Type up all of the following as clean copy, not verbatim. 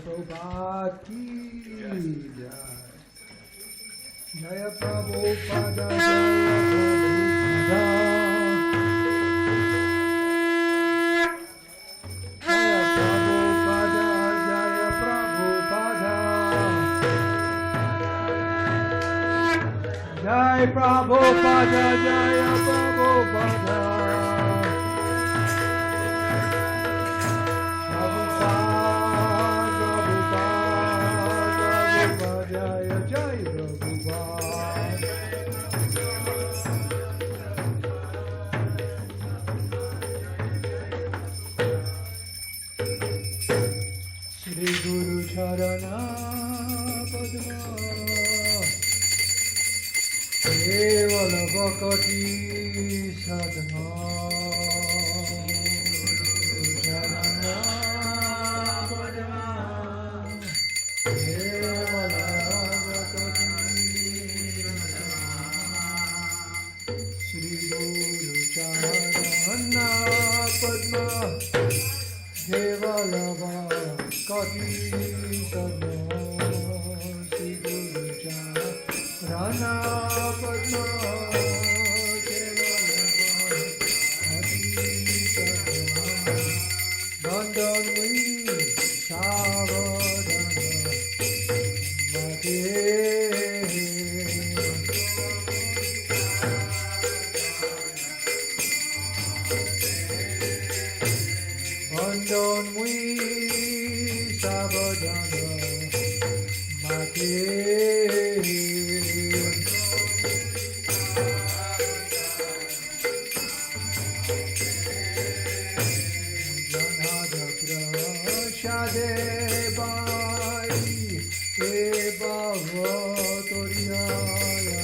Prabhupada ki jai. Jaya Prabhupada, Jaya Prabhupada. Jaya Prabhupada, Jaya Prabhupada. Jaya Prabhupada, Jaya Jai Prabhupada. Shri Guru Charana Padma Kevala Bhakti Sadhana Charana Padma Kevala Bhakti Shri Guru Charana Padma Kevala Bhakti Sadhana Shri Guru Charana Padma Kevala Bhakti Sadhana Dandami Savadana Mate Bandhan mui savadana mate Janada prashade bai e bhavatoriyaya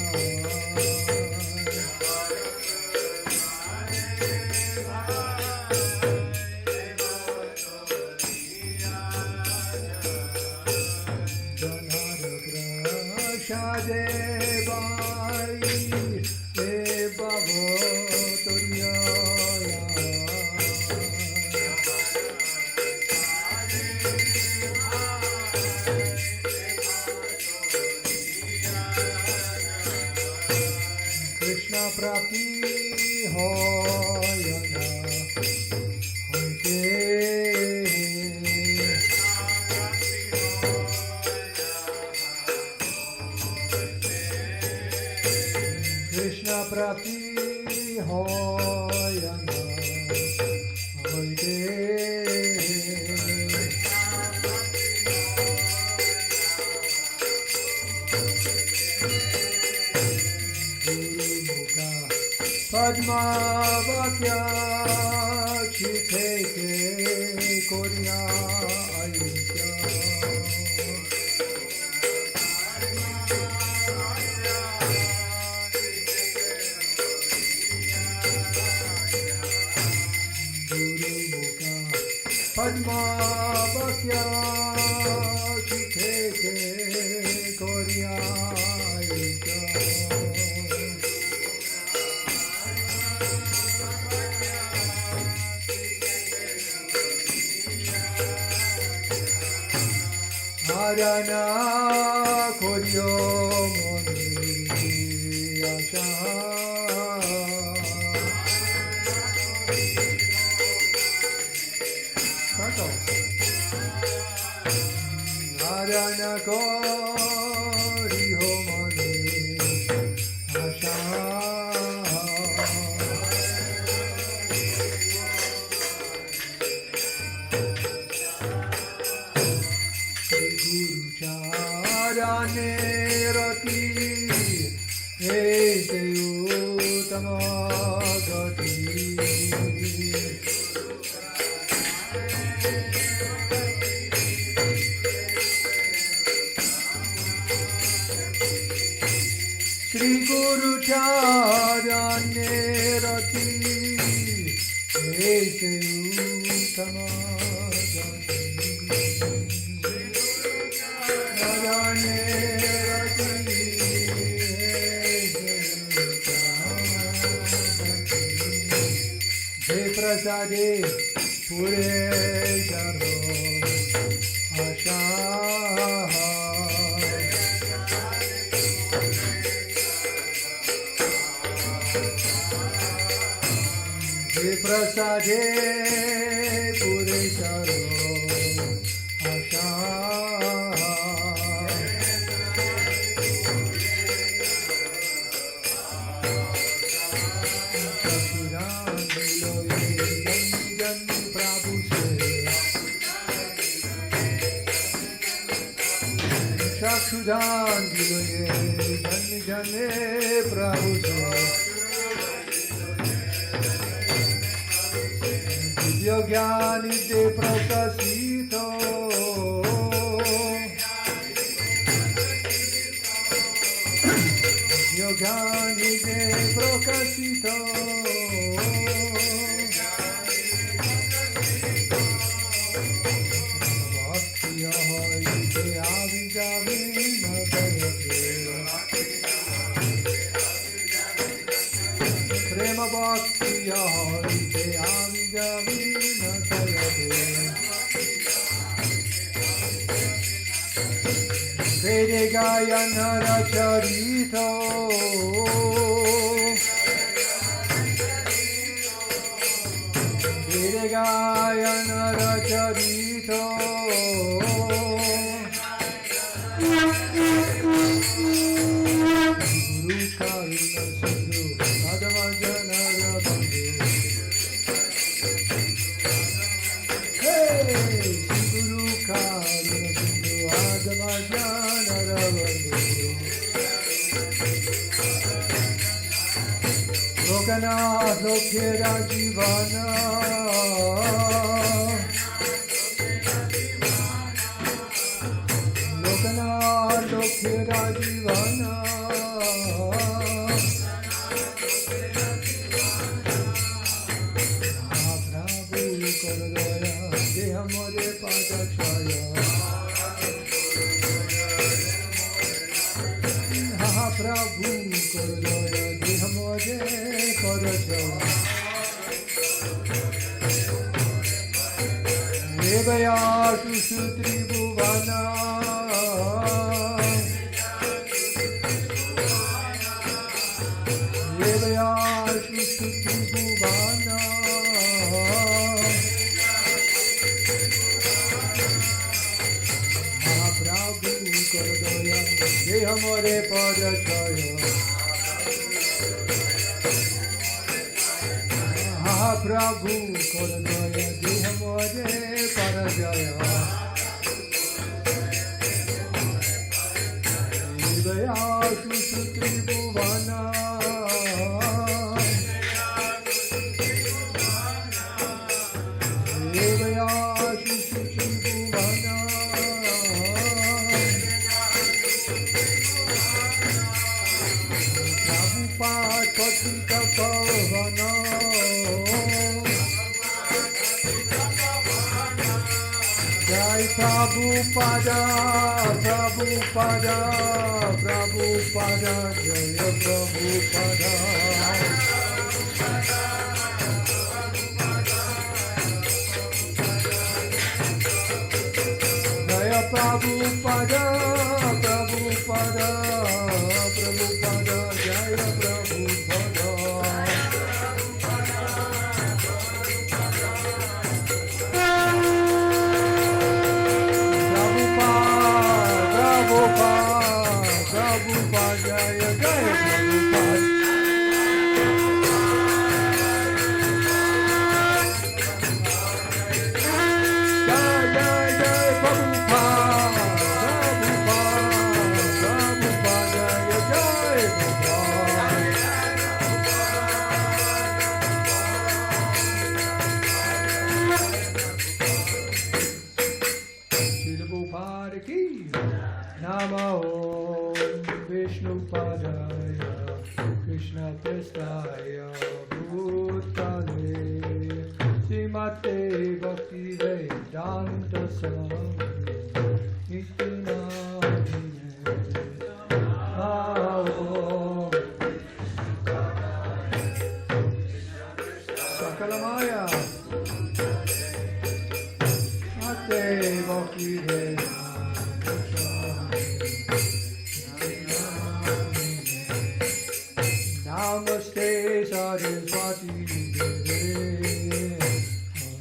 Shade bai e bhavatoriyaya Krishna prapti hoyana hoite Krishna prapti hoyana hoite Guru Mukha Padma Vakya Chiteke Konya Ayushya Padma Bhakya Chiteke Konya Ayushya Arana Koryo Moni Asha Narayana Kori Homani Asha Shri Guru Charane Rati Ese Uttama Gati Shri Guru Charane Rati Ese Uttama Gati Charane Rati Ese Uttama Gati Prasade Pure Charo Asha Prasade Puresharo Asha Chakshudan Diloye Jane Jane Prabhu Yogyani de Prakasito Yogyani de Prakasito Bhakti Ahoy de Avijavi Prema Bhakti Ahoy de Avijavi Vede Gaya Naracharito Vede Gaya Naracharito Guru Karuna Sindhu Adamajana Rabandhu Hey Guru Karuna Sindhu Adamajana Lokanath Lokhera Jivana Lokanath Lokhera Jivana Prabhu Karadaya Deha More Padachaya Prabhu Karadaya Deha More Padachaya Devaya Tushutri Bhuvana Devaya Tushutri Bhuvana Prabhu Karadaya Deha More Padachaya Prabhu Karadaya Deha More Padachaya Devaya Tushutri Bhuvana Devaya Tushutri Bhuvana Prabhupada Patita Pavana Jai Prabhupada, Prabhupada, Prabhupada, Jaya Prabhupada. Jaya Prabhupada, Prabhupada, Prabhupada, Jaya Prabhupada. Prabhupada, Jaya Jaya Prabhupada. Jaya Jaya Jaya Prabhupada, Prabhupada, Prabhupada, Jaya Srila Prabhupada ki Namo Vishnu Padaya Krishna Prestaya Bhutale Srimate Bhakti Vedanta Swami Nityanamine Sakalamaya Mate Bhakti Namaste Saraswati Deve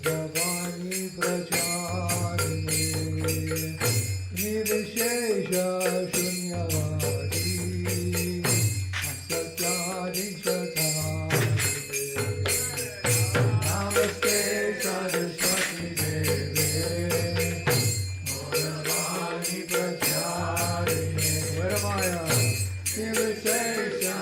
Gauravani Pracharine Nirvishesha Shunyavadi Asatyadi Sathari Namaste Saraswati Deve Gauravani Pracharine Varamaya Nirvishesha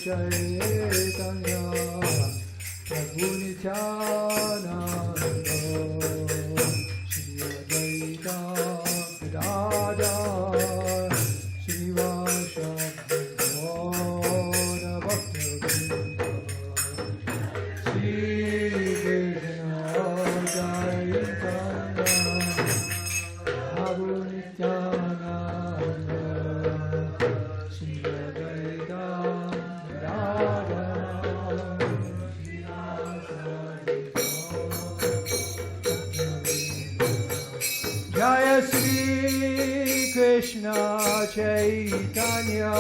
Chaitanya Prabhu Nityananda Shri Advaita Gadadhar Srivasadi Gaura Bhakta-vrinda Shri Krishna Chaitanya Prabhu Nityananda Shri Advaita Jaya Shri Krishna Chaitanya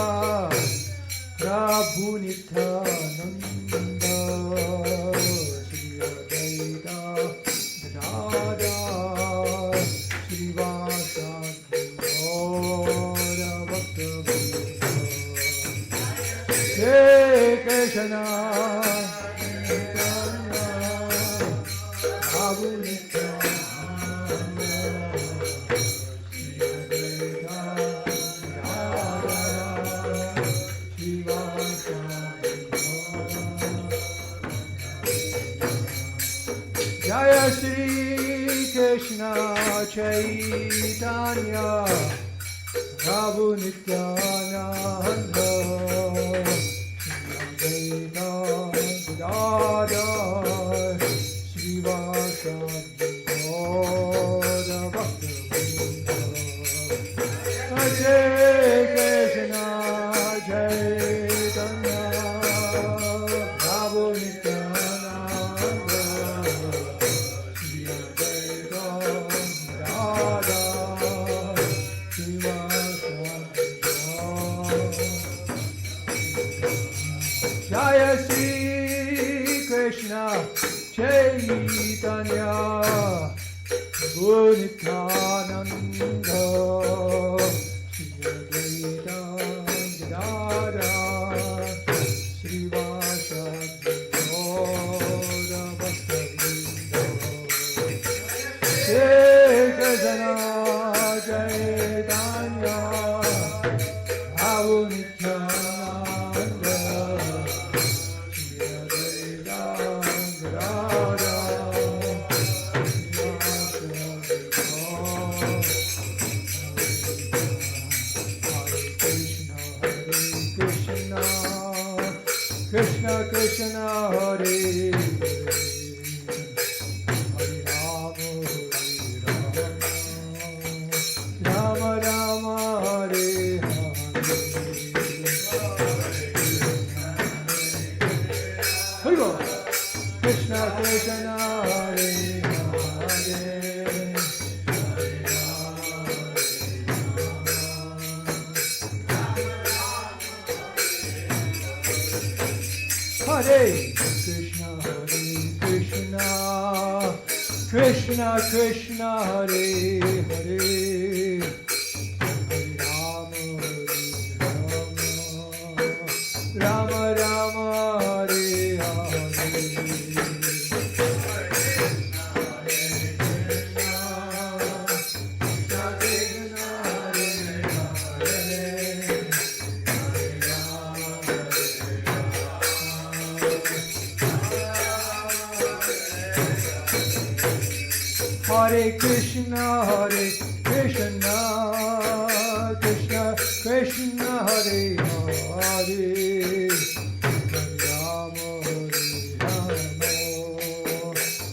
Prabhu Nityananda Shri Advaita Gadadhar Srivasadi Gaura Bhakta-vrinda Shri Krishna Chaitanya Prabhu Nityananda Jaya Shri Krishna Chaitanya Prabhu Nityananda Shri Advaita Gadadhar Srivasadi Gaura Bhakta-vrinda Shri Krishna Chaitanya Prabhu Nityananda Shri Advaita Gadadhar Srivasadi Jaya Shri Krishna Chaitanya Prabhu Nityananda Shri Advaita Gadadhar Srivasadi Gaura Bhakta-vrinda Shri Krishna Chaitanya Prabhu Nityananda Shri Advaita Gadadhar Krishna Krishna Hare Hare Rama Rama Rama Hare Hare Krishna Krishna Hare Hare Hare Krishna Krishna Krishna Hare Hare Hare Rama Rama Rama Hare Hare Hare Krishna Krishna Krishna Hare Hare Rama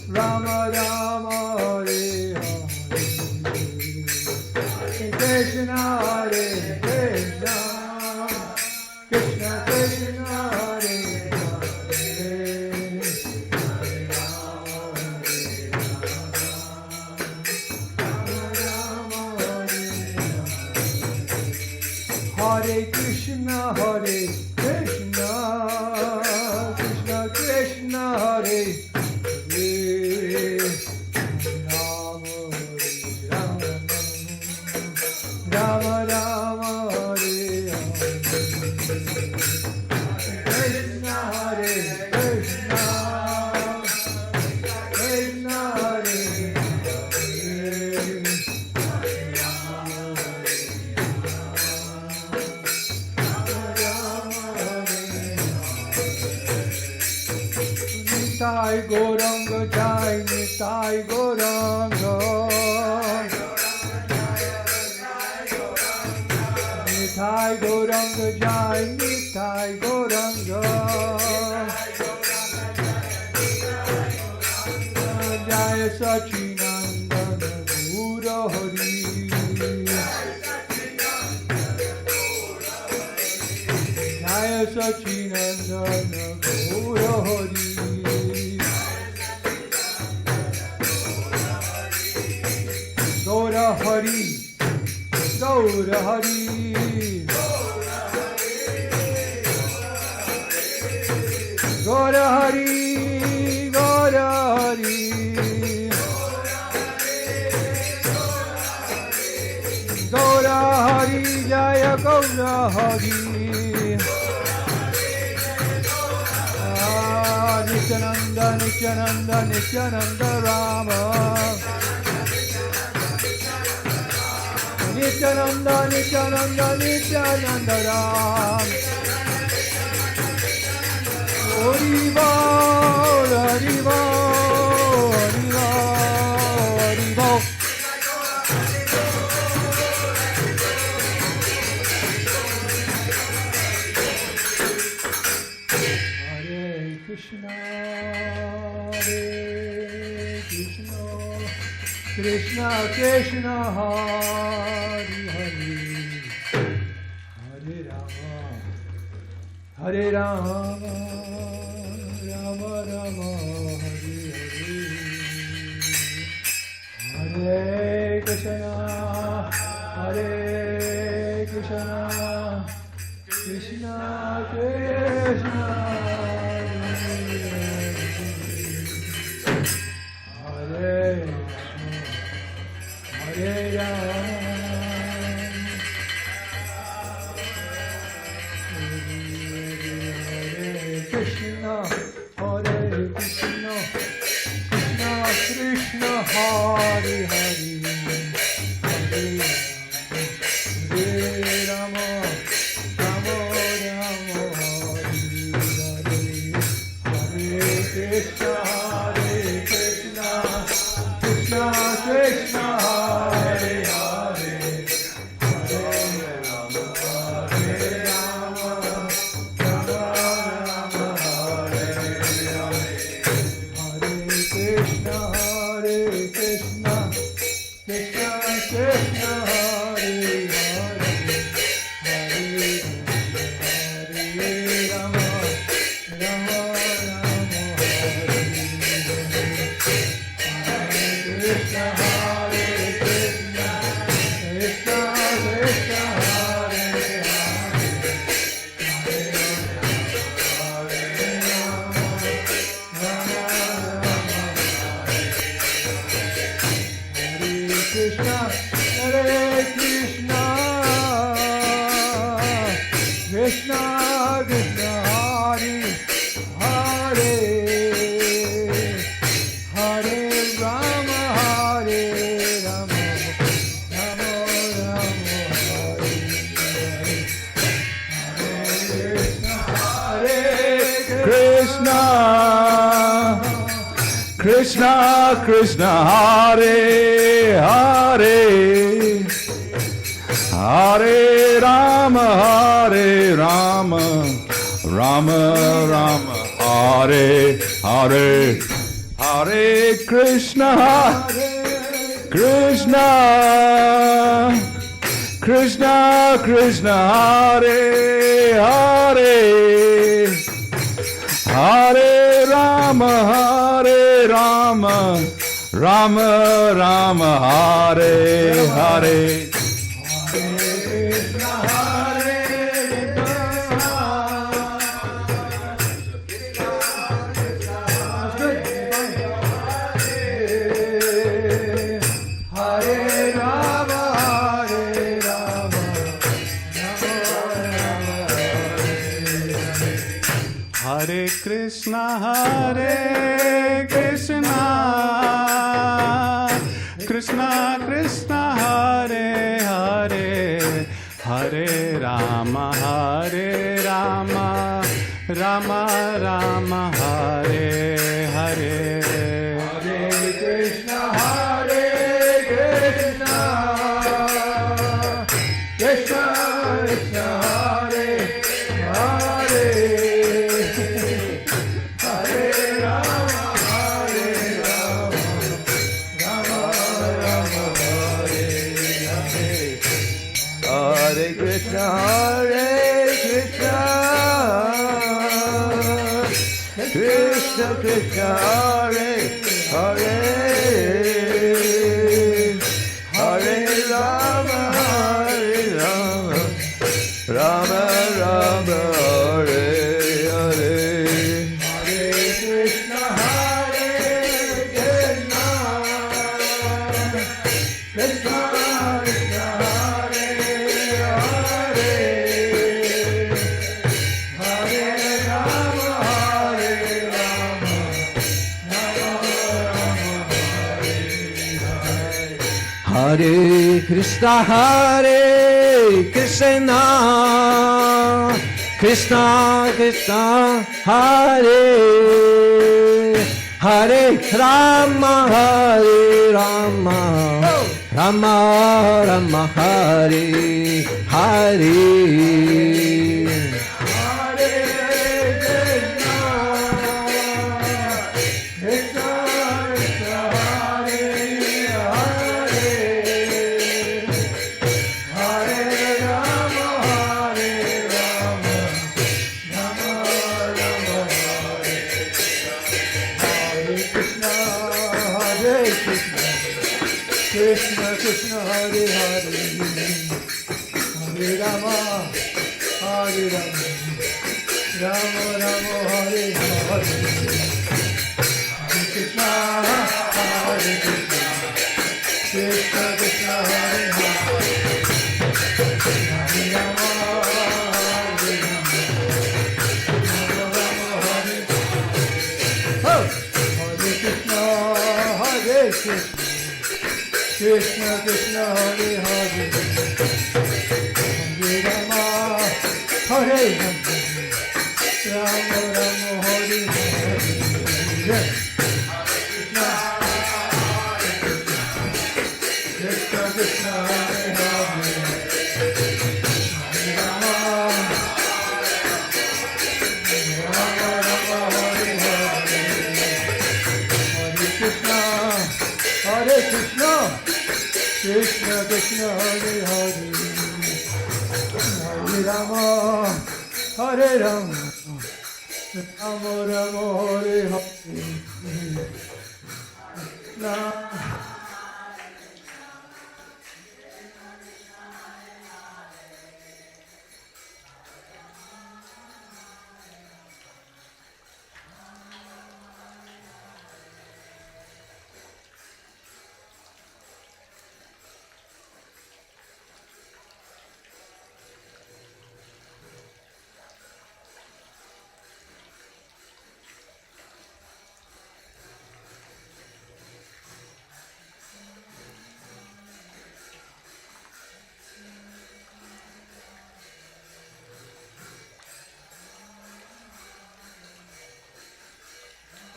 Rama Rama Hare Hare Krishna Krishna Krishna Hare Krishna, Krishna Krishna, Hare Hare, Rama Rama, Rama Hare Hare, Krishna Hare Krishna, Krishna Hare Nitai Gauranga Jai, Nitai Gauranga, Nitai Gauranga Jai, Nitai Gauranga, Jai Sachinandana Gaura Hari, Jai Sachinandana Gaura Hari. Gaura Hari, Gaura Hari, Gaura Hari, Gaura Hari, Gaura Hari, Jaya Gaura Hari, Nityananda, Nityananda, Nityananda Rama. Nityananda, Nityananda, Nityananda Ram. Hari Bol, Hari Bol, Hari Bol, Hari Bol. Hare Krishna, Hare Krishna, Krishna Krishna, Hare Hare, Hare Rama, Hare Rama, Rama Rama, Hare Hare, Hare Krishna, Hare Krishna, Krishna Krishna, Hare Hare Rama, Hare Krishna, Hare Krishna, Krishna Krishna, Hare Hare, Hare Rama, Rama Rama, Hare Hare, Hare Krishna, Hare Krishna, Krishna Krishna, Hare Hare, Hare Rama, Hare Rama, Rama Rama, Hare Hare, Hare Krishna, Hare Krishna, Krishna Krishna, Hare Hare, Hare Rama, Rama Rama, Hare Krishna, Hare Krishna, Krishna Krishna, Hare Hare, Hare Rama, Rama Rama, Hare Krishna, Hare Krishna, Krishna Krishna, Hare Hare, Hare Rama, Hare Rama, Rama Rama, Hare Hare, Hare Krishna, Krishna Krishna Hare Hare, Hare Rama Hare Rama, Rama Rama, Hare Hare, Hare Krishna, Krishna Krishna Krishna, Hare Hare, Hare Rama Hare Rama, Rama Rama, Hare Hare, Krishna, Hare Hare Krishna, Krishna Krishna, Hare Hare, Hare Rama, Rama Rama, Hare Hare. Hare Krishna, Krishna Krishna, Hare Hare, Hare Rama, Rama Rama, Hare Hare. Hare Krishna, Krishna Krishna Krishna, Hare Hare, Hare Rama, Rama Rama, Hare Hare. Hare Krishna, Krishna Krishna Krishna, Hare Hare, Hare Rama, Hare Krishna, Krishna Krishna Krishna, Hare Hare, Rama, Rama Rama, Hare Hare. Krishna Krishna, Hare Hare, Hare Rama, Hare Rama, Rama Rama, Hare Hare. Hare Krishna, Hare Krishna, Krishna Krishna, Hare Hare, Hare Rama, Hare Rama, Rama Rama, Hare Hare. Hare Krishna, Hare Krishna, Krishna Krishna, Hare Hare, Hare Rama, Hare Rama, Rama Rama, Hare Hare. Krishna Krishna, Hare Hare, Hare Rama, Rama Rama, Hare Hare. Hare Krishna, Hare Krishna, Krishna Krishna, Hare Hare, Hare Rama, Hare Rama, Rama Rama, Hare Hare.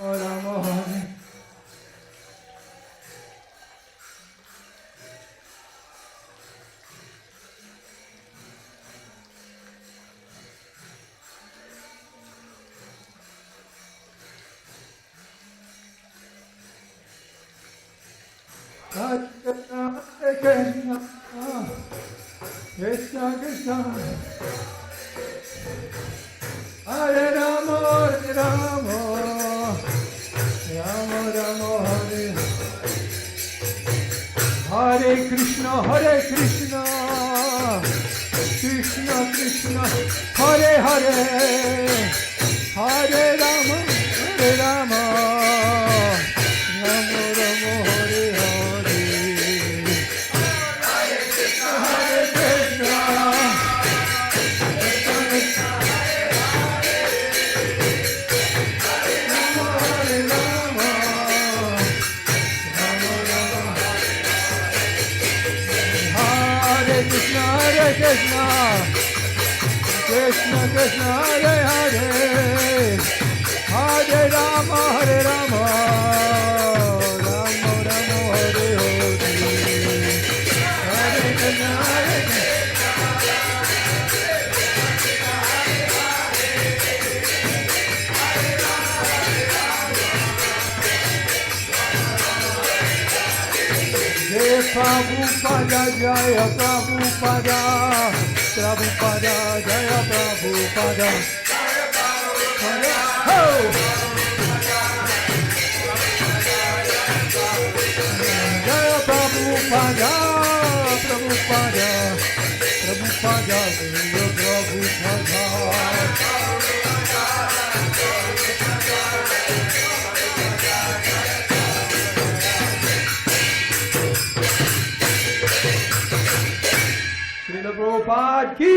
Rama, Hare. Krishna, Krishna, Krishna Krishna, Hare Rama, Hare Rama, Rama Rama, Hare Hare. Krishna, Krishna Krishna, Hare Hare, Hare Rama, Hare Rama, Rama Rama, Hare Hare. Hare Krishna, Krishna Krishna, Hare Krishna, Krishna Krishna, Hare Hare, Hare Rama, Hare Rama, Rama Rama, Hare Hare, Hare Krishna, Hare Krishna. Jai Prabhupada, Jaya Prabhupada, Prabhupada, Jaya Prabhupada. Ho! Jaya Prabhupada, Prabhupada, Prabhupada, Jaya Prabhupada. Srila Prabhupada ki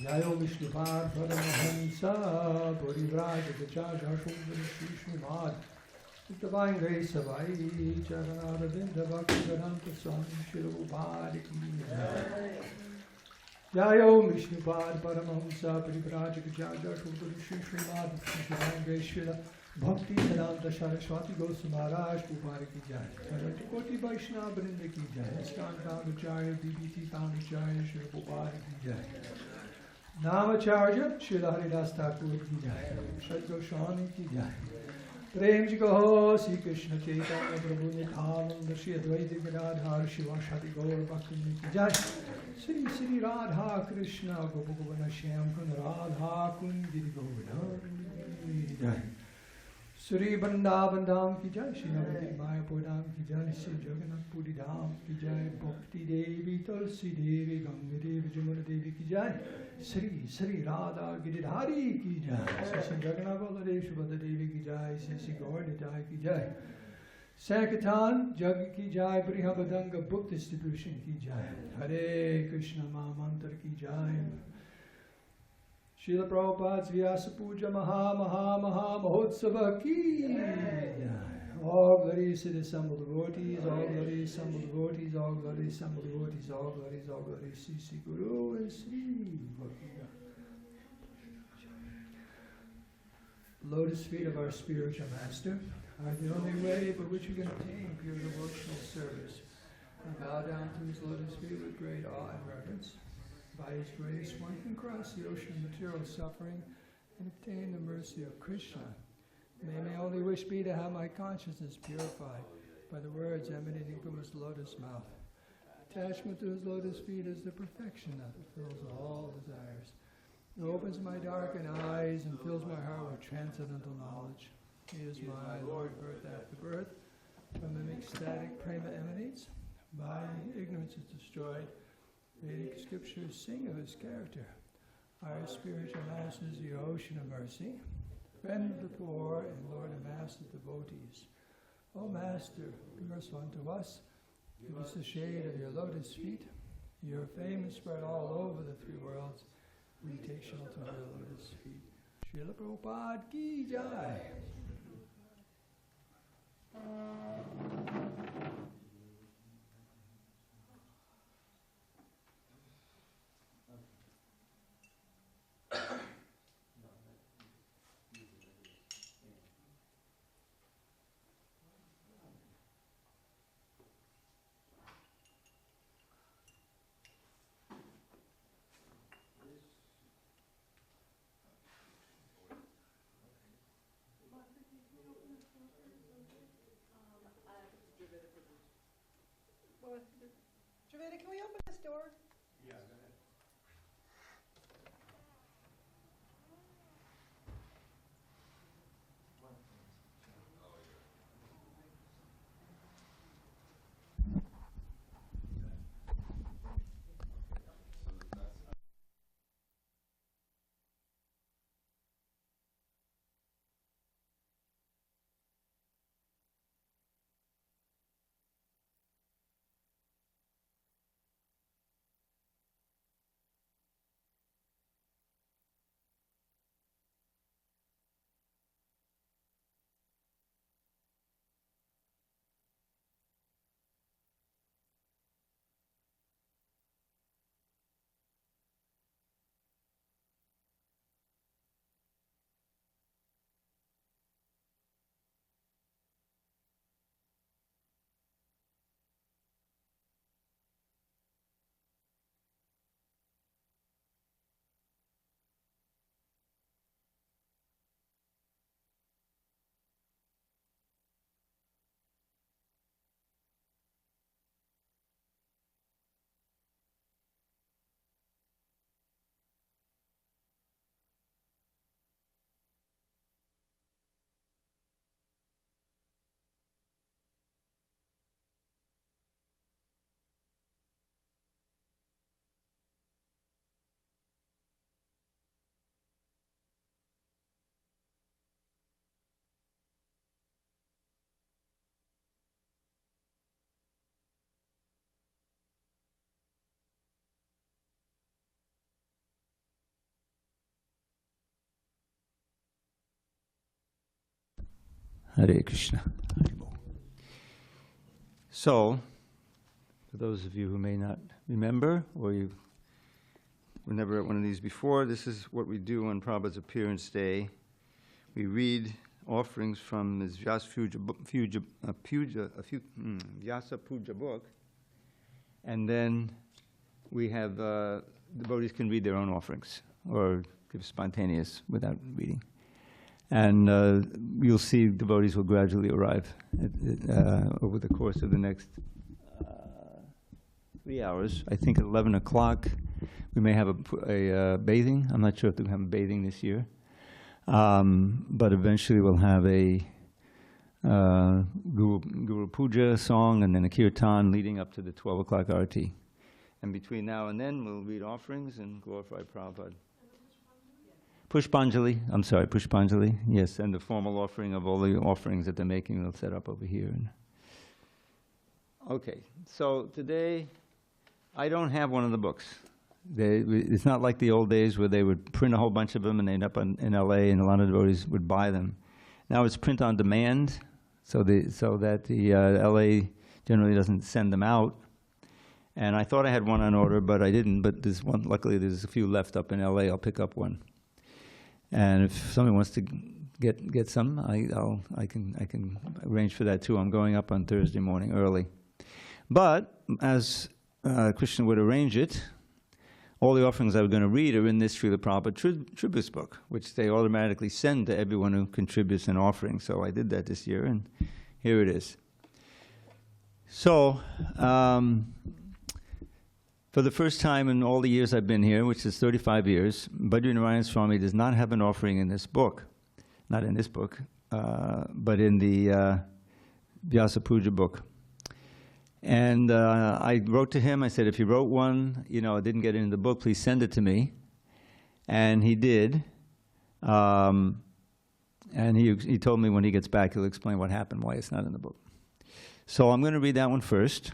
Jayo Vishnupad Paramahamsa Purivraj Gacharya Shundari Shri Srimad Divine Grace of Ai Charanara Vinda Bhakti Vedanta Swami Srila Prabhupada ki Jayo Vishnupad Paramahamsa Purivraj Gacharya Shundari Shri Srimad Divine Grace Srila Bhakti Vedanta Saraswati Goswami Maharaj Prabhupada ki jai. Koti Vaishnava Vrinda ki jai. ISKCON Foundacharya, DBT Foundacharya, Srila Prabhupada ki jai. Namacharya, Srila Haridas Thakur ki jai. Shad Goswami ki jai. Prem ji Kaho, Sri Krishna Chaitanya Prabhu Nityananda, Sri Advaita Gadadhar, Shiva Shadi Gaur Bhakti ki jai. Sri Sri Radha Krishna Gopagopana Shyam Kun Radha Kun Giri Govardhan ki jai. Sri Vrindavan Dham ki jai, Shri Navadip Mayapur Dham ki jai, Sri Jagannath Puri Dham ki jai, Bhakti Devi, Tulsi Devi, Ganga Devi, Jamuna Devi ki jai, Sri Sri Radha Giridhari ki jai, Sri Jagannath Baladev Subhadra Devi ki jai, Sri Gaur Nitai ki jai, Sankirtan Jag ki jai, Brihabadanga Book Distribution ki jai, Hare Krishna Mahamantra ki jai. Srila Prabhupada Vyasa Puja Maha Mahotsava ki all glories to the assembled devotees, all glories assembled devotees, all glories assembled devotees, all glories Sri Guru and Sri Bhakti. Lotus feet of our spiritual master are the only way by which we can attain pure devotional service. I bow down to his lotus feet with great awe and reverence. By his grace, one can cross the ocean of material suffering and obtain the mercy of Krishna. May my only wish be to have my consciousness purified by the words emanating from his lotus mouth. Attachment to his lotus feet is the perfection that fulfills all desires. It opens my darkened eyes and fills my heart with transcendental knowledge. He is my Lord, birth after birth. From him ecstatic prema emanates. By ignorance is destroyed. Vedic scriptures sing of his character. Our spiritual master is the ocean of mercy, friend of the poor, and Lord of master devotees. O Master, be merciful unto us. Give us the shade of your lotus feet. Your fame is spread all over the three worlds. We take shelter of your lotus feet. Srila Prabhupada ki jai. Javeda, can we open this door? Hare Krishna. So, for those of you who may not remember, or you were never at one of these before, this is what we do on Prabhupada's Appearance Day. We read offerings from his Vyasa Puja book, and then we have devotees can read their own offerings or give spontaneous without reading. And you'll see devotees will gradually arrive over the course of the next 3 hours. I think at 11 o'clock we may have a bathing. I'm not sure if we have a bathing this year. But eventually we'll have a Guru Puja song and then a kirtan leading up to the 12 o'clock arati. And between now and then we'll read offerings and glorify Prabhupada. Pushpanjali, yes, and the formal offering of all the offerings that they're making we'll set up over here. Okay, so today I don't have one of the books. It's not like the old days where they would print a whole bunch of them and they'd end up in LA and a lot of devotees would buy them. Now it's print on demand, so that the LA generally doesn't send them out. And I thought I had one on order, but I didn't. But there's one. Luckily, there's a few left up in LA. I'll pick up one. And if somebody wants to get some, I can arrange for that too. I'm going up on Thursday morning early. But as Krishna would arrange it, all the offerings I was going to read are in this Srila Prabhupada Tributes book, which they automatically send to everyone who contributes an offering. So I did that this year, and here it is. So, for the first time in all the years I've been here, which is 35 years, Bhadrinarayan Swami does not have an offering in this book. Not in this book, but in the Vyasa Puja book. And I wrote to him, I said, if you wrote one, I didn't get it in the book, please send it to me. And he did. And he told me when he gets back, he'll explain what happened, why it's not in the book. So I'm going to read that one first.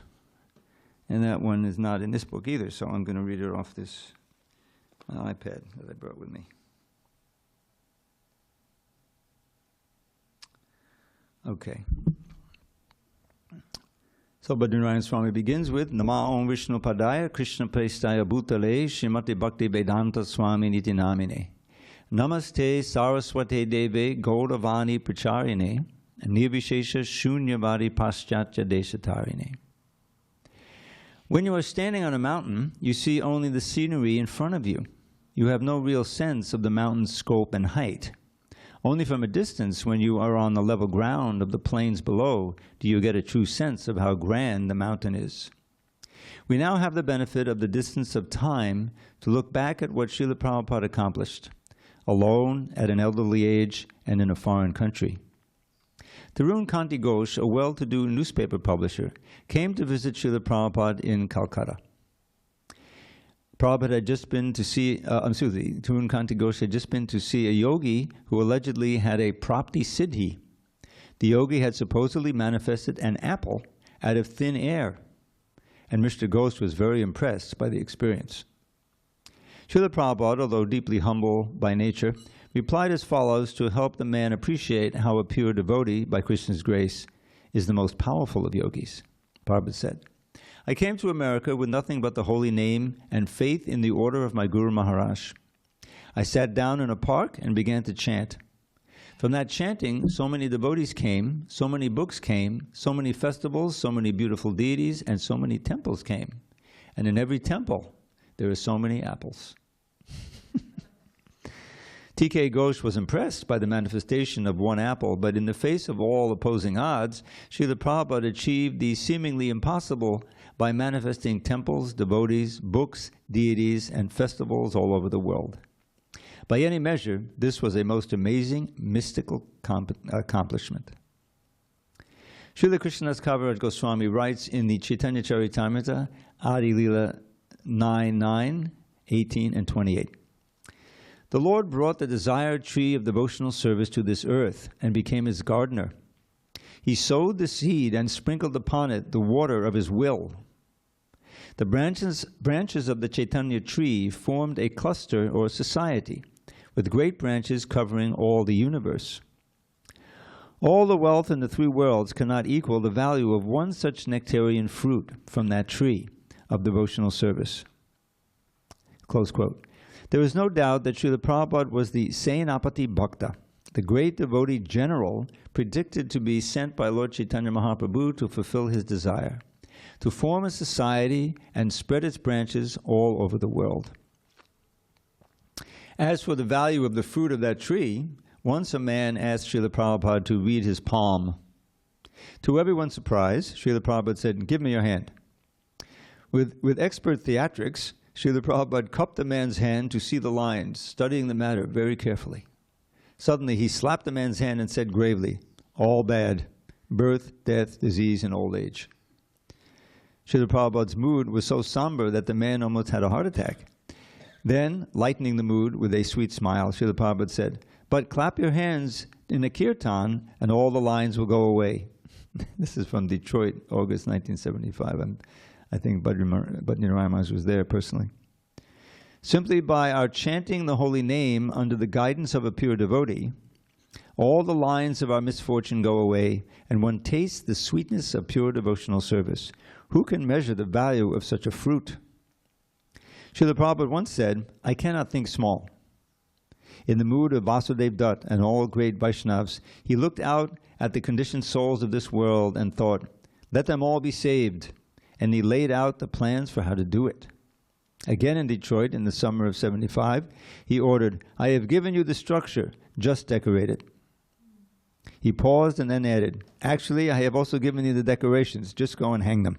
And that one is not in this book either, so I'm going to read it off this iPad that I brought with me. Okay. So Bhadrinarayan Swami begins with Nama Om Vishnu Padaya Krishna Prestaya Bhutale Srimati Bhakti Vedanta Swami Niti Namine Namaste Saraswate Deve Gauravani Pracharine Nirvishesha Shunyavadi Paschatya Deshatarine. When you are standing on a mountain, you see only the scenery in front of you. You have no real sense of the mountain's scope and height. Only from a distance, when you are on the level ground of the plains below, do you get a true sense of how grand the mountain is. We now have the benefit of the distance of time to look back at what Srila Prabhupada accomplished, alone, at an elderly age, and in a foreign country. Tarun Kanti Ghosh, a well-to-do newspaper publisher, came to visit Srila Prabhupada in Calcutta. Prabhupada had just been to see, Tarun Kanti Ghosh had just been to see a yogi who allegedly had a prapti siddhi. The yogi had supposedly manifested an apple out of thin air, and Mr. Ghosh was very impressed by the experience. Srila Prabhupada, although deeply humble by nature, replied as follows to help the man appreciate how a pure devotee, by Krishna's grace, is the most powerful of yogis. Prabhupada said, I came to America with nothing but the holy name and faith in the order of my Guru Maharaj. I sat down in a park and began to chant. From that chanting, so many devotees came, so many books came, so many festivals, so many beautiful deities, and so many temples came. And in every temple, there are so many apples. T.K. Ghosh was impressed by the manifestation of one apple, but in the face of all opposing odds, Srila Prabhupada achieved the seemingly impossible by manifesting temples, devotees, books, deities, and festivals all over the world. By any measure, this was a most amazing mystical accomplishment. Srila Krishnadas Kaviraj Goswami writes in the Chaitanya Charitamrita, Adi Lila 9, 18, and 28. The Lord brought the desired tree of devotional service to this earth and became his gardener. He sowed the seed and sprinkled upon it the water of his will. The branches of the Chaitanya tree formed a cluster or society, with great branches covering all the universe. All the wealth in the three worlds cannot equal the value of one such nectarian fruit from that tree of devotional service. Close quote. There is no doubt that Srila Prabhupada was the Senapati Bhakta, the great devotee general predicted to be sent by Lord Chaitanya Mahaprabhu to fulfill his desire, to form a society and spread its branches all over the world. As for the value of the fruit of that tree, once a man asked Srila Prabhupada to read his palm. To everyone's surprise, Srila Prabhupada said, "Give me your hand." With expert theatrics, Srila Prabhupada cupped the man's hand to see the lines, studying the matter very carefully. Suddenly he slapped the man's hand and said gravely, "All bad, birth, death, disease, and old age." Srila Prabhupada's mood was so somber that the man almost had a heart attack. Then, lightening the mood with a sweet smile, Srila Prabhupada said, "But clap your hands in a kirtan and all the lines will go away." This is from Detroit, August 1975. I think Bhadni Maharaj was there personally. Simply by our chanting the holy name under the guidance of a pure devotee, all the lines of our misfortune go away, and one tastes the sweetness of pure devotional service. Who can measure the value of such a fruit? Srila Prabhupada once said, "I cannot think small." In the mood of Vasudev Dutt and all great Vaishnavas, he looked out at the conditioned souls of this world and thought, "Let them all be saved," and he laid out the plans for how to do it. Again in Detroit in the summer of '75, he ordered, "I have given you the structure, just decorate it." He paused and then added, "Actually, I have also given you the decorations, just go and hang them."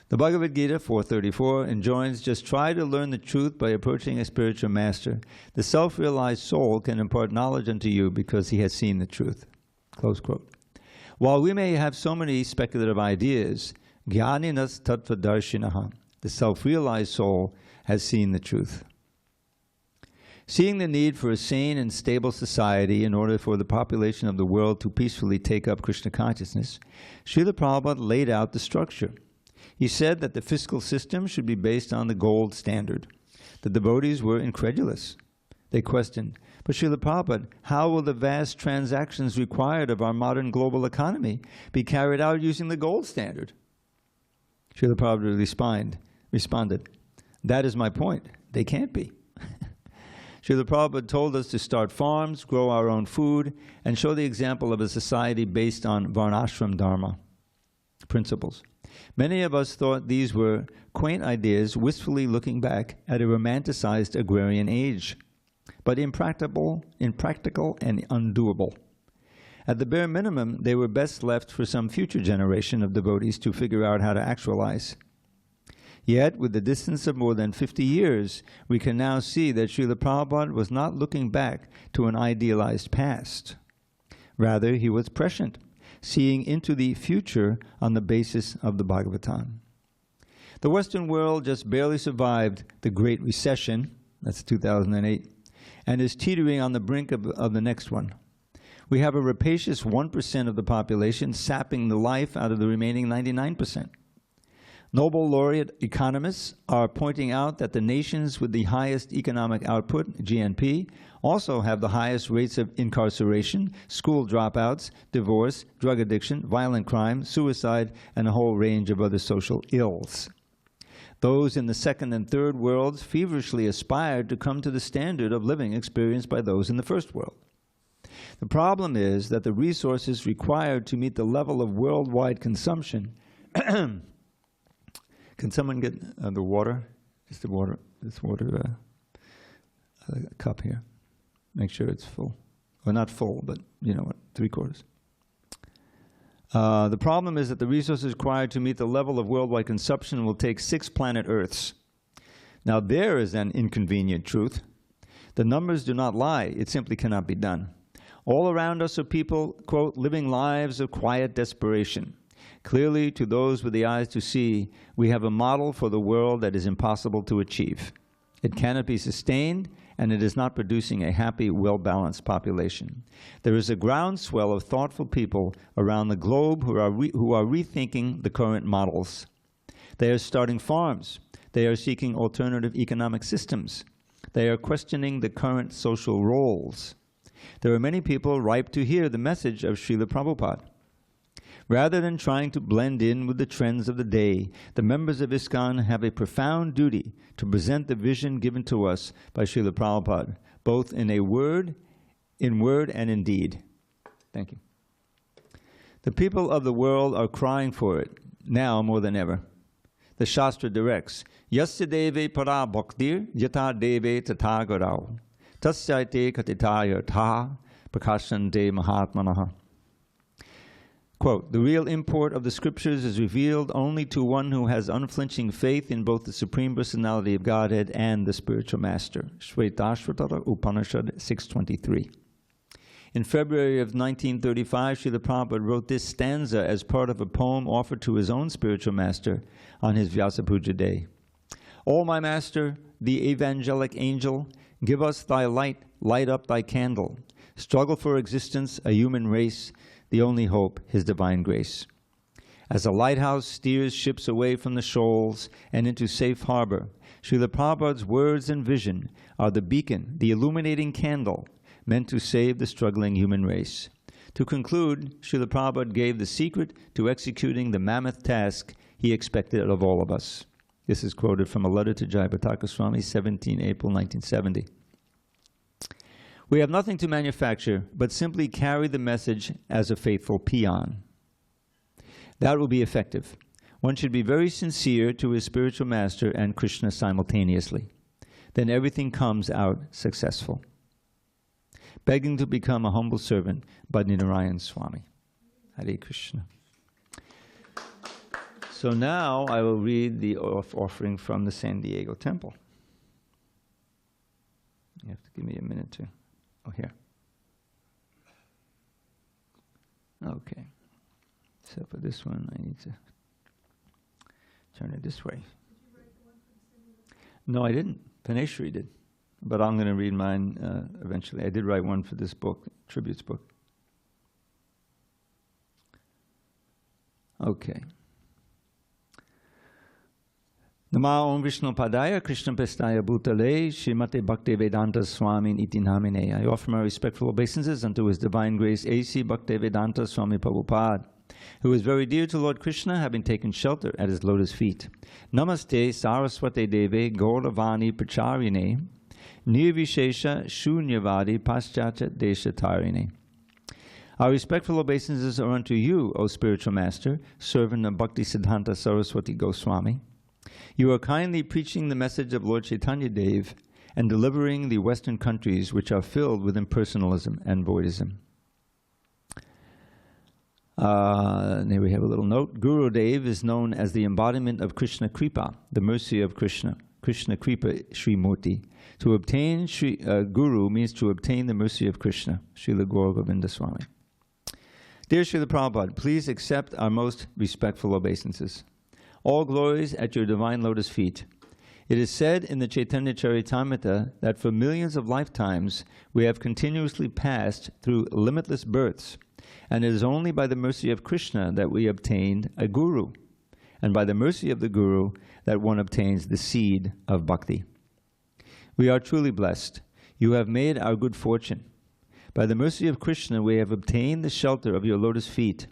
The Bhagavad Gita 4.34 enjoins, "Just try to learn the truth by approaching a spiritual master. The self-realized soul can impart knowledge unto you because he has seen the truth." Close quote. While we may have so many speculative ideas, Jnaninas Tattvadarshinaha, the self-realized soul, has seen the truth. Seeing the need for a sane and stable society in order for the population of the world to peacefully take up Krishna consciousness, Srila Prabhupada laid out the structure. He said that the fiscal system should be based on the gold standard. The devotees were incredulous. They questioned, "But Srila Prabhupada, how will the vast transactions required of our modern global economy be carried out using the gold standard?" Srila Prabhupada responded, "That is my point. They can't be." Srila Prabhupada told us to start farms, grow our own food, and show the example of a society based on Varnashram Dharma principles. Many of us thought these were quaint ideas, wistfully looking back at a romanticized agrarian age, but impractical and undoable. At the bare minimum, they were best left for some future generation of devotees to figure out how to actualize. Yet, with the distance of more than 50 years, we can now see that Srila Prabhupada was not looking back to an idealized past. Rather, he was prescient, seeing into the future on the basis of the Bhagavatam. The Western world just barely survived the Great Recession, that's 2008, and is teetering on the brink of the next one. We have a rapacious 1% of the population sapping the life out of the remaining 99%. Nobel laureate economists are pointing out that the nations with the highest economic output, GNP, also have the highest rates of incarceration, school dropouts, divorce, drug addiction, violent crime, suicide, and a whole range of other social ills. Those in the second and third worlds feverishly aspired to come to the standard of living experienced by those in the first world. The problem is that the resources required to meet the level of worldwide consumption Can someone get the water? Just the water, this water cup here. Make sure it's full. Well, not full, but you know what, 3/4. The problem is that the resources required to meet the level of worldwide consumption will take 6 planet Earths. Now there is an inconvenient truth. The numbers do not lie. It simply cannot be done. All around us are people, quote, living lives of quiet desperation. Clearly, to those with the eyes to see, we have a model for the world that is impossible to achieve. It cannot be sustained, and it is not producing a happy, well-balanced population. There is a groundswell of thoughtful people around the globe who are rethinking the current models. They are starting farms. They are seeking alternative economic systems. They are questioning the current social roles. There are many people ripe to hear the message of Srila Prabhupada. Rather than trying to blend in with the trends of the day, the members of ISKCON have a profound duty to present the vision given to us by Srila Prabhupada, both in word and in deed. Thank you. The people of the world are crying for it, now more than ever. The Shastra directs, Yasya deve para bhaktir yata deve tata garau tasyaite katitaya tha prakashante mahatmanaha. Quote, the real import of the scriptures is revealed only to one who has unflinching faith in both the Supreme Personality of Godhead and the Spiritual Master. Shvetashvatara Upanishad 623. In February of 1935, Srila Prabhupada wrote this stanza as part of a poem offered to his own spiritual master on his Vyasa Puja day. O my master, the evangelic angel, give us thy light, light up thy candle. Struggle for existence, a human race, the only hope, his divine grace. As a lighthouse steers ships away from the shoals and into safe harbor, Srila Prabhupada's words and vision are the beacon, the illuminating candle, meant to save the struggling human race. To conclude, Srila Prabhupada gave the secret to executing the mammoth task he expected of all of us. This is quoted from a letter to Jayapataka Swami, 17 April 1970. We have nothing to manufacture, but simply carry the message as a faithful peon. That will be effective. One should be very sincere to his spiritual master and Krishna simultaneously. Then everything comes out successful. Begging to become a humble servant, Badnidarayan Swami. Hare Krishna. So now I will read the offering from the San Diego temple. You have to give me a minute to... Oh, here. Okay. So for this one, I need to turn it this way. Did you write the one for the No, I didn't. Paneshwari did. But I'm going to read mine eventually. I did write one for this book, tributes book. Okay. Namo Om Vishnu Padaya Krishna Pestaya Bhutale Srimate Bhakti Vedanta Swami Iti Namine. I offer my respectful obeisances unto His Divine Grace A.C. Bhakti Vedanta Swami Prabhupada, who is very dear to Lord Krishna, having taken shelter at his lotus feet. Namaste Saraswate Deve Gauravani Pacharine Nirvishesha Shunyavadi Paschatya Deshatarine. Our respectful obeisances are unto you, O spiritual master, servant of Bhakti Siddhanta Saraswati Goswami. You are kindly preaching the message of Lord Chaitanya Dev and delivering the Western countries which are filled with impersonalism and voidism. Here we have a little note. Guru Dev is known as the embodiment of Krishna Kripa, the mercy of Krishna. Krishna Kripa Sri Murti. To obtain Guru means to obtain the mercy of Krishna. Srila Gaura Govinda Swami. Dear Srila Prabhupada, please accept our most respectful obeisances. All glories at your divine lotus feet. It is said in the Chaitanya Charitamrita that for millions of lifetimes we have continuously passed through limitless births, and it is only by the mercy of Krishna that we obtained a Guru, and by the mercy of the Guru that one obtains the seed of bhakti. We are truly blessed. You have made our good fortune. By the mercy of Krishna we have obtained the shelter of your lotus feet.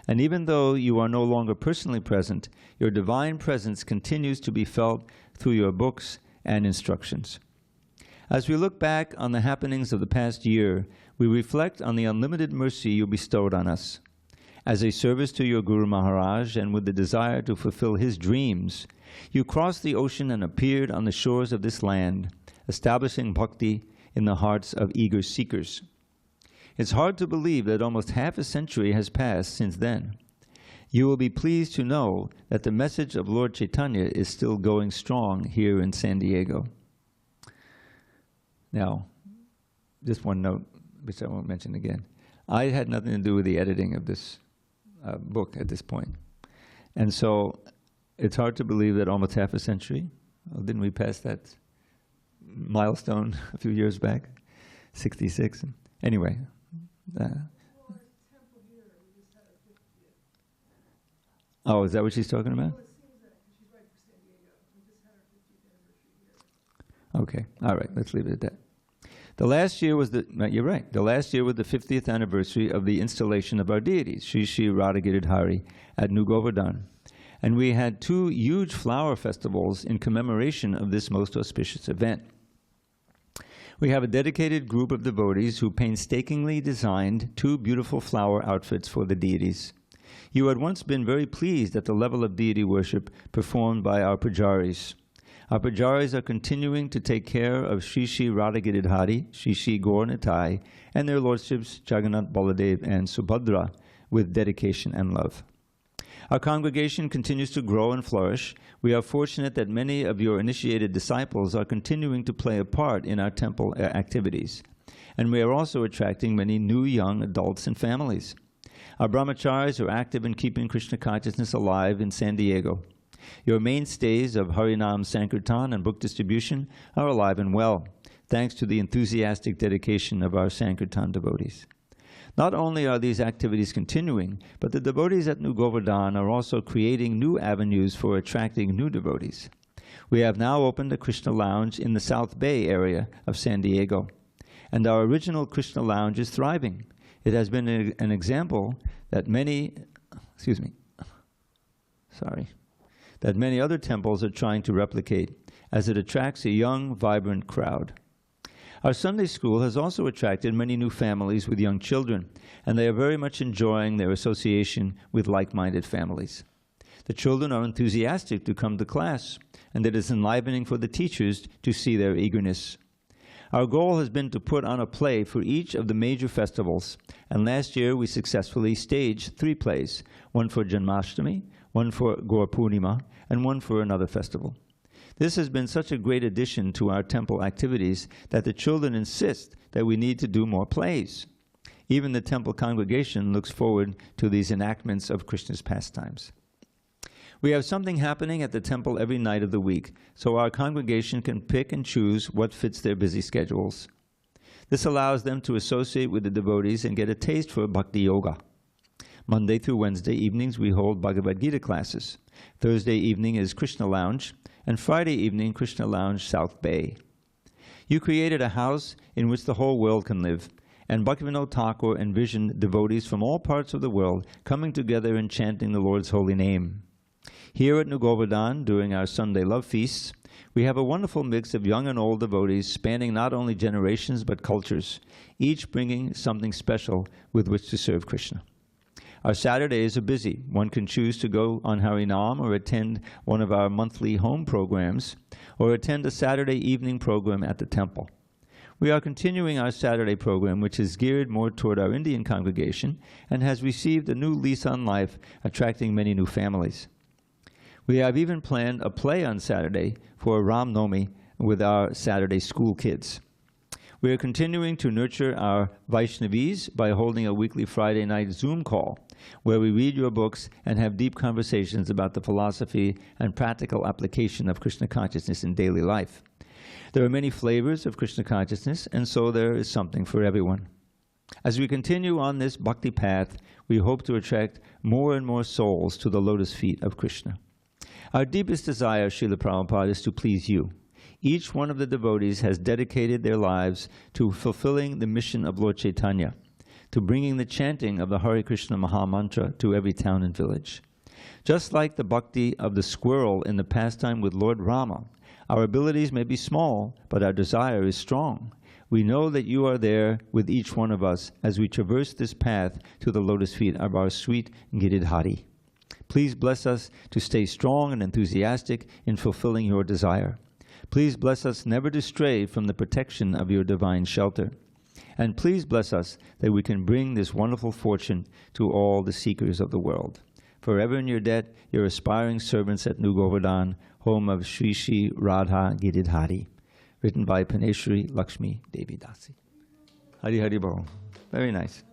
And even though you are no longer personally present, your divine presence continues to be felt through your books and instructions. As we look back on the happenings of the past year, we reflect on the unlimited mercy you bestowed on us. As a service to your Guru Maharaj and with the desire to fulfill his dreams, you crossed the ocean and appeared on the shores of this land, establishing bhakti in the hearts of eager seekers. It's hard to believe that almost half a century has passed since then. You will be pleased to know that the message of Lord Chaitanya is still going strong here in San Diego. Now, just one note, which I won't mention again. I had nothing to do with the editing of this book at this point. And so it's hard to believe that almost half a century, didn't we pass that milestone a few years back? 66. Anyway. Oh, is that what she's talking about? Okay, all right, let's leave it at that. The last year was you're right. The last year was the 50th anniversary of the installation of our deities, Sri Sri Radha Giridhari at New Govardhan. And we had 2 huge flower festivals in commemoration of this most auspicious event. We have a dedicated group of devotees who painstakingly designed 2 beautiful flower outfits for the deities. You had once been very pleased at the level of deity worship performed by our pujaris. Our pujaris are continuing to take care of Sri Sri Radha Giridhari, Sri Sri Gaur Nitai, and their lordships Jagannath, Baladev, and Subhadra with dedication and love. Our congregation continues to grow and flourish. We are fortunate that many of your initiated disciples are continuing to play a part in our temple activities. And we are also attracting many new young adults and families. Our brahmacharis are active in keeping Krishna consciousness alive in San Diego. Your mainstays of Harinam Sankirtan and book distribution are alive and well, thanks to the enthusiastic dedication of our Sankirtan devotees. Not only are these activities continuing, but the devotees at New Govardhan are also creating new avenues for attracting new devotees. We have now opened a Krishna Lounge in the South Bay area of San Diego, and our original Krishna Lounge is thriving. It has been an example that many other temples are trying to replicate, as it attracts a young, vibrant crowd. Our Sunday school has also attracted many new families with young children, and they are very much enjoying their association with like-minded families. The children are enthusiastic to come to class, and it is enlivening for the teachers to see their eagerness. Our goal has been to put on a play for each of the major festivals, and last year we successfully staged 3 plays, one for Janmashtami, one for Gaur Purnima, and one for another festival. This has been such a great addition to our temple activities that the children insist that we need to do more plays. Even the temple congregation looks forward to these enactments of Krishna's pastimes. We have something happening at the temple every night of the week, so our congregation can pick and choose what fits their busy schedules. This allows them to associate with the devotees and get a taste for bhakti yoga. Monday through Wednesday evenings we hold Bhagavad Gita classes. Thursday evening is Krishna Lounge, and Friday evening Krishna Lounge South Bay. You created a house in which the whole world can live, and Bhaktivinoda Thakur envisioned devotees from all parts of the world coming together and chanting the Lord's holy name. Here at New Govardhan, during our Sunday love feasts, we have a wonderful mix of young and old devotees spanning not only generations but cultures, each bringing something special with which to serve Krishna. Our Saturdays are busy. One can choose to go on Harinam or attend one of our monthly home programs or attend a Saturday evening program at the temple. We are continuing our Saturday program, which is geared more toward our Indian congregation and has received a new lease on life, attracting many new families. We have even planned a play on Saturday for Ram Nomi with our Saturday school kids. We are continuing to nurture our Vaishnavis by holding a weekly Friday night Zoom call, where we read your books and have deep conversations about the philosophy and practical application of Krishna consciousness in daily life. There are many flavors of Krishna consciousness, and so there is something for everyone. As we continue on this bhakti path, we hope to attract more and more souls to the lotus feet of Krishna. Our deepest desire, Srila Prabhupada, is to please you. Each one of the devotees has dedicated their lives to fulfilling the mission of Lord Chaitanya, to bringing the chanting of the Hare Krishna Maha Mantra to every town and village. Just like the bhakti of the squirrel in the pastime with Lord Rama, our abilities may be small, but our desire is strong. We know that you are there with each one of us as we traverse this path to the lotus feet of our sweet Giridhari. Please bless us to stay strong and enthusiastic in fulfilling your desire. Please bless us never to stray from the protection of your divine shelter. And please bless us that we can bring this wonderful fortune to all the seekers of the world. Forever in your debt, your aspiring servants at New Govardhan, home of Sri Sri Radha Giridhari. Written by Paneshwari Lakshmi Devi Dasi. Hari Hari Bol. Very nice.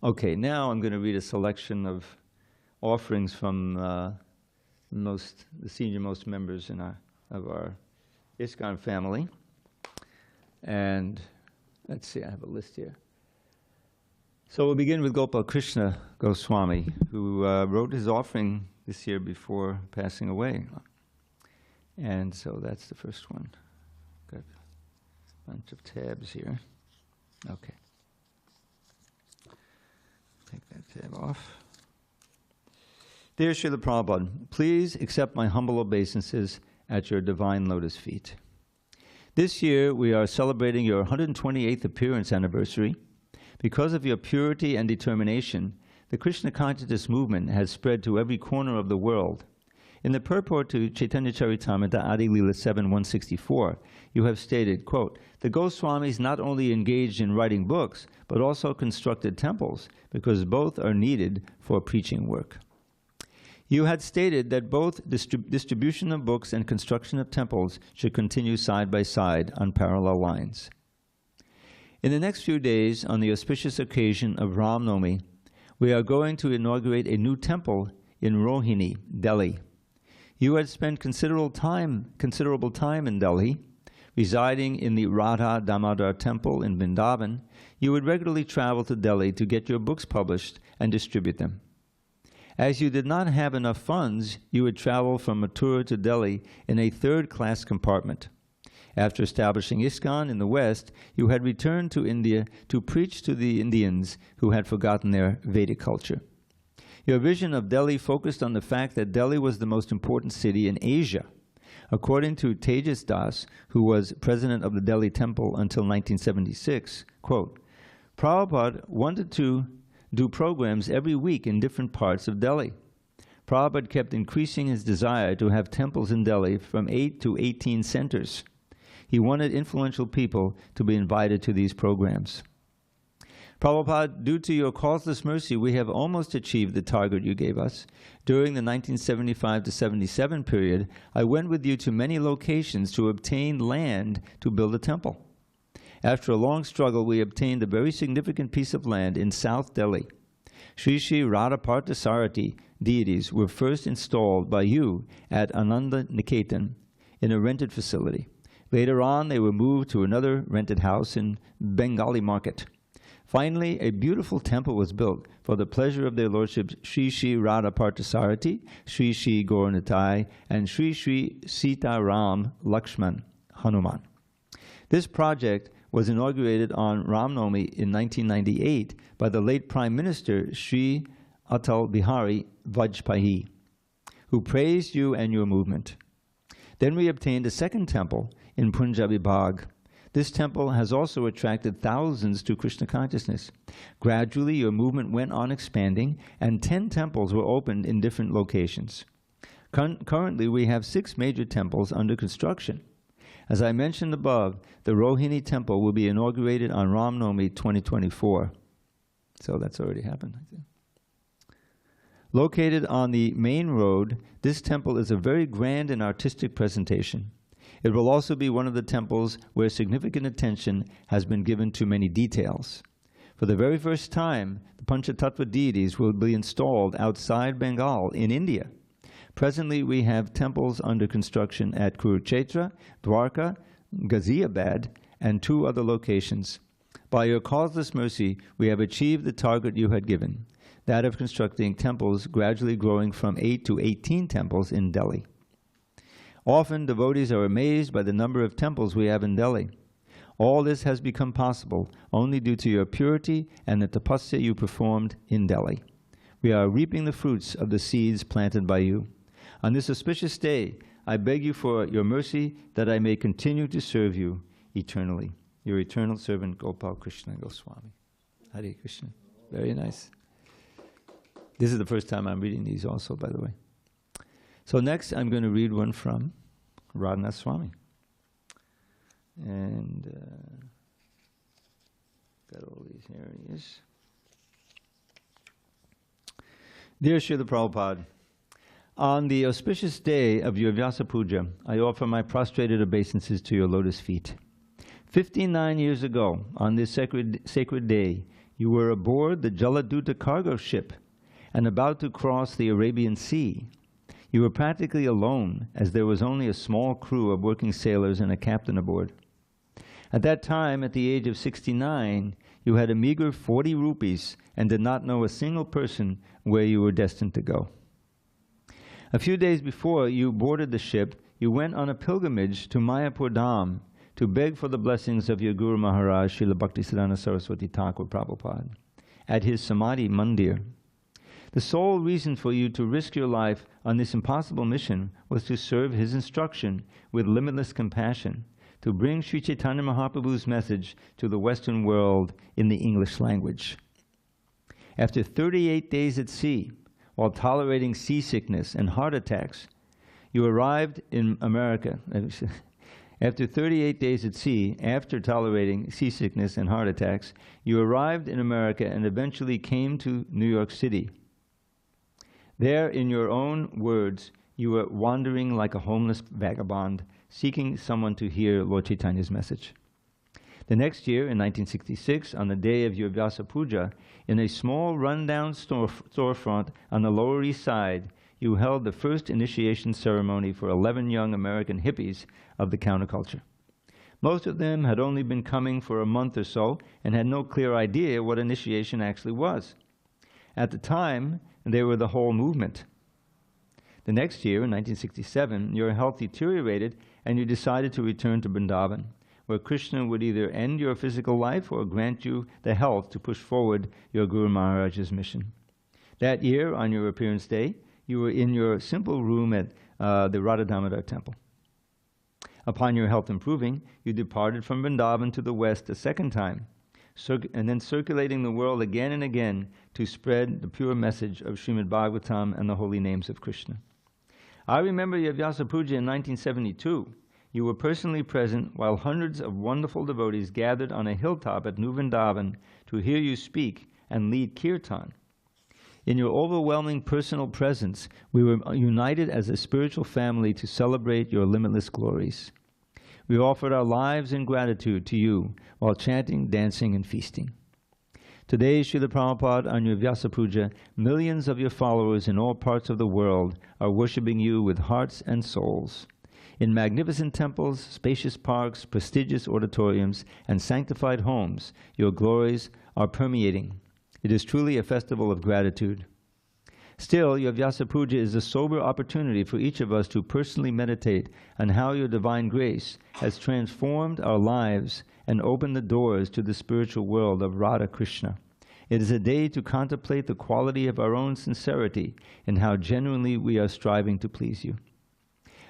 Okay, now I'm going to read a selection of offerings from the senior-most members of our ISKCON family. And let's see, I have a list here. So we'll begin with Gopal Krishna Goswami, who wrote his offering this year before passing away. And so that's the first one. Good. bunch of tabs here. Okay. Take that tab off. Dear Srila Prabhupada, please accept my humble obeisances at your divine lotus feet. This year we are celebrating your 128th appearance anniversary. Because of your purity and determination, the Krishna consciousness movement has spread to every corner of the world. In the purport to Chaitanya Charitamrita Adi Lila 7:164, you have stated, quote, the Goswamis not only engaged in writing books, but also constructed temples, because both are needed for preaching work. You had stated that both distribution of books and construction of temples should continue side by side on parallel lines. In the next few days, on the auspicious occasion of Ram Navami, we are going to inaugurate a new temple in Rohini, Delhi. You had spent considerable time in Delhi, residing in the Radha Damodar temple in Vrindavan. You would regularly travel to Delhi to get your books published and distribute them. As you did not have enough funds, you would travel from Mathura to Delhi in a third-class compartment. After establishing ISKCON in the West, you had returned to India to preach to the Indians who had forgotten their Vedic culture. Your vision of Delhi focused on the fact that Delhi was the most important city in Asia. According to Tejas Das, who was president of the Delhi Temple until 1976, quote, Prabhupada wanted to do programs every week in different parts of Delhi. Prabhupada kept increasing his desire to have temples in Delhi from 8 to 18 centers. He wanted influential people to be invited to these programs. Prabhupada, due to your causeless mercy, we have almost achieved the target you gave us. During the 1975 to 77 period, I went with you to many locations to obtain land to build a temple. After a long struggle, we obtained a very significant piece of land in South Delhi. Sri Sri Radha Parthasarati deities were first installed by you at Ananda Niketan in a rented facility. Later on, they were moved to another rented house in Bengali Market. Finally, a beautiful temple was built for the pleasure of their lordships Sri Sri Radha Parthasarati, Sri Sri Gauranga, and Sri Sri Sita Ram Lakshman Hanuman. This project was inaugurated on Ram Navami in 1998 by the late Prime Minister Sri Atal Bihari Vajpayee, who praised you and your movement. Then we obtained a second temple in Punjabi Bagh. This temple has also attracted thousands to Krishna consciousness. Gradually, your movement went on expanding, and 10 temples were opened in different locations. Currently, we have 6 major temples under construction. As I mentioned above, the Rohini temple will be inaugurated on Ram Navami 2024. So that's already happened, I think. Located on the main road, this temple is a very grand and artistic presentation. It will also be one of the temples where significant attention has been given to many details. For the very first time, the Panchatattva deities will be installed outside Bengal in India. Presently, we have temples under construction at Kurukshetra, Dwarka, Ghaziabad, and 2 other locations. By your causeless mercy, we have achieved the target you had given, that of constructing temples gradually growing from 8 to 18 temples in Delhi. Often, devotees are amazed by the number of temples we have in Delhi. All this has become possible only due to your purity and the tapasya you performed in Delhi. We are reaping the fruits of the seeds planted by you. On this auspicious day, I beg you for your mercy that I may continue to serve you eternally. Your eternal servant, Gopal Krishna Goswami. Hare Krishna. Very nice. This is the first time I'm reading these also, by the way. So next, I'm going to read one from Radhanath Swami. And got all these, here he is. Dear Srila Prabhupada, on the auspicious day of your Vyasa Puja, I offer my prostrated obeisances to your lotus feet. 59 years ago, on this sacred day, you were aboard the Jaladuta cargo ship and about to cross the Arabian Sea. You were practically alone, as there was only a small crew of working sailors and a captain aboard. At that time, at the age of 69, you had a meager 40 rupees and did not know a single person where you were destined to go. A few days before you boarded the ship, you went on a pilgrimage to Mayapur Dham to beg for the blessings of your Guru Maharaj, Srila Bhaktisiddhanta Saraswati Thakur Prabhupada, at his Samadhi Mandir. The sole reason for you to risk your life on this impossible mission was to serve his instruction with limitless compassion, to bring Sri Chaitanya Mahaprabhu's message to the Western world in the English language. After 38 days at sea, while tolerating seasickness and heart attacks, you arrived in America. After 38 days at sea, after tolerating seasickness and heart attacks, you arrived in America and eventually came to New York City. There, in your own words, you were wandering like a homeless vagabond, seeking someone to hear Lord Chaitanya's message. The next year, in 1966, on the day of your Vyasa Puja, in a small rundown storefront on the Lower East Side, you held the first initiation ceremony for 11 young American hippies of the counterculture. Most of them had only been coming for a month or so and had no clear idea what initiation actually was. At the time, they were the whole movement. The next year, in 1967, your health deteriorated and you decided to return to Vrindavan, where Krishna would either end your physical life or grant you the health to push forward your Guru Maharaj's mission. That year, on your appearance day, you were in your simple room at the Radha Damodar temple. Upon your health improving, you departed from Vrindavan to the west a second time, and then circulating the world again and again to spread the pure message of Srimad Bhagavatam and the holy names of Krishna. I remember your Vyasa Puja in 1972. You were personally present while hundreds of wonderful devotees gathered on a hilltop at New Vrindavan to hear you speak and lead kirtan. In your overwhelming personal presence, we were united as a spiritual family to celebrate your limitless glories. We offered our lives in gratitude to you while chanting, dancing, and feasting. Today, Srila Prabhupada, on your Vyasa Puja, millions of your followers in all parts of the world are worshipping you with hearts and souls. In magnificent temples, spacious parks, prestigious auditoriums, and sanctified homes, your glories are permeating. It is truly a festival of gratitude. Still, your Vyasa Puja is a sober opportunity for each of us to personally meditate on how your divine grace has transformed our lives and opened the doors to the spiritual world of Radha Krishna. It is a day to contemplate the quality of our own sincerity and how genuinely we are striving to please you.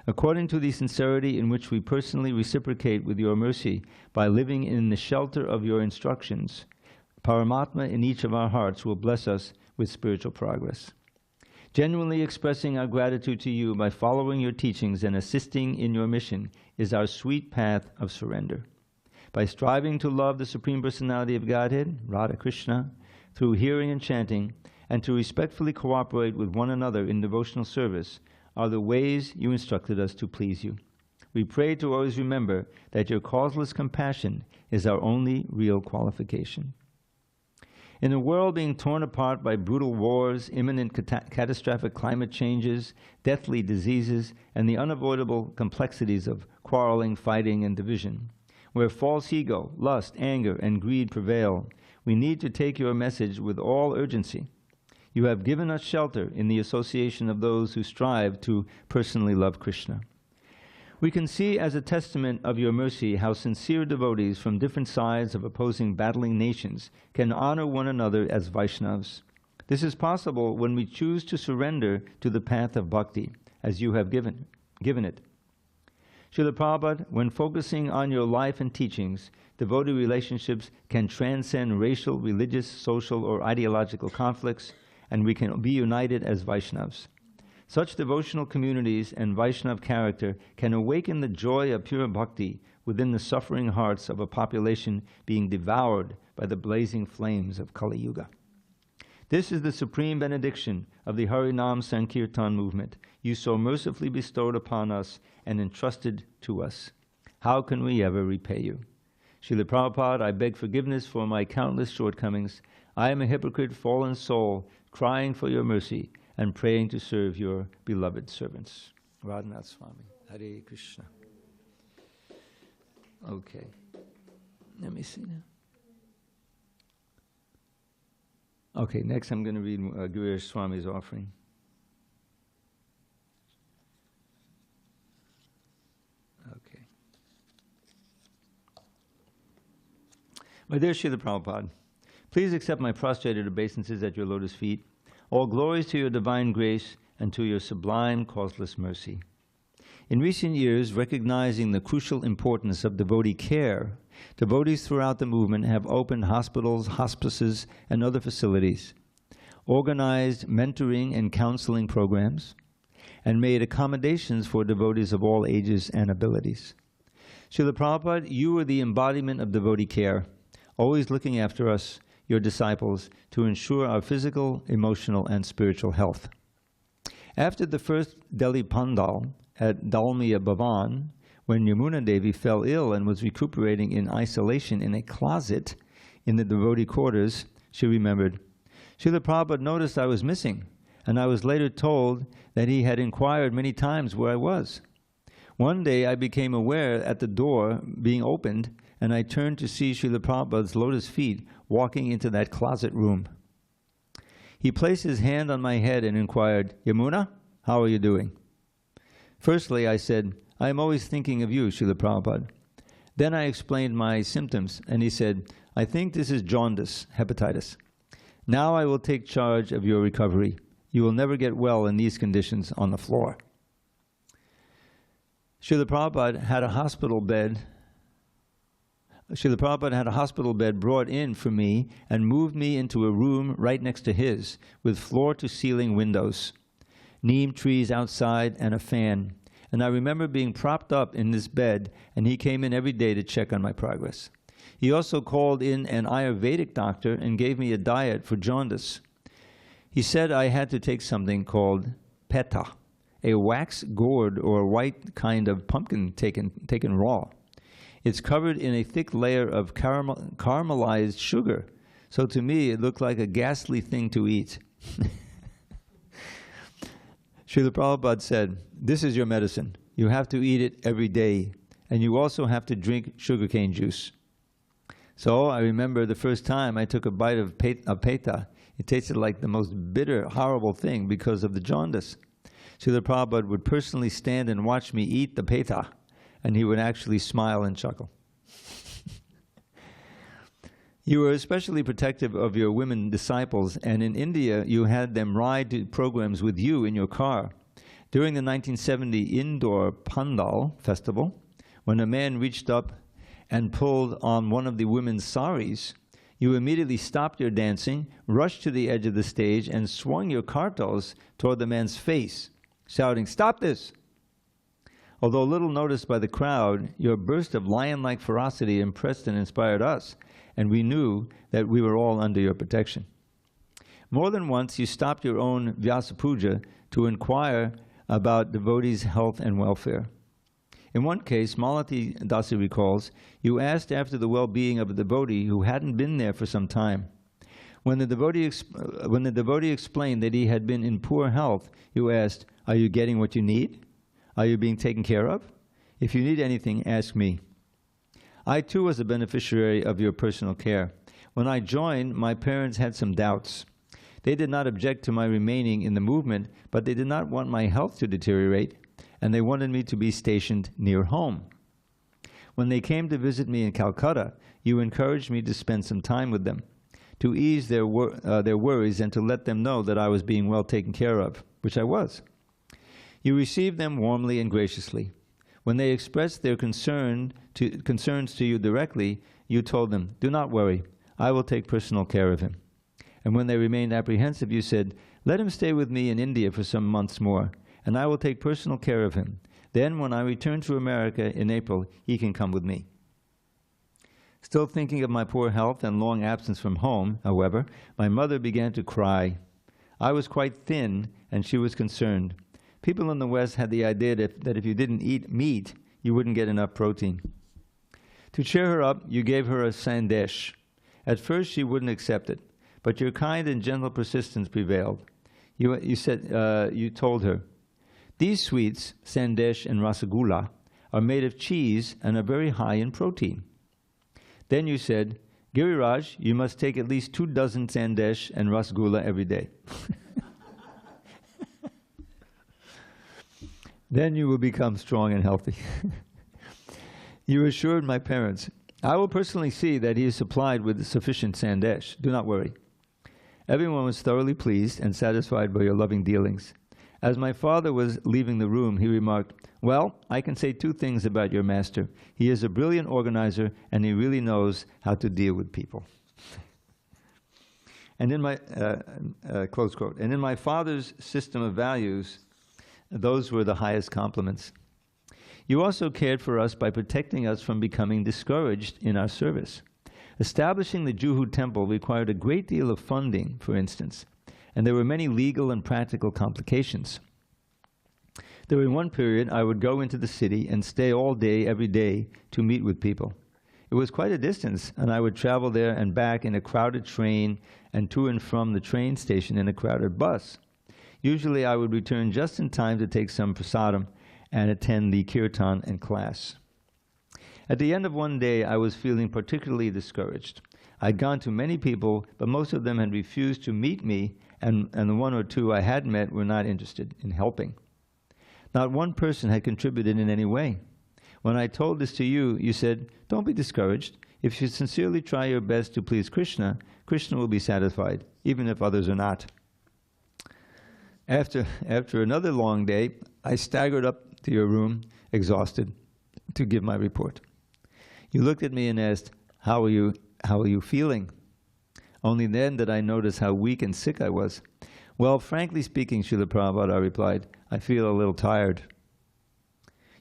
According to the sincerity in which we personally reciprocate with your mercy by living in the shelter of your instructions, Paramatma in each of our hearts will bless us with spiritual progress. Genuinely expressing our gratitude to you by following your teachings and assisting in your mission is our sweet path of surrender. By striving to love the Supreme Personality of Godhead, Radha Krishna, through hearing and chanting, and to respectfully cooperate with one another in devotional service, are the ways you instructed us to please you. We pray to always remember that your causeless compassion is our only real qualification. In a world being torn apart by brutal wars, imminent catastrophic climate changes, deathly diseases, and the unavoidable complexities of quarreling, fighting, and division, where false ego, lust, anger, and greed prevail, we need to take your message with all urgency. You have given us shelter in the association of those who strive to personally love Krishna. We can see as a testament of your mercy how sincere devotees from different sides of opposing battling nations can honor one another as Vaishnavas. This is possible when we choose to surrender to the path of bhakti, as you have given it. Srila Prabhupada, when focusing on your life and teachings, devotee relationships can transcend racial, religious, social, or ideological conflicts, and we can be united as Vaishnavas. Such devotional communities and Vaishnav character can awaken the joy of pure bhakti within the suffering hearts of a population being devoured by the blazing flames of Kali Yuga. This is the supreme benediction of the Harinam Sankirtan movement you so mercifully bestowed upon us and entrusted to us. How can we ever repay you? Srila Prabhupada, I beg forgiveness for my countless shortcomings. I am a hypocrite, fallen soul, crying for your mercy and praying to serve your beloved servants. Radhanath Swami. Hare Krishna. Okay. Let me see now. Okay, next I'm going to read Gurish Swami's offering. Okay. My dear Srila Prabhupada, please accept my prostrated obeisances at your lotus feet. All glories to your divine grace and to your sublime causeless mercy. In recent years, recognizing the crucial importance of devotee care, devotees throughout the movement have opened hospitals, hospices, and other facilities, organized mentoring and counseling programs, and made accommodations for devotees of all ages and abilities. Srila Prabhupada, you are the embodiment of devotee care, always looking after us, your disciples, to ensure our physical, emotional, and spiritual health. After the first Delhi Pandal at Dalmia Bhavan, when Yamuna Devi fell ill and was recuperating in isolation in a closet in the devotee quarters, she remembered, Srila Prabhupada noticed I was missing, and I was later told that he had inquired many times where I was. One day I became aware at the door being opened, and I turned to see Srila Prabhupada's lotus feet walking into that closet room. He placed his hand on my head and inquired, Yamuna, how are you doing? Firstly, I said, I am always thinking of you, Srila Prabhupada. Then I explained my symptoms, and he said, I think this is jaundice, hepatitis. Now I will take charge of your recovery. You will never get well in these conditions on the floor. Srila Prabhupada had a hospital bed brought in for me and moved me into a room right next to his with floor-to-ceiling windows, neem trees outside, and a fan. And I remember being propped up in this bed, and he came in every day to check on my progress. He also called in an Ayurvedic doctor and gave me a diet for jaundice. He said I had to take something called peta, a wax gourd or white kind of pumpkin taken raw. It's covered in a thick layer of caramelized sugar, so to me it looked like a ghastly thing to eat. Srila Prabhupada said, this is your medicine. You have to eat it every day, and you also have to drink sugarcane juice. So I remember the first time I took a bite of peta, it tasted like the most bitter, horrible thing because of the jaundice. Srila Prabhupada would personally stand and watch me eat the peta, and he would actually smile and chuckle. You were especially protective of your women disciples, and in India you had them ride to programs with you in your car. During the 1970 Indoor Pandal festival, when a man reached up and pulled on one of the women's saris, you immediately stopped your dancing, rushed to the edge of the stage, and swung your kartals toward the man's face, shouting, "Stop this!" Although little noticed by the crowd, your burst of lion-like ferocity impressed and inspired us, and we knew that we were all under your protection. More than once, you stopped your own Vyasa Puja to inquire about devotees' health and welfare. In one case, Malati Dasi recalls, you asked after the well-being of a devotee who hadn't been there for some time. When the devotee explained that he had been in poor health, you asked, "Are you getting what you need? Are you being taken care of? If you need anything, ask me." I too was a beneficiary of your personal care. When I joined, my parents had some doubts. They did not object to my remaining in the movement, but they did not want my health to deteriorate, and they wanted me to be stationed near home. When they came to visit me in Calcutta, you encouraged me to spend some time with them, to ease their worries and to let them know that I was being well taken care of, which I was. You received them warmly and graciously. When they expressed their concerns to you directly, you told them, "Do not worry, I will take personal care of him." And when they remained apprehensive, you said, "Let him stay with me in India for some months more, and I will take personal care of him. Then when I return to America in April, he can come with me." Still thinking of my poor health and long absence from home, however, my mother began to cry. I was quite thin, and she was concerned. People in the West had the idea that if you didn't eat meat, you wouldn't get enough protein. To cheer her up, you gave her a sandesh. At first, she wouldn't accept it, but your kind and gentle persistence prevailed. You told her, "These sweets, sandesh and rasagula, are made of cheese and are very high in protein." Then you said, "Giriraj, you must take at least 2 dozen sandesh and rasagula every day." Then you will become strong and healthy. You assured my parents, I will personally see that he is supplied with sufficient sandesh. Do not worry. Everyone was thoroughly pleased and satisfied by your loving dealings. As my father was leaving the room, he remarked, "Well, I can say two things about your master. He is a brilliant organizer, and he really knows how to deal with people." And in my, close quote, and in my father's system of values, those were the highest compliments. You also cared for us by protecting us from becoming discouraged in our service. Establishing the Juhu temple required a great deal of funding, for instance, and there were many legal and practical complications. During one period, I would go into the city and stay all day, every day, to meet with people. It was quite a distance, and I would travel there and back in a crowded train and to and from the train station in a crowded bus. Usually I would return just in time to take some prasadam and attend the kirtan and class. At the end of one day, I was feeling particularly discouraged. I'd gone to many people, but most of them had refused to meet me, and the one or two I had met were not interested in helping. Not one person had contributed in any way. When I told this to you, you said, "Don't be discouraged. If you sincerely try your best to please Krishna, Krishna will be satisfied, even if others are not." After another long day, I staggered up to your room, exhausted, to give my report. You looked at me and asked, How are you feeling? Only then did I notice how weak and sick I was. "Well, frankly speaking, Srila Prabhupada," I replied, "I feel a little tired."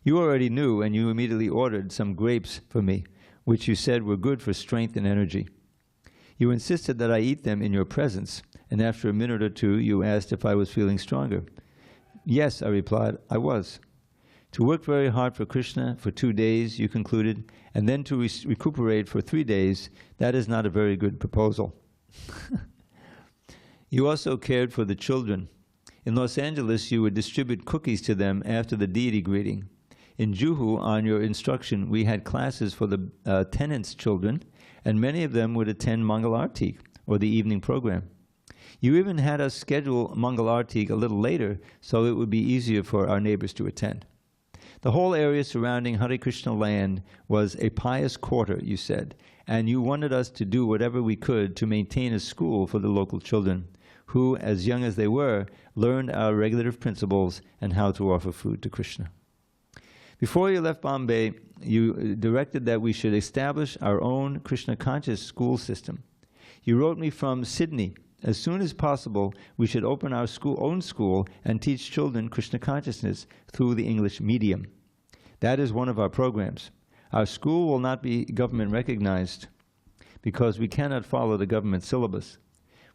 You already knew, and you immediately ordered some grapes for me, which you said were good for strength and energy. You insisted that I eat them in your presence, and after a minute or two, you asked if I was feeling stronger. "Yes," I replied, "I was." To work very hard for Krishna for 2 days, you concluded, and then to recuperate for 3 days, that is not a very good proposal. You also cared for the children. In Los Angeles, you would distribute cookies to them after the deity greeting. In Juhu, on your instruction, we had classes for the tenants' children, and many of them would attend Mangal Arti, or the evening program. You even had us schedule Mangal Arti a little later, so it would be easier for our neighbors to attend. The whole area surrounding Hare Krishna land was a pious quarter, you said, and you wanted us to do whatever we could to maintain a school for the local children, who, as young as they were, learned our regulative principles and how to offer food to Krishna. Before you left Bombay, you directed that we should establish our own Krishna-conscious school system. You wrote me from Sydney, as soon as possible, we should open our own school and teach children Krishna consciousness through the English medium. That is one of our programs. Our school will not be government recognized because we cannot follow the government syllabus.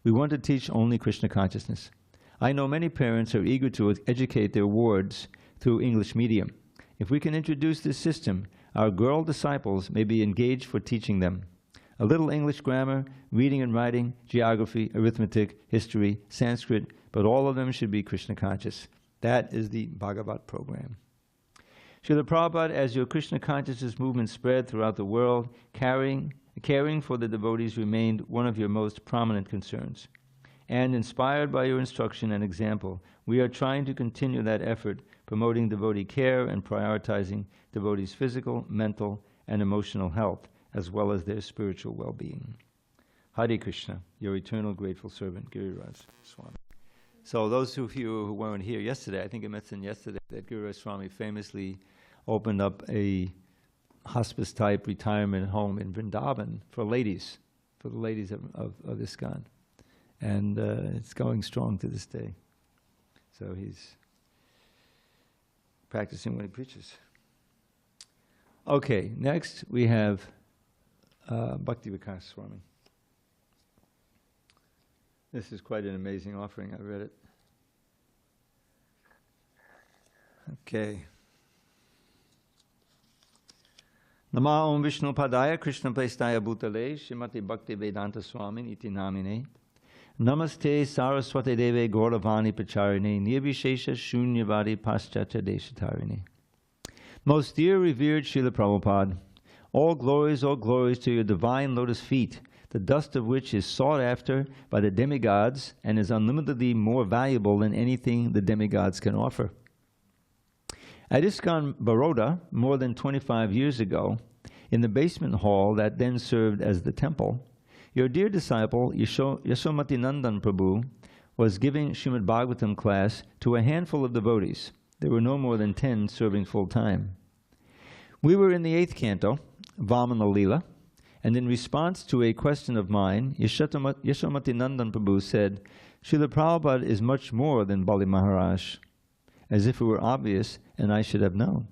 We want to teach only Krishna consciousness. I know many parents are eager to educate their wards through English medium. If we can introduce this system, our girl disciples may be engaged for teaching them. A little English grammar, reading and writing, geography, arithmetic, history, Sanskrit, but all of them should be Krishna conscious. That is the Bhagavat program. Srila Prabhupada, as your Krishna consciousness movement spread throughout the world, caring for the devotees remained one of your most prominent concerns. And inspired by your instruction and example, we are trying to continue that effort, promoting devotee care and prioritizing devotees' physical, mental, and emotional health, as well as their spiritual well-being. Hare Krishna, your eternal grateful servant, Giriraj Swami. So those of you who weren't here yesterday, I think I mentioned yesterday that Giriraj Swami famously opened up a hospice-type retirement home in Vrindavan for ladies, for the ladies of ISKCON. And it's going strong to this day. So he's practicing what he preaches. Okay, next we have Bhakti Vikas Swami. This is quite an amazing offering. I read it. Okay. Nama Om Vishnu Padaya Krishna Prestaya Bhutale Srimati Bhakti Vedanta Swami Iti Namine Namaste Saraswati Deve Gauravani Pacharine Nirvishesha Shunyavadi Paschatya Deshatarine. Most dear revered Srila Prabhupada, all glories to your divine lotus feet, the dust of which is sought after by the demigods and is unlimitedly more valuable than anything the demigods can offer. At ISKCON Baroda, more than 25 years ago, in the basement hall that then served as the temple, your dear disciple Yasomati Nandan Prabhu was giving Srimad Bhagavatam class to a handful of devotees. There were no more than 10 serving full time. We were in the 8th canto, Vamana Leela, and in response to a question of mine, Yasomati Nandan Prabhu said, Srila Prabhupada is much more than Bali Maharaj, as if it were obvious and I should have known.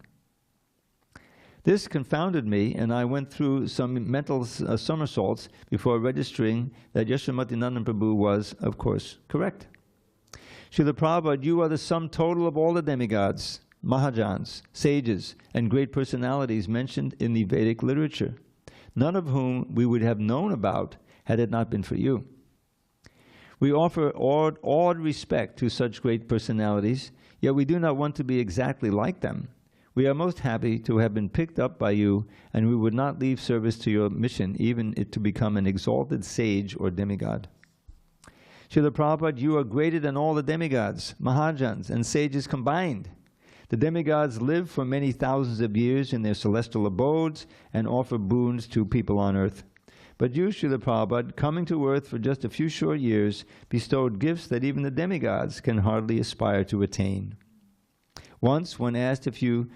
This confounded me, and I went through some mental somersaults before registering that Yasomati Nandan Prabhu was, of course, correct. Srila Prabhupada, you are the sum total of all the demigods, Mahajans, sages, and great personalities mentioned in the Vedic literature, none of whom we would have known about had it not been for you. We offer awed respect to such great personalities, yet we do not want to be exactly like them. We are most happy to have been picked up by you, and we would not leave service to your mission, even to become an exalted sage or demigod. Srila Prabhupada, you are greater than all the demigods, Mahajans, and sages combined. The demigods live for many thousands of years in their celestial abodes and offer boons to people on earth. But you, Srila Prabhupada, coming to earth for just a few short years, bestowed gifts that even the demigods can hardly aspire to attain. Once, when asked if you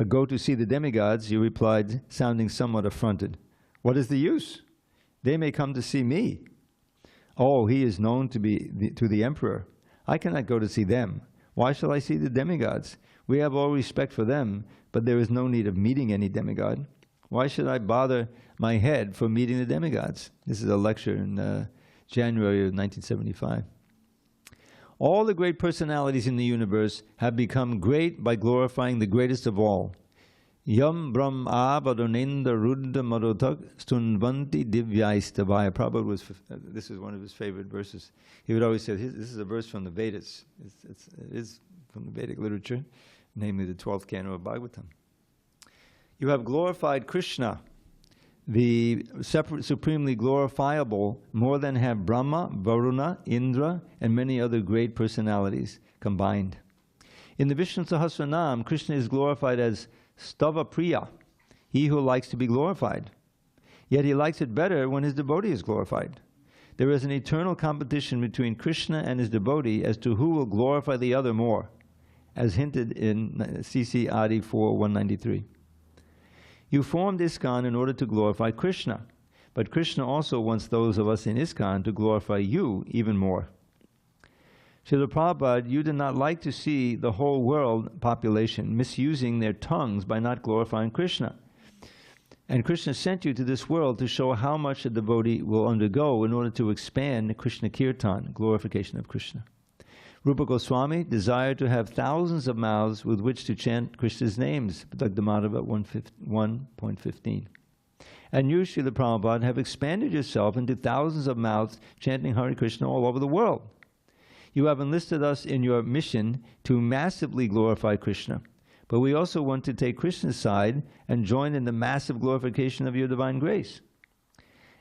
go to see the demigods, you replied, sounding somewhat affronted, "What is the use? They may come to see me. Oh, he is known to the emperor. I cannot go to see them. Why shall I see the demigods? We have all respect for them, but there is no need of meeting any demigod. Why should I bother my head for meeting the demigods?" This is a lecture in January of 1975. All the great personalities in the universe have become great by glorifying the greatest of all. Yam Brahm Abadonenda Ruddha Marotak Stunvanti Divyaistabhaya. Prabhupada was, this is one of his favorite verses. He would always say, this is a verse from the Vedas. It is from the Vedic literature, namely the 12th canto of Bhagavatam. You have glorified Krishna, the supremely glorifiable, more than have Brahma, Varuna, Indra, and many other great personalities combined. In the Vishnu Sahasranam, Krishna is glorified as Stava Priya, he who likes to be glorified. Yet he likes it better when his devotee is glorified. There is an eternal competition between Krishna and his devotee as to who will glorify the other more, as hinted in CC Adi 4:193. You formed ISKCON in order to glorify Krishna, but Krishna also wants those of us in ISKCON to glorify you even more. Srila Prabhupada, you did not like to see the whole world population misusing their tongues by not glorifying Krishna. And Krishna sent you to this world to show how much a devotee will undergo in order to expand Krishna Kirtan, glorification of Krishna. Rupa Goswami desired to have thousands of mouths with which to chant Krishna's names, Bhagavad Madhava 1.15. And you, Srila Prabhupada, have expanded yourself into thousands of mouths chanting Hare Krishna all over the world. You have enlisted us in your mission to massively glorify Krishna, but we also want to take Krishna's side and join in the massive glorification of your divine grace.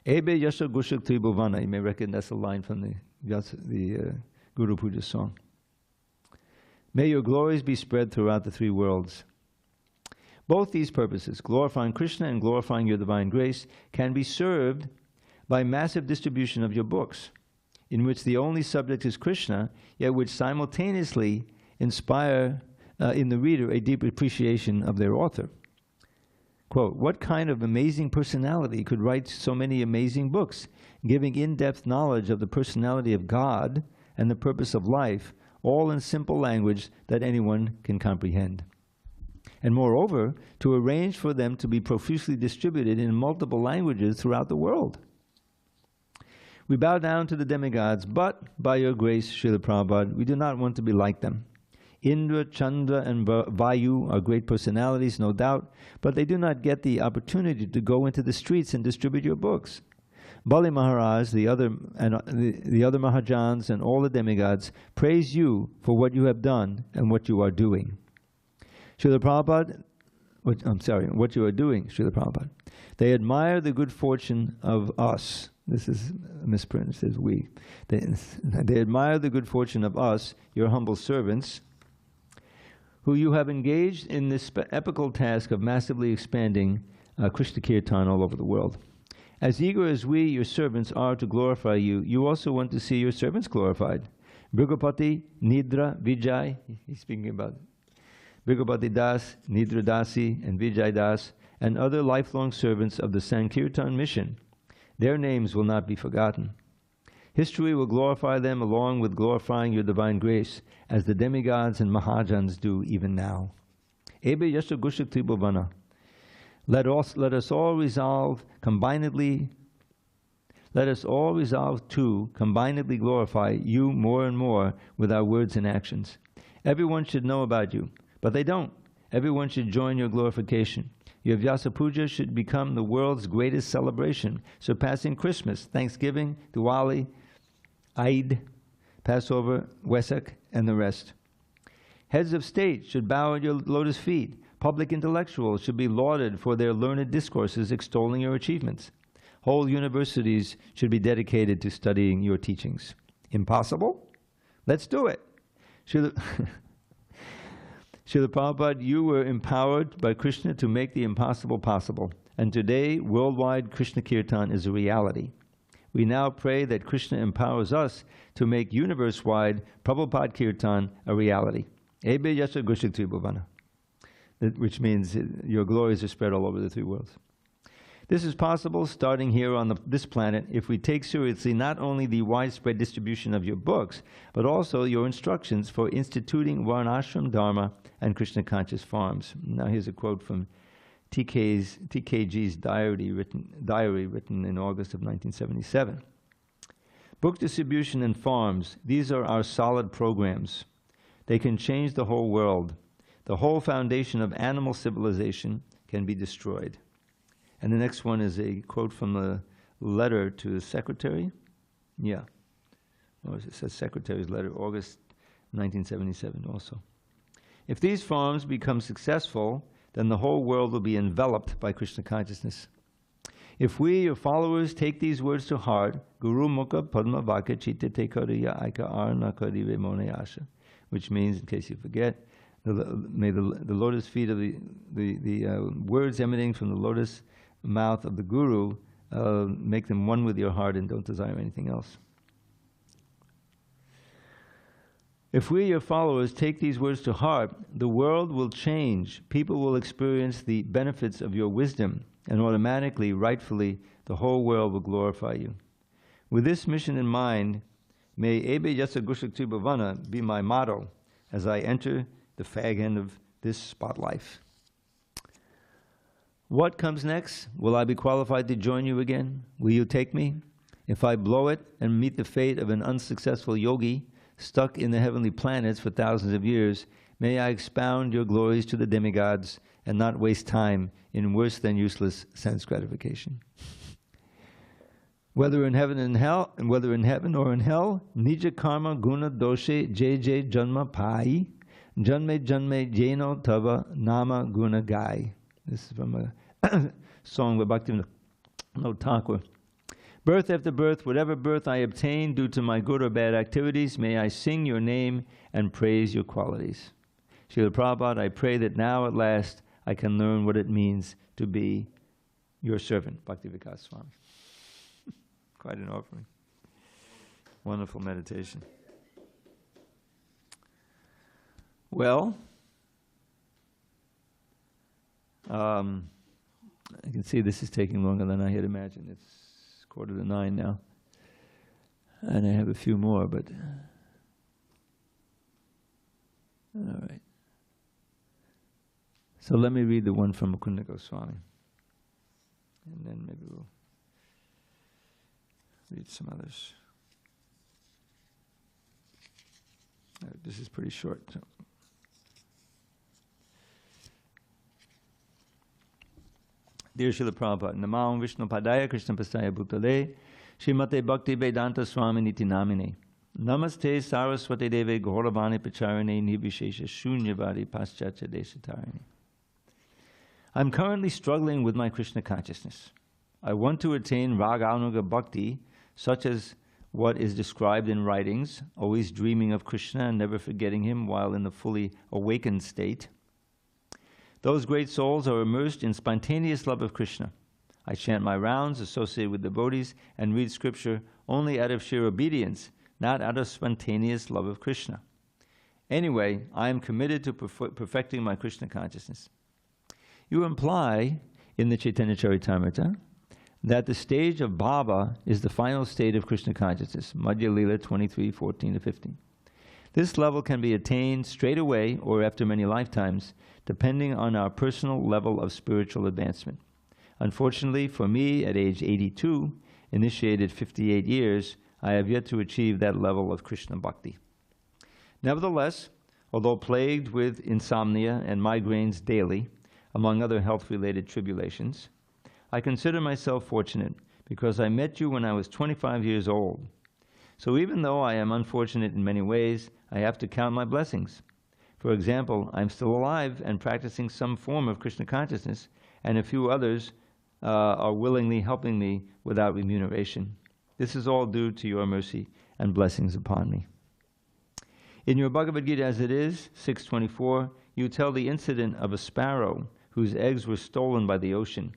Ebe Yasha Gushak Tribhuvana, you may recognize a line from the Guru Puja song. May your glories be spread throughout the 3 worlds. Both these purposes, glorifying Krishna and glorifying your divine grace, can be served by massive distribution of your books, in which the only subject is Krishna, yet which simultaneously inspire in the reader a deep appreciation of their author. Quote, what kind of amazing personality could write so many amazing books, giving in-depth knowledge of the personality of God and the purpose of life, all in simple language that anyone can comprehend. And moreover, to arrange for them to be profusely distributed in multiple languages throughout the world. We bow down to the demigods, but by your grace, Srila Prabhupada, we do not want to be like them. Indra, Chandra, and Vayu are great personalities, no doubt, but they do not get the opportunity to go into the streets and distribute your books. Bali Maharaj, the other Mahajans, and all the demigods praise you for what you have done and what you are doing. Srila Prabhupada, what you are doing, Srila Prabhupada. They admire the good fortune of us. This is a misprint, it says we. They admire the good fortune of us, your humble servants, who you have engaged in this epical task of massively expanding Krishna Kirtan all over the world. As eager as we, your servants, are to glorify you, you also want to see your servants glorified. Brigapati, Nidra, Vijay, he's speaking about Brigapati Das, Nidra Dasi, and Vijay Das, and other lifelong servants of the Sankirtan mission. Their names will not be forgotten. History will glorify them along with glorifying your divine grace, as the demigods and Mahajans do even now. Ebe Yasha Gushak Tribhavana. Let us all resolve to combinedly glorify you more and more with our words and actions. Everyone should know about you, but they don't. Everyone should join your glorification. Your Vyasa Puja should become the world's greatest celebration, surpassing Christmas, Thanksgiving, Diwali, Eid, Passover, Wesak, and the rest. Heads of state should bow at your lotus feet. Public intellectuals should be lauded for their learned discourses extolling your achievements. Whole universities should be dedicated to studying your teachings. Impossible? Let's do it. Srila Prabhupada, you were empowered by Krishna to make the impossible possible. And today, worldwide Krishna Kirtan is a reality. We now pray that Krishna empowers us to make universe-wide Prabhupada Kirtan a reality. Ebe Yasha Gushik Tribhavana. Which means your glories are spread all over the three worlds. This is possible starting here on this planet if we take seriously not only the widespread distribution of your books, but also your instructions for instituting Varnashram Dharma and Krishna conscious farms. Now here's a quote from TKG's diary written in August of 1977. Book distribution and farms, these are our solid programs. They can change the whole world. The whole foundation of animal civilization can be destroyed. And the next one is a quote from a letter to the secretary. Yeah. Or it says secretary's letter, August 1977 also. If these farms become successful, then the whole world will be enveloped by Krishna consciousness. If we, your followers, take these words to heart, Guru Mukha Padma Vaka Chitta Te Kariya Aika Arna Karive Mone Asha, which means, in case you forget, may the lotus feet of the words emanating from the lotus mouth of the Guru make them one with your heart and don't desire anything else. If we, your followers, take these words to heart, the world will change. People will experience the benefits of your wisdom, and automatically, rightfully, the whole world will glorify you. With this mission in mind, may Ebe Yasa Gushak Tribhavana be my motto as I enter the fag end of this spot life. What comes next? Will I be qualified to join you again? Will you take me? If I blow it and meet the fate of an unsuccessful yogi, stuck in the heavenly planets for thousands of years, may I expound your glories to the demigods and not waste time in worse than useless sense gratification. Whether in heaven or in hell, nija karma guna doshe jj janma pai, janme janme jeno tava nama guna gai. This is from a song by Bhaktivinoda Thakur. Birth after birth, whatever birth I obtain due to my good or bad activities, may I sing your name and praise your qualities. Srila Prabhupada, I pray that now at last I can learn what it means to be your servant, Bhaktivedanta Swami. Quite an offering. Wonderful meditation. Well, I can see this is taking longer than I had imagined. It's 8:45 now. And I have a few more, but... All right. So let me read the one from Mukunda Goswami. And then maybe we'll read some others. This is pretty short. So. Dear Srila Prabhupada, Namam Vishnu Padaya Krishna Pastaya Bhutale Srimate Bhakti Vedanta Swami Niti Namine Namaste Saraswati Deve Gauravani Pacharane Nivishesha Shunyavadi Paschacha Deshatarani. I'm currently struggling with my Krishna consciousness. I want to attain Raga Anuga Bhakti, such as what is described in writings, always dreaming of Krishna and never forgetting him while in the fully awakened state. Those great souls are immersed in spontaneous love of Krishna. I chant my rounds associated with devotees and read scripture only out of sheer obedience, not out of spontaneous love of Krishna. Anyway, I am committed to perfecting my Krishna consciousness. You imply in the Chaitanya Charitamrita that the stage of bhava is the final state of Krishna consciousness, Madhya Lila 23:14-15. This level can be attained straight away or after many lifetimes, depending on our personal level of spiritual advancement. Unfortunately, for me, at age 82, initiated 58 years, I have yet to achieve that level of Krishna bhakti. Nevertheless, although plagued with insomnia and migraines daily, among other health-related tribulations, I consider myself fortunate because I met you when I was 25 years old. So even though I am unfortunate in many ways, I have to count my blessings. For example, I'm still alive and practicing some form of Krishna consciousness, and a few others are willingly helping me without remuneration. This is all due to your mercy and blessings upon me. In your Bhagavad Gita as it is, 6.24, you tell the incident of a sparrow whose eggs were stolen by the ocean.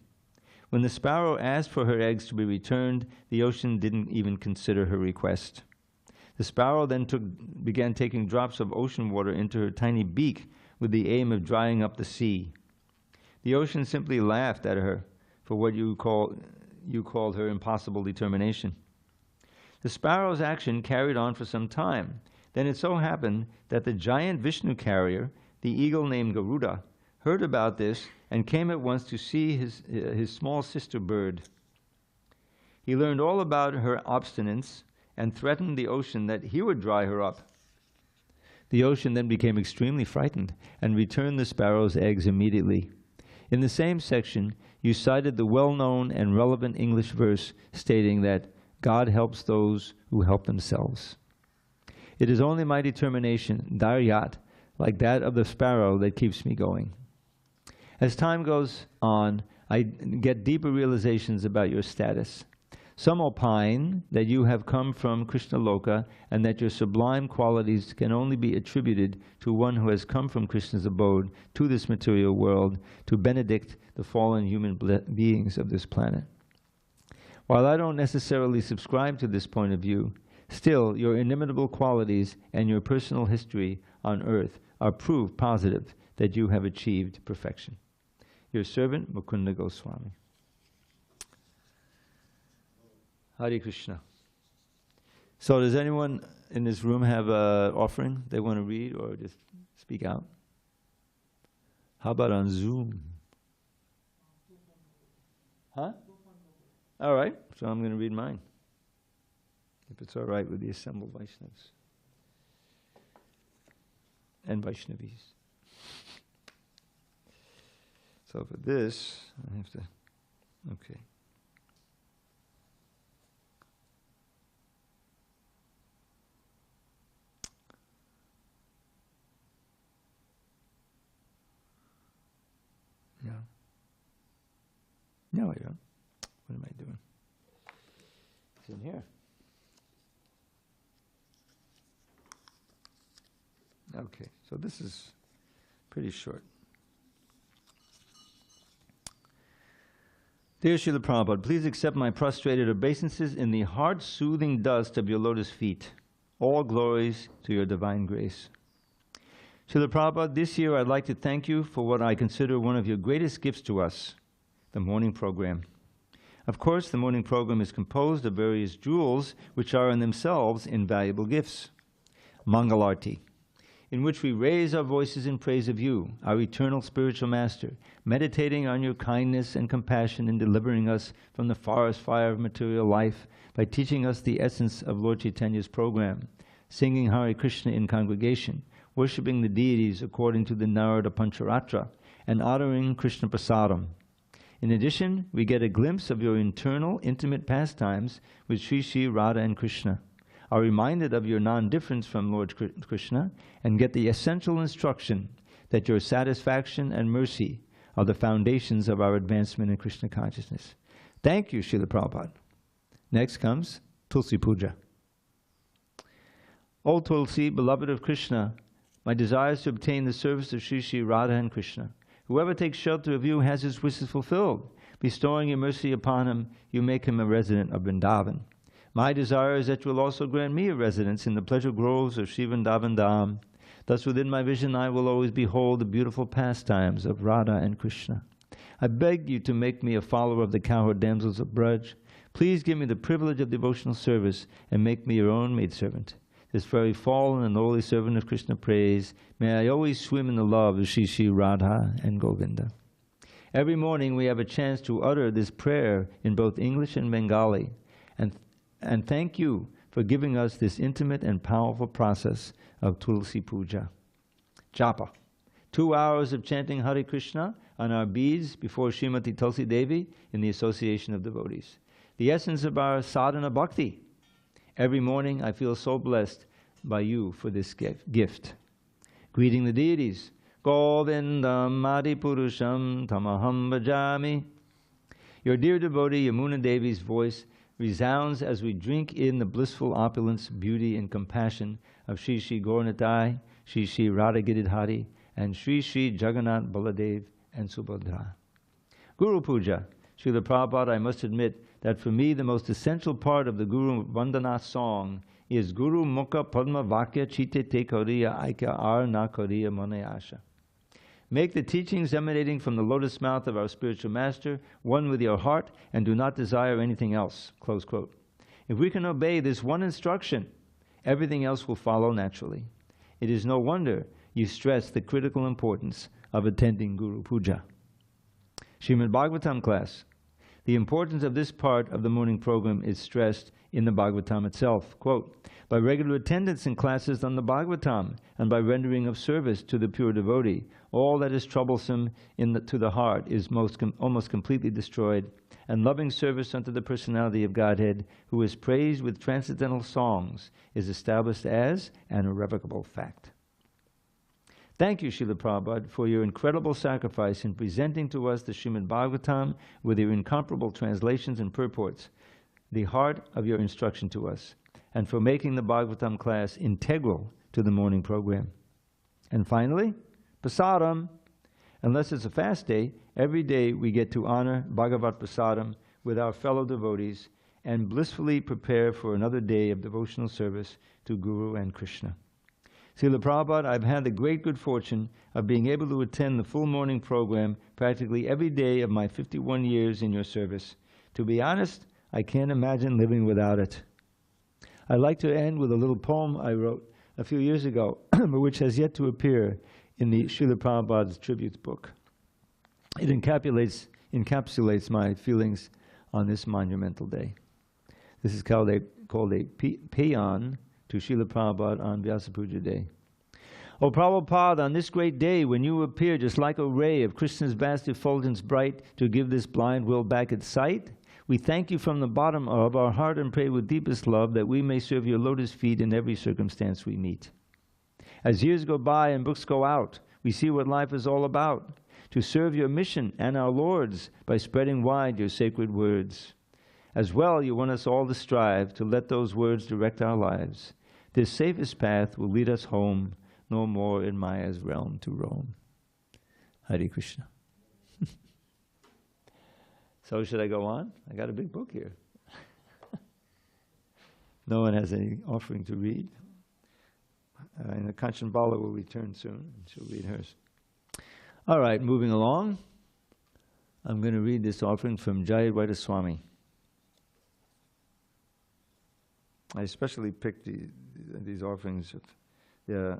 When the sparrow asked for her eggs to be returned, the ocean didn't even consider her request. The sparrow then began taking drops of ocean water into her tiny beak with the aim of drying up the sea. The ocean simply laughed at her for what you called her impossible determination. The sparrow's action carried on for some time. Then it so happened that the giant Vishnu carrier, the eagle named Garuda, heard about this and came at once to see his small sister bird. He learned all about her obstinance and threatened the ocean that he would dry her up. The ocean then became extremely frightened and returned the sparrow's eggs immediately. In the same section, you cited the well-known and relevant English verse stating that God helps those who help themselves. It is only my determination, dharyat, like that of the sparrow, that keeps me going. As time goes on, I get deeper realizations about your status. Some opine that you have come from Krishna Loka and that your sublime qualities can only be attributed to one who has come from Krishna's abode to this material world to benedict the fallen human beings of this planet. While I don't necessarily subscribe to this point of view, still your inimitable qualities and your personal history on earth are proof positive that you have achieved perfection. Your servant, Mukunda Goswami. Hare Krishna. So does anyone in this room have an offering they want to read or just speak out? How about on Zoom? Huh? All right, so I'm going to read mine, if it's all right with the assembled Vaishnavas and Vaishnavis. So for this, I have to, okay. Yeah. No, I don't. What am I doing? It's in here. Okay, so this is pretty short. Dear Srila Prabhupada, please accept my prostrated obeisances in the heart-soothing dust of your lotus feet. All glories to your divine grace. Srila Prabhupada, this year I'd like to thank you for what I consider one of your greatest gifts to us, the morning program. Of course, the morning program is composed of various jewels which are in themselves invaluable gifts. Mangalarti, in which we raise our voices in praise of you, our eternal spiritual master, meditating on your kindness and compassion in delivering us from the forest fire of material life by teaching us the essence of Lord Chaitanya's program, singing Hare Krishna in congregation, worshipping the deities according to the Narada Pancharatra, and honoring Krishna Prasadam. In addition, we get a glimpse of your internal, intimate pastimes with Sri Sri Radha and Krishna, are reminded of your non-difference from Lord Krishna, and get the essential instruction that your satisfaction and mercy are the foundations of our advancement in Krishna consciousness. Thank you, Srila Prabhupada. Next comes Tulsi Puja. O Tulsi, beloved of Krishna, my desire is to obtain the service of Sri Sri Radha and Krishna. Whoever takes shelter of you has his wishes fulfilled. Bestowing your mercy upon him, you make him a resident of Vrindavan. My desire is that you will also grant me a residence in the pleasure groves of Sri Vrindavan Dham. Thus within my vision I will always behold the beautiful pastimes of Radha and Krishna. I beg you to make me a follower of the cowherd damsels of Braj. Please give me the privilege of devotional service and make me your own maidservant. This very fallen and lowly servant of Krishna prays, may I always swim in the love of Shri Shri Radha and Govinda. Every morning we have a chance to utter this prayer in both English and Bengali, and thank you for giving us this intimate and powerful process of Tulsi Puja. Japa. 2 hours of chanting Hare Krishna on our beads before Srimati Tulsi Devi in the association of devotees. The essence of our sadhana bhakti. Every morning I feel so blessed by you for this gift. Greeting the deities. Govindam Adipurusham Tamaham Bhajami. Your dear devotee Yamuna Devi's voice resounds as we drink in the blissful opulence, beauty, and compassion of Shri Shri Gauranatai, Shri Shri Radha Giridhari, and Shri Shri Jagannath Baladev and Subhadra. Guru Puja. Srila Prabhupada, I must admit that for me the most essential part of the Guru Vandana song is Guru Mukha Padma Vakya Chite Te Kariya Aika Ar Na Kariya Mane Asha. Make the teachings emanating from the lotus mouth of our spiritual master one with your heart and do not desire anything else. Close quote. If we can obey this one instruction, everything else will follow naturally. It is no wonder you stress the critical importance of attending Guru Puja. Srimad Bhagavatam class. The importance of this part of the morning program is stressed in the Bhagavatam itself. Quote, by regular attendance in classes on the Bhagavatam and by rendering of service to the pure devotee, all that is troublesome to the heart is almost completely destroyed, and loving service unto the personality of Godhead, who is praised with transcendental songs, is established as an irrevocable fact. Thank you, Srila Prabhupada, for your incredible sacrifice in presenting to us the Srimad Bhagavatam with your incomparable translations and purports, the heart of your instruction to us, and for making the Bhagavatam class integral to the morning program. And finally, Prasadam. Unless it's a fast day, every day we get to honor Bhagavat Prasadam with our fellow devotees and blissfully prepare for another day of devotional service to Guru and Krishna. Srila Prabhupada, I've had the great good fortune of being able to attend the full morning program practically every day of my 51 years in your service. To be honest, I can't imagine living without it. I'd like to end with a little poem I wrote a few years ago, but which has yet to appear in the Srila Prabhupada's Tributes book. It encapsulates my feelings on this monumental day. This is called a paean to Srila Prabhupada on Vyasa Puja Day. O Prabhupada, on this great day when you appear just like a ray of Krishna's vast effulgence bright to give this blind will back its sight, we thank you from the bottom of our heart and pray with deepest love that we may serve your lotus feet in every circumstance we meet. As years go by and books go out, we see what life is all about, to serve your mission and our Lord's by spreading wide your sacred words. As well, you want us all to strive to let those words direct our lives. This safest path will lead us home, no more in Maya's realm to roam. Hare Krishna. So should I go on? I got a big book here. No one has any offering to read. And the Kanchan Bala will return soon, and she'll read hers. All right, moving along. I'm going to read this offering from Jayadvaita Swami. I especially picked these offerings of the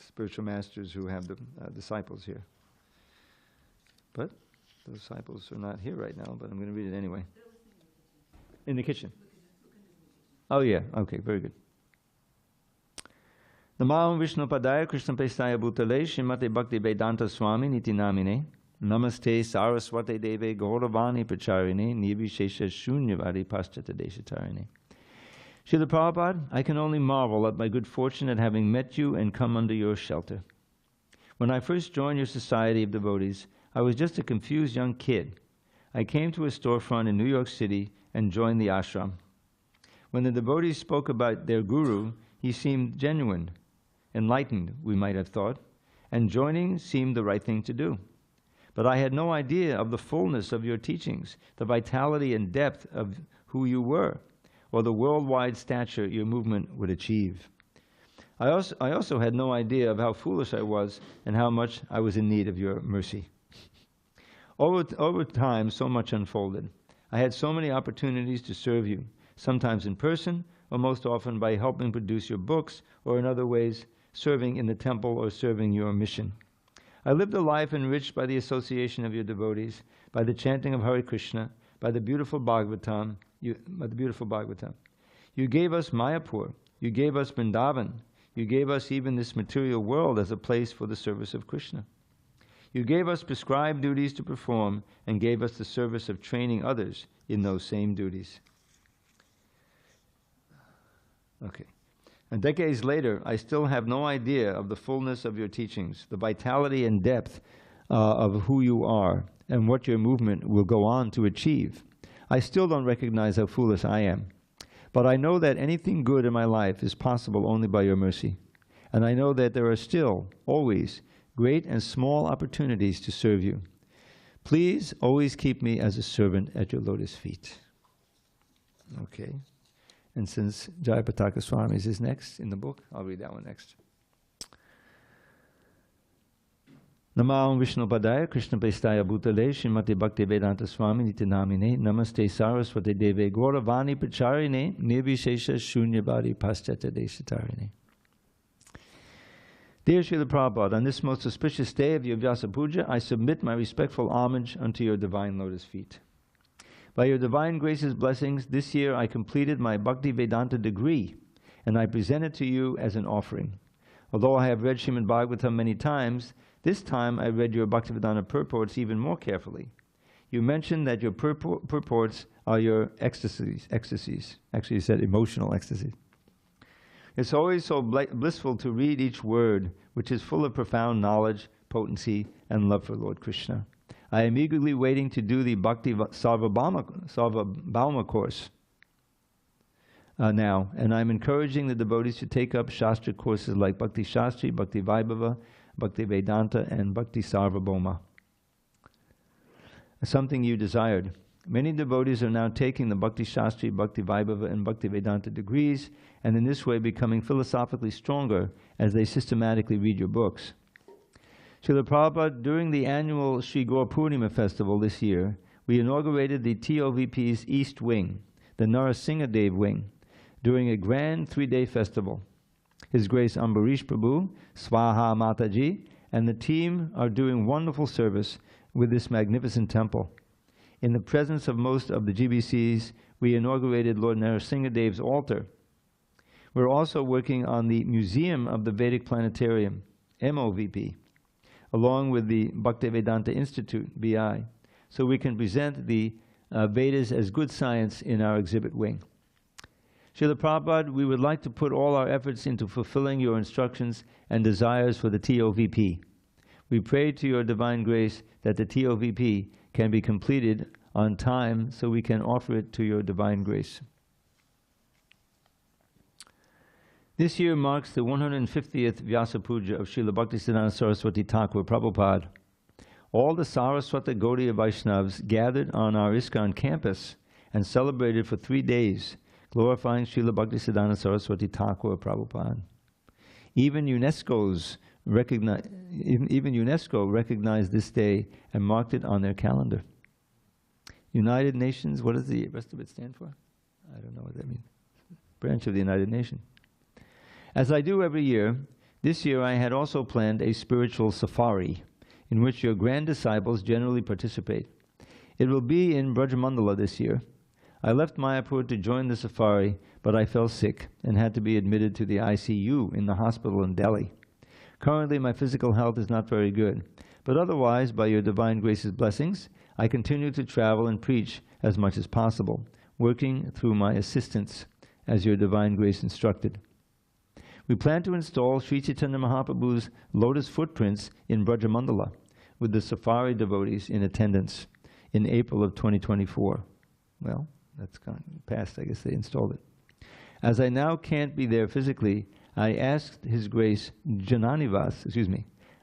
spiritual masters who have the disciples here. But the disciples are not here right now, but I'm going to read it anyway. In the kitchen. Oh yeah, okay, very good. Namo Vishnu Padaya Krishna Pestaya Bhutale Shrimate Bhakti Vedanta Swami Niti Namine Namaste Saraswate Deve Gauravani Pacharine Nirvishesha Shunyavadi Paschata Deshatarine. Srila Prabhupada, I can only marvel at my good fortune at having met you and come under your shelter. When I first joined your society of devotees, I was just a confused young kid. I came to a storefront in New York City and joined the ashram. When the devotees spoke about their guru, he seemed genuine, enlightened, we might have thought, and joining seemed the right thing to do. but I had no idea of the fullness of your teachings, the vitality and depth of who you were, or the worldwide stature your movement would achieve. I also had no idea of how foolish I was and how much I was in need of your mercy. Over time, so much unfolded. I had so many opportunities to serve you, sometimes in person, or most often by helping produce your books, or in other ways, serving in the temple or serving your mission. I lived a life enriched by the association of your devotees, by the chanting of Hare Krishna, by the beautiful Bhagavatam. You gave us Mayapur. You gave us Vrindavan. You gave us even this material world as a place for the service of Krishna. You gave us prescribed duties to perform and gave us the service of training others in those same duties. Okay. And decades later, I still have no idea of the fullness of your teachings, the vitality and depth of who you are, and what your movement will go on to achieve. I still don't recognize how foolish I am. But I know that anything good in my life is possible only by your mercy. And I know that there are still, always, great and small opportunities to serve you. Please always keep me as a servant at your lotus feet. Okay. And since Jayapataka Swami is next in the book, I'll read that one next. Namo Vishnu Padaya Krishna Prestaya Bhutale Srimati Bhakti Vedanta Swami Nitinamine Namaste Saraswati Deve Gauravani Pacharine Nirvishesha Shunyabadi Paschata Deshatarine. Dear Srila Prabhupada, on this most auspicious day of your Vyasa Puja, I submit my respectful homage unto your divine lotus feet. By your divine grace's blessings, this year I completed my Bhakti Vedanta degree, and I present it to you as an offering. Although I have read Srimad Bhagavatam many times, this time I read your Bhaktivedanta purports even more carefully. You mentioned that your purports are your ecstasies. Actually, you said emotional ecstasy. It's always so blissful to read each word, which is full of profound knowledge, potency, and love for Lord Krishna. I am eagerly waiting to do the Bhakti Sarvabhauma course now, and I'm encouraging the devotees to take up Shastra courses like Bhakti Shastri, Bhakti Vaibhava, Bhakti Vedanta, and Bhakti Sarvabhauma. Something you desired. Many devotees are now taking the Bhakti Shastri, Bhakti Vaibhava, and Bhakti Vedanta degrees, and in this way becoming philosophically stronger as they systematically read your books. Srila Prabhupada, during the annual Sri Gaur Purnima festival this year, we inaugurated the TOVP's East Wing, the Narasimhadev Wing, during a grand 3-day festival. His Grace Ambarish Prabhu, Swaha Mataji, and the team are doing wonderful service with this magnificent temple. In the presence of most of the GBCs, we inaugurated Lord Narasimhadev's altar. We're also working on the Museum of the Vedic Planetarium, MOVP, along with the Bhaktivedanta Institute, BI, so we can present the Vedas as good science in our exhibit wing. Srila Prabhupada, we would like to put all our efforts into fulfilling your instructions and desires for the TOVP. We pray to your divine grace that the TOVP can be completed on time so we can offer it to your divine grace. This year marks the 150th Vyasa Puja of Srila Bhaktisiddhanta Saraswati Thakur Prabhupada. All the Saraswata Gaudiya Vaishnavas gathered on our ISKCON campus and celebrated for 3 days, glorifying Srila Bhaktisiddhanta Saraswati Thakur Prabhupada. Even UNESCO recognized this day and marked it on their calendar. United Nations, what does the rest of it stand for? I don't know what that means. Branch of the United Nations. As I do every year, this year I had also planned a spiritual safari in which your grand disciples generally participate. It will be in Brajamandala this year. I left Mayapur to join the safari, but I fell sick and had to be admitted to the ICU in the hospital in Delhi. Currently, my physical health is not very good, but otherwise, by your divine grace's blessings, I continue to travel and preach as much as possible, working through my assistants as your divine grace instructed. We plan to install Sri Chaitanya Mahaprabhu's lotus footprints in Brajamandala with the safari devotees in attendance in April of 2024. Well, that's gone past, I guess they installed it. As I now can't be there physically, I asked His Grace Jananivas,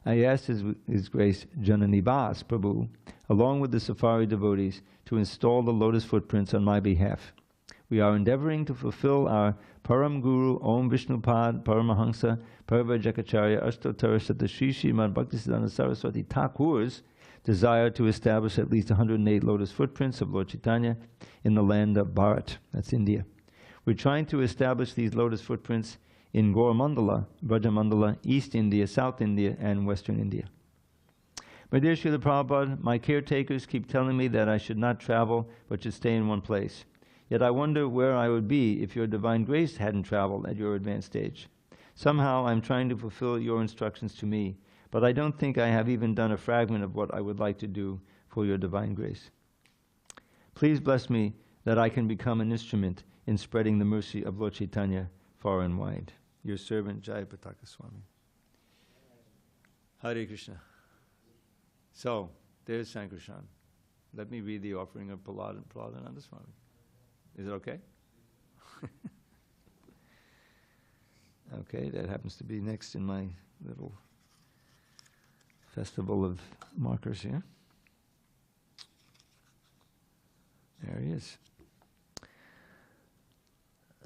I asked His Grace Jananibas Prabhu, along with the Safari devotees, to install the lotus footprints on my behalf. We are endeavoring to fulfill our Param Guru Om Vishnupad Paramahansa Paravajakacharya Ashtottara Satashi Srimad Bhaktisiddhanta Saraswati Thakur's desire to establish at least 108 lotus footprints of Lord Chaitanya in the land of Bharat, that's India. We're trying to establish these lotus footprints in Gaurmandala, Brajamandala, East India, South India, and Western India. My dear Srila Prabhupada, my caretakers keep telling me that I should not travel, but should stay in one place. Yet I wonder where I would be if your divine grace hadn't traveled at your advanced stage. Somehow I'm trying to fulfill your instructions to me, but I don't think I have even done a fragment of what I would like to do for your divine grace. Please bless me that I can become an instrument in spreading the mercy of Lord Chaitanya far and wide. Your servant, Jai Pataka Swami. Hare Krishna. So, there's Sankirtan. Let me read the offering of Prahladananda Swami. Is it okay? Okay, that happens to be next in my little festival of markers here. There he is.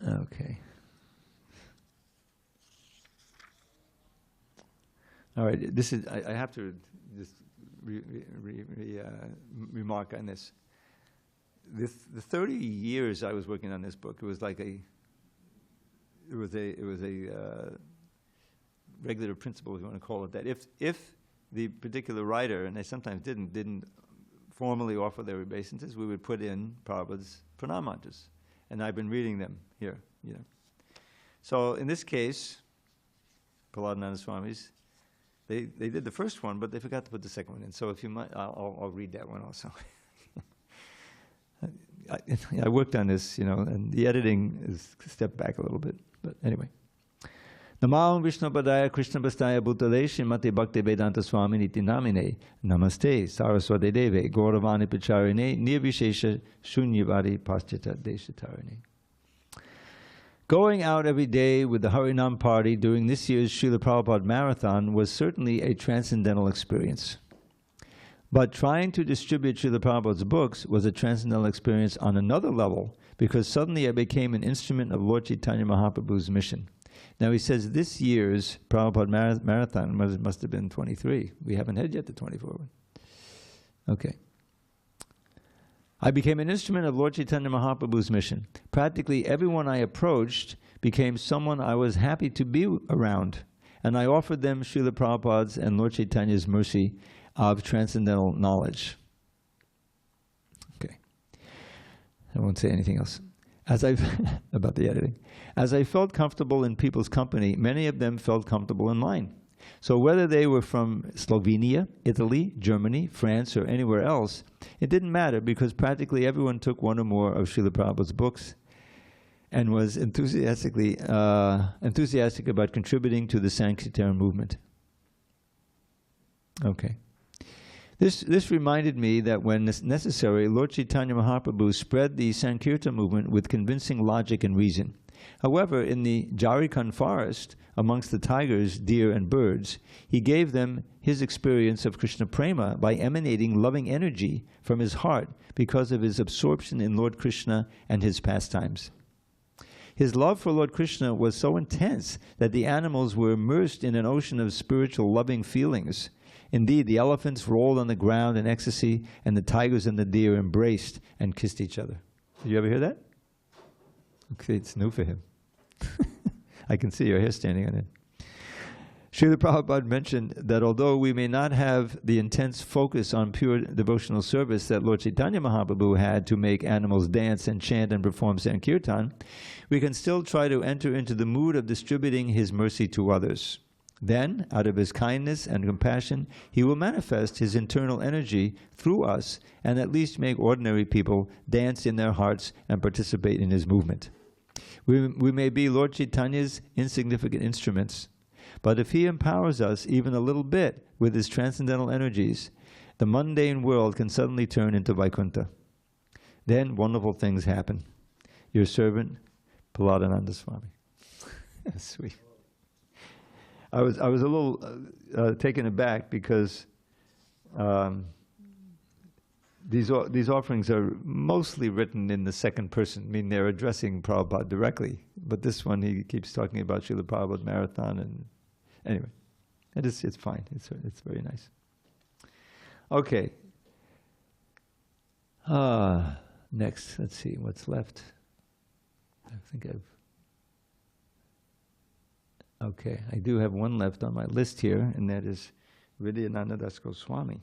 Okay. All right, this is, I have to just remark on this. The 30 years I was working on this book, it was like a regular principle, if you want to call it that. If the particular writer, and they sometimes didn't formally offer their obeisances, we would put in Prabhupada's pranam mantras. And I've been reading them here, you know. So in this case, Prahladananda Swami's, they did the first one, but they forgot to put the second one in. So if you might, I'll read that one also. I worked on this, you know, and the editing is stepped back a little bit. But anyway. Namo Vishnu Padaya Krishna Pastaya Bhutale Srimati Bhakti Vedanta Swami Niti Namine Namaste Saraswati Deve Gauravani Pacharine Nirvishesha Shunyavadi Paschata Deshatarine. Going out every day with the Harinam party during this year's Srila Prabhupada Marathon was certainly a transcendental experience. But trying to distribute Srila Prabhupada's books was a transcendental experience on another level, because suddenly I became an instrument of Lord Chaitanya Mahaprabhu's mission. Now he says this year's Prabhupada Marathon must have been 23. We haven't had yet the 24 one. Okay. I became an instrument of Lord Chaitanya Mahaprabhu's mission. Practically everyone I approached became someone I was happy to be around, and I offered them Srila Prabhupada's and Lord Chaitanya's mercy of transcendental knowledge. Okay. I won't say anything else. About the editing. As I felt comfortable in people's company, many of them felt comfortable in mine. So whether they were from Slovenia, Italy, Germany, France, or anywhere else, it didn't matter, because practically everyone took one or more of Srila Prabhupada's books and was enthusiastic about contributing to the Sankirtan movement. Okay. This reminded me that when necessary, Lord Chaitanya Mahaprabhu spread the Sankirtan movement with convincing logic and reason. However, in the Jharkhand forest, amongst the tigers, deer, and birds, he gave them his experience of Krishna Prema by emanating loving energy from his heart because of his absorption in Lord Krishna and his pastimes. His love for Lord Krishna was so intense that the animals were immersed in an ocean of spiritual loving feelings. Indeed, the elephants rolled on the ground in ecstasy, and the tigers and the deer embraced and kissed each other. Did you ever hear that? Okay, it's new for him. I can see your hair standing on it. Srila Prabhupada mentioned that although we may not have the intense focus on pure devotional service that Lord Chaitanya Mahaprabhu had to make animals dance and chant and perform Sankirtan, we can still try to enter into the mood of distributing his mercy to others. Then, out of his kindness and compassion, he will manifest his internal energy through us and at least make ordinary people dance in their hearts and participate in his movement. We may be Lord Chaitanya's insignificant instruments, but if he empowers us even a little bit with his transcendental energies, the mundane world can suddenly turn into Vaikuntha. Then wonderful things happen. Your servant, Prahladananda Swami. Sweet. I was a little taken aback because these offerings are mostly written in the second person. I mean, they're addressing Prabhupada directly. But this one, he keeps talking about Srila Prabhupada Marathon, and anyway, it's fine. It's very nice. Okay. Next, let's see what's left. I think okay, I do have one left on my list here, and that is Vidyananda Das Goswami.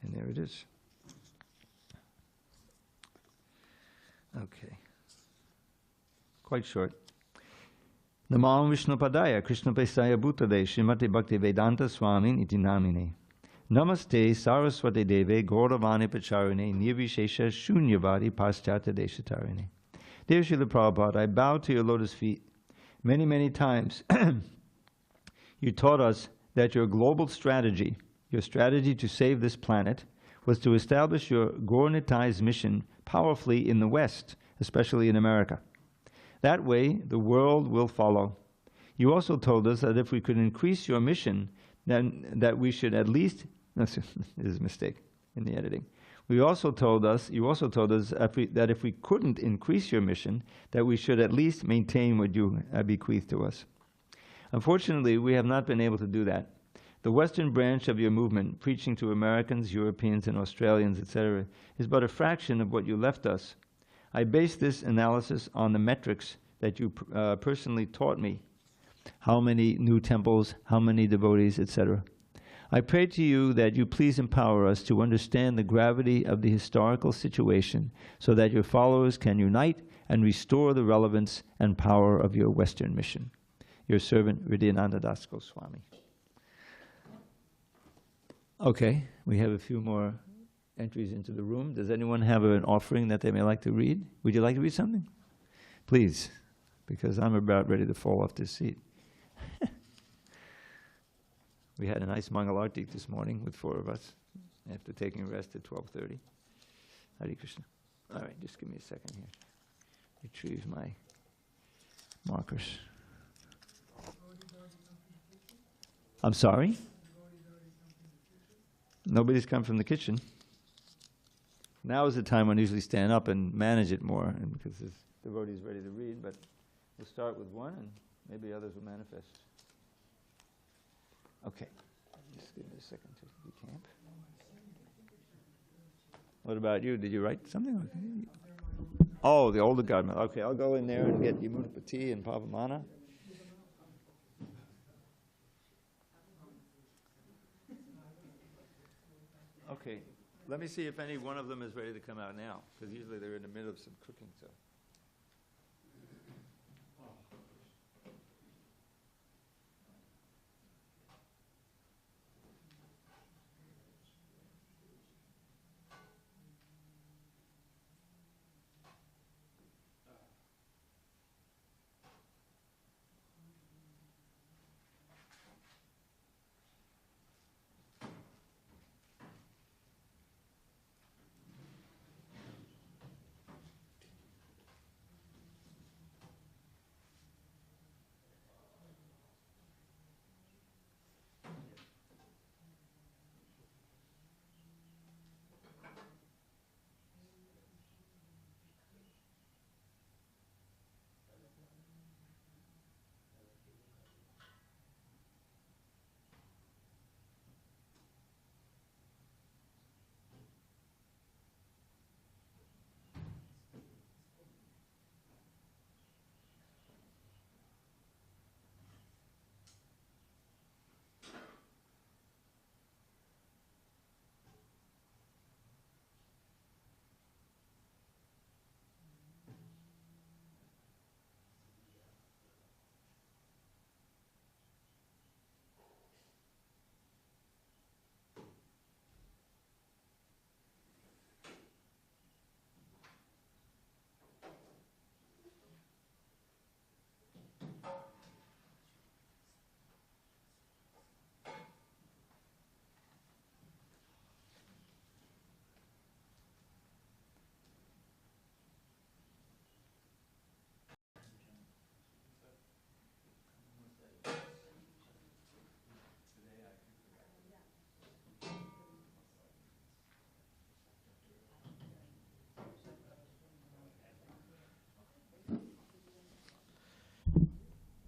And there it is. Okay. Quite short. Namam Vishnu Padaya, Krishna Pesaya Bhutade, Srimati Bhakti Vedanta Swami Iti Namine. Namaste Saraswati Deve, Gauravani Pacharine, Nirvishesha Shunyavadi Paschata Deshatarine. Dear Srila Prabhupada, I bow to your lotus feet. Many, many times you taught us that your global strategy, your strategy to save this planet, was to establish your Gaurangized mission powerfully in the West, especially in America. That way, the world will follow. You also told us that if we could increase your mission, then that we should at least, this is a mistake in the editing. You also told us that if we couldn't increase your mission, that we should at least maintain what you bequeathed to us. Unfortunately, we have not been able to do that. The Western branch of your movement, preaching to Americans, Europeans, and Australians, etc., is but a fraction of what you left us. I base this analysis on the metrics that you personally taught me. How many new temples, how many devotees, etc. I pray to you that you please empower us to understand the gravity of the historical situation so that your followers can unite and restore the relevance and power of your Western mission. Your servant, Vidyananda Das Goswami. Okay, we have a few more entries into the room. Does anyone have an offering that they may like to read? Would you like to read something? Please, because I'm about ready to fall off this seat. We had a nice Mangalarti this morning with 4 of us after taking a rest at 12:30. Hare Krishna. All right, just give me a second here. Retrieve my markers. I'm sorry? Nobody's come from the kitchen. Now is the time when I usually stand up and manage it more, and because the devotee is ready to read, but we'll start with one and maybe others will manifest. Okay, just give me a second to decamp. What about you? Did you write something? Oh, the older godmother. Okay, I'll go in there and get Yamunapati and Pavamana. Okay, let me see if any one of them is ready to come out now, because usually they're in the middle of some cooking, so.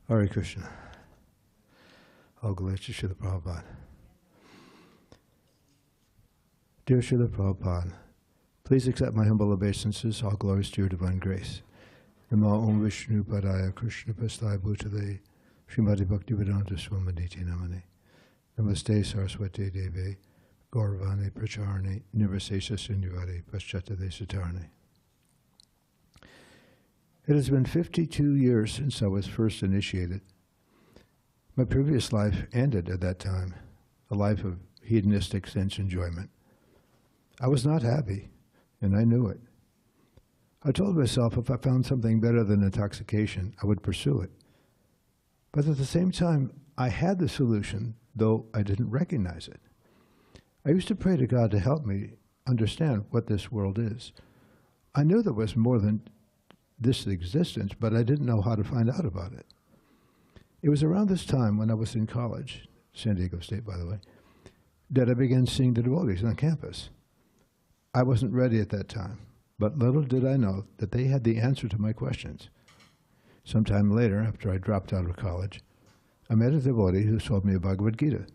Hare Krishna. All glories to Srila Prabhupada. Dear Srila Prabhupada, please accept my humble obeisances. All glories to your divine grace. Namo Om Vishnu Padaya Krishna Prasthaya Bhutale Srimati Bhaktivedanta Swamaditi Namane Namaste Saraswati Deve Gauravane Pracharane Nirvasesha Sunyavade Paschatade Satarane. It has been 52 years since I was first initiated. My previous life ended at that time, a life of hedonistic sense enjoyment. I was not happy, and I knew it. I told myself if I found something better than intoxication, I would pursue it. But at the same time, I had the solution, though I didn't recognize it. I used to pray to God to help me understand what this world is. I knew there was more than this existence, but I didn't know how to find out about it. It was around this time when I was in college, San Diego State, by the way, that I began seeing the devotees on campus. I wasn't ready at that time, but little did I know that they had the answer to my questions. Sometime later, after I dropped out of college, I met a devotee who sold me a Bhagavad Gita.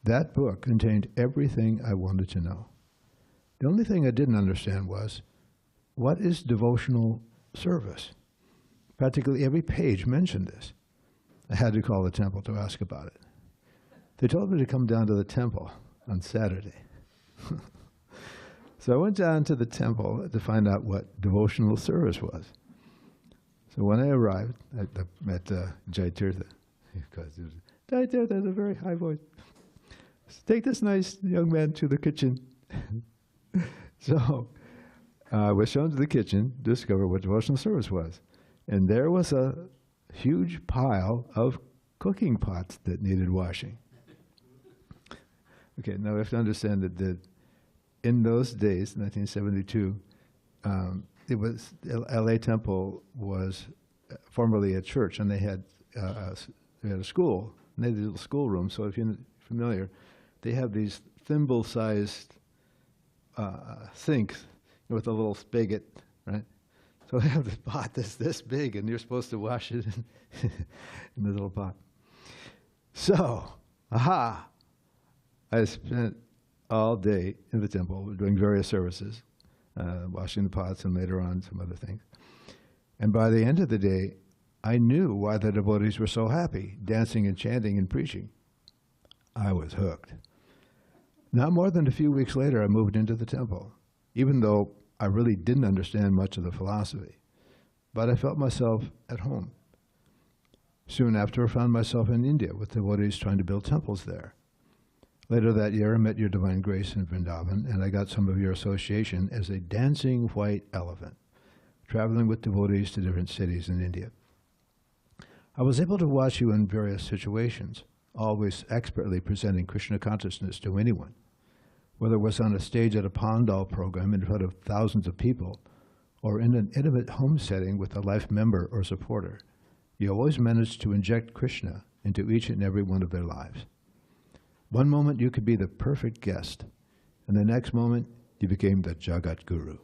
That book contained everything I wanted to know. The only thing I didn't understand was, what is devotional service? Practically every page mentioned this. I had to call the temple to ask about it. They told me to come down to the temple on Saturday. So I went down to the temple to find out what devotional service was. So when I arrived, I met Jai Tirtha, because Jai Tirtha has a very high voice. So take this nice young man to the kitchen. So I was shown to the kitchen to discover what devotional service was. And there was a huge pile of cooking pots that needed washing. Okay, now we have to understand that in those days, 1972, it was LA Temple was formerly a church, and they had a school, and they had a little schoolroom. So if you're familiar, they have these thimble-sized sinks with a little spigot, right? So they have this pot that's this big, and you're supposed to wash it in the little pot. So, I spent all day in the temple doing various services, washing the pots and later on some other things. And by the end of the day, I knew why the devotees were so happy, dancing and chanting and preaching. I was hooked. Not more than a few weeks later, I moved into the temple, even though I really didn't understand much of the philosophy. But I felt myself at home. Soon after, I found myself in India with devotees trying to build temples there. Later that year, I met your Divine Grace in Vrindavan, and I got some of your association as a dancing white elephant, traveling with devotees to different cities in India. I was able to watch you in various situations, always expertly presenting Krishna consciousness to anyone. Whether it was on a stage at a Pandal program in front of thousands of people, or in an intimate home setting with a life member or supporter, you always managed to inject Krishna into each and every one of their lives. One moment you could be the perfect guest, and the next moment you became the Jagat Guru.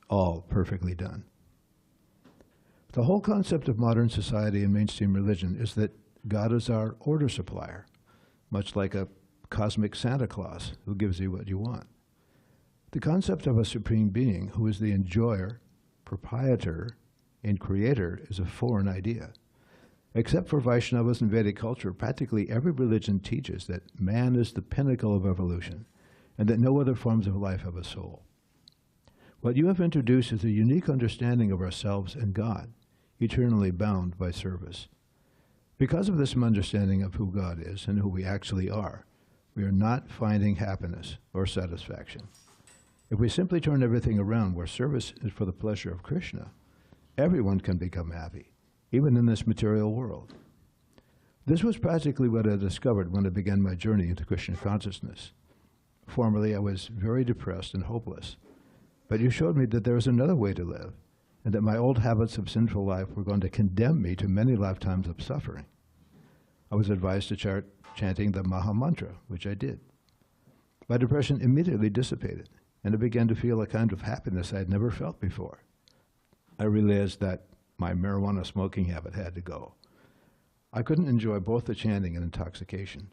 All perfectly done. The whole concept of modern society and mainstream religion is that God is our order supplier, much like a cosmic Santa Claus who gives you what you want. The concept of a supreme being who is the enjoyer, proprietor, and creator is a foreign idea. Except for Vaishnavas and Vedic culture, practically every religion teaches that man is the pinnacle of evolution and that no other forms of life have a soul. What you have introduced is a unique understanding of ourselves and God, eternally bound by service. Because of this understanding of who God is and who we actually are, we are not finding happiness or satisfaction. If we simply turn everything around where service is for the pleasure of Krishna, everyone can become happy, even in this material world. This was practically what I discovered when I began my journey into Krishna consciousness. Formerly, I was very depressed and hopeless, but you showed me that there was another way to live, and that my old habits of sinful life were going to condemn me to many lifetimes of suffering. I was advised to start chanting the Maha Mantra, which I did. My depression immediately dissipated, and I began to feel a kind of happiness I had never felt before. I realized that my marijuana smoking habit had to go. I couldn't enjoy both the chanting and intoxication.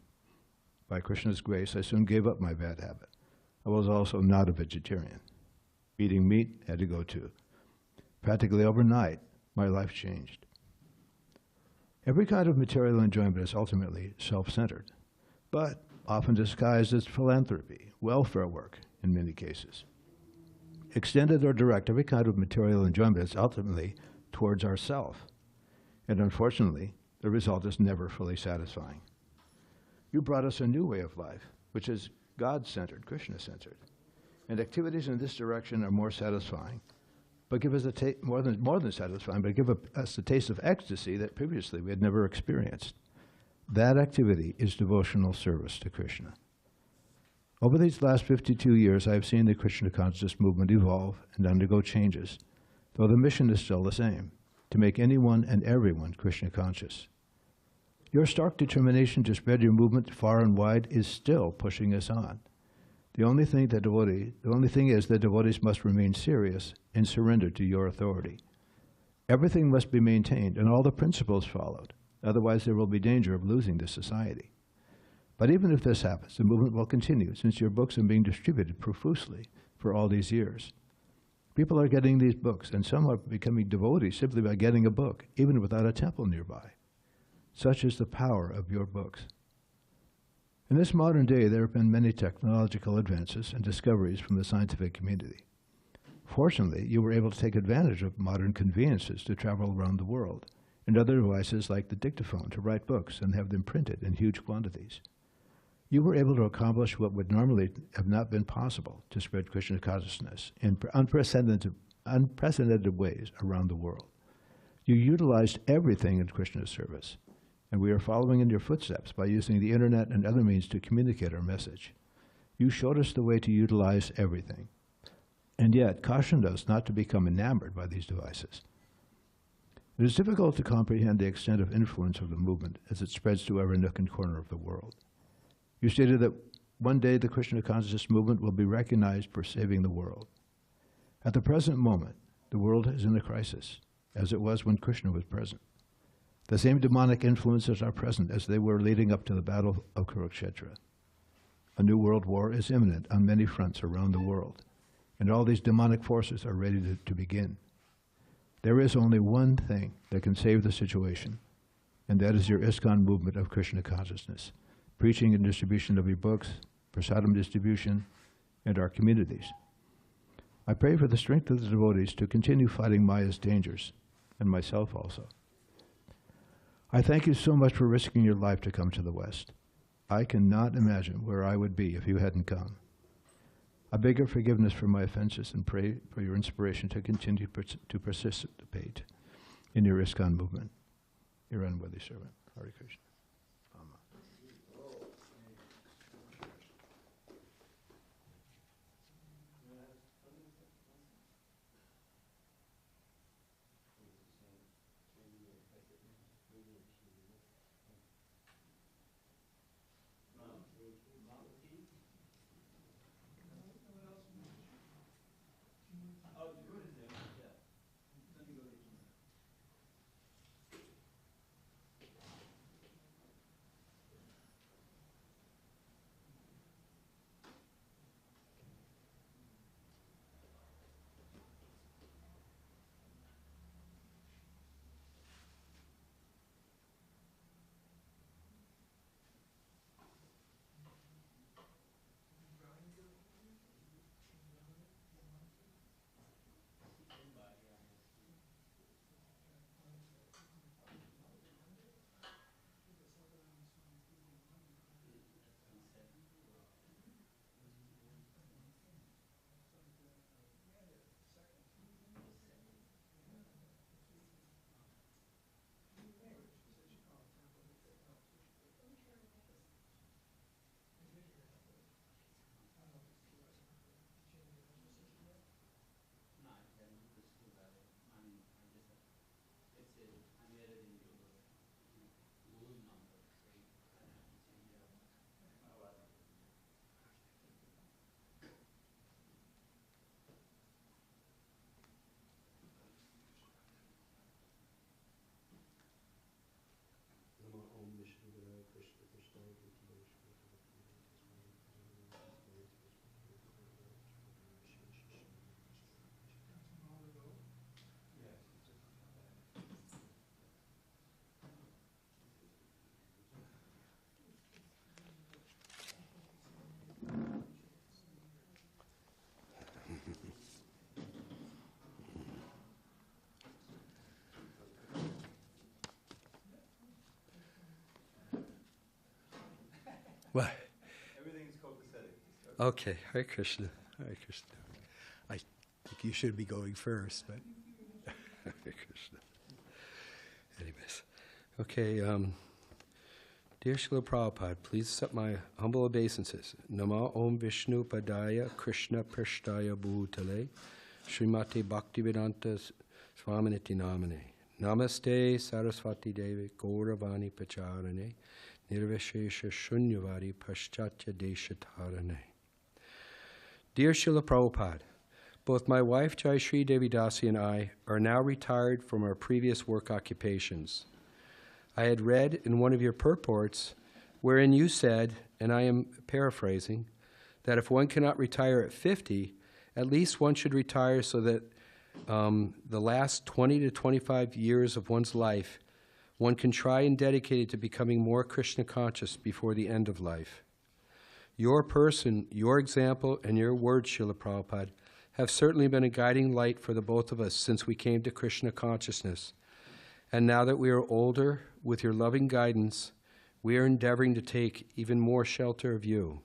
By Krishna's grace, I soon gave up my bad habit. I was also not a vegetarian. Eating meat had to go too. Practically overnight, my life changed. Every kind of material enjoyment is ultimately self-centered, but often disguised as philanthropy, welfare work in many cases. Extended or direct, every kind of material enjoyment is ultimately towards ourself. And unfortunately, the result is never fully satisfying. You brought us a new way of life, which is God-centered, Krishna-centered. And activities in this direction are more satisfying, but give us more than satisfying, but give us a taste of ecstasy that previously we had never experienced. That activity is devotional service to Krishna. Over these last 52 years, I have seen the Krishna consciousness movement evolve and undergo changes, though the mission is still the same, to make anyone and everyone Krishna conscious. Your stark determination to spread your movement far and wide is still pushing us on. The only thing is that devotees must remain serious and surrender to your authority. Everything must be maintained and all the principles followed. Otherwise, there will be danger of losing this society. But even if this happens, the movement will continue, since your books are being distributed profusely for all these years. People are getting these books, and some are becoming devotees simply by getting a book, even without a temple nearby. Such is the power of your books. In this modern day, there have been many technological advances and discoveries from the scientific community. Fortunately, you were able to take advantage of modern conveniences to travel around the world, and other devices like the dictaphone to write books and have them printed in huge quantities. You were able to accomplish what would normally have not been possible, to spread Krishna consciousness in unprecedented ways around the world. You utilized everything in Krishna's service, and we are following in your footsteps by using the internet and other means to communicate our message. You showed us the way to utilize everything, and yet cautioned us not to become enamored by these devices. It is difficult to comprehend the extent of influence of the movement as it spreads to every nook and corner of the world. You stated that one day the Krishna consciousness movement will be recognized for saving the world. At the present moment, the world is in a crisis, as it was when Krishna was present. The same demonic influences are present as they were leading up to the battle of Kurukshetra. A new world war is imminent on many fronts around the world, and all these demonic forces are ready to begin. There is only one thing that can save the situation, and that is your ISKCON movement of Krishna consciousness, preaching and distribution of your books, prasadam distribution, and our communities. I pray for the strength of the devotees to continue fighting Maya's dangers, and myself also. I thank you so much for risking your life to come to the West. I cannot imagine where I would be if you hadn't come. I beg your forgiveness for my offenses and pray for your inspiration to continue to participate in your ISKCON movement. Your unworthy servant, Hare Krishna. What? Everything is copacetic. Okay, Hare Krishna. Hare Krishna. I think you should be going first, but Hare Krishna. Anyways, okay. Dear Srila Prabhupada, please accept my humble obeisances. Nama Om Vishnu Padaya Krishna Prishtaya Bhutale Srimati Bhaktivedanta Swaminiti Namane Namaste Saraswati Devi Gauravani Pacharane Nirvishesha Shunyavadi Paschatya Deshatarane. Dear Srila Prabhupada, both my wife Jayashree Devi Dasi and I are now retired from our previous work occupations. I had read in one of your purports wherein you said, and I am paraphrasing, that if one cannot retire at 50, at least one should retire so that the last 20 to 25 years of one's life, one can try and dedicate it to becoming more Krishna conscious before the end of life. Your person, your example, and your words, Srila Prabhupada, have certainly been a guiding light for the both of us since we came to Krishna consciousness. And now that we are older, with your loving guidance, we are endeavoring to take even more shelter of you.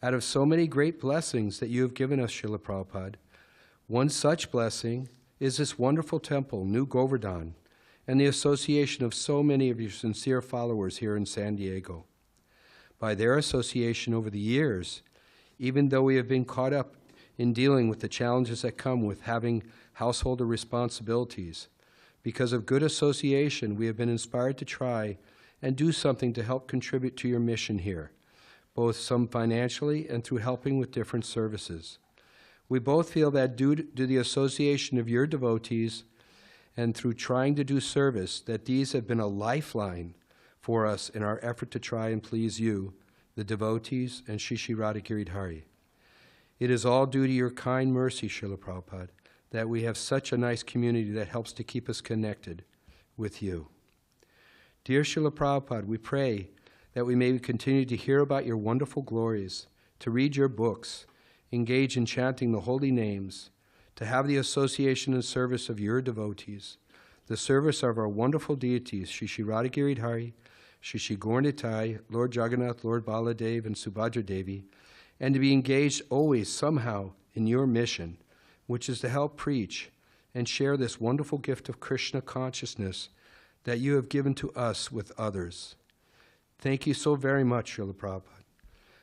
Out of so many great blessings that you have given us, Srila Prabhupada, one such blessing is this wonderful temple, New Govardhan, and the association of so many of your sincere followers here in San Diego. By their association over the years, even though we have been caught up in dealing with the challenges that come with having householder responsibilities, because of good association, we have been inspired to try and do something to help contribute to your mission here, both some financially and through helping with different services. We both feel that due to the association of your devotees and through trying to do service, that these have been a lifeline for us in our effort to try and please you, the devotees, and Shri Shri Radha Giridhari. It is all due to your kind mercy, Srila Prabhupada, that we have such a nice community that helps to keep us connected with you. Dear Srila Prabhupada, we pray that we may continue to hear about your wonderful glories, to read your books, engage in chanting the holy names, to have the association and service of your devotees, the service of our wonderful deities, Shri Shri Radha Giridhari, Shri Shri Gauranga, Lord Jagannath, Lord Baladev, and Subhadra Devi, and to be engaged always somehow in your mission, which is to help preach and share this wonderful gift of Krishna consciousness that you have given to us with others. Thank you so very much, Srila Prabhupada.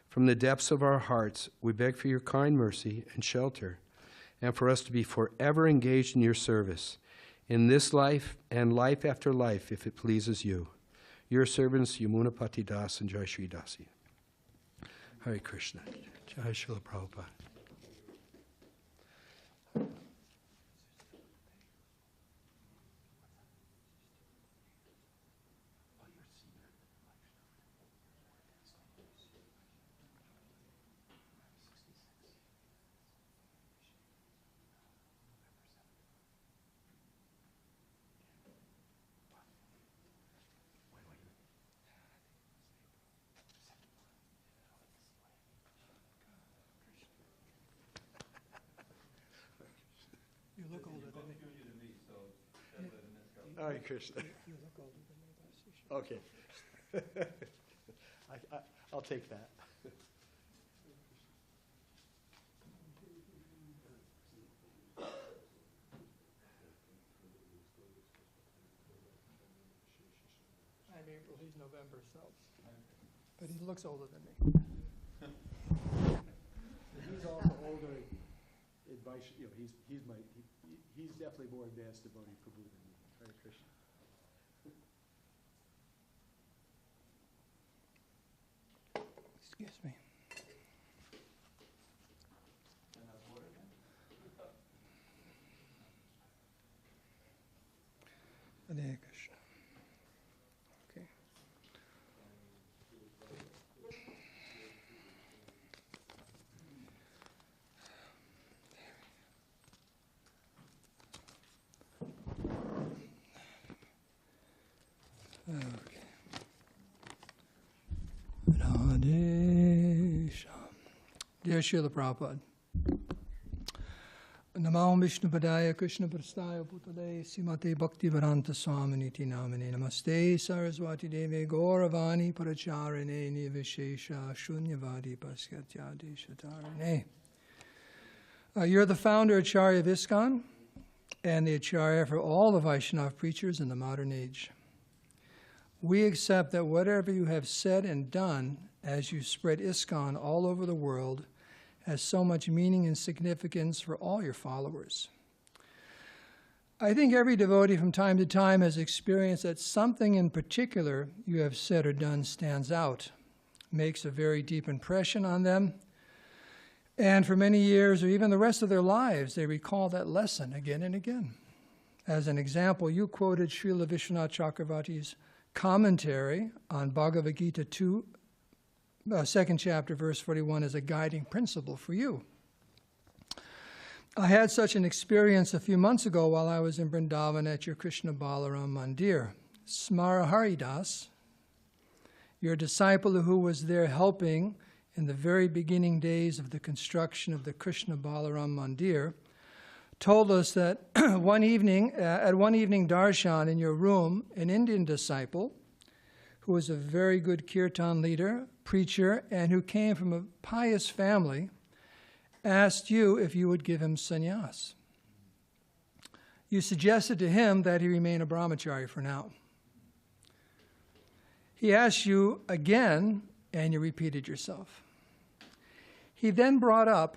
From the depths of our hearts, we beg for your kind mercy and shelter, and for us to be forever engaged in your service, in this life and life after life, if it pleases you. Your servants, Yamuna Pati Das and Jayashree Dasi. Hare Krishna. Jai Srila Prabhupada. You look older than me. Hare Krishna. You look older than me. Okay. I'll take that. I'm April, he's November, so. But he looks older than me. He's also older. He's definitely more advanced devotee Prabhu than me. Hare Krishna. Excuse me. Hare Krishna. Okay. Okay. Radhe Shyam. Dear Srila Prabhupada, Namo Vishnu Padaya Krishna Prastaya Bhutale Srimate Bhakti Vedanta Swaminiti Namane Namaste Saraswati Deve Gauravani Paracharane Nivishesha Shunyavadi Paskatyadi Shatarane. You're the founder Acharya of ISKCON and the Acharya for all the Vaishnava preachers in the modern age. We accept that whatever you have said and done as you spread ISKCON all over the world has so much meaning and significance for all your followers. I think every devotee from time to time has experienced that something in particular you have said or done stands out, makes a very deep impression on them, and for many years or even the rest of their lives, they recall that lesson again and again. As an example, you quoted Srila Vishwanath Chakravarti's commentary on Bhagavad Gita 2, second chapter, verse 41, as a guiding principle for you. I had such an experience a few months ago while I was in Vrindavan at your Krishna Balaram Mandir. Smara Haridas, your disciple who was there helping in the very beginning days of the construction of the Krishna Balaram Mandir, told us that one evening darshan in your room, an Indian disciple, who was a very good kirtan leader, preacher, and who came from a pious family, asked you if you would give him sannyas. You suggested to him that he remain a brahmachari for now. He asked you again, and you repeated yourself. He then brought up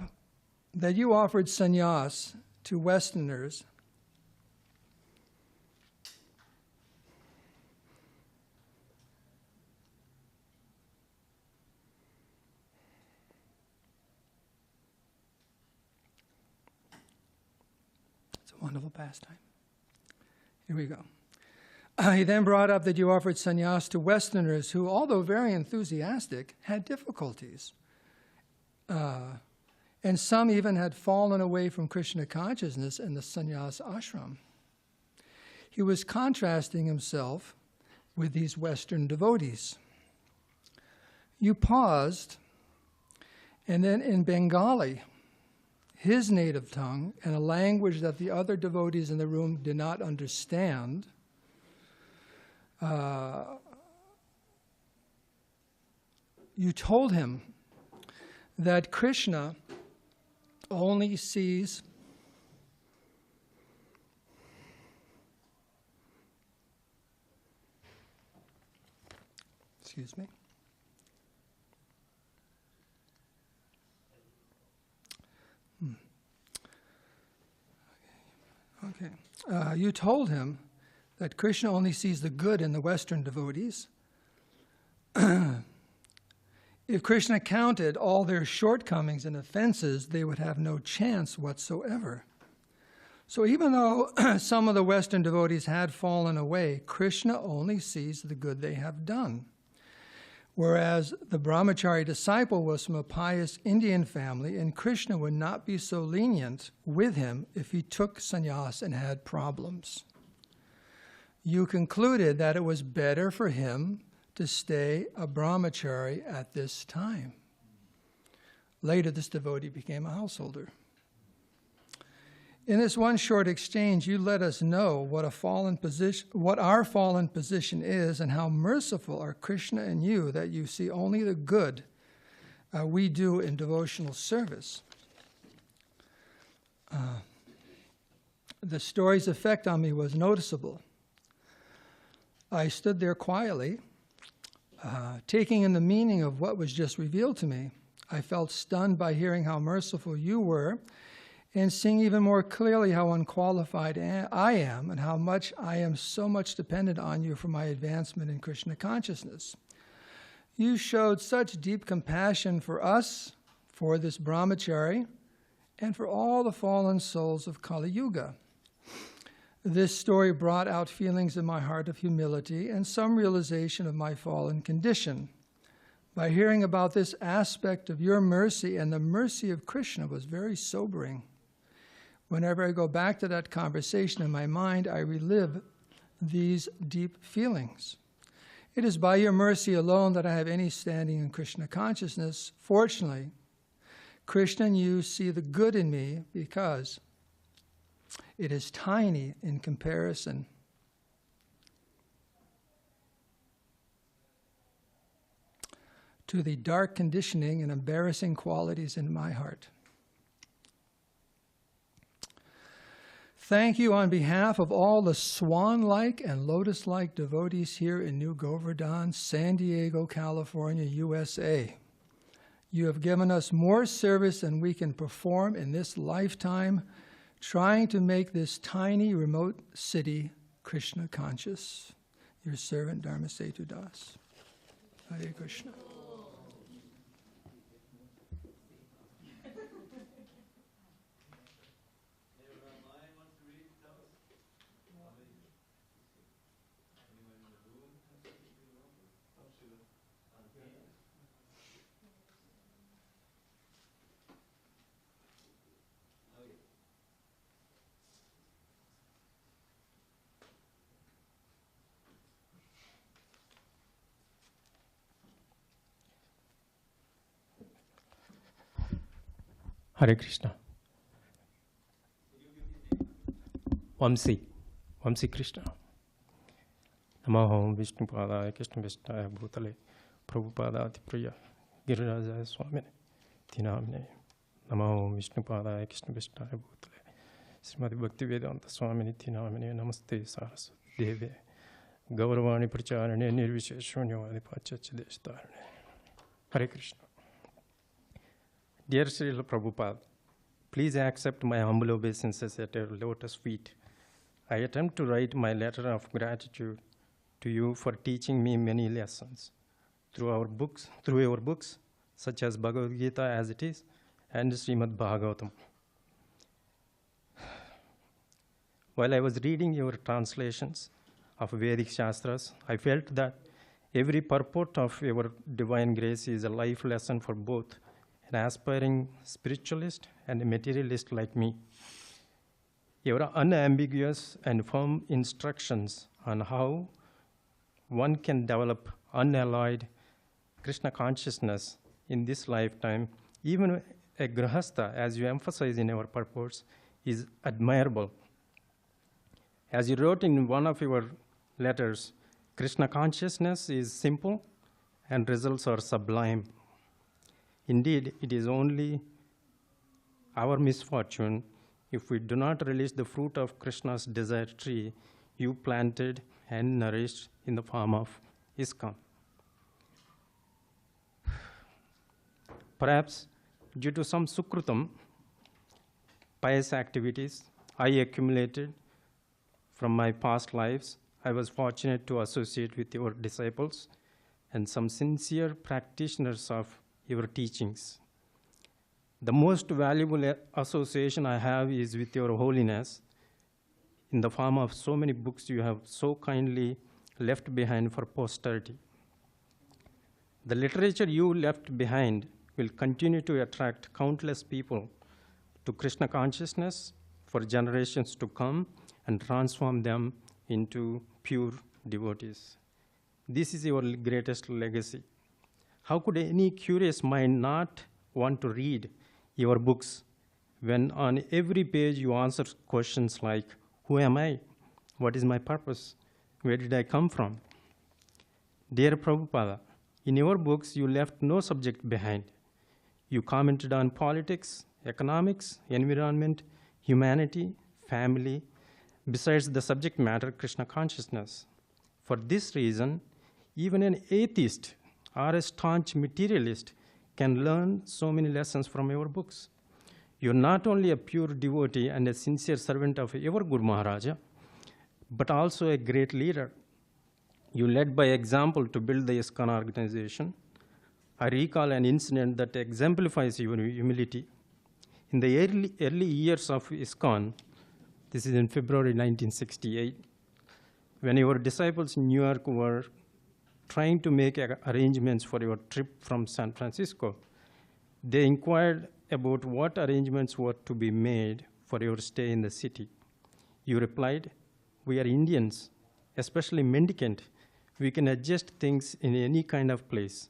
that you offered sannyas to Westerners wonderful pastime. Here we go. He then brought up that you offered sannyas to Westerners who, although very enthusiastic, had difficulties. And some even had fallen away from Krishna consciousness in the sannyas ashram. He was contrasting himself with these Western devotees. You paused, and then in Bengali, his native tongue, and a language that the other devotees in the room did not understand, you told him that Krishna only sees you told him that Krishna only sees the good in the Western devotees. If Krishna counted all their shortcomings and offenses, they would have no chance whatsoever. So even though some of the Western devotees had fallen away, Krishna only sees the good they have done. Whereas the brahmachari disciple was from a pious Indian family, and Krishna would not be so lenient with him if he took sannyas and had problems. You concluded that it was better for him to stay a brahmachari at this time. Later, this devotee became a householder. In this one short exchange, you let us know what our fallen position is, and how merciful are Krishna and you that you see only the good we do in devotional service. The story's effect on me was noticeable. I stood there quietly, taking in the meaning of what was just revealed to me. I felt stunned by hearing how merciful you were, and seeing even more clearly how unqualified I am, and how much I am so much dependent on you for my advancement in Krishna consciousness. You showed such deep compassion for us, for this brahmachari, and for all the fallen souls of Kali Yuga. This story brought out feelings in my heart of humility and some realization of my fallen condition. By hearing about this aspect of your mercy and the mercy of Krishna was very sobering. Whenever I go back to that conversation in my mind, I relive these deep feelings. It is by your mercy alone that I have any standing in Krishna consciousness. Fortunately, Krishna and you see the good in me because It is tiny in comparison to the dark conditioning and embarrassing qualities in my heart. Thank you on behalf of all the swan-like and lotus-like devotees here in New Govardhan, San Diego, California, USA. You have given us more service than we can perform in this lifetime, trying to make this tiny, remote city Krishna conscious. Your servant, Dharma Setu Das. Hare Krishna. Hare Krishna. Vamsi Krishna. Namo Vishnu Padaya Krishna Vistaya Bhutale Prabhupada Vyasa Girirajaya Swamine Tinamine. Namo Vishnu Padaya Krishna Vistaya Bhutale Srimati Bhakti Vedanta Swamine Tinamine. Namaste Saraswati Deve Gauravani Pracharane Nirvisheshwanyavadi Pachachideshtarane. Hare Krishna. Dear Srila Prabhupada, please accept my humble obeisances at your lotus feet. I attempt to write my letter of gratitude to you for teaching me many lessons through your books, such as Bhagavad Gita as it is, and Srimad Bhagavatam. While I was reading your translations of Vedic Shastras, I felt that every purport of your divine grace is a life lesson for both an aspiring spiritualist and a materialist like me. Your unambiguous and firm instructions on how one can develop unalloyed Krishna consciousness in this lifetime, even a grahastha, as you emphasize in your purports, is admirable. As you wrote in one of your letters, Krishna consciousness is simple and results are sublime. Indeed, it is only our misfortune if we do not release the fruit of Krishna's desire tree you planted and nourished in the form of ISKCON. Perhaps due to some sukrutam, pious activities I accumulated from my past lives, I was fortunate to associate with your disciples and some sincere practitioners of your teachings. The most valuable association I have is with your holiness in the form of so many books you have so kindly left behind for posterity. The literature you left behind will continue to attract countless people to Krishna consciousness for generations to come and transform them into pure devotees. This is your greatest legacy. How could any curious mind not want to read your books when on every page you answer questions like, who am I? What is my purpose? Where did I come from? Dear Prabhupada, in your books you left no subject behind. You commented on politics, economics, environment, humanity, family, besides the subject matter, Krishna consciousness. For this reason, even an atheist or a staunch materialist can learn so many lessons from your books. You're not only a pure devotee and a sincere servant of your Guru Maharaja, but also a great leader. You led by example to build the ISKCON organization. I recall an incident that exemplifies your humility. In the early years of ISKCON, this is in February 1968, when your disciples in New York were trying to make arrangements for your trip from San Francisco, they inquired about what arrangements were to be made for your stay in the city. You replied, we are Indians, especially mendicant. We can adjust things in any kind of place.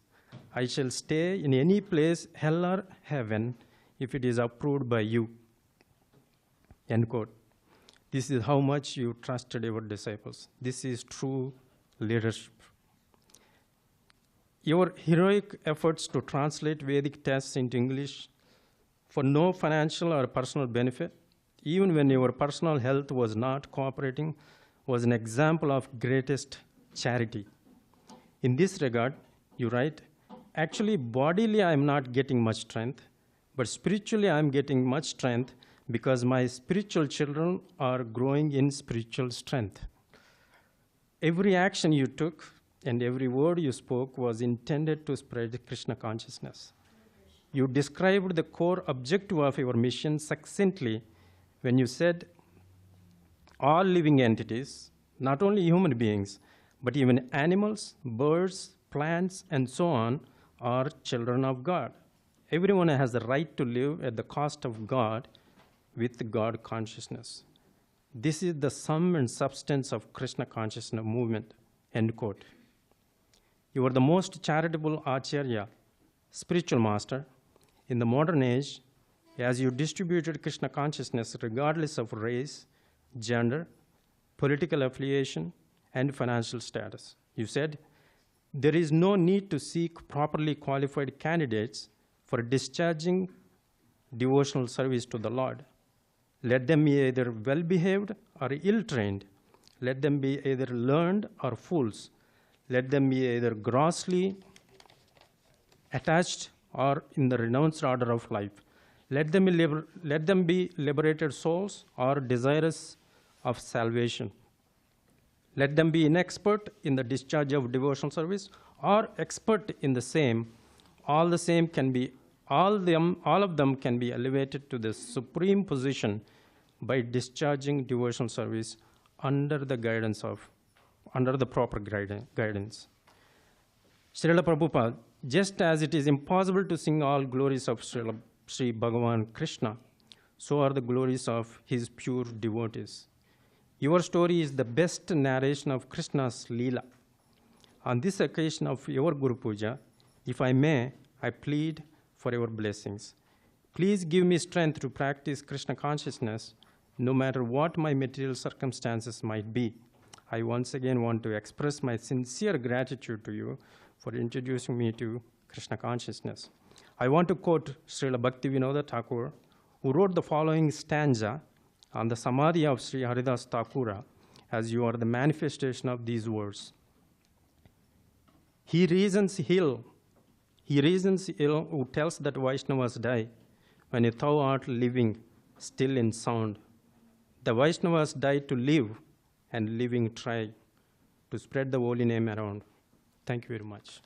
I shall stay in any place, hell or heaven, if it is approved by you. End quote. This is how much you trusted your disciples. This is true leadership. Your heroic efforts to translate Vedic texts into English for no financial or personal benefit, even when your personal health was not cooperating, was an example of greatest charity. In this regard, you write, actually, bodily I am not getting much strength, but spiritually I am getting much strength because my spiritual children are growing in spiritual strength. Every action you took and every word you spoke was intended to spread Krishna consciousness. You described the core objective of your mission succinctly when you said, all living entities, not only human beings, but even animals, birds, plants, and so on, are children of God. Everyone has the right to live at the cost of God with God consciousness. This is the sum and substance of Krishna consciousness movement, end quote. You are the most charitable Acharya, spiritual master, in the modern age, as you distributed Krishna consciousness regardless of race, gender, political affiliation, and financial status. You said, there is no need to seek properly qualified candidates for discharging devotional service to the Lord. Let them be either well-behaved or ill-trained. Let them be either learned or fools. Let them be either grossly attached or in the renounced order of life. Let them be liberated souls or desirous of salvation. Let them be inexpert in the discharge of devotional service or expert in the same. All of them can be elevated to the supreme position by discharging devotional service under the proper guidance. Srila Prabhupada, just as it is impossible to sing all glories of Sri Bhagavan Krishna, so are the glories of his pure devotees. Your story is the best narration of Krishna's Leela. On this occasion of your Guru Puja, if I may, I plead for your blessings. Please give me strength to practice Krishna consciousness, no matter what my material circumstances might be. I once again want to express my sincere gratitude to you for introducing me to Krishna consciousness. I want to quote Srila Bhaktivinoda Thakur, who wrote the following stanza on the Samadhi of Sri Haridas Thakura, as you are the manifestation of these words. He reasons ill who tells that Vaishnavas die when thou art living still in sound. The Vaishnavas die to live and living try to spread the holy name around. Thank you very much.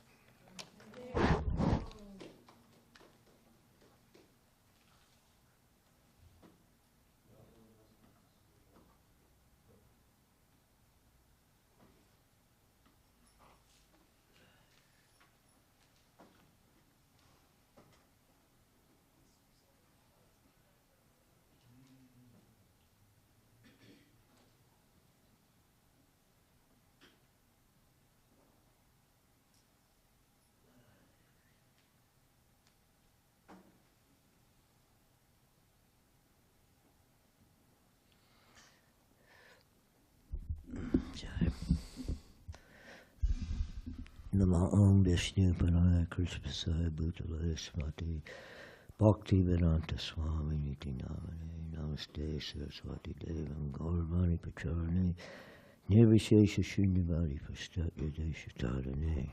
Nama Om Vishnu Padaya Krishna Bhutale Swati Bhakti Vedanta Swami Niti Namane Namaste Saraswati Devam Gauravani Pacharane Nirvishesha Shunyavadi Pastatya Deshatadane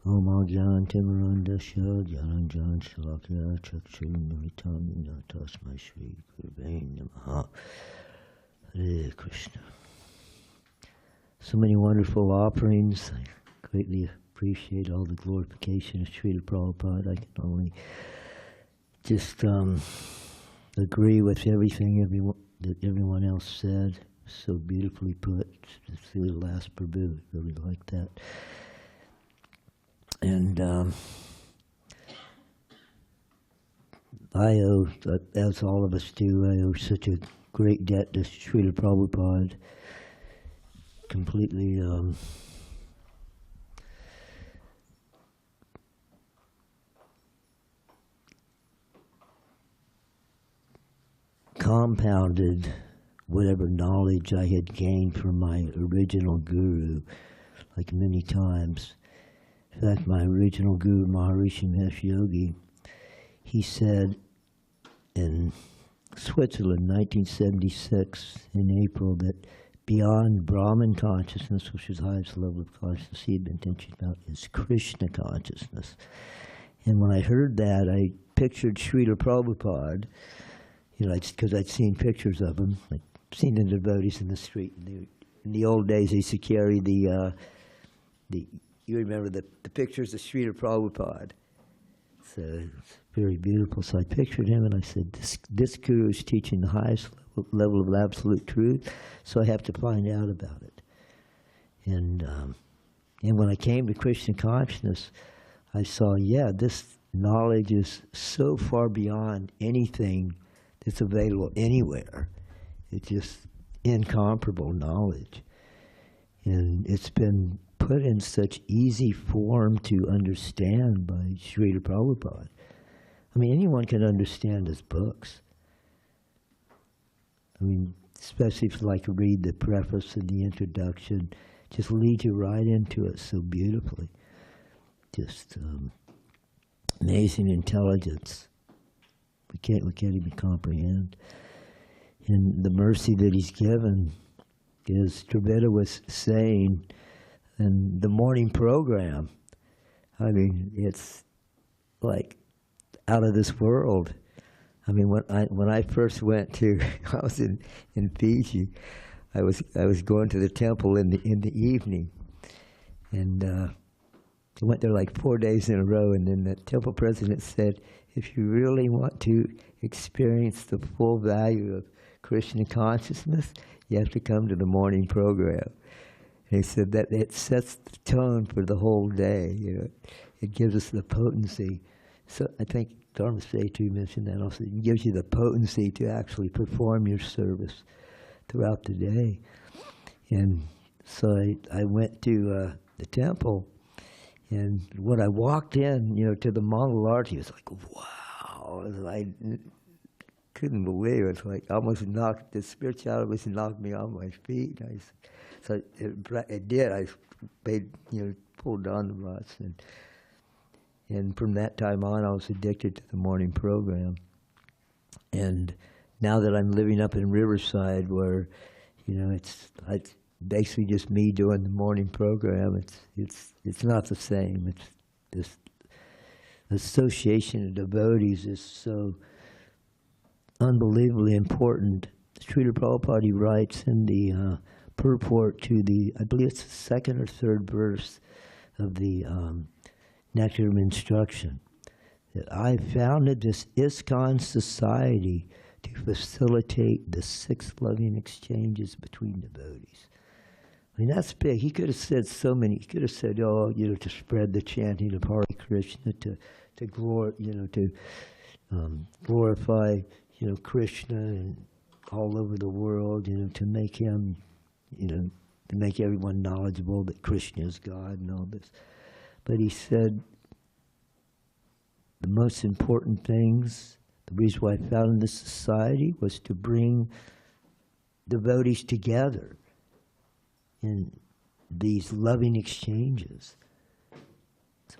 Om Agyan Timarandasya Dhyananjan Salakya Chakshurunamitam Tasmai Shri Gurvain Namaha Hare Krishna. So many wonderful offerings. I greatly appreciate all the glorification of Srila Prabhupada. I can only just agree with everything that everyone else said. So beautifully put. The last Prabhu, really like that. And I owe, as all of us do, I owe such a great debt to Srila Prabhupada. Completely compounded whatever knowledge I had gained from my original guru, like many times. In fact, my original guru, Maharishi Mahesh Yogi, he said in Switzerland, 1976, in April, that beyond Brahman consciousness, which is the highest level of consciousness he had been teaching about, is Krishna consciousness. And when I heard that, I pictured Srila Prabhupada, you know, because I'd seen pictures of him. I'd seen the devotees in the street. In the old days, they used to carry the you remember the pictures of Srila Prabhupada. So it's very beautiful. So I pictured him, and I said, this guru is teaching the highest level of absolute truth, so I have to find out about it. And when I came to Krishna consciousness, I saw, yeah, this knowledge is so far beyond anything that's available anywhere. It's just incomparable knowledge. And it's been put in such easy form to understand by Srila Prabhupada. I mean, anyone can understand his books. I mean, especially if you like to read the preface and the introduction, just leads you right into it so beautifully. Just amazing intelligence. We can't even comprehend. And the mercy that he's given, as Triveda was saying, and the morning program, I mean, it's like out of this world. I mean, when I first went to, I was in Fiji. I was going to the temple in the evening, and I went there like 4 days in a row. And then the temple president said, "If you really want to experience the full value of Krishna consciousness, you have to come to the morning program." And he said that it sets the tone for the whole day. You know, it gives us the potency. So I think Dharma Setu mentioned that also. It gives you the potency to actually perform your service throughout the day. And so I went to the temple, and when I walked in, you know, to the Mangalarti, it was like, wow! I couldn't believe it. It's like almost knocked, the spirituality almost knocked me off my feet. So it did. I made, you know, pulled on the bus, and from that time on, I was addicted to the morning program. And now that I'm living up in Riverside, where, you know, it's basically just me doing the morning program. It's not the same. It's this association of devotees is so unbelievably important. Srila Prabhupada writes in the purport to the, I believe it's the second or third verse of the Nectar of Instruction, that I founded this ISKCON society to facilitate the 6 loving exchanges between devotees. I mean, that's big. He could have said so many. He could have said, oh, you know, to spread the chanting of Hare Krishna, to glorify, you know, Krishna and all over the world, you know, to make him, you know, to make everyone knowledgeable that Krishna is God and all this. But he said the most important things, the reason why I founded this society was to bring devotees together in these loving exchanges. So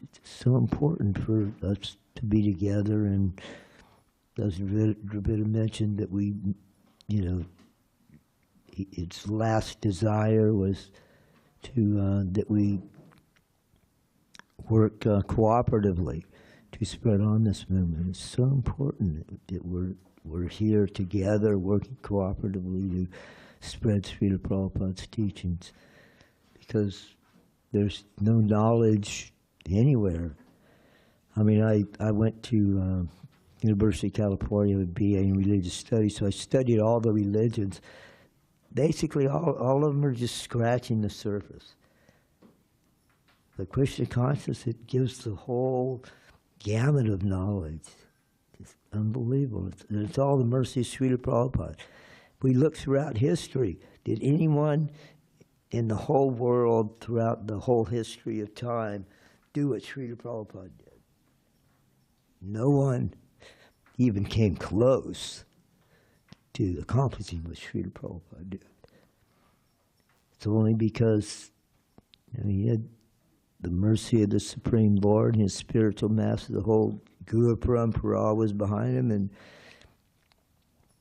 it's so important for us to be together, and as Prabhupada mentioned, that we, you know, its last desire was to that we work cooperatively to spread on this movement. It's so important that we're here together, working cooperatively to spread Srila Prabhupada's teachings, because there's no knowledge anywhere. I mean, I went to University of California with BA in Religious Studies, so I studied all the religions. Basically, all of them are just scratching the surface. The Krishna consciousness, it gives the whole gamut of knowledge. It's unbelievable. It's all the mercy of Srila Prabhupada. We look throughout history. Did anyone in the whole world throughout the whole history of time do what Srila Prabhupada did? No one even came close. to accomplishing what Srila Prabhupada did. It's only because he had the mercy of the Supreme Lord and his spiritual master, the whole Guru Parampara was behind him, and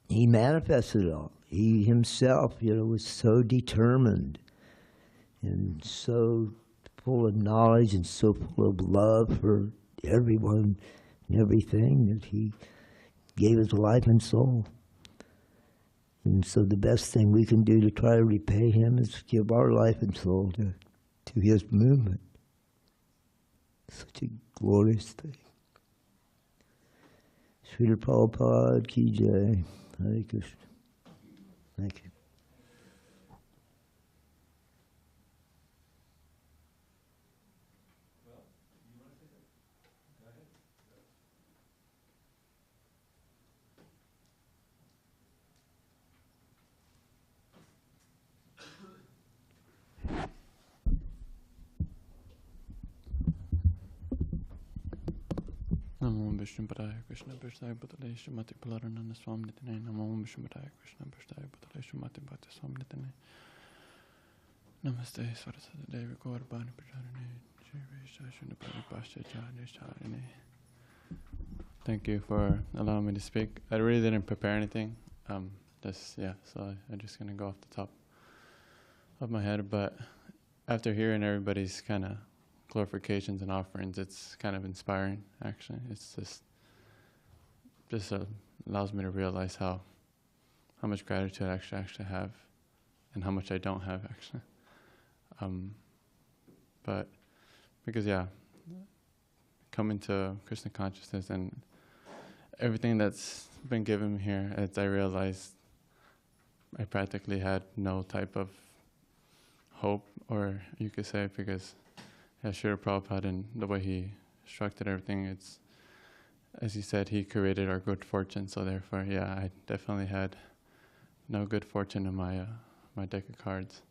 he manifested it all. He himself, was so determined and so full of knowledge and so full of love for everyone and everything that he gave his life and soul. And so the best thing we can do to try to repay him is give our life and soul to his movement. Such a glorious thing. Srila Prabhupada Ki Jai. Hare Krishna. Thank you. Namo Vishnu Padaya Krishna Prasthaya Bhutale Srimati Palaranana Swami Nitane. Namo Vishnu Padaya Krishna Prasthaya Bhutale Srimati Bhakti Swami Nitane. Namaste Saraswati Devi Gauravani Prajarane Shri Vishnu Pari Paschacharya Charane. Thank you for allowing me to speak. I really didn't prepare anything. So I'm just going to go off the top of my head. But after hearing everybody's kind of glorifications and offerings, it's kind of inspiring, actually. It's just allows me to realize how much gratitude I actually have and how much I don't have, actually. But because, coming to Krishna consciousness and everything that's been given me here, I realized I practically had no type of hope, or you could say, because Srila Prabhupada and the way he structured everything, it's, as he said, he created our good fortune. So therefore, I definitely had no good fortune in my my deck of cards.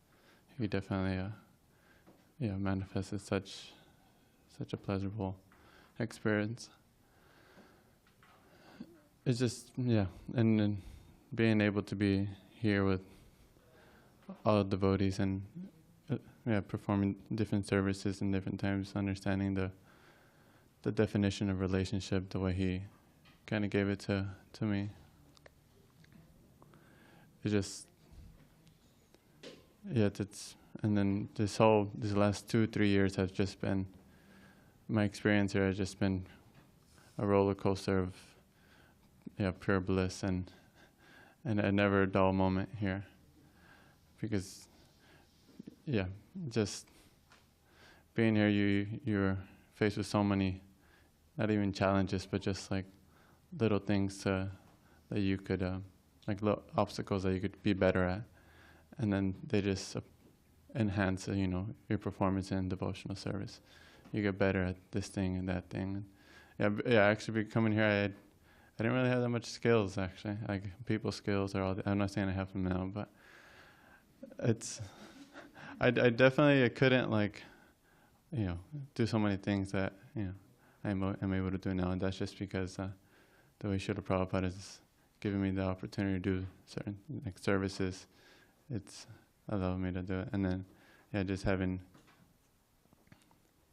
He definitely manifested such a pleasurable experience. It's just, and then being able to be here with all the devotees and performing different services in different times, understanding the definition of relationship, the way he kind of gave it to me. It's just, and then this last 2-3 years has just been, my experience here has just been a roller coaster of pure bliss and a never dull moment here. Because just being here, you're faced with so many, not even challenges, but just like little things that you could, like little obstacles that you could be better at, and then they just enhance, your performance in devotional service. You get better at this thing and that thing. Actually, coming here, I didn't really have that much skills, actually. Like people skills I'm not saying I have them now, but I definitely couldn't do so many things that I'm able to do now, and that's just because the way Srila Prabhupada is giving me the opportunity to do certain services, it's allowed me to do it, and then just having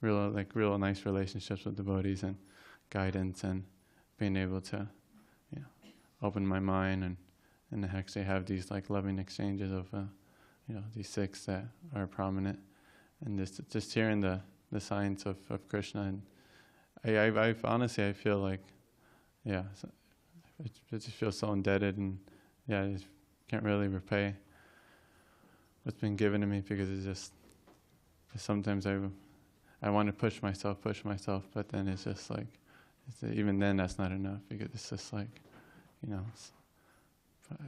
real nice relationships with devotees and guidance, and being able to open my mind and actually have these loving exchanges of these Sikhs that are prominent, and just hearing the science of Krishna. And I honestly, I feel like, I just feel so indebted, and I just can't really repay what's been given to me, because it's just, sometimes I want to push myself, but then it's just even then that's not enough, because it's just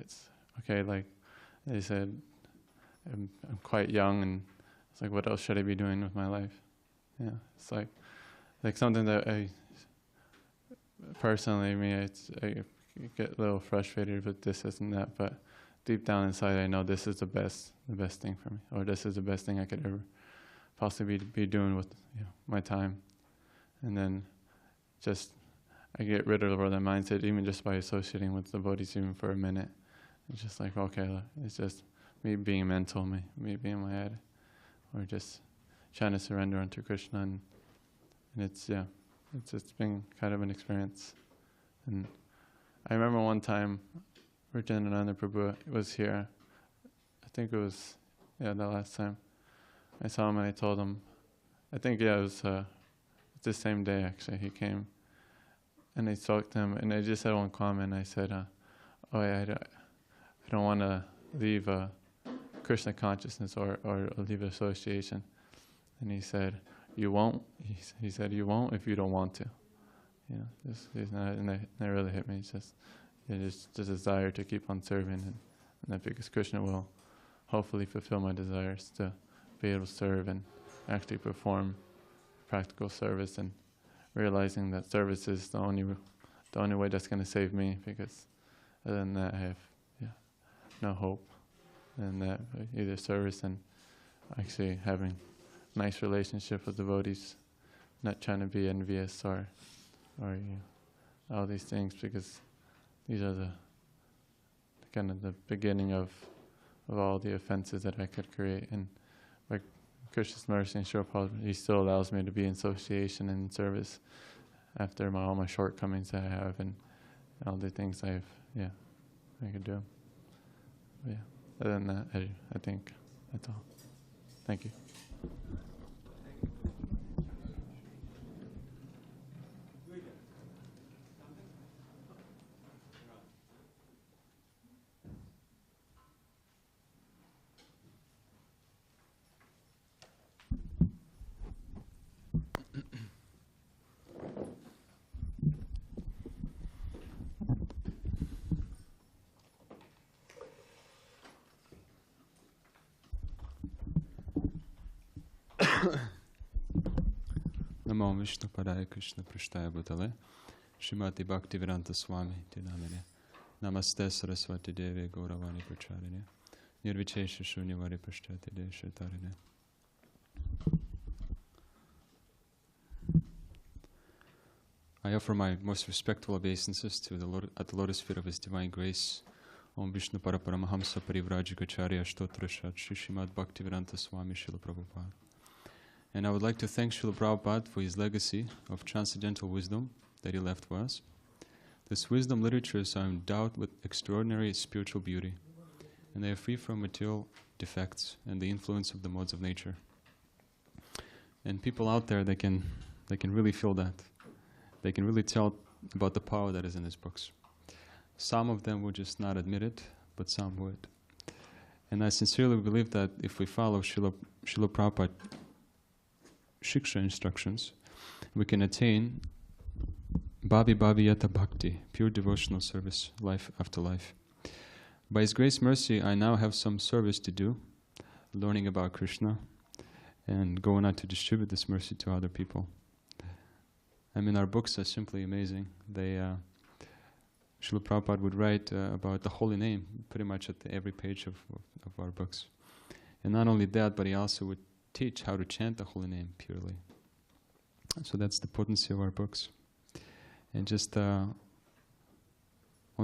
it's okay, like they said, I'm quite young, and it's what else should I be doing with my life? It's like something that I personally, I get a little frustrated with this and that, but deep down inside, I know this is the best thing for me, or this is the best thing I could ever possibly be doing with my time. And then just I get rid of all that mindset, even just by associating with devotees even for a minute, It's just like, okay, it's just me being mental, me being in my head, or just trying to surrender unto Krishna, and it's been kind of an experience. And I remember one time, Rajanananda Prabhu was here. I think it was, the last time I saw him, and I told him, I think, it was the same day actually, he came, and I spoke to him, and I just had one comment. I said, I don't want to leave Krishna consciousness or leave association. And he said, you won't. He said, you won't if you don't want to. And that really hit me. It's just the desire to keep on serving, and that because Krishna will hopefully fulfill my desires to be able to serve and actually perform practical service, and realizing that service is the only way that's going to save me, because other than that I have no hope. And that either service and actually having nice relationship with devotees, not trying to be envious or all these things, because these are the kind of the beginning of all the offenses that I could create. And by Krishna's mercy and Srila Prabhupada, he still allows me to be in association and in service after all my shortcomings that I have and all the things I could do. But other than that, I think that's all. Thank you. Namo Vishnu Padaya Krishna Prashtaya Bhutale Srimati Bhaktivedanta Swami Tidamine Namaste Saraswati Devi Gauravani Pracharine Nirvichesha Shunyavadi Pashtati Deshatarine. I offer my most respectful obeisances to at the lotus feet of His Divine Grace, Om Vishnu Paraparamahamsa Parivrajikacharya Ashtotrashat Shri Srimad Bhaktivedanta Swami Srila Prabhupada. And I would like to thank Srila Prabhupada for his legacy of transcendental wisdom that he left for us. This wisdom literatures are endowed with extraordinary spiritual beauty, and they are free from material defects and the influence of the modes of nature. And people out there, they can really feel that. They can really tell about the power that is in his books. Some of them would just not admit it, but some would. And I sincerely believe that if we follow Srila Prabhupada Shiksha instructions, we can attain Bhavi Bhavi Yata Bhakti, pure devotional service, life after life. By His grace mercy, I now have some service to do, learning about Krishna, and going on to distribute this mercy to other people. I mean, our books are simply amazing. Srila Prabhupada would write about the holy name pretty much at every page of our books. And not only that, but he also would teach how to chant the holy name purely. So that's the potency of our books. And just on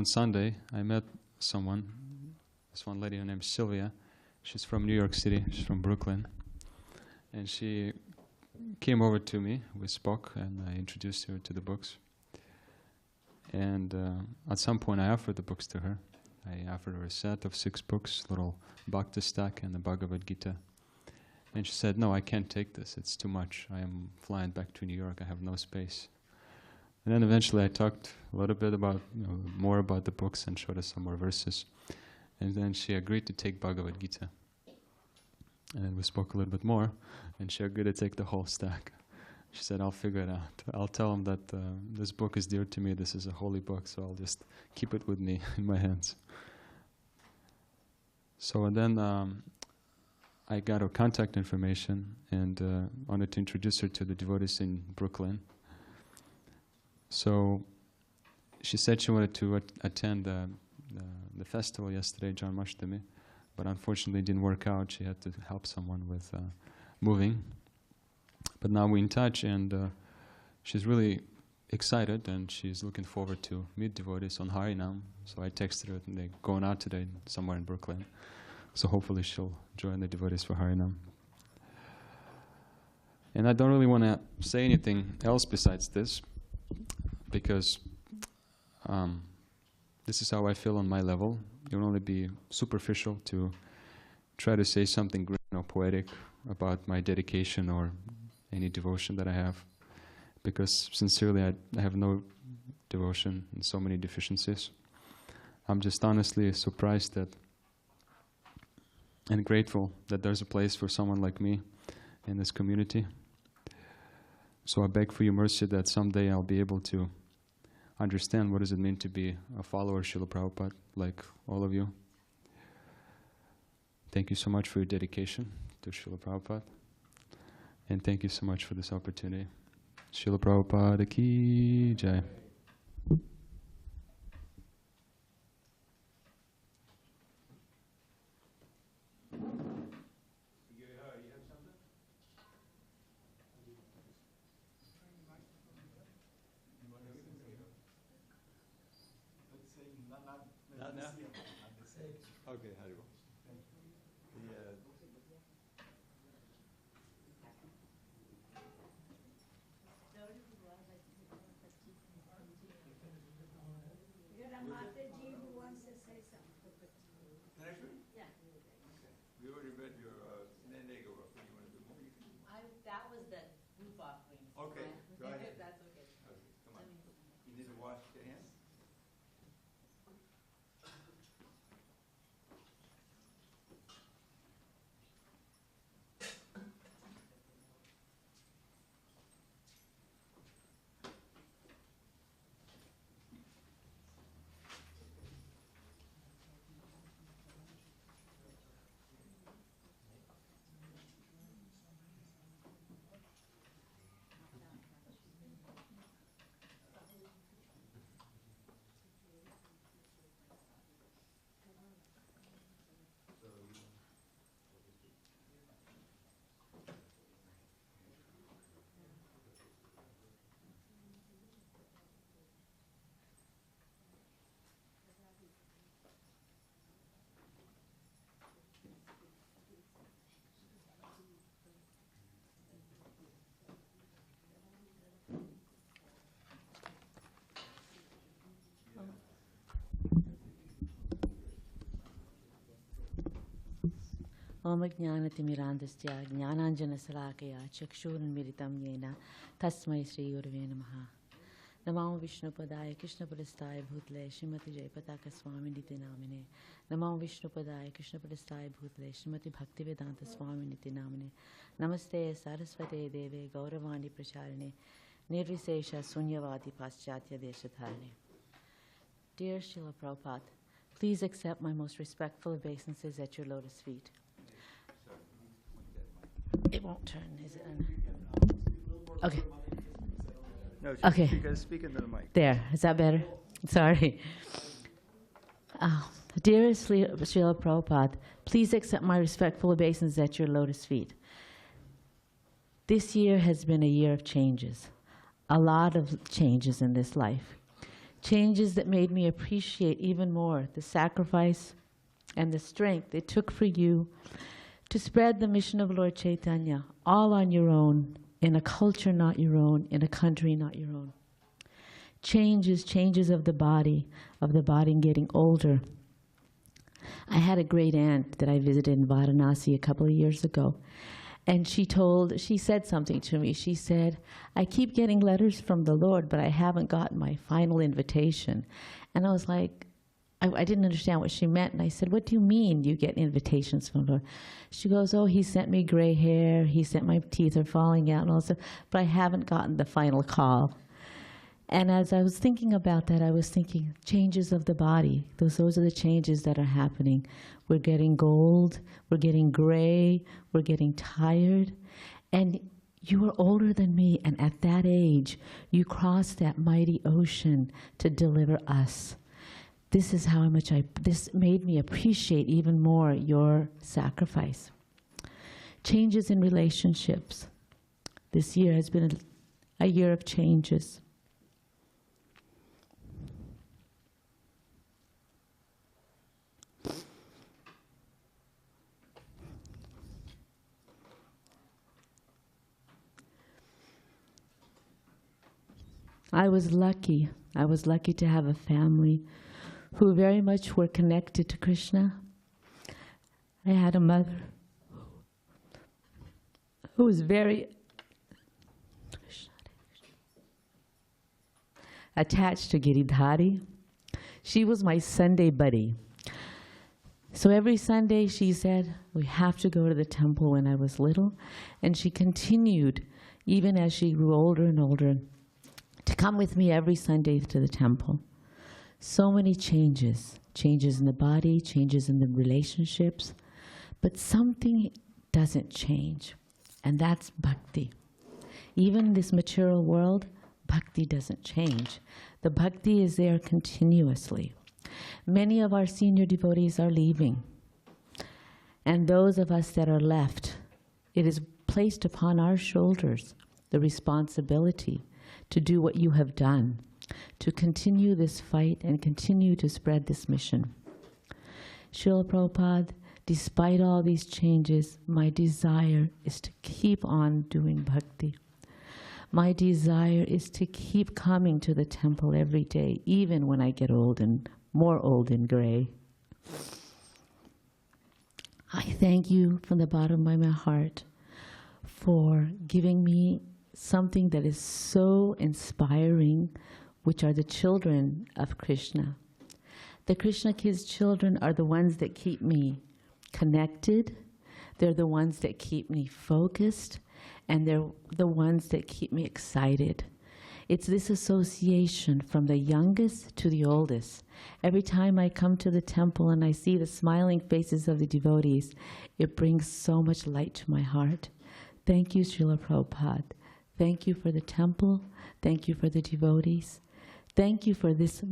Sunday, I met someone, this one lady, her name's Sylvia. She's from New York City, she's from Brooklyn. And she came over to me, we spoke, and I introduced her to the books. And at some point I offered the books to her. I offered her a set of 6 books, little Bhakti stack and the Bhagavad Gita. And she said, no, I can't take this, it's too much. I am flying back to New York, I have no space. And then eventually I talked a little bit about, more about the books and showed her some more verses. And then she agreed to take Bhagavad Gita. And then we spoke a little bit more, and she agreed to take the whole stack. She said, I'll figure it out. I'll tell him that this book is dear to me, this is a holy book, so I'll just keep it with me in my hands. So and then I got her contact information and wanted to introduce her to the devotees in Brooklyn. So she said she wanted to attend the festival yesterday, Janmashtami, but unfortunately it didn't work out. She had to help someone with moving. But now we're in touch, and she's really excited and she's looking forward to meet devotees on Harinam. So I texted her and they're going out today somewhere in Brooklyn. So hopefully she'll join the devotees for Harinam. And I don't really want to say anything else besides this, because this is how I feel on my level. It will only be superficial to try to say something grand or poetic about my dedication or any devotion that I have, because sincerely I have no devotion and so many deficiencies. I'm just honestly surprised that and grateful that there's a place for someone like me in this community. So I beg for your mercy that someday I'll be able to understand what does it mean to be a follower of Srila Prabhupada, like all of you. Thank you so much for your dedication to Srila Prabhupada. And thank you so much for this opportunity. Srila Prabhupada ki jai. Okay, Haribo. We already read your Nandega. What do you want to do more? That was the roof offering. Okay, go ahead. That's okay. Okay, come on. You need to wash your hands? Om Jnanatimirandasya Jnananjanasalakaya Chakshurunmiritam Yena Tasmai Sri Gurave Namaha. Namo Vishnupadaya Krishnapadastaya Bhutle Srimati Jayapataka Swami Niti Namine. Namo Vishnupadaya Krishnapadastaya Bhutle Srimati Bhaktivedanta Swami Niti Namine. Namaste Saraswate Deve Gauravani Pracharine Nirvisesha Sunyavadi Paschatya Deshatharane. Dear Srila Prabhupada, please accept my most respectful obeisances at your lotus feet. It won't turn, is it? Okay. No, Okay. you got to speak into the mic. There, is that better? Sorry. Dear Srila Prabhupada, please accept my respectful obeisances at your lotus feet. This year has been a year of changes, a lot of changes in this life. Changes that made me appreciate even more the sacrifice and the strength it took for you to spread the mission of Lord Chaitanya all on your own, in a culture not your own, in a country not your own. Changes of the body getting older. I had a great aunt that I visited in Varanasi a couple of years ago, and she said something to me. She said, I keep getting letters from the Lord, but I haven't gotten my final invitation. And I was like, I didn't understand what she meant. And I said, what do you mean you get invitations from the Lord? She goes, oh, he sent me gray hair. He sent my teeth are falling out and all stuff, but I haven't gotten the final call. And as I was thinking about that, I was thinking changes of the body. Those are the changes that are happening. We're getting old, we're getting gray, we're getting tired. And you are older than me, and at that age, you crossed that mighty ocean to deliver us. This is how much this made me appreciate even more your sacrifice. Changes in relationships. This year has been a year of changes. I was lucky. I was lucky to have a family who very much were connected to Krishna. I had a mother who was very attached to Giridhari. She was my Sunday buddy. So every Sunday she said, we have to go to the temple when I was little. And she continued, even as she grew older and older, to come with me every Sunday to the temple. So many changes in the body, changes in the relationships, but something doesn't change, and that's bhakti. Even in this material world, bhakti doesn't change. The bhakti is there continuously. Many of our senior devotees are leaving, and those of us that are left, it is placed upon our shoulders the responsibility to do what you have done, to continue this fight and continue to spread this mission. Srila Prabhupada, despite all these changes, my desire is to keep on doing bhakti. My desire is to keep coming to the temple every day, even when I get old and more old and gray. I thank you from the bottom of my heart for giving me something that is so inspiring, which are the children of Krishna. The Krishna kids' children are the ones that keep me connected. They're the ones that keep me focused, and they're the ones that keep me excited. It's this association from the youngest to the oldest. Every time I come to the temple and I see the smiling faces of the devotees, it brings so much light to my heart. Thank you, Srila Prabhupada. Thank you for the temple. Thank you for the devotees. Thank you for this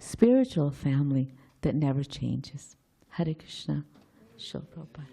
spiritual family that never changes. Hare Krishna. Srila Prabhupada.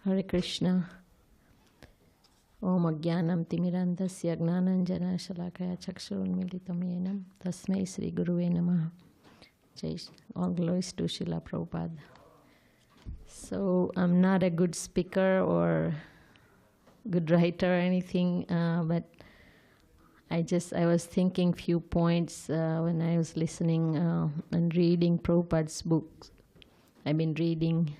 Hare Krishna. Om Ajnanam Timirandasya Gnananjana Shalakaya Chakshurunmilitam Yenam Tasmai Sri Guruve Namaha. All glories to Srila Prabhupada. So I'm not a good speaker or good writer or anything, but I was thinking few points when I was listening and reading Prabhupada's books. I've been reading,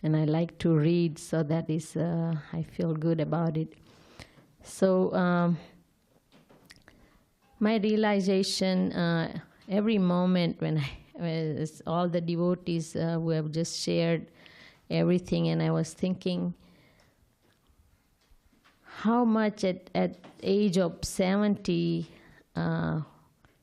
and I like to read, so that is, I feel good about it. So my realization, every moment when all the devotees who have just shared everything, and I was thinking how much at age of 70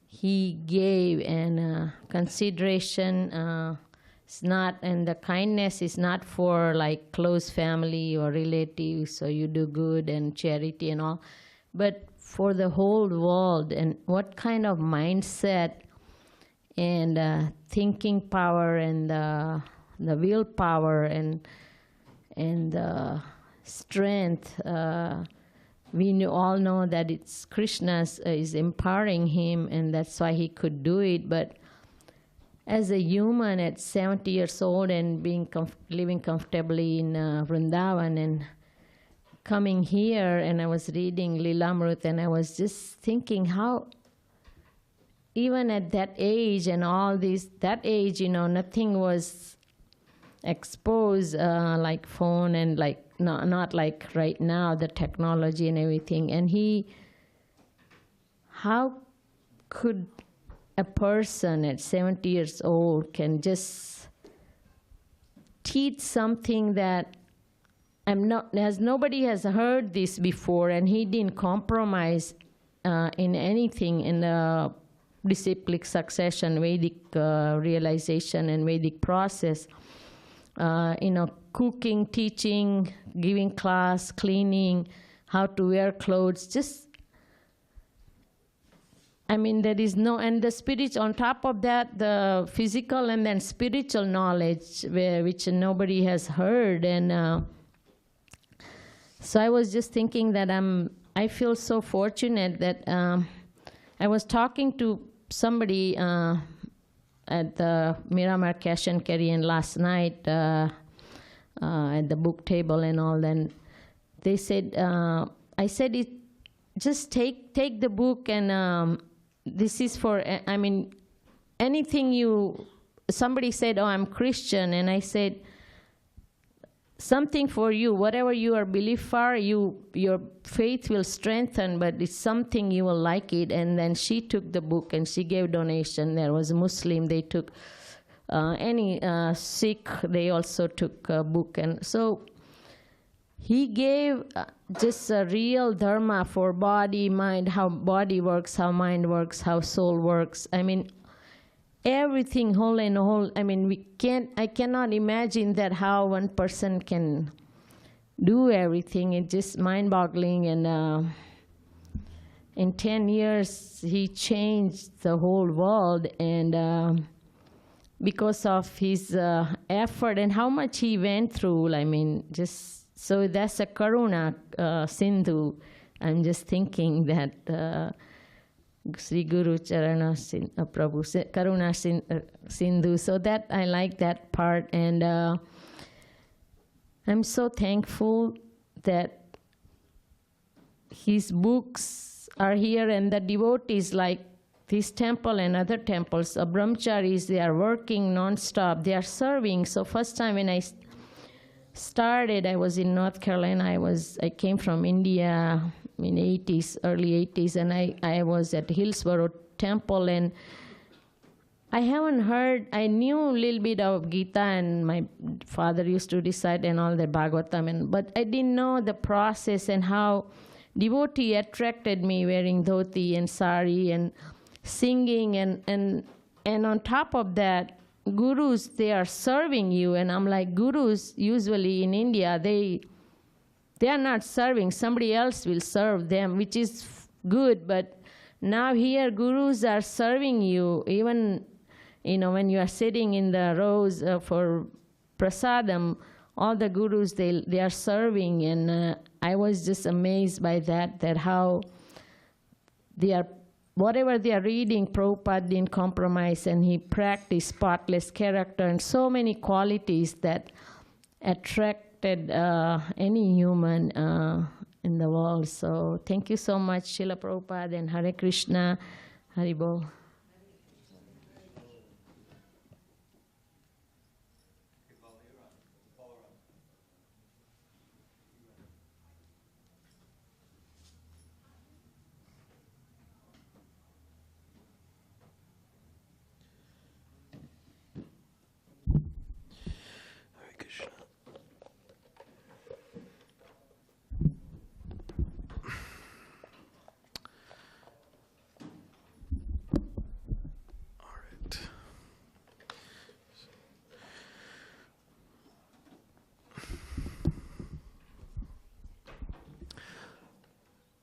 he gave, and consideration it's not, and the kindness is not for like close family or relatives, so you do good and charity and all, but for the whole world. And what kind of mindset and thinking power and the willpower and strength. We all know that it's Krishna is empowering him, and that's why he could do it. But as a human at 70 years old and living comfortably in Vrindavan and coming here, and I was reading Lilamrut, and I was just thinking how even at that age and all this, that age, nothing was exposed like phone and like, not like right now, the technology and everything. And how could a person at 70 years old can just teach something that nobody has heard this before, and he didn't compromise in anything in the disciplic succession, Vedic realization and Vedic process. Cooking, teaching, giving class, cleaning, how to wear clothes. Just, I mean, there is no, and the spirit, on top of that, the physical and then spiritual knowledge, which nobody has heard. And so I was just thinking that I feel so fortunate that I was talking to somebody at the Miramar Cash and Carry last night at the book table and all. And they said, I said, just take the book and this is for, I mean, anything somebody said, oh, I'm Christian. And I said, something for you, whatever your belief are, your faith will strengthen, but it's something you will like it. And then she took the book and she gave donation. There was a Muslim, they took any Sikh, they also took a book. And so he gave just a real dharma for body, mind, how body works, how mind works, how soul works. I mean, everything whole and whole. I mean, I cannot imagine that how one person can do everything. It's just mind-boggling. And in 10 years, he changed the whole world. And because of his effort and how much he went through, I mean, just, so that's a Karuna Sindhu. I'm just thinking that Sri Guru Charana Prabhu Karuna Sindhu. So that I like that part, and I'm so thankful that his books are here, and the devotees like this temple and other temples, brahmacharis, they are working non-stop, they are serving. So first time when I started, I was in North Carolina. I came from India in early 80s, and I was at Hillsborough Temple, and I haven't heard, I knew a little bit of Gita, and my father used to recite and all the Bhagavatam, but I didn't know the process and how devotee attracted me wearing dhoti and sari and singing, and on top of that, gurus, they are serving you. And I'm like, gurus usually in India, they are not serving, somebody else will serve them, which is good. But now here, gurus are serving you. Even, when you are sitting in the rows for prasadam, all the gurus, they are serving. And I was just amazed by that how they are, whatever they are reading, Prabhupada didn't compromise, and he practiced spotless character and so many qualities that attracted any human in the world. So thank you so much, Srila Prabhupada, and Hare Krishna, Haribol.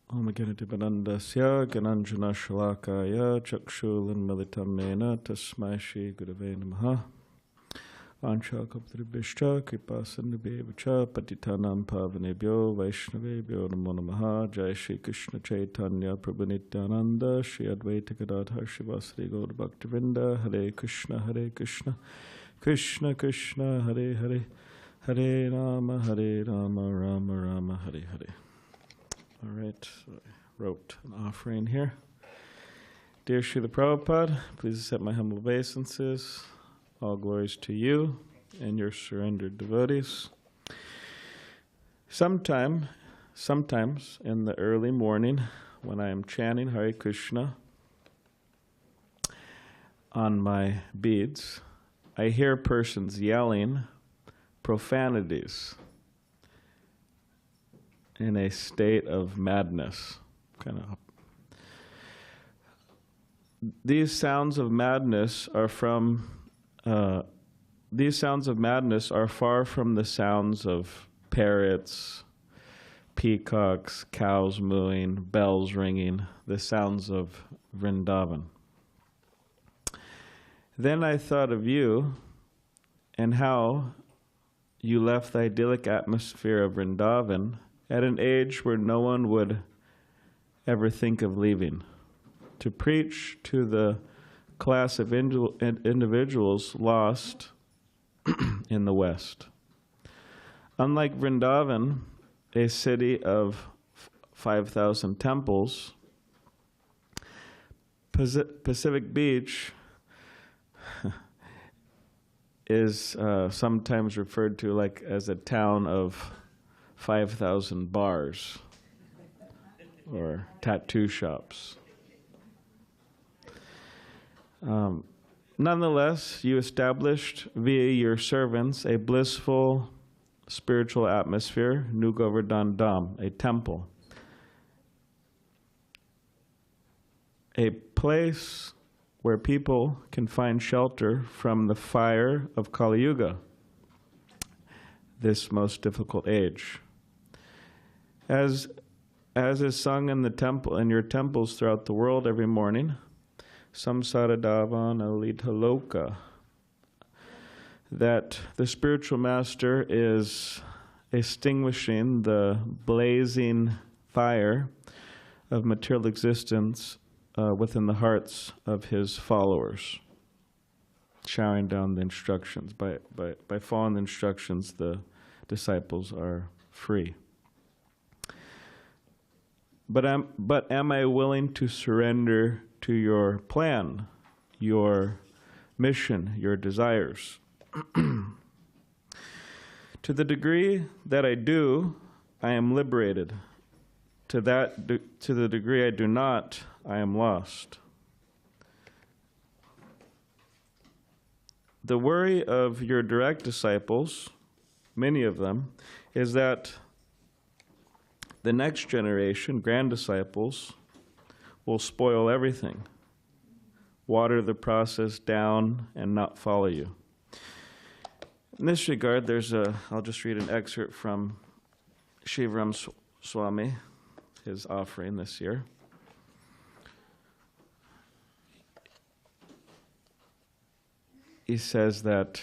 Om Ganatibanandasya Gananjana Shalakaya Chakshulan Militamena Tasmai Shri Gurave Namaha Ancha Kaptribishcha Kripasanubhavacha Patitanam Pavanebhyo Vaishnavebhyo Namo Namaha Jai Shri Krishna Chaitanya Prabhu Nityananda Shri Advaita Gadadhar Shivasri Gaur Bhaktivinda Hare Krishna Krishna Krishna Hare Hare Hare Rama Rama Rama Hare Hare. All right, so I wrote an offering here. Dear Srila Prabhupada, please accept my humble obeisances. All glories to you and your surrendered devotees. Sometimes in the early morning, when I am chanting Hare Krishna on my beads, I hear persons yelling profanities in a state of madness. These sounds of madness are far from the sounds of parrots, peacocks, cows mooing, bells ringing, the sounds of Vrindavan. Then I thought of you and how you left the idyllic atmosphere of Vrindavan at an age where no one would ever think of leaving, to preach to the class of individuals lost in the West. Unlike Vrindavan, a city of 5,000 temples, Pacific Beach is sometimes referred to like as a town of 5,000 bars or tattoo shops. Nonetheless, you established via your servants a blissful spiritual atmosphere, Nu Govardhan Dham, a temple, a place where people can find shelter from the fire of Kali Yuga, this most difficult age. As is sung in the temple, in your temples throughout the world every morning, Samsaradavan Alita Loka, that the spiritual master is extinguishing the blazing fire of material existence within the hearts of his followers, showering down the instructions. By following the instructions, the disciples are free. But am I willing to surrender to your plan, your mission, your desires? To the degree that I do, I am liberated. To the degree I do not, I am lost. The worry of your direct disciples, many of them, is that the next generation, grand disciples, will spoil everything, water the process down, and not follow you. In this regard, I'll just read an excerpt from Shivaram Swami, his offering this year. He says that,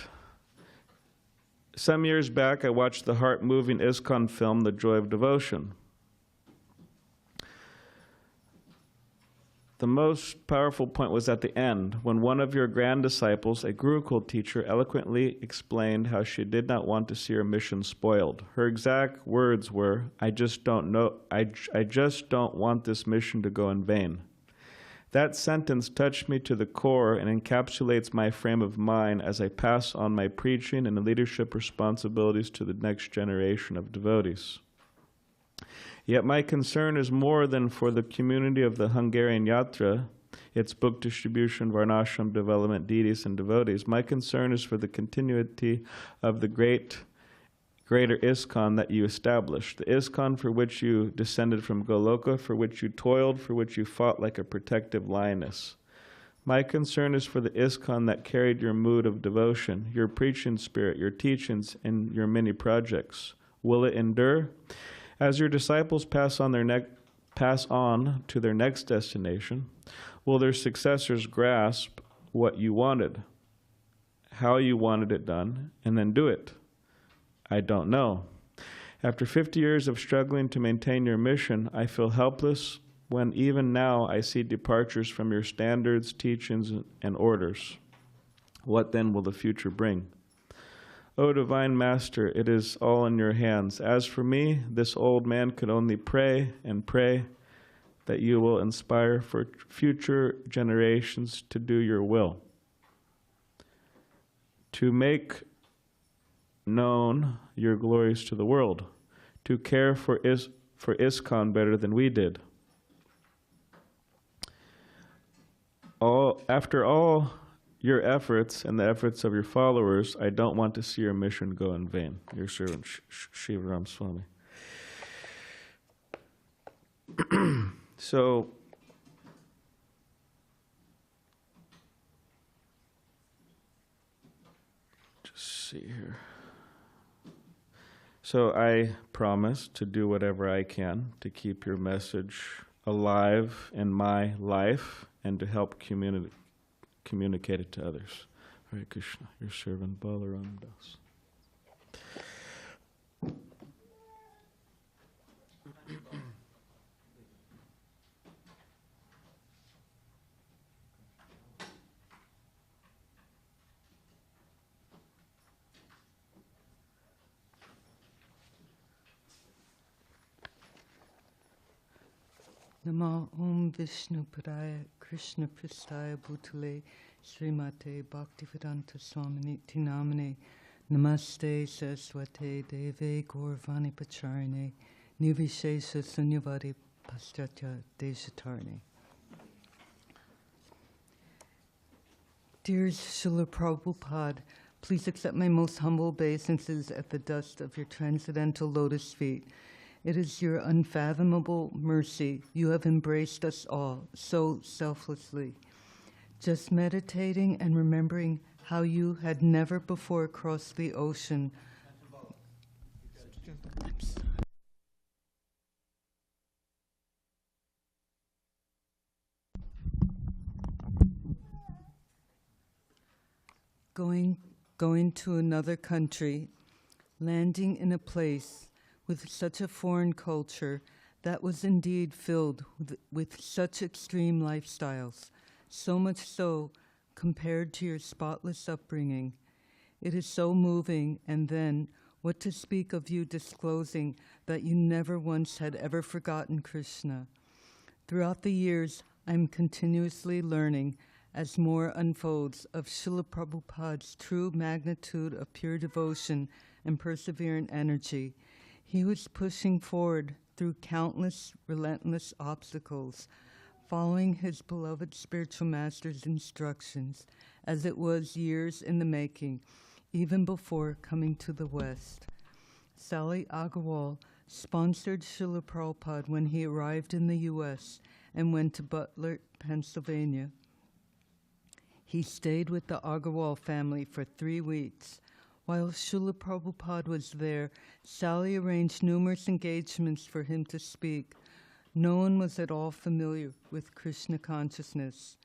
some years back I watched the heart-moving ISKCON film, The Joy of Devotion. The most powerful point was at the end, when one of your grand disciples, a Gurukul teacher, eloquently explained how she did not want to see her mission spoiled. Her exact words were, I just don't want this mission to go in vain. That sentence touched me to the core and encapsulates my frame of mind as I pass on my preaching and leadership responsibilities to the next generation of devotees. Yet my concern is more than for the community of the Hungarian Yatra, its book distribution, Varnashram development, deities, and devotees. My concern is for the continuity of the greater ISKCON that you established, the ISKCON for which you descended from Goloka, for which you toiled, for which you fought like a protective lioness. My concern is for the ISKCON that carried your mood of devotion, your preaching spirit, your teachings, and your many projects. Will it endure? As your disciples pass on to their next destination, will their successors grasp what you wanted, how you wanted it done, and then do it? I don't know. After 50 years of struggling to maintain your mission, I feel helpless when even now I see departures from your standards, teachings, and orders. What then will the future bring? O Divine Master, it is all in your hands. As for me, this old man could only pray and pray that you will inspire for future generations to do your will, to make known your glories to the world, to care for ISKCON better than we did. After all your efforts and the efforts of your followers, I don't want to see your mission go in vain. Your servant, Shivaram Swami. So, just see here. So I promise to do whatever I can to keep your message alive in my life and to help communicate it to others. Hare Krishna, your servant Balaram Das. Nama Om Vishnu Padaya Krishna Pristaya Bhutale Srimate Bhaktivedanta Swaminiti Namane Namaste Saraswate Deve Gaurvani Pacharine Nivishesha Sunyavadi Paschatya Deshatarne. Dear Srila Prabhupada, please accept my most humble obeisances at the dust of your transcendental lotus feet. It is your unfathomable mercy you have embraced us all so selflessly. Just meditating and remembering how you had never before crossed the ocean. Going to another country, landing in a place with such a foreign culture that was indeed filled with such extreme lifestyles, so much so compared to your spotless upbringing. It is so moving, and then what to speak of you disclosing that you never once had ever forgotten Krishna. Throughout the years, I'm continuously learning as more unfolds of Srila Prabhupada's true magnitude of pure devotion and perseverant energy. He was pushing forward through countless relentless obstacles, following his beloved spiritual master's instructions, as it was years in the making, even before coming to the West. Sally Agarwal sponsored Srila Prabhupada when he arrived in the U.S. and went to Butler, Pennsylvania. He stayed with the Agarwal family for 3 weeks. While Srila Prabhupada was there, Sally arranged numerous engagements for him to speak. No one was at all familiar with Krishna consciousness.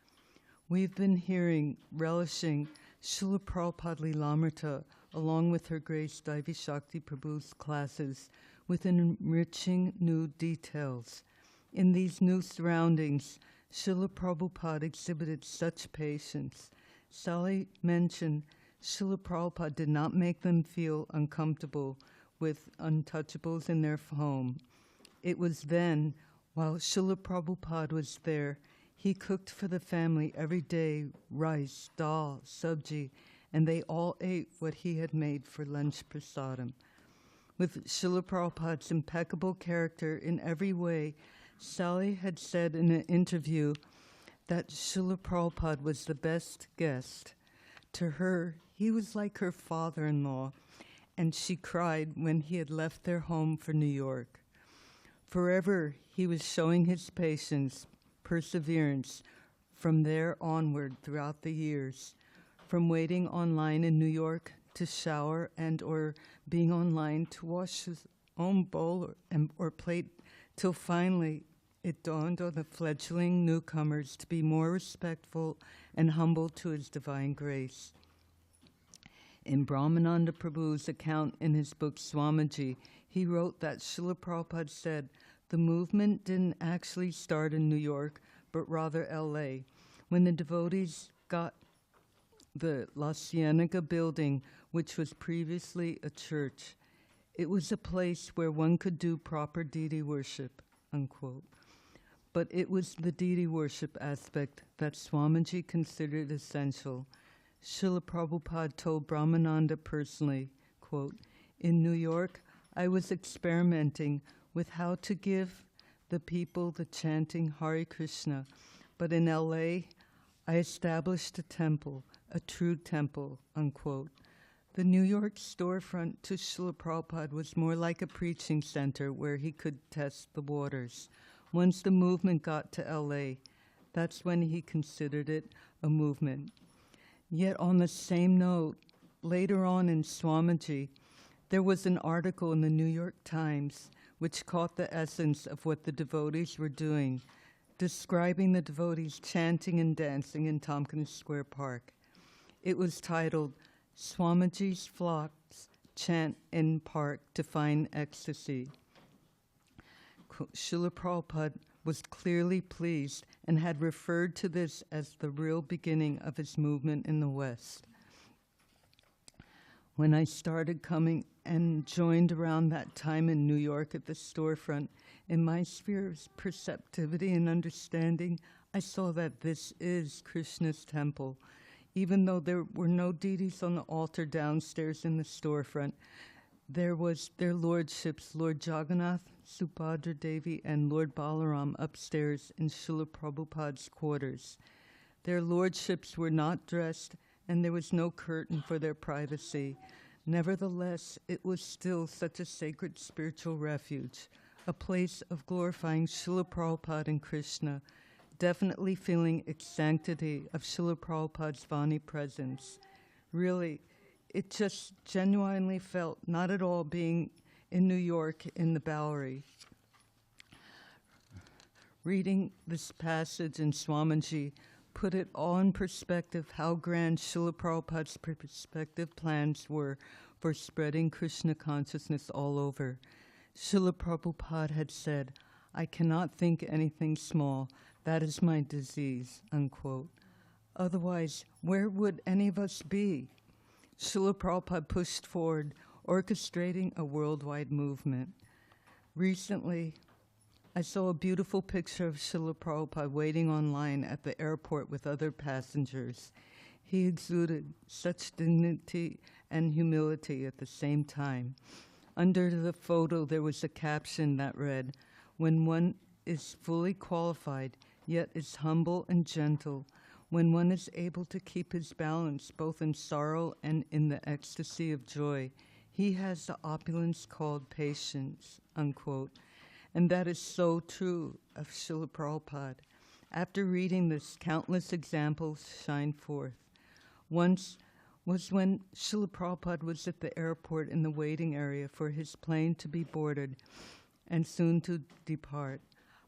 We've been relishing Srila Prabhupada Lilamrita, along with Her Grace Daivi Shakti Prabhu's classes, with enriching new details. In these new surroundings, Srila Prabhupada exhibited such patience. Sally mentioned Srila Prabhupada did not make them feel uncomfortable with untouchables in their home. It was then, while Srila Prabhupada was there, he cooked for the family every day rice, dal, sabji, and they all ate what he had made for lunch prasadam. With Srila Prabhupada's impeccable character in every way, Sally had said in an interview that Srila Prabhupada was the best guest. To her, he was like her father-in-law, and she cried when he had left their home for New York. Forever, he was showing his patience, perseverance, from there onward throughout the years, from waiting online in New York to shower and or being online to wash his own bowl or plate, till finally it dawned on the fledgling newcomers to be more respectful and humble to his divine grace. In Brahmananda Prabhu's account in his book Swamiji, he wrote that Srila Prabhupada said the movement didn't actually start in New York, but rather L.A., when the devotees got the La Cienega building, which was previously a church. It was a place where one could do proper deity worship, unquote. But it was the deity worship aspect that Swamiji considered essential. Srila Prabhupada told Brahmananda personally, quote, "In New York, I was experimenting with how to give the people the chanting Hare Krishna, but in L.A., I established a temple, a true temple," unquote. The New York storefront to Srila Prabhupada was more like a preaching center where he could test the waters. Once the movement got to L.A., that's when he considered it a movement. Yet on the same note, later on in Swamiji, There was an article in the New York Times which caught the essence of what the devotees were doing, describing the devotees chanting and dancing in Tompkins Square Park. It was titled, "Swamiji's Flocks Chant in Park to Find Ecstasy." Srila Prabhupada was clearly pleased and had referred to this as the real beginning of his movement in the West. When I started coming and joined around that time in New York at the storefront, in my sphere of perceptivity and understanding, I saw that this is Krishna's temple. Even though there were no deities on the altar downstairs in the storefront, there was their lordships, Lord Jagannath, Subhadra Devi, and Lord Balaram upstairs in Srila Prabhupada's quarters. Their lordships were not dressed, and there was no curtain for their privacy. Nevertheless, it was still such a sacred spiritual refuge, a place of glorifying Srila Prabhupada and Krishna, definitely feeling its sanctity of Srila Prabhupada's Vani presence. Really, it just genuinely felt not at all being in New York in the Bowery. Reading this passage in Swamiji put it all in perspective how grand Srila Prabhupada's perspective plans were for spreading Krishna consciousness all over. Srila Prabhupada had said, "I cannot think anything small. That is my disease," unquote. Otherwise, where would any of us be? Srila Prabhupada pushed forward, orchestrating a worldwide movement. Recently, I saw a beautiful picture of Srila Prabhupada waiting online at the airport with other passengers. He exuded such dignity and humility at the same time. Under the photo, there was a caption that read, "When one is fully qualified, yet is humble and gentle, when one is able to keep his balance both in sorrow and in the ecstasy of joy, he has the opulence called patience," unquote. And that is so true of Srila Prabhupada. After reading this, countless examples shine forth. Once was when Srila Prabhupada was at the airport in the waiting area for his plane to be boarded and soon to depart.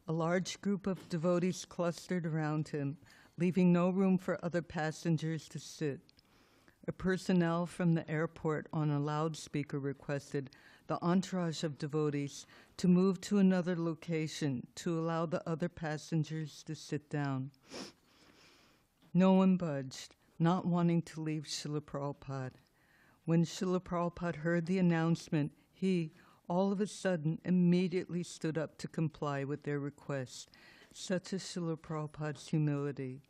A large group of devotees clustered around him, leaving no room for other passengers to sit. A personnel from the airport on a loudspeaker requested the entourage of devotees to move to another location to allow the other passengers to sit down. No one budged, not wanting to leave Srila Prabhupada. When Srila Prabhupada heard the announcement, he, all of a sudden, immediately stood up to comply with their request. Such is Srila Prabhupada's humility.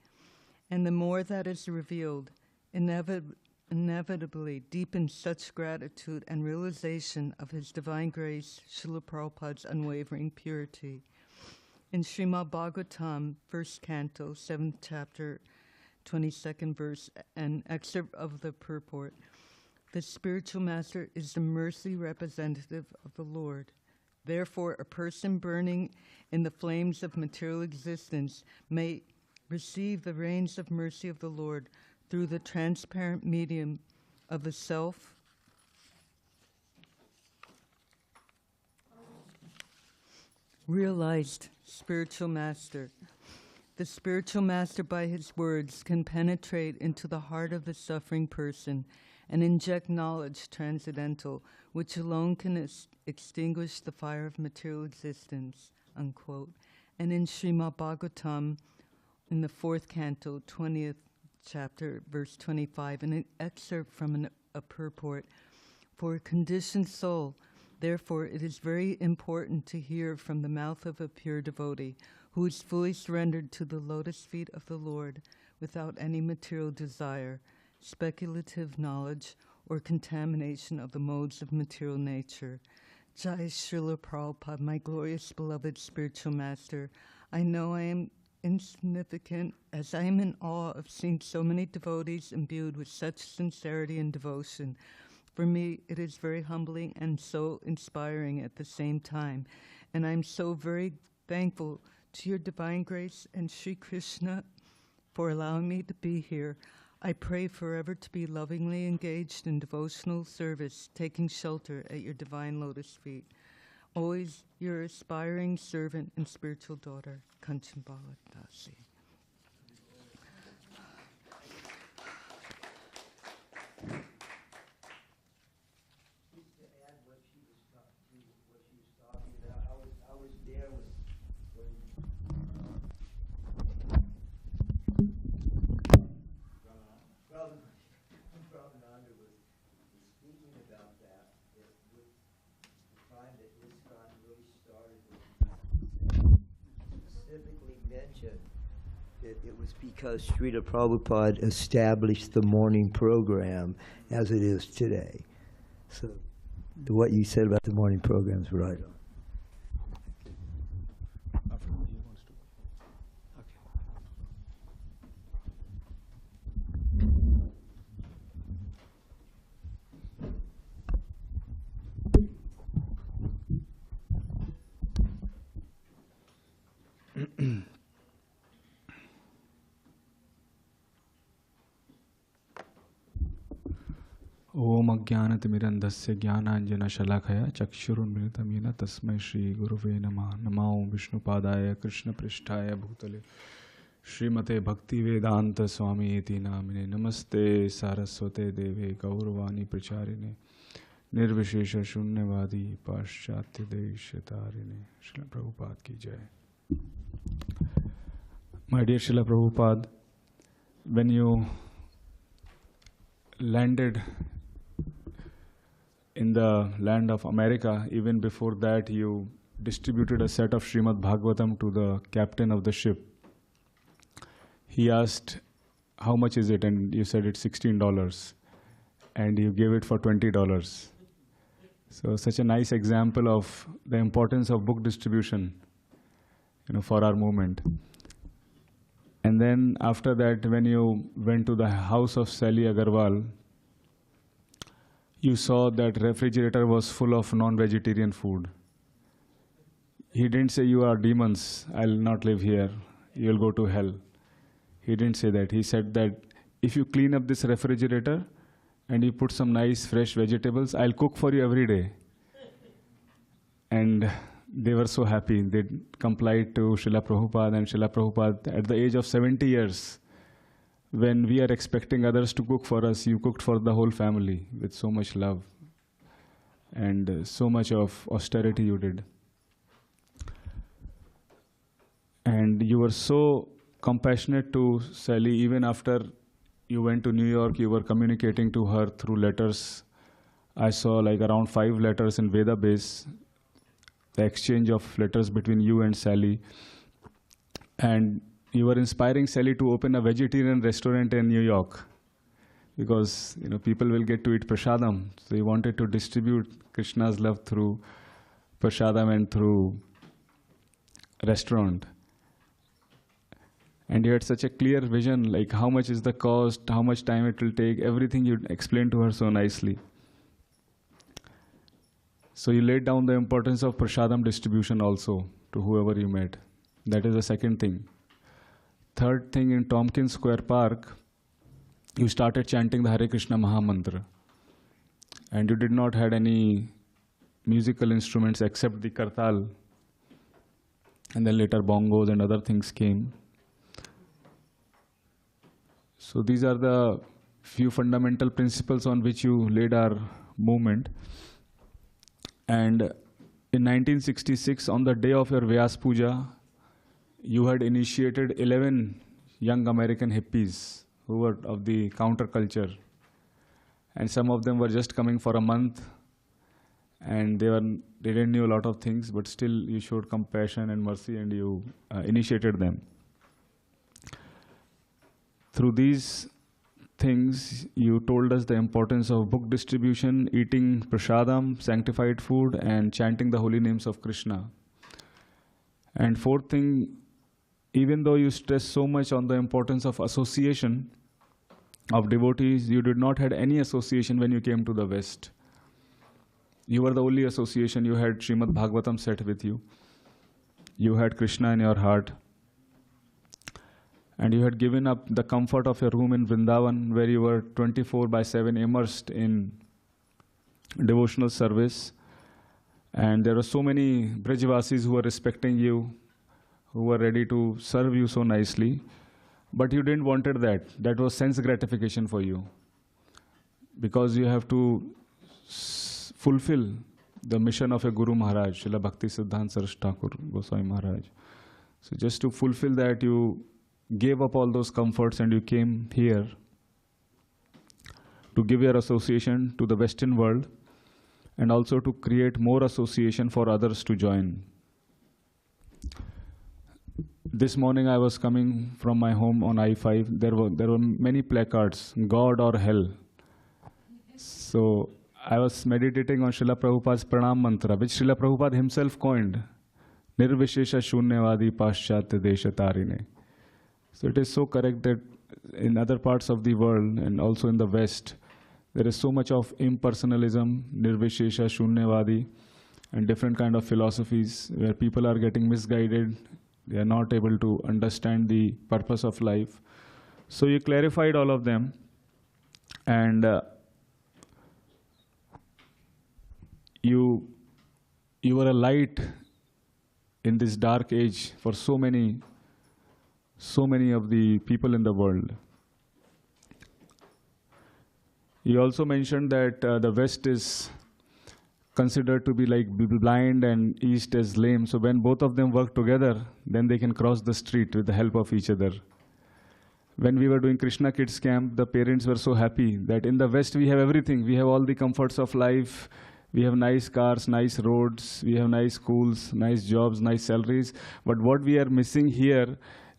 And the more that is revealed, inevitably deepens such gratitude and realization of his divine grace, Srila Prabhupada's unwavering purity. In Srimad Bhagavatam, 1st Canto, 7th chapter, 22nd verse, an excerpt of the purport, the spiritual master is the mercy representative of the Lord. Therefore, a person burning in the flames of material existence may receive the rains of mercy of the Lord through the transparent medium of the self realized spiritual master. The spiritual master, by his words, can penetrate into the heart of the suffering person and inject knowledge transcendental, which alone can extinguish the fire of material existence, unquote. And in Srimad Bhagavatam, in the 4th canto, 20th chapter, verse 25, an excerpt from a purport, for a conditioned soul, therefore it is very important to hear from the mouth of a pure devotee who is fully surrendered to the lotus feet of the Lord without any material desire, speculative knowledge, or contamination of the modes of material nature. Jai Srila Prabhupada, my glorious beloved spiritual master, I know I am insignificant as I am in awe of seeing so many devotees imbued with such sincerity and devotion. For me, it is very humbling and so inspiring at the same time. And I'm so very thankful to your divine grace and Sri Krishna for allowing me to be here. I pray forever to be lovingly engaged in devotional service, taking shelter at your divine lotus feet. Always your aspiring servant and spiritual daughter, Kanchan Bala Dasi. Prabhupada was speaking about that. The time that ISKCON really started, specifically mentioned that it was because Srila Prabhupada established the morning program as it is today. So what you said about the morning program is right on. ओम अज्ञानतिमिरन्धस्य ज्ञानाञ्जनशलाकया चक्षुरुन्मिलितं येन तस्मै श्रीगुरुवे नमः। नमो विष्णुपादाय कृष्णपृष्ठाय भूतले श्रीमते भक्तिवेदान्तस्वामीति नामिने। नमस्ते सारस्वते देवे गौरवाणी प्रचारिणे निर्विशेषशून्यवादी पाश्चात्यदेशतारिणे। श्रील प्रभुपाद की जय। My dear Srila Prabhupada, when you landed in the land of America, even before that you distributed a set of Srimad Bhagavatam to the captain of the ship. He asked, how much is it? And you said it's $16. And you gave it for $20. So such a nice example of the importance of book distribution, for our movement. And then after that, when you went to the house of Sally Agarwal, you saw that refrigerator was full of non-vegetarian food. He didn't say, you are demons, I'll not live here, you'll go to hell. He didn't say that. He said that if you clean up this refrigerator and you put some nice fresh vegetables, I'll cook for you every day. And they were so happy. They complied to Srila Prabhupada, and Srila Prabhupada, at the age of 70 years, when we are expecting others to cook for us, you cooked for the whole family with so much love and so much of austerity you did. And you were so compassionate to Sally. Even after you went to New York, you were communicating to her through letters. I saw like around 5 letters in Veda base, the exchange of letters between you and Sally. And you were inspiring Sally to open a vegetarian restaurant in New York, because people will get to eat prasadam. So you wanted to distribute Krishna's love through prasadam and through restaurant. And you had such a clear vision, like how much is the cost, how much time it will take, everything you explained to her so nicely. So you laid down the importance of prasadam distribution also to whoever you met. That is the second thing. Third thing, in Tompkins Square Park, you started chanting the Hare Krishna Maha Mantra. And you did not have any musical instruments except the kartal. And then later bongos and other things came. So these are the few fundamental principles on which you laid our movement. And in 1966, on the day of your Vyasa Puja, you had initiated 11 young American hippies who were of the counterculture. And some of them were just coming for a month, and they didn't know a lot of things, but still you showed compassion and mercy, and you initiated them. Through these things, you told us the importance of book distribution, eating prasadam, sanctified food, and chanting the holy names of Krishna. And fourth thing, even though you stress so much on the importance of association of devotees, you did not have any association when you came to the West. You were the only association. You had Srimad Bhagavatam set with you. You had Krishna in your heart. and you had given up the comfort of your room in Vrindavan, where you were 24/7 immersed in devotional service. And there were so many Brajvasis who were respecting you, who were ready to serve you so nicely. But you didn't wanted that. That was sense gratification for you. Because you have to fulfill the mission of a Guru Maharaj, Srila Bhakti Siddhanta Saraswati Thakur Goswami Maharaj. So just to fulfill that, you gave up all those comforts and you came here to give your association to the Western world, and also to create more association for others to join. This morning I was coming from my home on I-5. There were many placards, God or hell. So I was meditating on Srila Prabhupada's Pranam Mantra, which Srila Prabhupada himself coined, Nirvishesha Shunyavadi Paschatya Desha Tarine. So it is so correct that in other parts of the world and also in the West, there is so much of impersonalism, Nirvishesha Shunyavadi, and different kind of philosophies where people are getting misguided. They are not able to understand the purpose of life. So you clarified all of them, and you were a light in this dark age for so many of the people in the world. You also mentioned that the West is considered to be like blind and East as lame. So when both of them work together, then they can cross the street with the help of each other. When we were doing Krishna Kids Camp, the parents were so happy that in the West we have everything. We have all the comforts of life. We have nice cars, nice roads. We have nice schools, nice jobs, nice salaries. But what we are missing here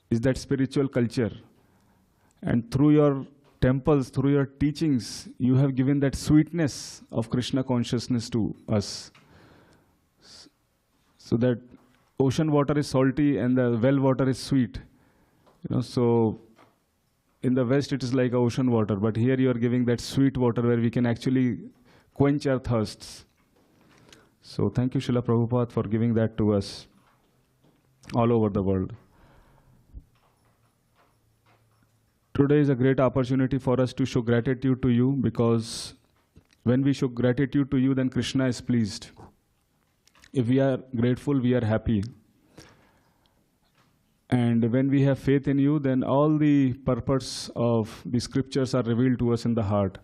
is that spiritual culture. And through your temples, through your teachings, you have given that sweetness of Krishna consciousness to us. So that ocean water is salty and the well water is sweet. So in the West it is like ocean water, but here you are giving that sweet water where we can actually quench our thirsts. So thank you, Srila Prabhupada, for giving that to us all over the world. Today is a great opportunity for us to show gratitude to you, because when we show gratitude to you, then Krishna is pleased. If we are grateful, we are happy. And when we have faith in you, then all the purpose of the scriptures are revealed to us in the heart.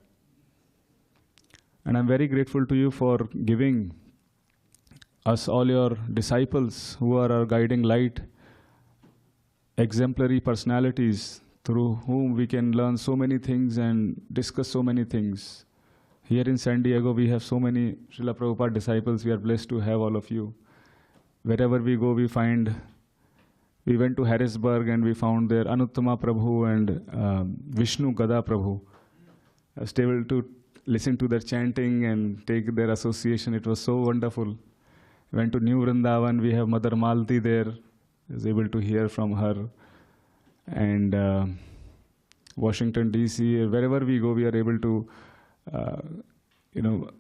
And I'm very grateful to you for giving us all your disciples who are our guiding light, exemplary personalities through whom we can learn so many things and discuss so many things. Here in San Diego, we have so many Srila Prabhupada disciples. We are blessed to have all of you. Wherever we go, we went to Harrisburg and we found there Anuttama Prabhu and Vishnu Gada Prabhu. I was able to listen to their chanting and take their association. It was so wonderful. Went to New Vrindavan. We have Mother Malti there. I was able to hear from her. And Washington, D.C., wherever we go, we are able to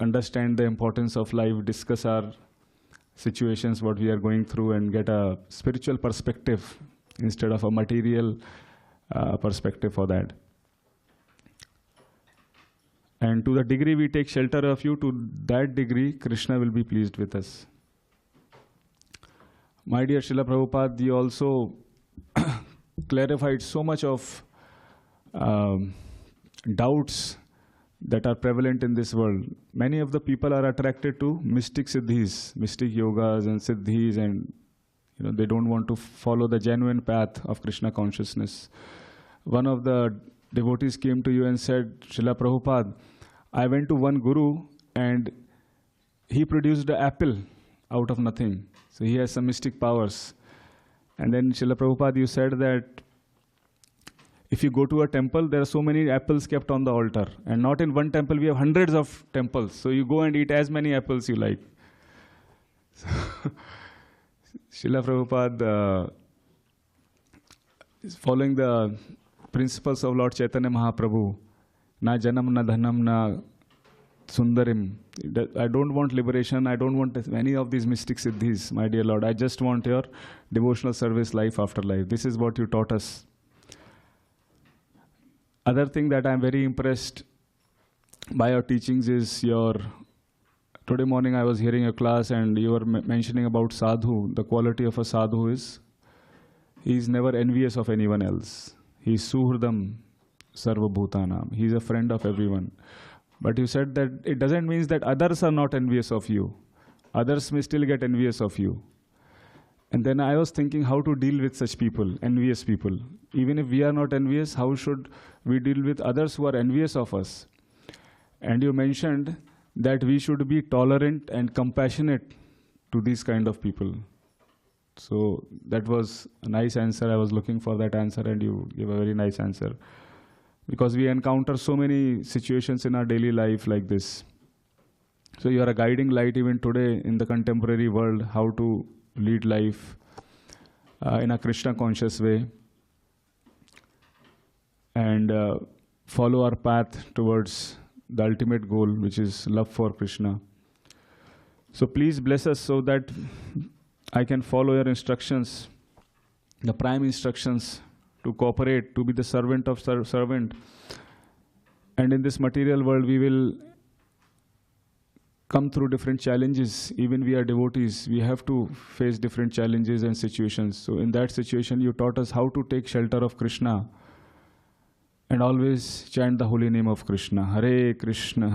understand the importance of life, discuss our situations, what we are going through, and get a spiritual perspective instead of a material perspective for that. And to the degree we take shelter of you, to that degree, Krishna will be pleased with us. My dear Srila Prabhupada, you also clarified so much of doubts that are prevalent in this world. Many of the people are attracted to mystic siddhis, mystic yogas and siddhis, and they don't want to follow the genuine path of Krishna consciousness. One of the devotees came to you and said, Srila Prabhupada, I went to one guru and he produced an apple out of nothing. So he has some mystic powers. And then Srila Prabhupada, you said that if you go to a temple, there are so many apples kept on the altar. And not in one temple, we have hundreds of temples. So you go and eat as many apples you like. Srila Prabhupada is following the principles of Lord Chaitanya Mahaprabhu. Na janam, na dhanam, na sundarim. I don't want liberation. I don't want any of these mystic siddhis, my dear Lord. I just want your devotional service life after life. This is what you taught us. Other thing that I'm very impressed by your teachings is today morning I was hearing a class and you were mentioning about sadhu. The quality of a sadhu is, he's never envious of anyone else. He's suhrdam sarva bhutanam. He's a friend of everyone. But you said that it doesn't mean that others are not envious of you. Others may still get envious of you. And then I was thinking how to deal with such people, envious people. Even if we are not envious, how should we deal with others who are envious of us? And you mentioned that we should be tolerant and compassionate to these kind of people. So that was a nice answer. I was looking for that answer and you gave a very nice answer. Because we encounter so many situations in our daily life like this. So you are a guiding light even today in the contemporary world, how to lead life in a Krishna conscious way and follow our path towards the ultimate goal, which is love for Krishna. So please bless us so that I can follow your instructions, the prime instructions to cooperate, to be the servant of servant. And in this material world, we will come through different challenges. Even we are devotees, we have to face different challenges and situations. So in that situation, you taught us how to take shelter of Krishna and always chant the holy name of Krishna. Hare Krishna,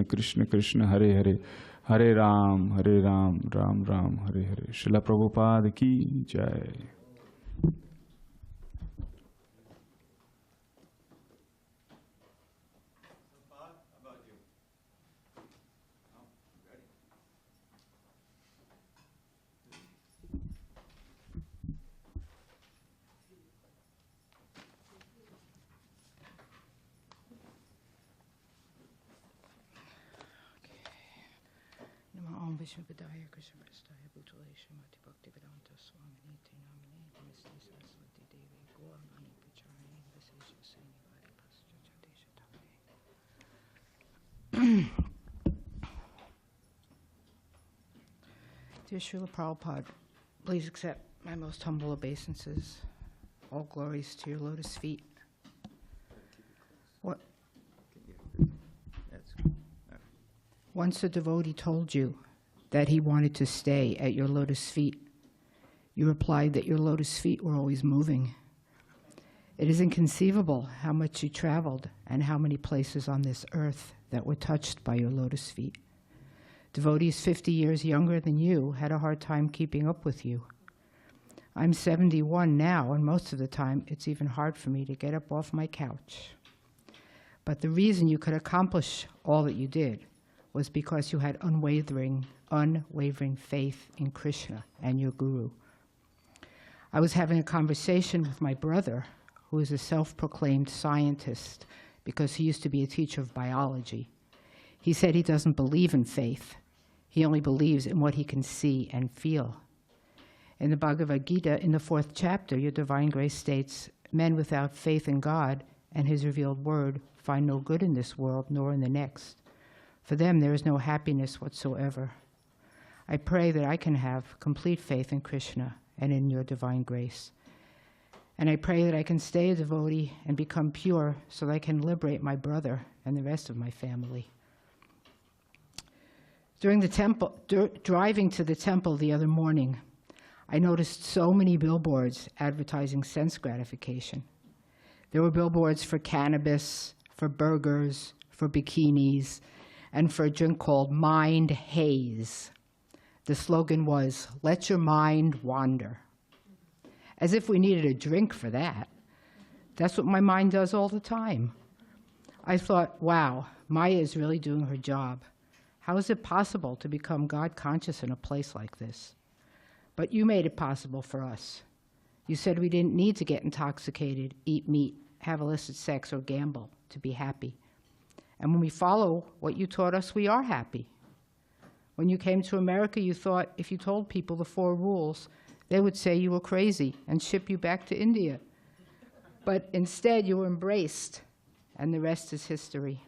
Krishna Krishna, Hare Hare. Hare Ram, Ram Ram, Hare Hare. Srila Prabhupada ki jai. Vishnu Padaya Krishna Prestaya Bhutale Srimati Bhakti Vedanta Swami Niti Namine Namaste Saraswati Devi Gauranga Pacharani Visesha Srinivadi Pascha Jadesha Tame. Dear Srila Prabhupada, please accept my most humble obeisances. All glories to your lotus feet. What? Once a devotee told you that he wanted to stay at your lotus feet. You replied that your lotus feet were always moving. It is inconceivable how much you traveled and how many places on this earth that were touched by your lotus feet. Devotees 50 years younger than you had a hard time keeping up with you. I'm 71 now, and most of the time it's even hard for me to get up off my couch. But the reason you could accomplish all that you did was because you had unwavering faith in Krishna and your guru. I was having a conversation with my brother, who is a self-proclaimed scientist because he used to be a teacher of biology. He said he doesn't believe in faith. He only believes in what he can see and feel. In the Bhagavad Gita, in the 4th chapter, your divine grace states, men without faith in God and his revealed word find no good in this world nor in the next. For them, there is no happiness whatsoever. I pray that I can have complete faith in Krishna and in your divine grace. And I pray that I can stay a devotee and become pure so that I can liberate my brother and the rest of my family. During driving to the temple the other morning, I noticed so many billboards advertising sense gratification. There were billboards for cannabis, for burgers, for bikinis, and for a drink called Mind Haze. The slogan was, let your mind wander. As if we needed a drink for that. That's what my mind does all the time. I thought, wow, Maya is really doing her job. How is it possible to become God conscious in a place like this? But you made it possible for us. You said we didn't need to get intoxicated, eat meat, have illicit sex, or gamble to be happy. And when we follow what you taught us, we are happy. When you came to America, you thought if you told people the 4 rules, they would say you were crazy and ship you back to India. But instead, you were embraced, and the rest is history.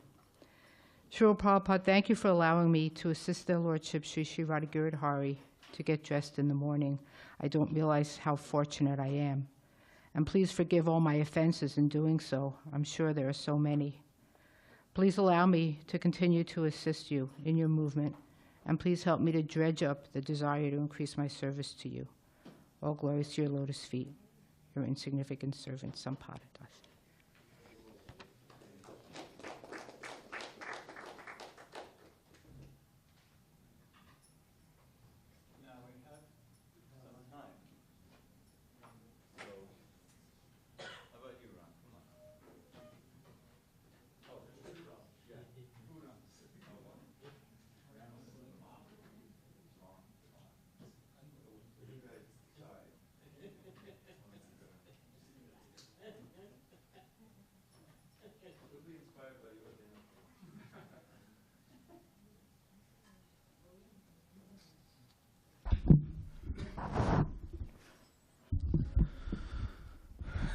Srila Prabhupada, thank you for allowing me to assist their Lordship, Sri Sri Radhagiridhari, to get dressed in the morning. I don't realize how fortunate I am. and please forgive all my offenses in doing so. I'm sure there are so many. Please allow me to continue to assist you in your movement, and please help me to dredge up the desire to increase my service to you. All glories to your lotus feet, your insignificant servant, Sampadadas.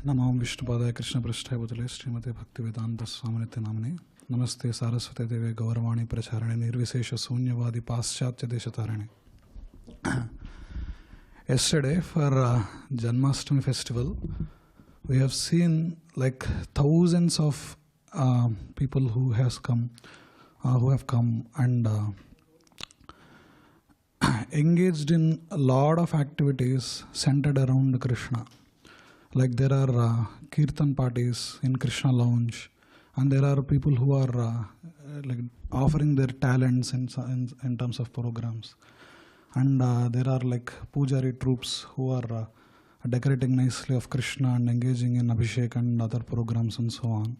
नमो विष्णुपादाय कृष्ण पृष्ठाय भूतले श्रीमते भक्तिवेदांत स्वामिनित्य नामने नमस्ते सारस्वते देवे गौरवाणी प्रचारणे निर्विशेष शून्यवादी पाश्चात्य देशतारिणे. Yesterday for Janmashtami festival, we have seen like thousands of people who have come and engaged in a lot of activities centered around Krishna. Like there are kirtan parties in Krishna Lounge, and there are people who are like offering their talents in terms of programs. And there are like pujari troops who are decorating nicely of Krishna and engaging in Abhishek and other programs and so on.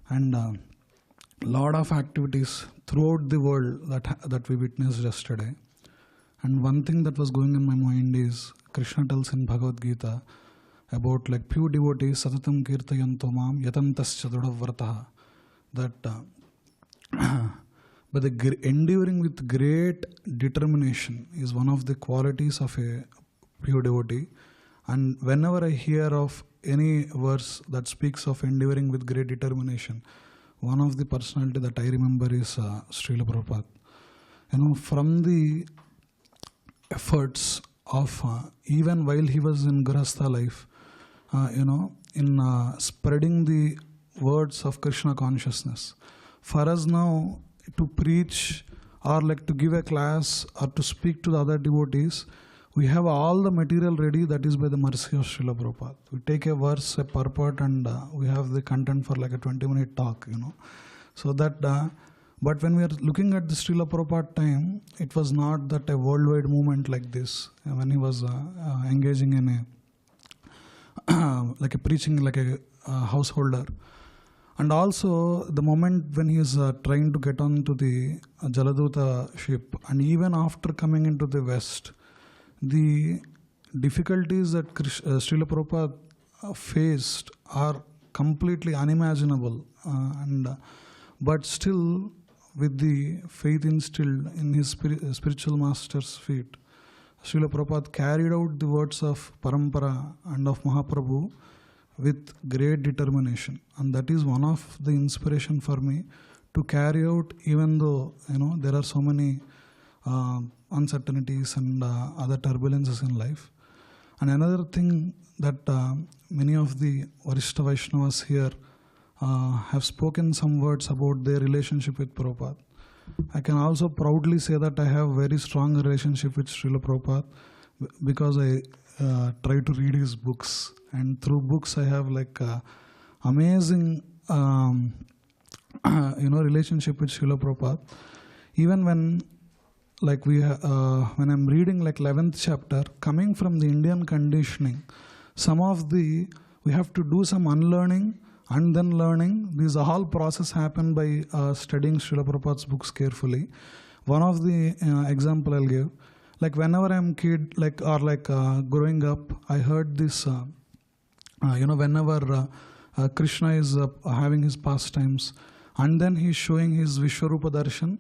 And lot of activities throughout the world that we witnessed yesterday. And one thing that was going in my mind is Krishna tells in Bhagavad Gita about like few devotees satatam kirtayanto mam yatantascha drudavrataha, that but the enduring with great determination is one of the qualities of a pure devotee. And whenever I hear of any verse that speaks of enduring with great determination, one of the personality that I remember is Srila Prabhupada. From the efforts of even while he was in Grahastha life, in spreading the words of Krishna consciousness. For us now to preach or like to give a class or to speak to the other devotees, we have all the material ready. That is by the mercy of Srila Prabhupada. We take a verse, a purport, and we have the content for like a 20-minute talk, So that, but when we are looking at the Srila Prabhupada time, it was not that a worldwide movement like this. When he was engaging in a like a preaching like a householder. And also the moment when he is trying to get on to the Jaladuta ship, and even after coming into the West, the difficulties that Srila Prabhupada faced are completely unimaginable. But still, with the faith instilled in his spiritual master's feet, Srila Prabhupada carried out the words of Parampara and of Mahaprabhu with great determination. And that is one of the inspiration for me to carry out, even though there are so many uncertainties and other turbulences in life. And another thing that many of the Varishta Vaishnavas here have spoken some words about their relationship with Prabhupada. I can also proudly say that I have very strong relationship with Srila Prabhupada because I try to read his books, and through books I have like amazing relationship with Srila Prabhupada. Even when like when I'm reading like 11th chapter, coming from the Indian conditioning, we have to do some unlearning and then learning. This whole process happened by studying Srila Prabhupada's books carefully. One of the example I'll give, like whenever I'm kid, growing up, I heard this, whenever Krishna is having his pastimes, and then he's showing his Vishwarupa Darshan,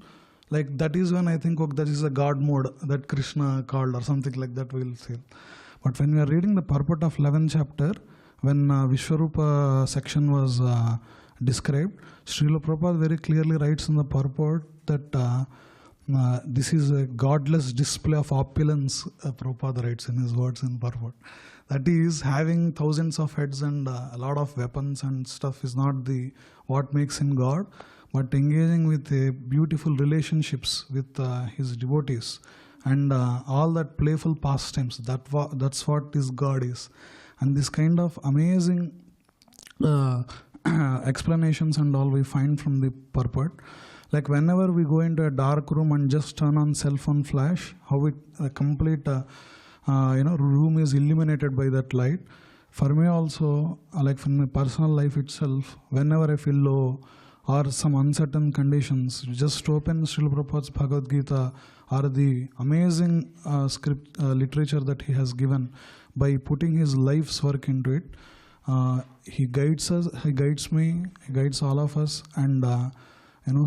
like that is when I think that is a God mode that Krishna called or something like that we'll feel. But when we are reading the purport of 11th chapter, when Vishwarupa section was described, Srila Prabhupada very clearly writes in the purport that this is a godless display of opulence, Prabhupada writes in his words in purport. That is, having thousands of heads and a lot of weapons and stuff is not the what makes him God, but engaging with beautiful relationships with his devotees and all that playful pastimes. That's what this God is. And this kind of amazing explanations and all we find from the purport. Like whenever we go into a dark room and just turn on cell phone flash, how it complete room is illuminated by that light. For me also, like from my personal life itself, whenever I feel low or some uncertain conditions, just open Srila Prabhupada's Bhagavad Gita or the amazing literature that he has given. By putting his life's work into it, he guides us, he guides me, he guides all of us, and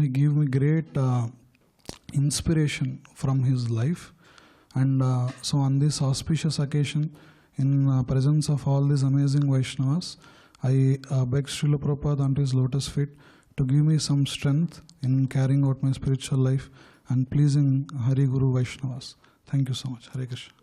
he gives me great inspiration from his life. And so on this auspicious occasion, in presence of all these amazing Vaishnavas, I beg Srila Prabhupada onto his lotus feet to give me some strength in carrying out my spiritual life and pleasing Hari Guru Vaishnavas. Thank you so much. Hare Krishna.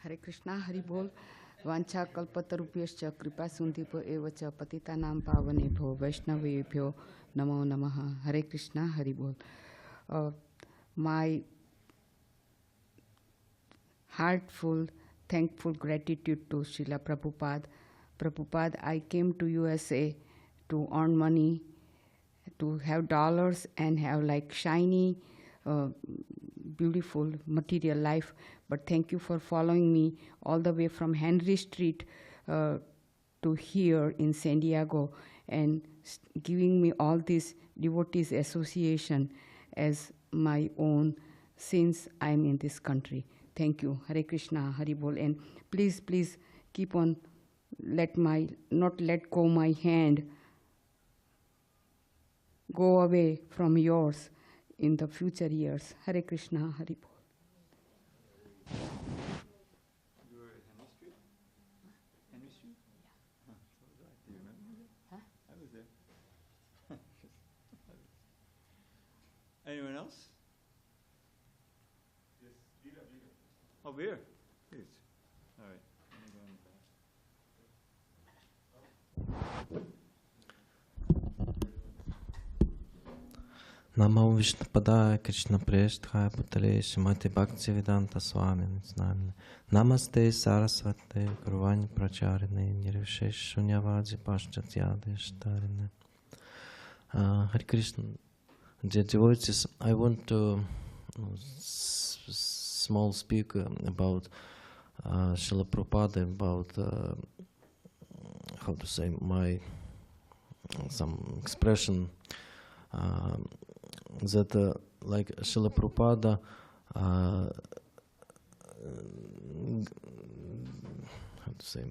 Hare Krishna, Hari Bol, Vancha Kalpatarupyascha Kripa Sundhipo Evacha Patitanam Pavanebho Vaishnavebhyo Namo Namaha. Hare Krishna, Hari Bol. My heartful, thankful gratitude to Srila Prabhupada. Prabhupada, I came to USA to earn money, to have dollars and have like shiny, beautiful material life. But thank you for following me all the way from Henry Street to here in San Diego and giving me all this devotees association as my own since I'm in this country. Thank you. Hare Krishna, Hari Bol. And please, please keep on, not let go my hand, go away from yours in the future years. Hare Krishna, Hari Bol. You were at Henry Street? Henry Street? Yeah. Do you remember? Huh? I was there. Anyone else? Yes, beer. Oh, beer. Please. All right. Let me go in the back. Namo Vishnupadaya Krishna Preshthaya Bhutale Srimati Bhaktivedanta Swami Nityanamine. Namaste Saraswate Gurvani Pracharine Nirvishesh Shunyavadzi Paschatya Shtarine. Hare Krishna. Dear devotees, I want to small speak about Srila Prabhupada, about how to say, my some expression that like Srila Prabhupada how to say,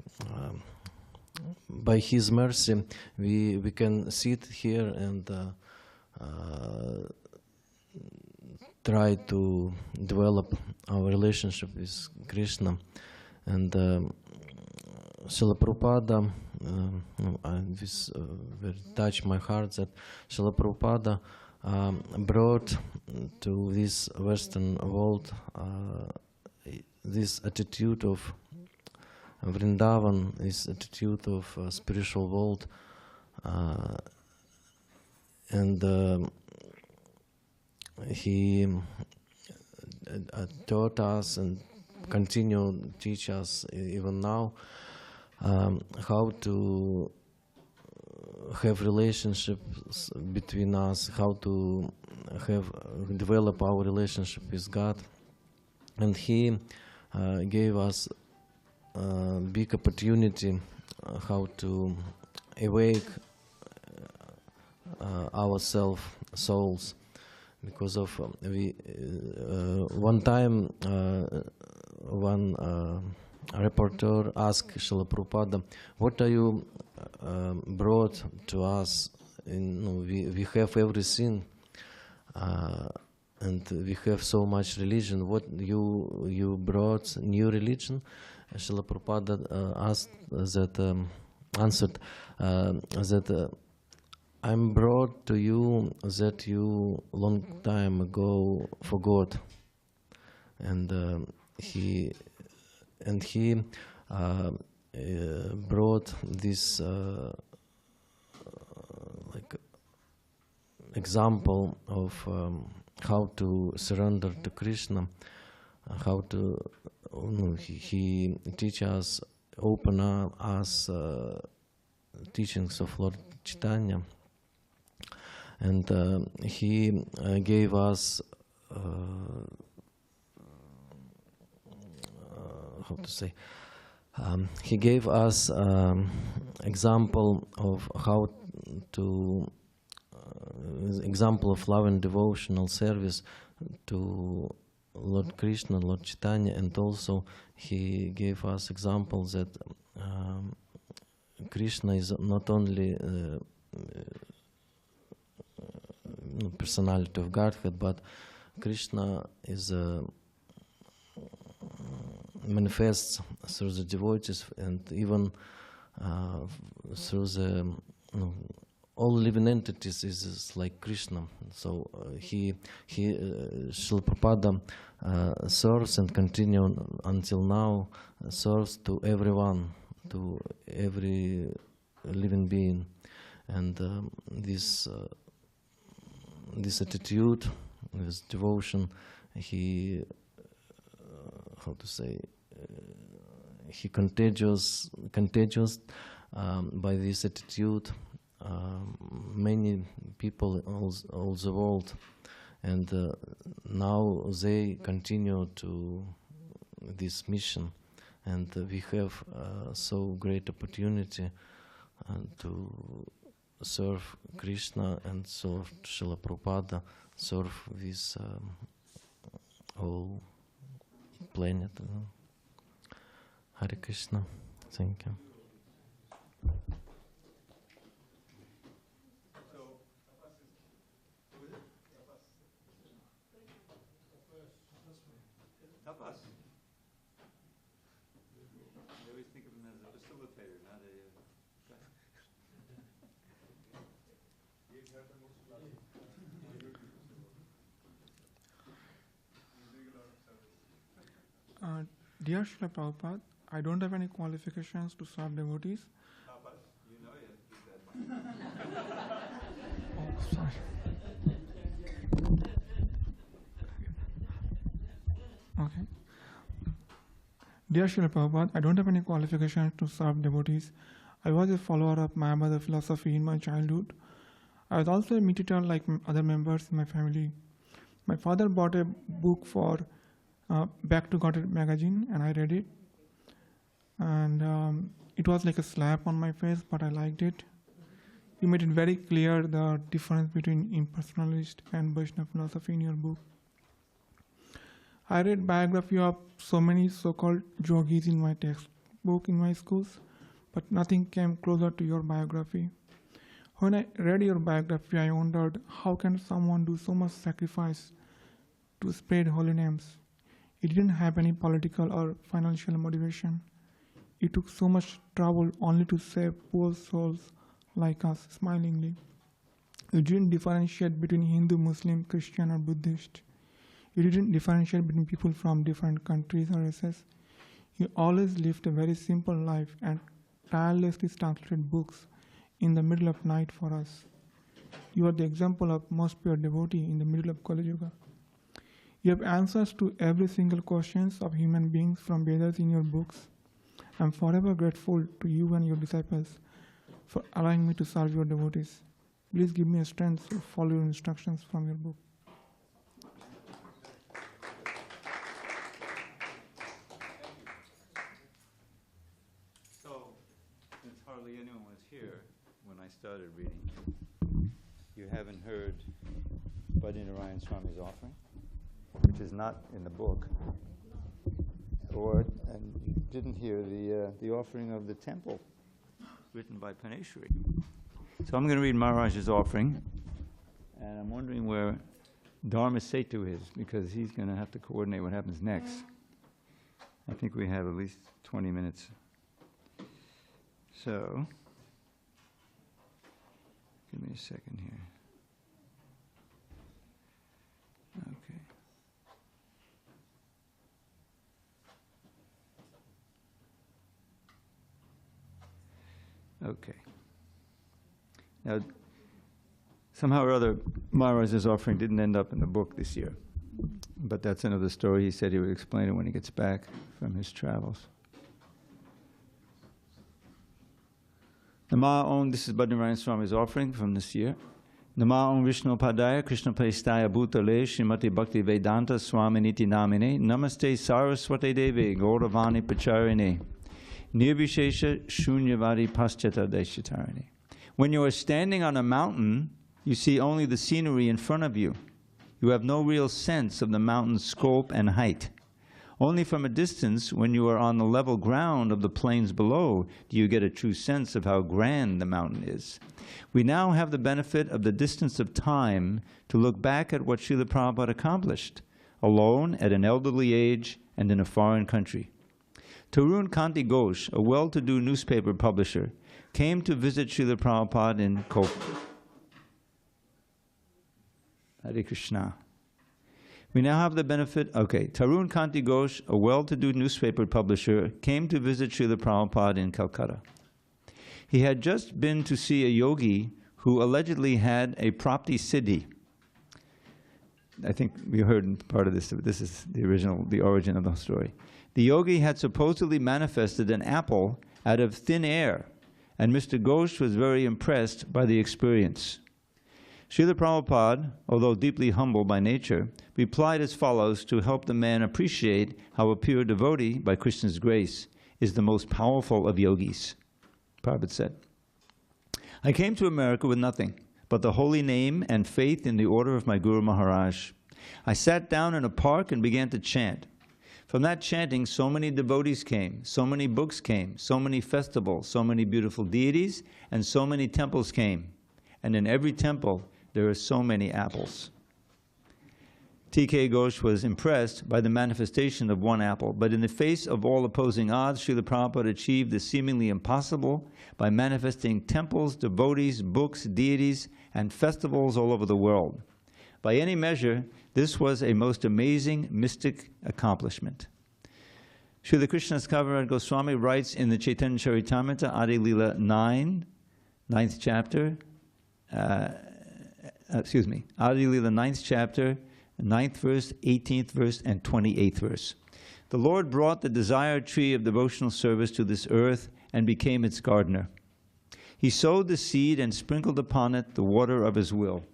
by his mercy we can sit here and try to develop our relationship with Krishna. And Srila Prabhupada, this very touched my heart that Srila Prabhupada brought to this Western world this attitude of Vrindavan, this attitude of spiritual world, and he taught us and continue to teach us even now how to have relationships between us, how to develop our relationship with God. And he gave us big opportunity how to awake ourselves, souls, because of one time one reporter asked Srila Prabhupada, "What are you brought to us? We have everything, and we have so much religion. What you brought new religion?" Srila Prabhupada answered that I'm brought to you that you long time ago forgot, and he brought this like example of how to surrender to Krishna, how to he teach us, open us teachings of Lord Chaitanya, and he gave us how to say. He gave us example of how to example of love and devotional service to Lord Krishna, Lord Chaitanya, and also he gave us example that Krishna is not only personality of Godhead, but Krishna is manifests through the devotees and even through the all living entities is like Krishna. So Srila Prabhupada serves and continue until now serves to everyone, to every living being, and this attitude, this devotion, he how to say, he contagious by this attitude many people all the world, and now they continue to this mission, and we have so great opportunity to serve Krishna and serve Srila Prabhupada, serve this whole planet. Hare Krishna. Thank you. Tapas. I always think of him as a facilitator, not a. Dear Srila Prabhupada, I don't have any qualifications to serve devotees. Tapas, you know you have to keep that. Oh, sorry. Okay. Dear Srila Prabhupada, I don't have any qualifications to serve devotees. I was a follower of Mayavada philosophy in my childhood. I was also a meditator like other members in my family. My father bought a book for Back to Godhead magazine, and I read it. And it was like a slap on my face, but I liked it. You made it very clear the difference between impersonalist and Vaishnava philosophy in your book. I read biography of so many so-called yogis in my textbook in my schools, but nothing came closer to your biography. When I read your biography, I wondered, how can someone do so much sacrifice to spread holy names? It didn't have any political or financial motivation. It took so much trouble only to save poor souls like us smilingly. You didn't differentiate between Hindu, Muslim, Christian, or Buddhist. You didn't differentiate between people from different countries or races. You always lived a very simple life and tirelessly translated books in the middle of night for us. You are the example of most pure devotee in the middle of Kali Yuga. You have answers to every single questions of human beings from Vedas in your books. I am forever grateful to you and your disciples for allowing me to serve your devotees. Please give me a strength to follow your instructions from your book. started reading, you haven't heard Bhadinarayan Swami's offering, which is not in the book, and you didn't hear the offering of the temple written by Paneshwari. So I'm going to read Maharaj's offering, and I'm wondering where Dharma Setu is, because he's going to have to coordinate what happens next. I think we have at least 20 minutes. So, give me a second here. Okay. Okay. Now, somehow or other, Maharaj's offering didn't end up in the book this year. But that's another story. He said he would explain it when he gets back from his travels. Nama Om, this is Bhadinarayan Swami's offering from this year. Nama Om Vishnu Padaya Krishna Prestaya Bhutale Srimati Bhakti Vedanta Swami Niti Namine Namaste Saraswate Devi Gauravani Pacharine Nirvishesha Shunyavadi Paschata Deshatarine. When you are standing on a mountain, you see only the scenery in front of you. You have no real sense of the mountain's scope and height. Only from a distance, when you are on the level ground of the plains below, do you get a true sense of how grand the mountain is. We now have the benefit of the distance of time to look back at what Srila Prabhupada accomplished, alone at an elderly age and in a foreign country. Tarun Kanti Ghosh, a well-to-do newspaper publisher, came to visit Srila Prabhupada in Kolkata. Hare Krishna. We now have the benefit, Tarun Kanti Ghosh, a well-to-do newspaper publisher, came to visit Srila Prabhupada in Calcutta. He had just been to see a yogi who allegedly had a prapti siddhi. I think we heard part of this, but this is the origin of the story. The yogi had supposedly manifested an apple out of thin air, and Mr. Ghosh was very impressed by the experience. Srila Prabhupada, although deeply humble by nature, replied as follows to help the man appreciate how a pure devotee, by Krishna's grace, is the most powerful of yogis. Prabhupada said, I came to America with nothing but the holy name and faith in the order of my Guru Maharaj. I sat down in a park and began to chant. From that chanting, so many devotees came, so many books came, so many festivals, so many beautiful deities, and so many temples came. And in every temple, there are so many apples. T.K. Ghosh was impressed by the manifestation of one apple, but in the face of all opposing odds, Srila Prabhupada achieved the seemingly impossible by manifesting temples, devotees, books, deities, and festivals all over the world. By any measure, this was a most amazing mystic accomplishment. Srila Krishnadas Kaviraj Goswami writes in the Chaitanya Charitamrita, Adi Lila 9, 9th chapter, Adi Lila 9th chapter, 9th verse, 18th verse, and 28th verse. The Lord brought the desired tree of devotional service to this earth and became its gardener. He sowed the seed and sprinkled upon it the water of his will.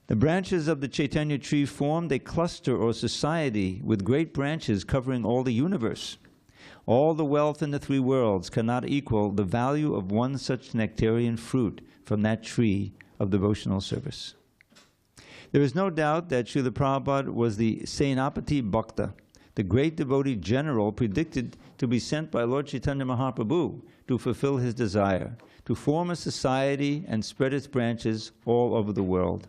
The branches of the Chaitanya tree formed a cluster or society with great branches covering all the universe. All the wealth in the three worlds cannot equal the value of one such nectarian fruit from that tree of devotional service. There is no doubt that Srila Prabhupada was the Senapati Bhakta, the great devotee general predicted to be sent by Lord Chaitanya Mahaprabhu to fulfill his desire, to form a society and spread its branches all over the world.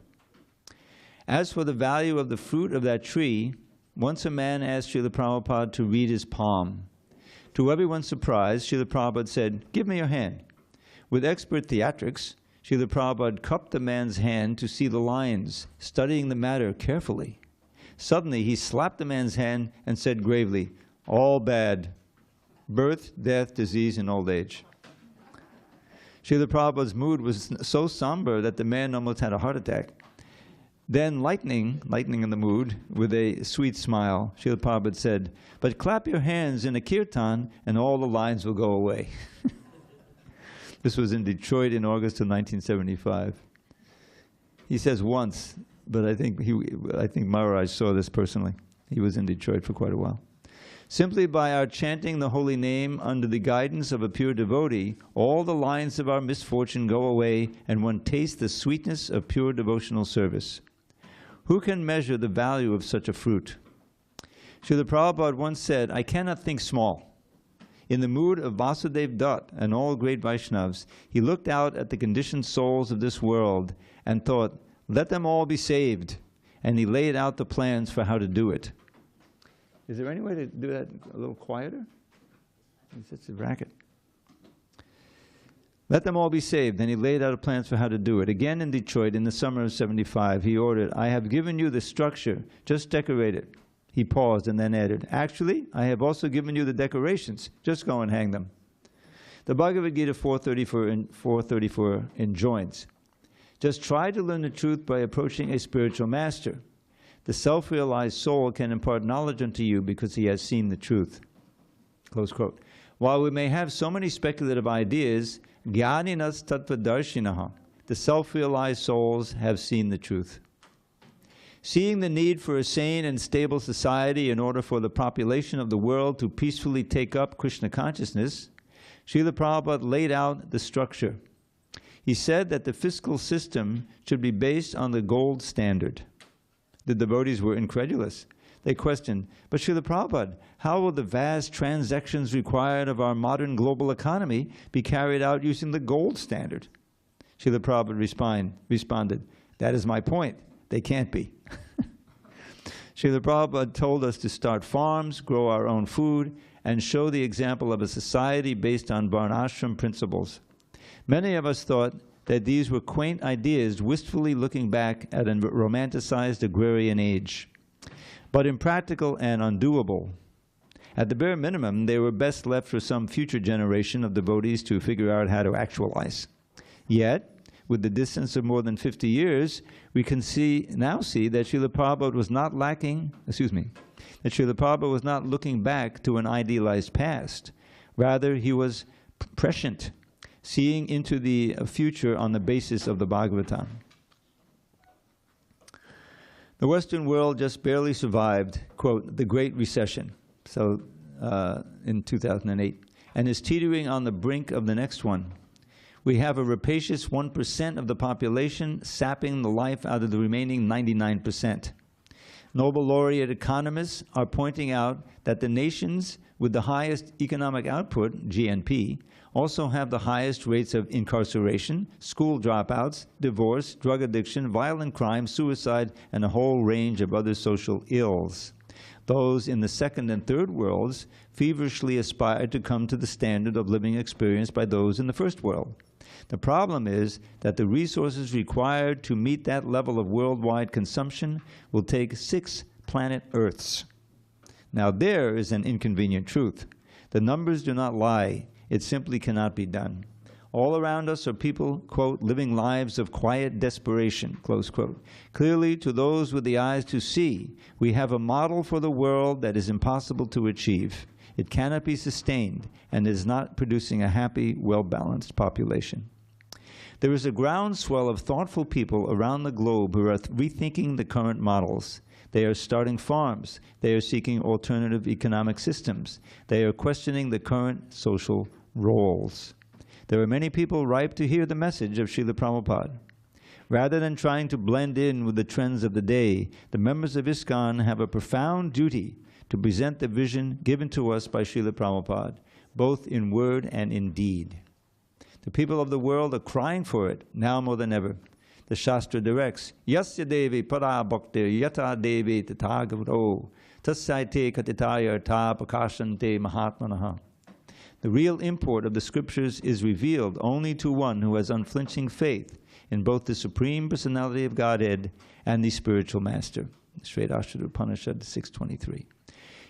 As for the value of the fruit of that tree, once a man asked Srila Prabhupada to read his palm. To everyone's surprise, Srila Prabhupada said, "Give me your hand." With expert theatrics, Srila Prabhupada cupped the man's hand to see the lines, studying the matter carefully. Suddenly, he slapped the man's hand and said gravely, "All bad. Birth, death, disease, and old age." Srila Prabhupada's mood was so somber that the man almost had a heart attack. Then, lightening in the mood, with a sweet smile, Srila Prabhupada said, "But clap your hands in a kirtan and all the lines will go away." This was in Detroit in August of 1975. He says once, but I think Maharaj saw this personally. He was in Detroit for quite a while. Simply by our chanting the holy name under the guidance of a pure devotee, all the lines of our misfortune go away and one tastes the sweetness of pure devotional service. Who can measure the value of such a fruit? Srila Prabhupada once said, I cannot think small. In the mood of Vasudev Dutt and all great Vaishnavas, he looked out at the conditioned souls of this world and thought, let them all be saved. And he laid out the plans for how to do it. Is there any way to do that a little quieter? It's just a racket. Let them all be saved. Then he laid out plans for how to do it. Again in Detroit in the summer of '75, he ordered, I have given you the structure, just decorate it. He paused and then added, actually, I have also given you the decorations, just go and hang them. The Bhagavad Gita 434 enjoins, just try to learn the truth by approaching a spiritual master. The self-realized soul can impart knowledge unto you because he has seen the truth. Close quote. While we may have so many speculative ideas, Jnaninas Tattvadarshinaha, the self-realized souls have seen the truth. Seeing the need for a sane and stable society in order for the population of the world to peacefully take up Krishna consciousness, Srila Prabhupada laid out the structure. He said that the fiscal system should be based on the gold standard. The devotees were incredulous. They questioned, but Srila Prabhupada, how will the vast transactions required of our modern global economy be carried out using the gold standard? Srila Prabhupada responded, that is my point. They can't be. Srila Prabhupada told us to start farms, grow our own food, and show the example of a society based on Varnashram principles. Many of us thought that these were quaint ideas wistfully looking back at a romanticized agrarian age, but impractical and undoable. At the bare minimum, they were best left for some future generation of devotees to figure out how to actualize. Yet, with the distance of more than 50 years, we can now see that Srila Prabhupada was not Srila Prabhupada was not looking back to an idealized past. Rather, he was prescient, seeing into the future on the basis of the Bhagavatam. The Western world just barely survived, quote, the Great Recession, in 2008, and is teetering on the brink of the next one. We have a rapacious 1% of the population sapping the life out of the remaining 99%. Nobel laureate economists are pointing out that the nations with the highest economic output, GNP, also have the highest rates of incarceration, school dropouts, divorce, drug addiction, violent crime, suicide, and a whole range of other social ills. Those in the second and third worlds feverishly aspire to come to the standard of living experienced by those in the first world. The problem is that the resources required to meet that level of worldwide consumption will take 6 planet Earths. Now there is an inconvenient truth. The numbers do not lie. It simply cannot be done. All around us are people, quote, living lives of quiet desperation, close quote. Clearly, to those with the eyes to see, we have a model for the world that is impossible to achieve. It cannot be sustained and is not producing a happy, well-balanced population. There is a groundswell of thoughtful people around the globe who are rethinking the current models. They are starting farms. They are seeking alternative economic systems. They are questioning the current social roles. There are many people ripe to hear the message of Srila Prabhupada. Rather than trying to blend in with the trends of the day, the members of ISKCON have a profound duty to present the vision given to us by Srila Prabhupada, both in word and in deed. The people of the world are crying for it, now more than ever. The Shastra directs, Yasya Devi Para Bhakti Yata Devi Tatagavaro Tasyaite Katitaya Ta Prakashante Mahatmanaha. The real import of the scriptures is revealed only to one who has unflinching faith in both the Supreme Personality of Godhead and the spiritual master. Shvedashtra Upanishad 623.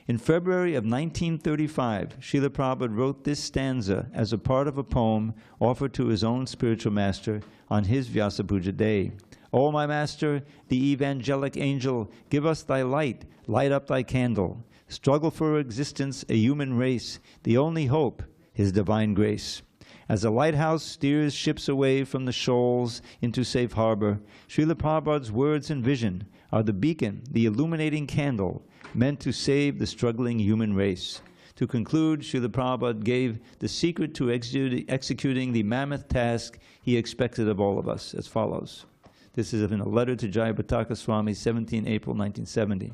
In February of 1935, Srila Prabhupada wrote this stanza as a part of a poem offered to his own spiritual master on his Vyasa Puja day. O my master, the evangelic angel, give us thy light, light up thy candle. Struggle for existence, a human race, the only hope, his divine grace. As a lighthouse steers ships away from the shoals into safe harbor, Srila Prabhupada's words and vision are the beacon, the illuminating candle, meant to save the struggling human race. To conclude, Srila Prabhupada gave the secret to executing the mammoth task he expected of all of us as follows. This is in a letter to Jayapataka Swami, 17 April 1970.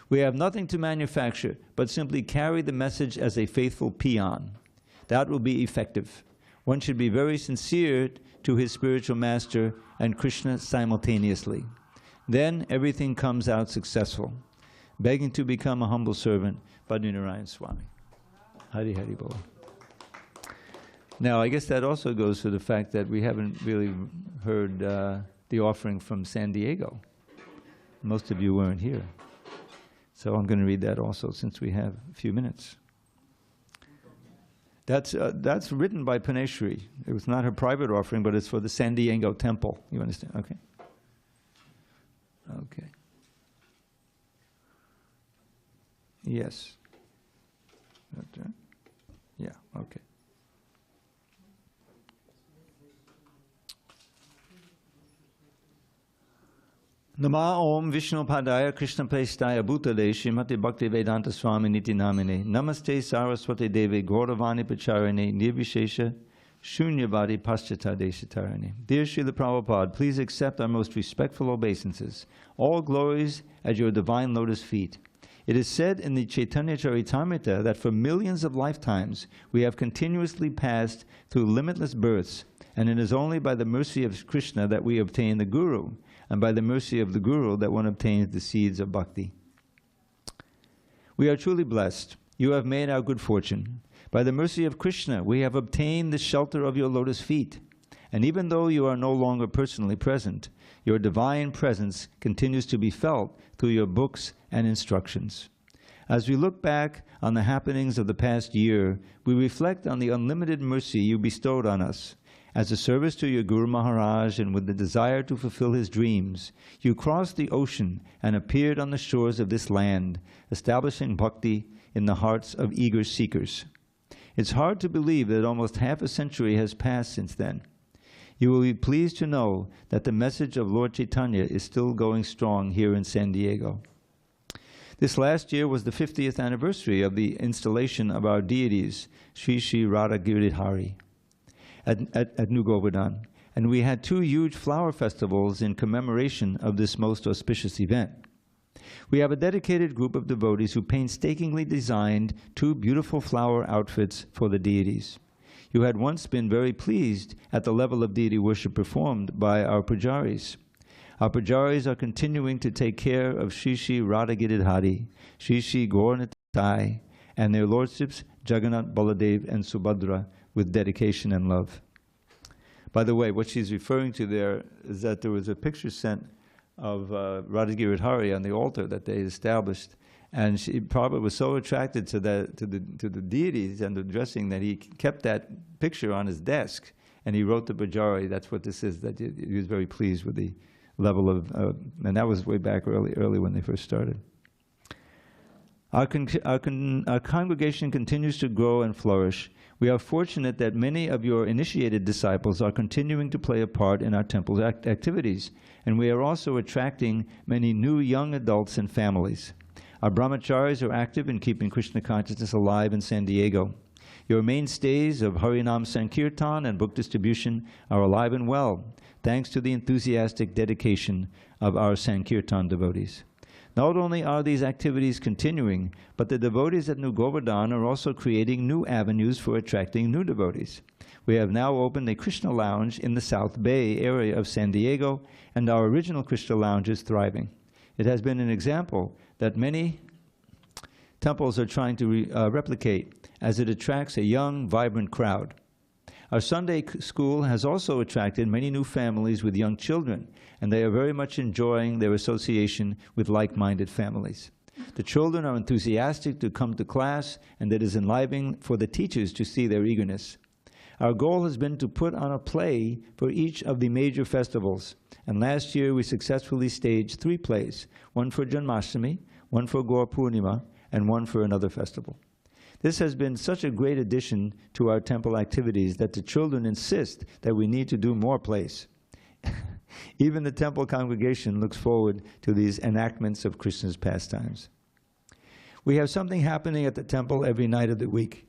We have nothing to manufacture, but simply carry the message as a faithful peon. That will be effective. One should be very sincere to his spiritual master and Krishna simultaneously. Then everything comes out successful. Begging to become a humble servant, Badrinarayan Swami. Hari Hari Bol. Now, I guess that also goes to the fact that we haven't really heard the offering from San Diego. Most of you weren't here. So I'm going to read that also, since we have a few minutes. That's written by Paneshwari. It was not her private offering, but it's for the San Diego temple. You understand? Okay. Okay. Yes. That's right. Yeah, okay. Nama Om Vishnu Padaya Krishna Prestaya Bhutale Srimati Bhakti Vedanta Swami Niti Namine Namaste Saraswati Devi Gauravani Pacharane Nirvishesha Shunyavadi Paschata Deshatarane. Dear Srila Prabhupada, please accept our most respectful obeisances. All glories at your divine lotus feet. It is said in the Chaitanya Charitamrita that for millions of lifetimes we have continuously passed through limitless births, and it is only by the mercy of Krishna that we obtain the Guru, and by the mercy of the Guru that one obtains the seeds of bhakti. We are truly blessed. You have made our good fortune. By the mercy of Krishna, we have obtained the shelter of your lotus feet. And even though you are no longer personally present, your divine presence continues to be felt through your books and instructions. As we look back on the happenings of the past year, we reflect on the unlimited mercy you bestowed on us. As a service to your Guru Maharaj and with the desire to fulfill his dreams, you crossed the ocean and appeared on the shores of this land, establishing bhakti in the hearts of eager seekers. It's hard to believe that almost half a century has passed since then. You will be pleased to know that the message of Lord Chaitanya is still going strong here in San Diego. This last year was the 50th anniversary of the installation of our deities, Sri Sri Radha Giridhari, at New Govardhan, and we had 2 huge flower festivals in commemoration of this most auspicious event. We have a dedicated group of devotees who painstakingly designed 2 beautiful flower outfits for the deities. You had once been very pleased at the level of deity worship performed by our pujaris. Our pujaris are continuing to take care of Sri Sri Radha Giridhari, Sri Sri Gauranga, and their lordships Jagannath, Baladev, and Subhadra with dedication and love. By the way, what she's referring to there is that there was a picture sent of Radha Giridhari on the altar that they established, and Prabhupada was so attracted to the deities and the dressing that he kept that picture on his desk, and he wrote the Bajari. That's what this is. That he was very pleased with the level of, and that was way back early when they first started. Our congregation continues to grow and flourish. We are fortunate that many of your initiated disciples are continuing to play a part in our temple's activities, and we are also attracting many new young adults and families. Our brahmacharis are active in keeping Krishna consciousness alive in San Diego. Your mainstays of Harinam Sankirtan and book distribution are alive and well, thanks to the enthusiastic dedication of our Sankirtan devotees. Not only are these activities continuing, but the devotees at New Govardhan are also creating new avenues for attracting new devotees. We have now opened a Krishna Lounge in the South Bay area of San Diego, and our original Krishna Lounge is thriving. It has been an example that many temples are trying to replicate, as it attracts a young, vibrant crowd. Our Sunday school has also attracted many new families with young children, and they are very much enjoying their association with like-minded families. The children are enthusiastic to come to class, and it is enlivening for the teachers to see their eagerness. Our goal has been to put on a play for each of the major festivals, and last year we successfully staged 3 plays, one for Janmashtami, one for Gaur Purnima, and one for another festival. This has been such a great addition to our temple activities that the children insist that we need to do more plays. Even the temple congregation looks forward to these enactments of Krishna's pastimes. We have something happening at the temple every night of the week.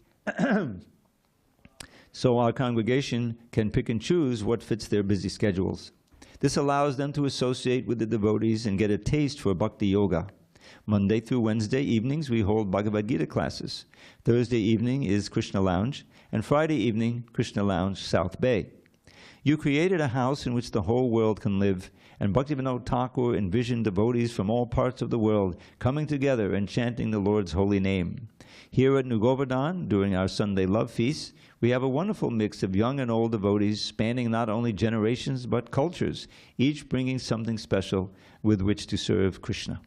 So our congregation can pick and choose what fits their busy schedules. This allows them to associate with the devotees and get a taste for bhakti yoga. Monday through Wednesday evenings we hold Bhagavad Gita classes. Thursday evening is Krishna Lounge, and Friday evening, Krishna Lounge South Bay. You created a house in which the whole world can live, and Bhaktivinoda Thakur envisioned devotees from all parts of the world coming together and chanting the Lord's holy name. Here at New Govardhan, during our Sunday Love Feast, we have a wonderful mix of young and old devotees spanning not only generations but cultures, each bringing something special with which to serve Krishna.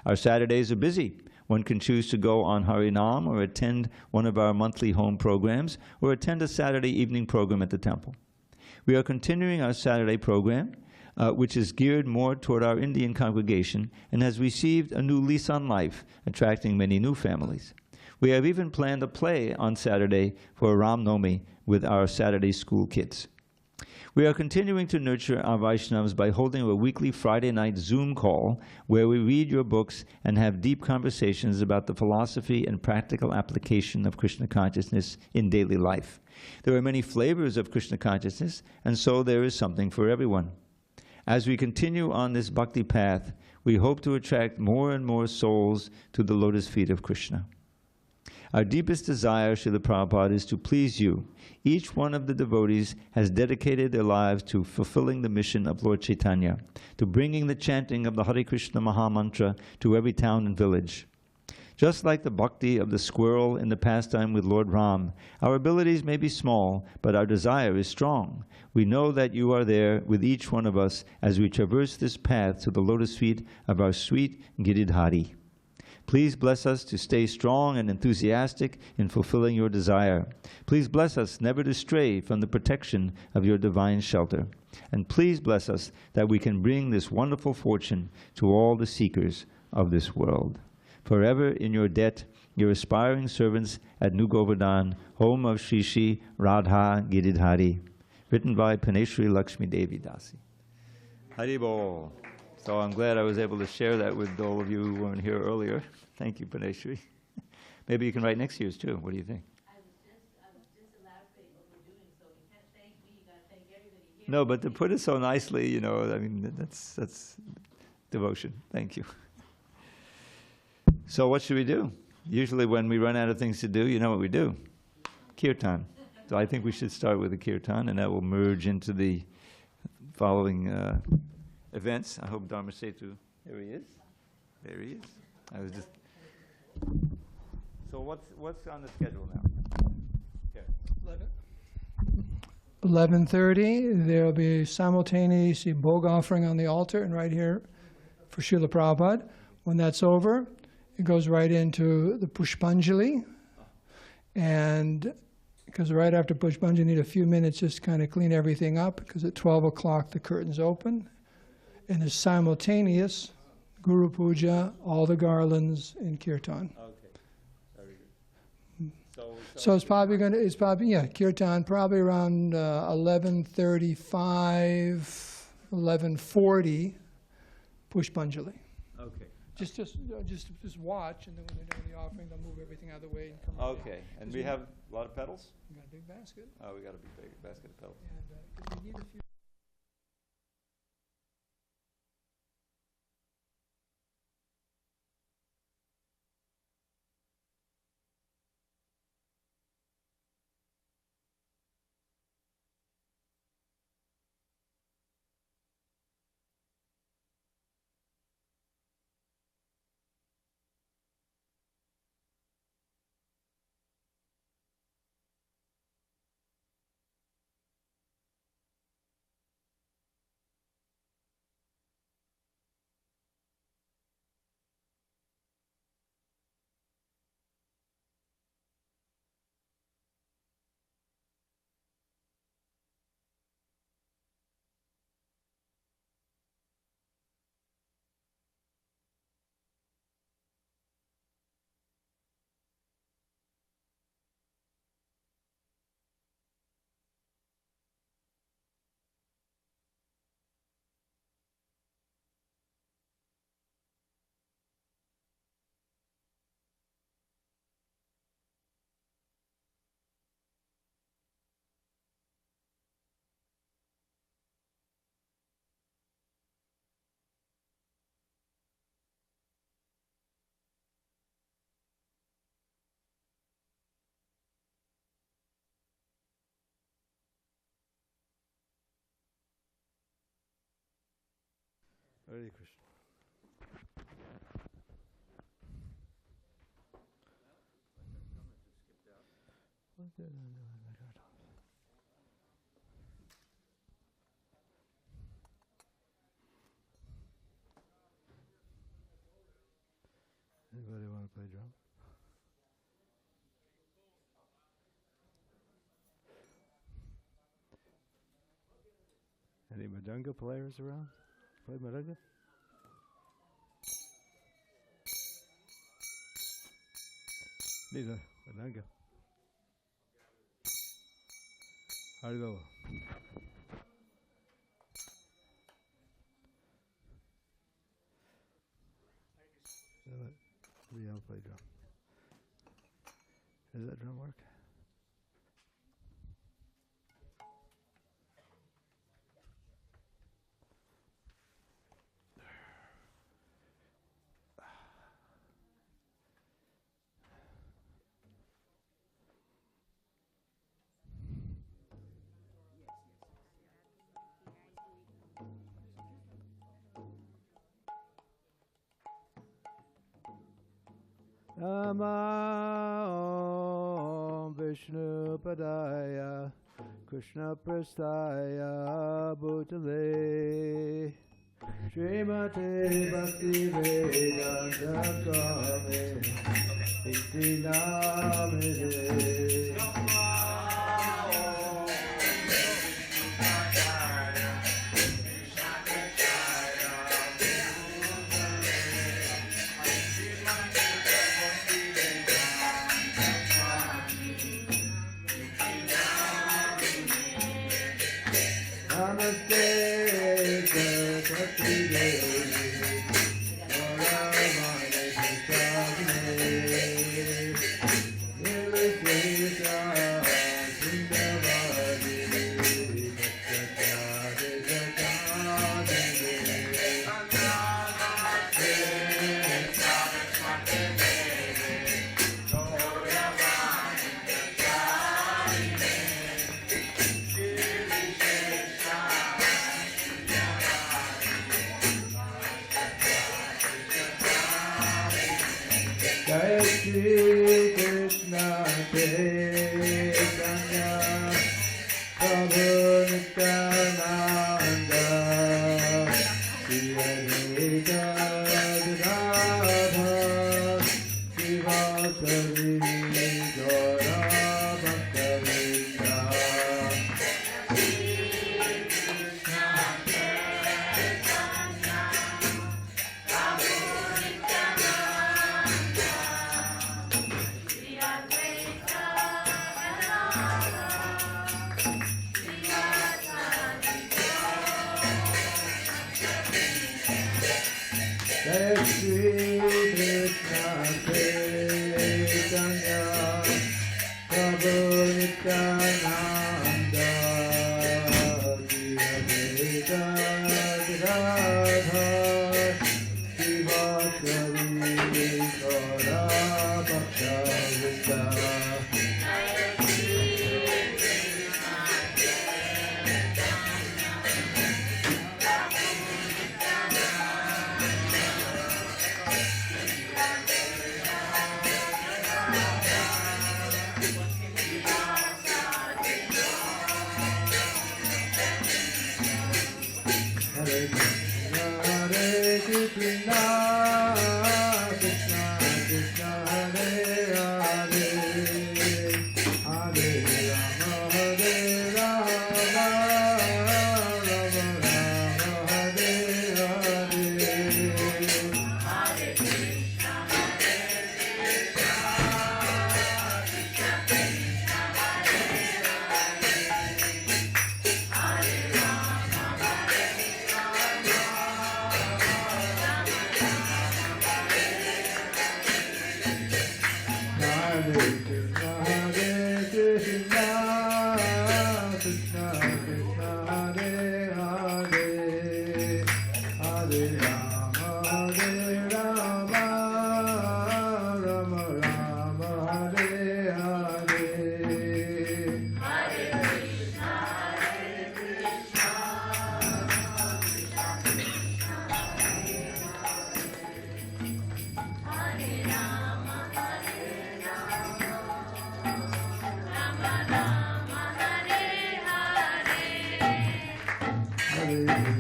Our Saturdays are busy. One can choose to go on Harinam or attend one of our monthly home programs or attend a Saturday evening program at the temple. We are continuing our Saturday program, which is geared more toward our Indian congregation and has received a new lease on life, attracting many new families. We have even planned a play on Saturday for Ram Navami with our Saturday school kids. We are continuing to nurture our Vaishnavas by holding a weekly Friday night Zoom call where we read your books and have deep conversations about the philosophy and practical application of Krishna consciousness in daily life. There are many flavors of Krishna consciousness, and so there is something for everyone. As we continue on this bhakti path, we hope to attract more and more souls to the lotus feet of Krishna. Our deepest desire, Srila Prabhupada, is to please you. Each one of the devotees has dedicated their lives to fulfilling the mission of Lord Chaitanya, to bringing the chanting of the Hare Krishna Maha Mantra to every town and village. Just like the bhakti of the squirrel in the pastime with Lord Ram, our abilities may be small, but our desire is strong. We know that you are there with each one of us as we traverse this path to the lotus feet of our sweet Giridhari. Please bless us to stay strong and enthusiastic in fulfilling your desire. Please bless us never to stray from the protection of your divine shelter. And please bless us that we can bring this wonderful fortune to all the seekers of this world. Forever in your debt, your aspiring servants at New Govardhan, home of Shri Shri Radha Giridhari. Written by Paneshri Lakshmi Devi Dasi. Haribol. So I'm glad I was able to share that with all of you who weren't here earlier. Thank you, Paneshri. Maybe you can write next year's too. What do you think? I was just elaborating what we're doing, so you can't thank me, you gotta thank everybody here. No, but to put it so nicely, you know, I mean, that's devotion. Thank you. So what should we do? Usually when we run out of things to do, you know what we do? Kirtan. So I think we should start with the kirtan, and that will merge into the following events. I hope Dharma Setu, there he is. There he is. I was just. So what's on the schedule now? Okay. 11:30, there will be simultaneously bhog offering on the altar and right here for Srila Prabhupada. When that's over, it goes right into the Pushpanjali. And because right after Pushpanjali, you need a few minutes just to kind of clean everything up, because at 12 o'clock the curtains open. And it's simultaneous Guru Puja, all the garlands, and Kirtan. Okay, very good. So it's probably Kirtan, probably around 11:35, 11:40, Pushpanjali. Okay. Just watch, and then when they're doing the offering, they'll move everything out of the way and come. Okay, and we have a lot of petals? We got a big basket. Oh, we got a big basket of petals. And 'cause we need a few. Hare Krishna. Anybody want to play drum? Any Madunga players around? Play Madunga? Need a Madunga. How'd it go? We all play drum. Does that drum work? Namo Vishnu Padaya Krishna Prastaya Bhutale Srimate Bhakti Vedanta Swami Iti Namine Namaste Saraswati Devi Gauranga Nirvishesha Sundavadi Bhattacharya Jai Shri Krishna Chaitanya Prabhu Nityananda Shri Advaita Gadadhara Srivasadi Gaura Bhaktavinda Jai Shri Krishna Chaitanya Prabhu Nityananda Shri Advaita Gadadhara Srivasadi Gaura Bhaktavinda Hare Krishna Krishna Krishna Hare Hare Hare Rama Hare Rama Rama Rama Hare Hare Hare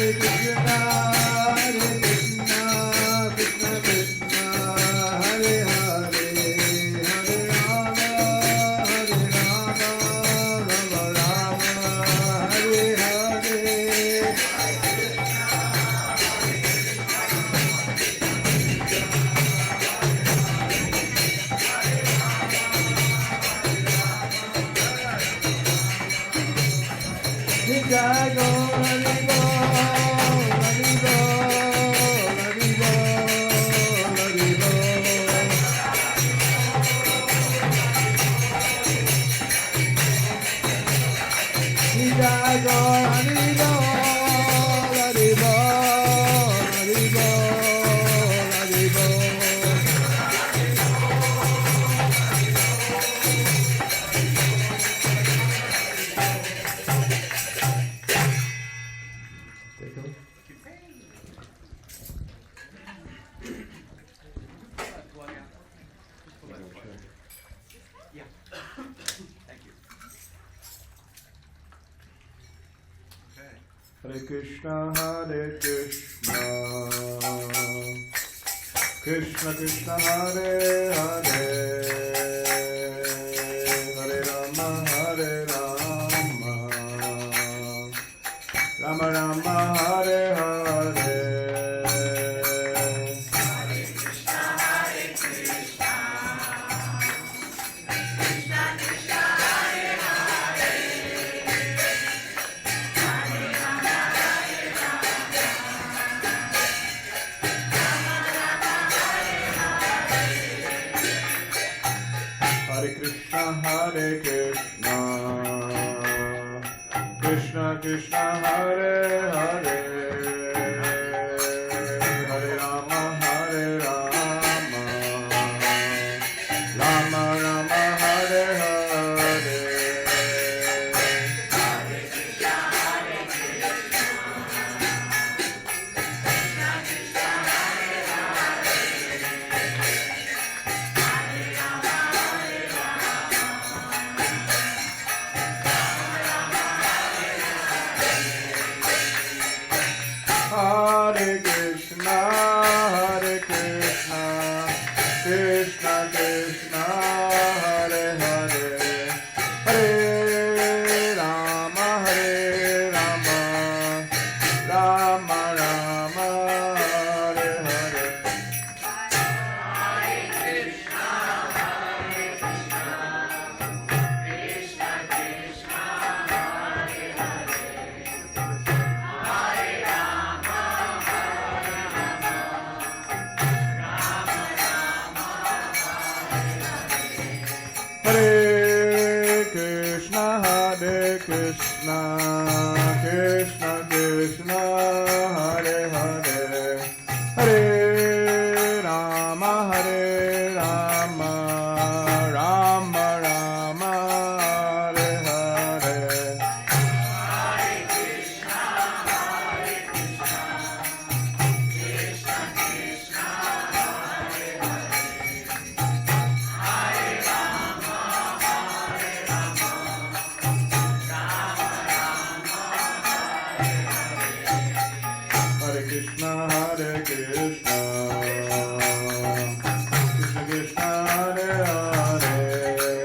Hare Krishna, Krishna Krishna Hare Hare, Hare Rama, Rama Rama, Hare Hare. Hare Krishna, Krishna Krishna Hare Hare, Hare Rama, Rama Rama, Hare Hare. Hare Krishna, Krishna Krishna, Hare Hare, Hare Rama, Rama Rama, Hare Hare. Hare Krishna, Krishna Krishna, Hare Hare, Hare Rama, Hare Krishna, Krishna Krishna, Hare Hare, Hare Rama, Rama Rama, Hare Hare. Hare Krishna, Krishna Krishna, Hare Hare, Hare Rama, Rama Rama, Hare Hare. Hare Krishna, Krishna Krishna, Hare Hare, Hare Rama, Rama Rama, Hare Hare. Hare Krishna, Krishna Krishna, Hare Hare,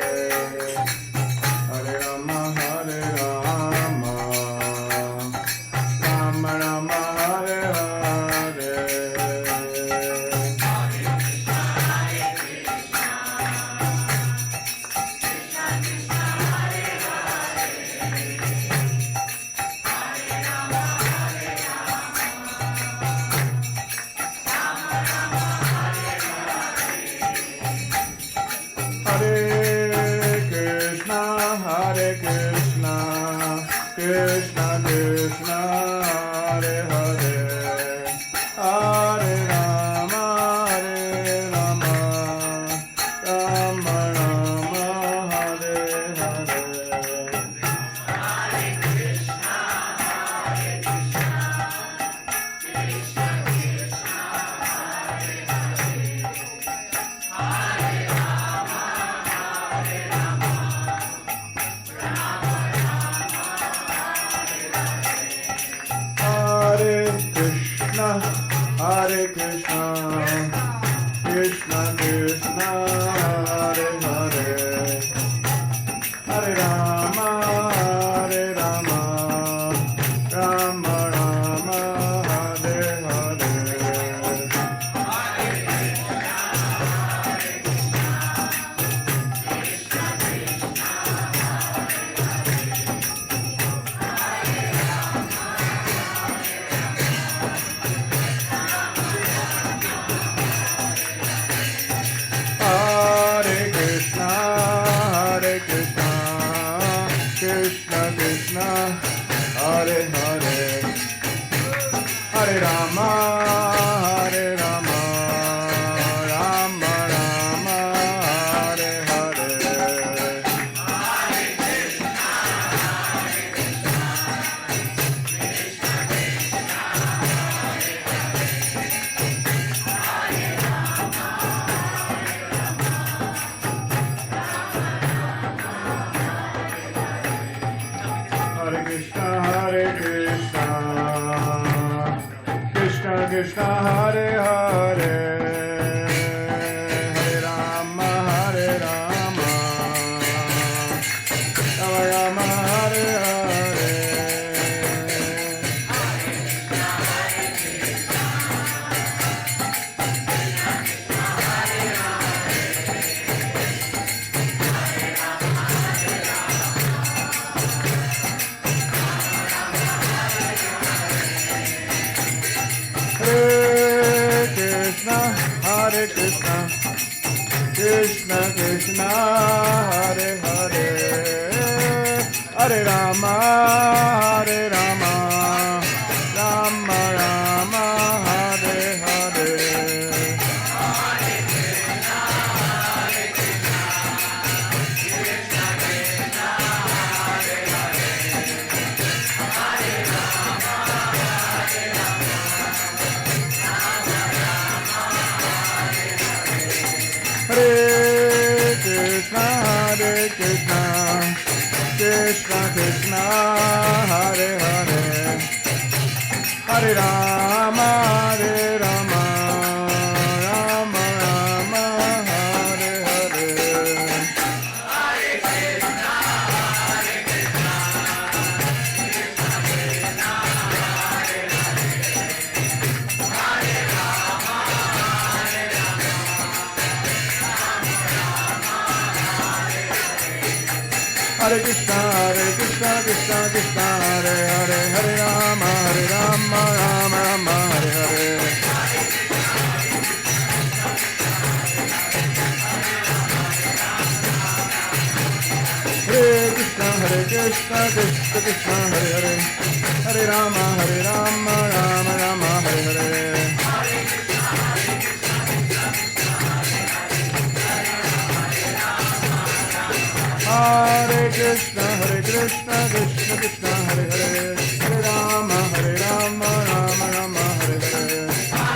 Hare Rama, Rama Rama, Hare Hare. Hare Krishna, Krishna Krishna, Hare Hare, Hare Rama, Rama Rama, Hare Hare. Krishna Krishna Hare Hare Hare Rama Hare Rama Rama Rama Hare Hare Hare Krishna Krishna Krishna Hare Hare Hare Rama Rama Rama Hare Hare Hare Krishna Krishna Krishna Hare Hare Hare Rama Rama Rama Hare Hare Hare Krishna Krishna Krishna Hare Hare Hare Rama Rama Rama Rama Hare Hare Hare Krishna Krishna Krishna Hare Hare Hare Rama Rama Rama Hare Hare Hare Krishna Krishna Krishna Hare Hare Hare Rama Rama Rama Hare Hare Hare Krishna Krishna Krishna Hare Hare Hare Rama Rama Rama Hare Hare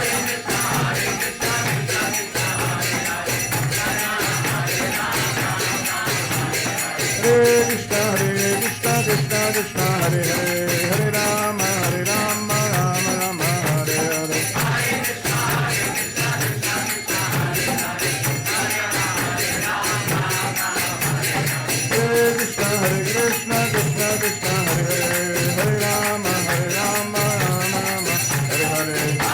Hare Krishna Krishna Hare Hare Hare Rama Rama Rama Hare Hare Hare Krishna Krishna Hare Hare Hare Rama Rama Hare Hare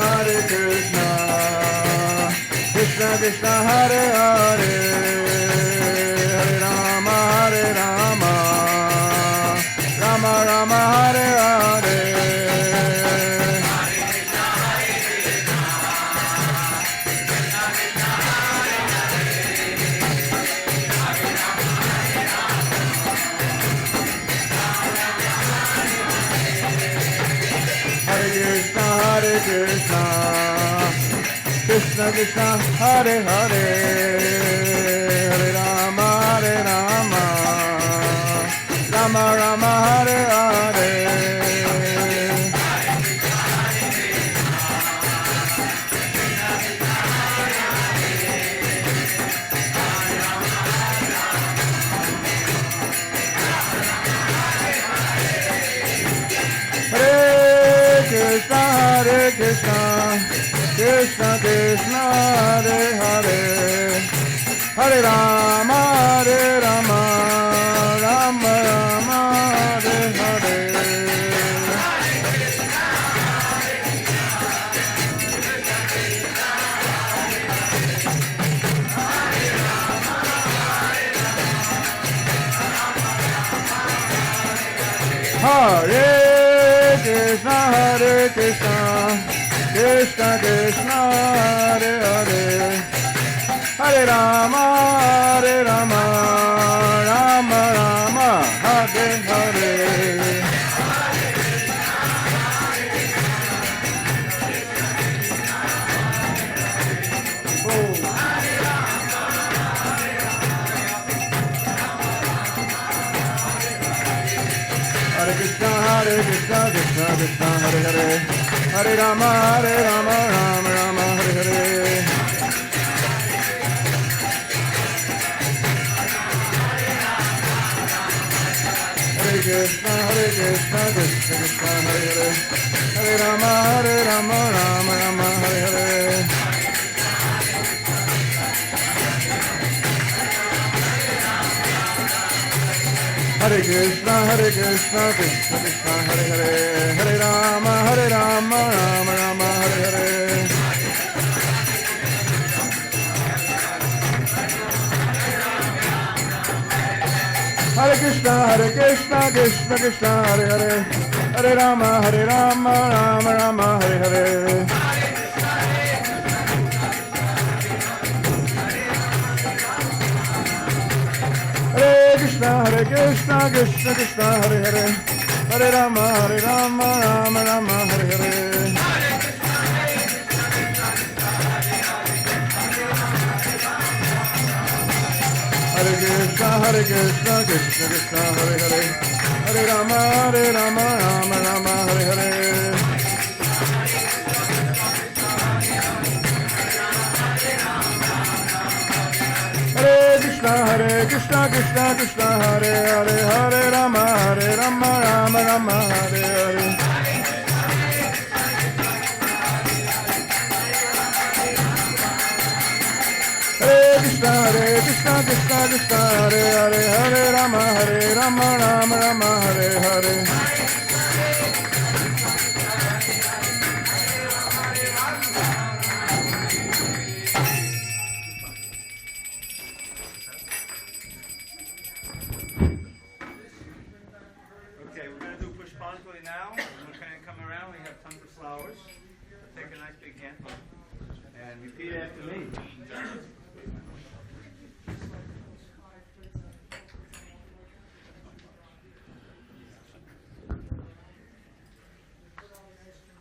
Hare Krishna Krishna Krishna Hare Hare Hare Rama Rama Rama Hare Hare Krishna Krishna Krishna Hare Hare Hare Rama Rama Rama Hare Hare Hare Krishna Krishna Krishna Hare Hare Hare Rama Rama Rama Hare Hare Hare Krishna Krishna Krishna Hare Hare Hare Rama Rama Rama Hare Hare Hare Krishna Krishna Krishna Hare Hare Hare Rama Rama Rama Hare Hare Hare Krishna Krishna Krishna Hare Hare Hare Rama Rama Rama Hare Hare Hare Krishna Krishna Krishna Hare Hare Hare Rama Rama Rama Hare Hare Hare Krishna Krishna Krishna Hare Hare Hare Rama Rama Rama Hare Hare Hare Krishna Krishna Krishna Hare Hare Hare Rama Rama Rama Hare Hare Hare Krishna Krishna Krishna Hare Hare Hare Rama Rama Rama Hare Hare Hare Krishna Krishna Krishna Hare Hare Hare Rama Rama Rama Hare Hare Hare Krishna Krishna Hare Hare Hare Rama Rama Hare Hare Okay, we're going to do Pushpanjali now. We're going to come around. We have tons of flowers. Take a nice big handful and repeat after me.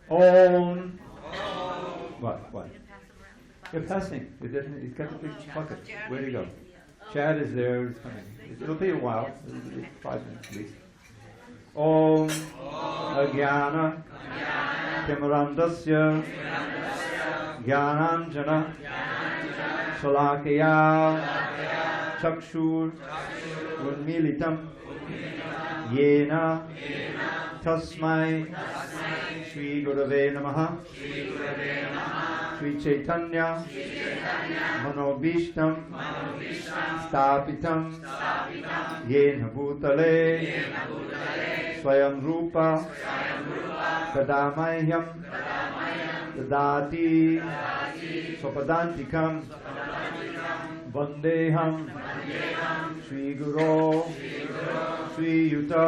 Om. What? You're passing. He's got the big bucket. Where do you go? Chad is there. It's coming. It'll be a while. It'll be 5 minutes at least. Om. Ajnana. Timarandasya. Jnananjana. Shalakaya. Chakshur. Unmilitam. Yena. Tasmai. Shri Gurave Namaha. Shri Chaitanya. Manobhishtam. Stapitam. Yena Bhutale. Swayam Rupa. Tadamayam. Dadati. Swapadantikam. Vandeham. Shri Guru. Shri Yuta.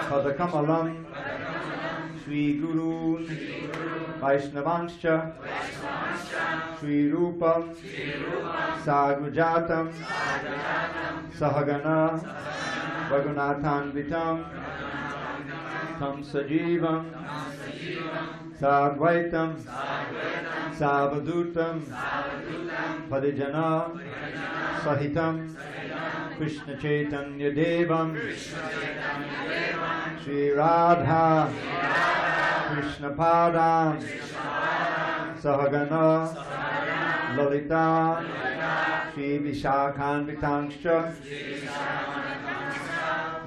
Padakamalam. Shri Guru. Vaishnavanscha. Shri Rupam. Sadhujatam. Sahagana. Raghunathanvitam. Tam Sajivam. Sadvaitam. Savadutam. Padijana. Sahitam. Krishna Chaitanya Devam. Shri Radha. Krishna Padam. Sahagana. Lalita. Shri Vishakhanvitangscha.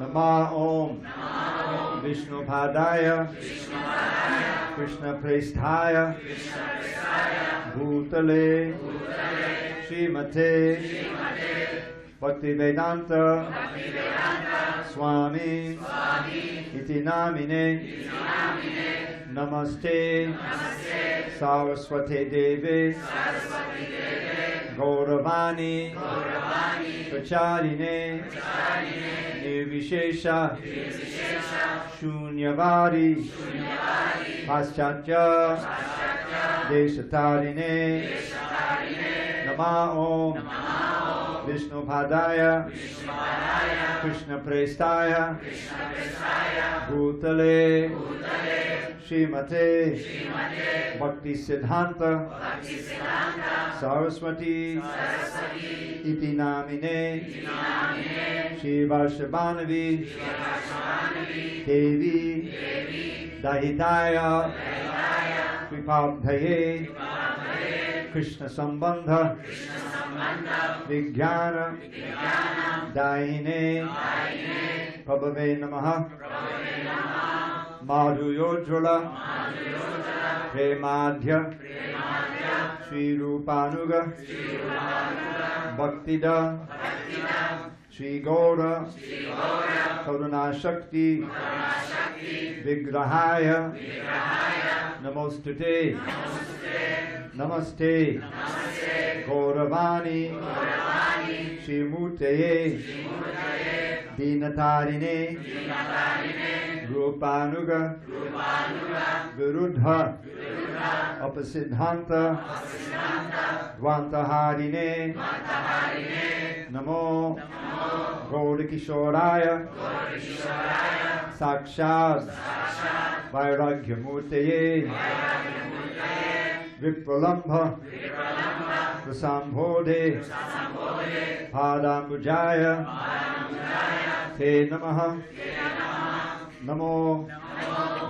Nama Om. Vishnu Padaya. Krishna Presthaya. Bhutale. Srimate. Bhakti Vedanta. Swami. Iti Namine. Namaste. Saraswati Devi. Gauravani. Pracharine. Nirvishesha. Shunyavadi. Paschatya Deshatarine Nama Om Vishnu Padaya Krishna Prestaya Bhutale Srimate Bhakti Siddhanta Saraswati Iti Namine Shri Varshabhanavi Devi Dahitaya Vipabdhaye Krishna Sambandha Vijnana Daine Prabhave Namaha Madhu Yojjala Premadhya Sri Rupanuga Bhaktida Sri Gaura Karuna Shakti Vigrahaya Namostate Namaste Gauravani Shri Murtaye Dinatarine Rupanuga Virudha Apasiddhanta Dvantaharine Namo Gaurikishoraya Sakshad Vairagyamurtaye Vipralambha Prasambhode Padambujaya Te Namaha Namo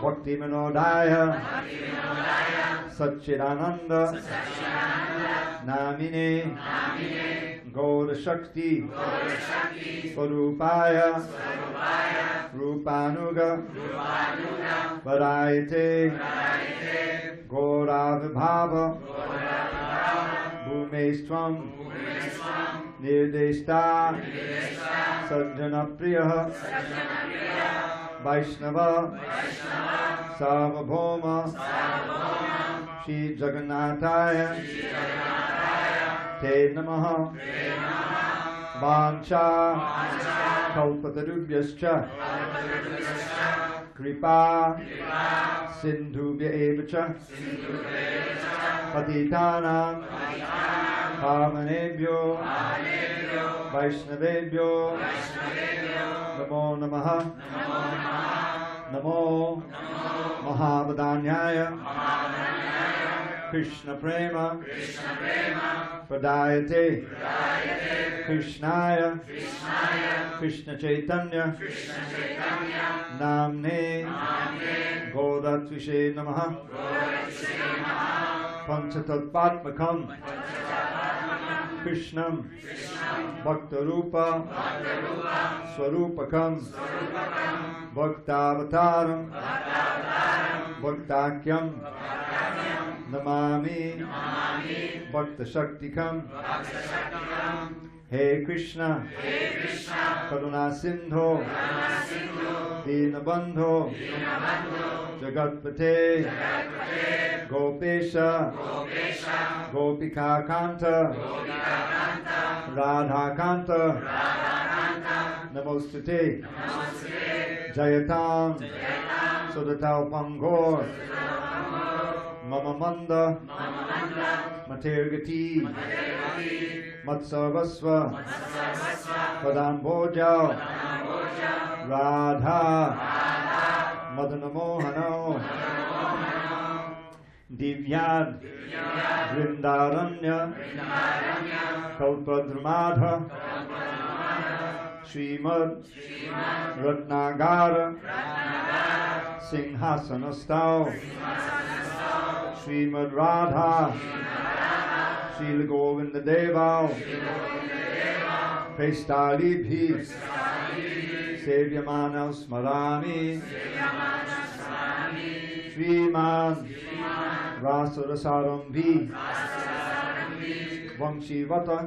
Bhakti Manodaya Satchidananda Namine Gaura Shakti Swarupaya Rupanuga Varayate Gaura Vibhava Bhumestvam Nirdeshta Sajjana Priya Vaishnava Sarvabhauma Shri Jagannathaya Te Namaha Vancha Kalpatarubhyascha Kripa Sindhubhya evacha Patitanam Pavanebhyo Vaishnavebhyo Namo Namaha Namo Mahavadanyaya Krishna Prema Pradayate Krishnaya Krishna Chaitanya Namne Godatvishe Namaha Panchatatpatmakam Krishnam Bhaktarupa Swarupakam Bhaktavataram Bhaktakyam Namami Bhakta Shaktikam He Krishna Karuna Sindho Dinabandho Jagatpate Gopesha Gopika Kanta Radha Kanta Namostate Jayatam Sudatal Pangor Mama Manda Matergati Matsarvasva Padam Bojao Radha Madana Mohano Divyad Vrindaranya Kalpadrumadha Srimad Ratnagara Singhasanastao Srimad Radha Srila Govinda Deval Pestalibhi Sevyamana Smarami Sriman Rasarasarambi Vamshivata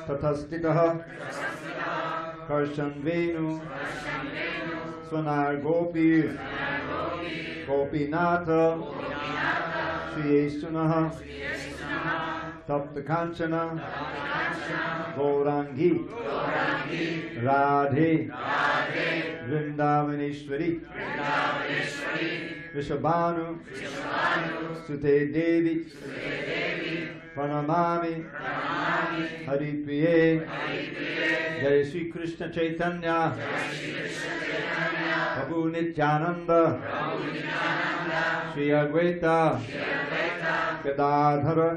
Tatastitaha Karshan Venu Swanar Gopi Gopinatha Shri Esunaha Tapta Kanchana Gaurangi Radhe Vrindavaneshwari Vrishabhanu, Sute Devi, Pranamami, Hari Priye, Jai Sri Krishna Chaitanya, Prabhu Nityananda, Sri Advaita, Gadadhara,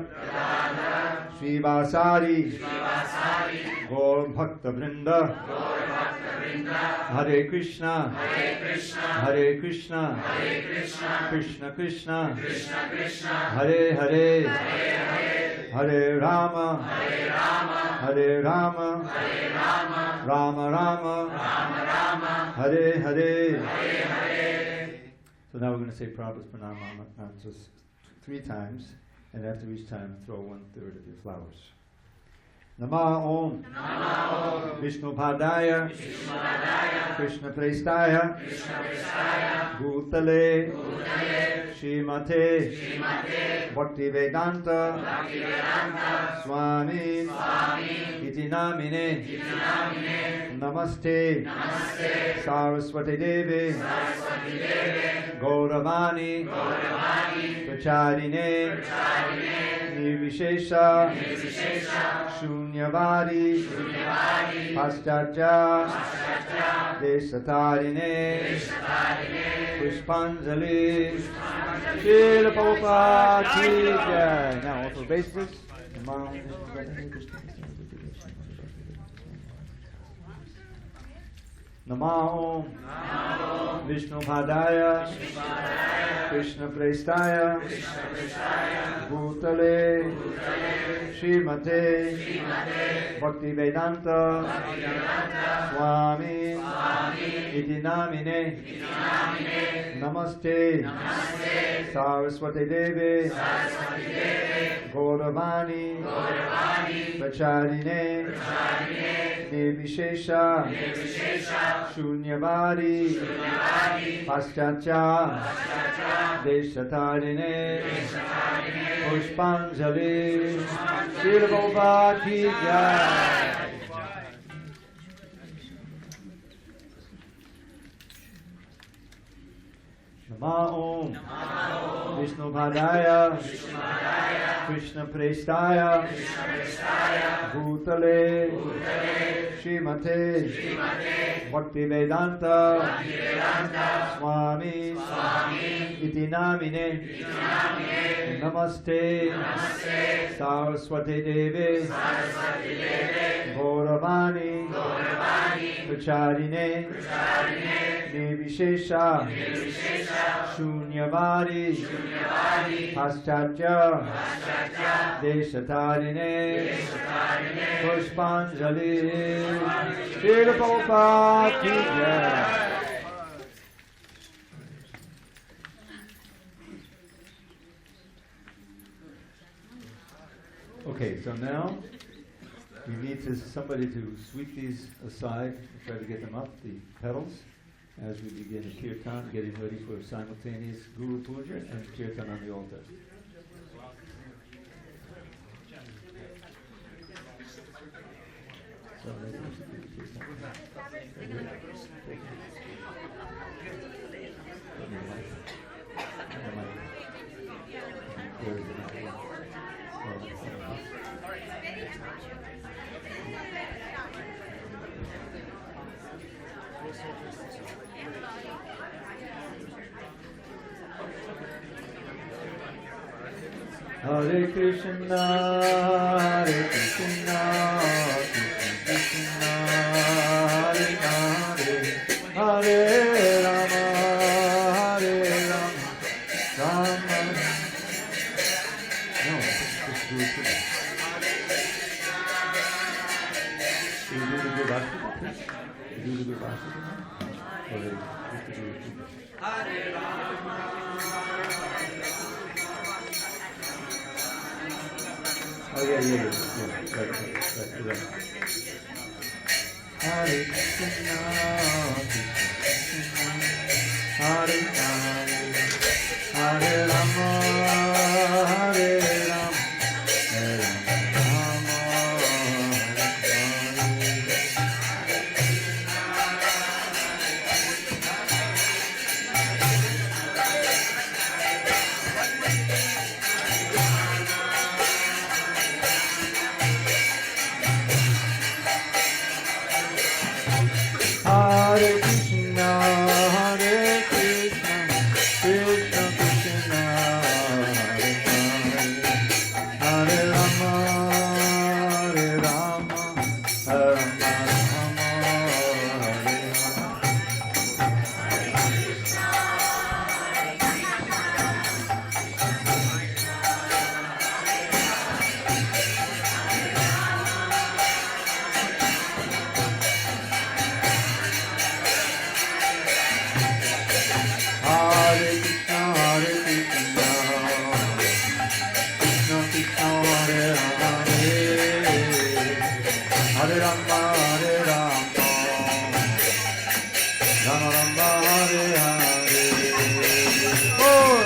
Sri Vasari, Gaur Bhakta Vrinda, Hare Krishna, Hare Krishna, Krishna Krishna, Hare Hare, Hare Rama, Hare Rama, Rama Rama, Hare Hare. So now we're going to say Prabhupada's Pranam just 3 times, and after each time throw 1/3 of your flowers. Nama Om, Vishnu Padaya, Krishna Prestaya, Bhutale, Srimate, Bhakti Vedanta, Swami, Iti Namine, Namaste, Saraswati Devi, Gauravani, Pracharine, Nirvishesha, Shunyavadi, Paschatya, Desatarine, Pushpanjali, Srila Prabhupada Vyasa. Now all for basis. Namo Vishnu Padaya, Krishna Prestaya, Bhutale, Srimate, Bhakti Vedanta, Swami, Iti Namine, Namaste, Saraswati Devi, Gauravani, Pracharine, Nirvishesha, Shunyavadi, Paschatya, Desatarine, Pushpanjali, Srila Prabhupada Vyasa. Nama Om Vishnu Padaya, Krishna Prestaya, Bhutale, Srimate, Bhakti Vedanta, Swami, Iti Namine, Namaste, Saraswati Devi, Gauravani, Pracharine, Nirvishesha, Shunyavadi, Paschatya, Desatarine, Pushpanjali, Srila Prabhupada Vyasa. Okay, so now we need somebody to sweep these aside, try to get them up, the petals, as we begin the kirtan, getting ready for simultaneous Guru Puja and kirtan on the altar. Hare Krishna, Hare Krishna, Krishna Krishna, Hare Hare, Hare Rama, Hare Rama, Rama. No, just do it today. You do the good bhakti, you do the good bhakti, or you have to do it today. Hare Rama. Oh yeah, right. Hare Krishna, Krishna Krishna, Hare Hare, Hare Rama, Hare Rama, Hare Rama, Hare Hare. Rama Hare Rama Rama Rama Hare Hare Oh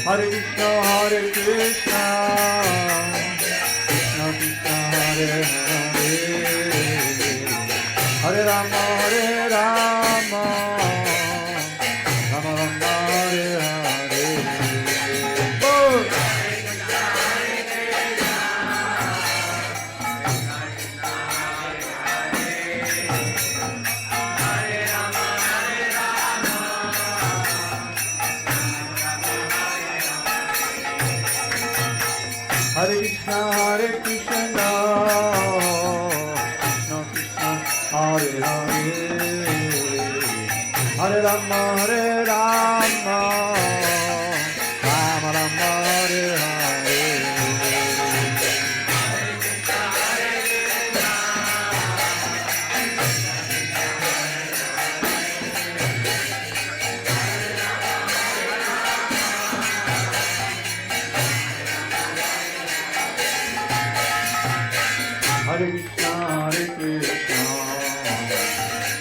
Hare Krishna, Hare Krishna, Krishna Krishna, Hare Hare, Hare Rama, Hare Rama, Rama Rama, Hare Hare. Oh! Hare Krishna, Hare Krishna, Krishna Krishna, Hare Hare, Hare Rama, Hare Rama, Rama Rama, Hare Hare. Hare Krishna, Hare Krishna,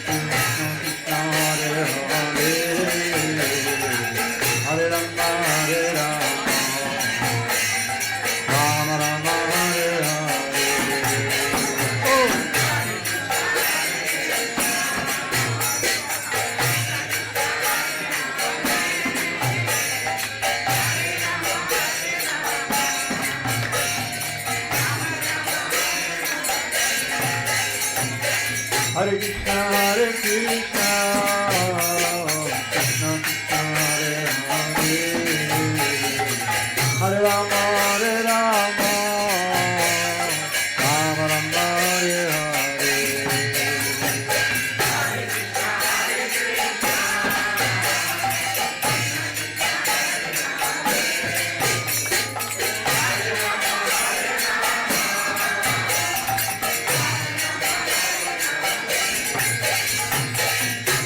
Krishna Krishna, Hare Hare, Hare Rama, Hare Rama, Rama Rama, Hare Hare. Oh! Hare Krishna, Hare Krishna, Krishna Krishna, Hare Hare, Hare Rama, Hare Rama, Rama Rama, Hare Hare.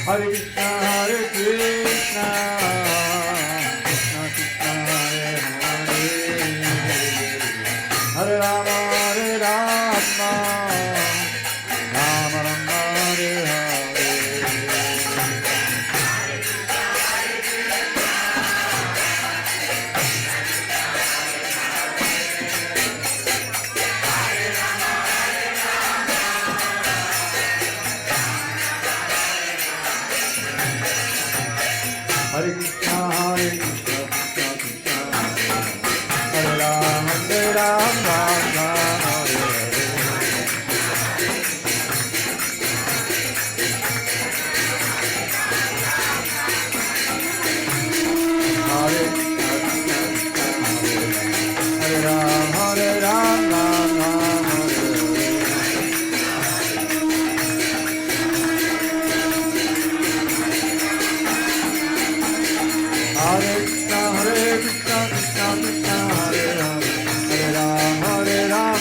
Hare Krishna, Hare Krishna, Krishna Krishna, Hare Hare, Hare Rama, Hare Rama, Rama Rama, Hare Hare. Hare Krishna, Hare Krishna, Krishna Krishna, Hare Rama, Hare Rama, Rama Hare Hare. Hare Krishna, Krishna Krishna, Hare Rama, Hare Rama, Rama Hare Hare. Hare Krishna, Hare Krishna, Krishna Krishna, Hare Hare, Hare Rama, Hare Rama,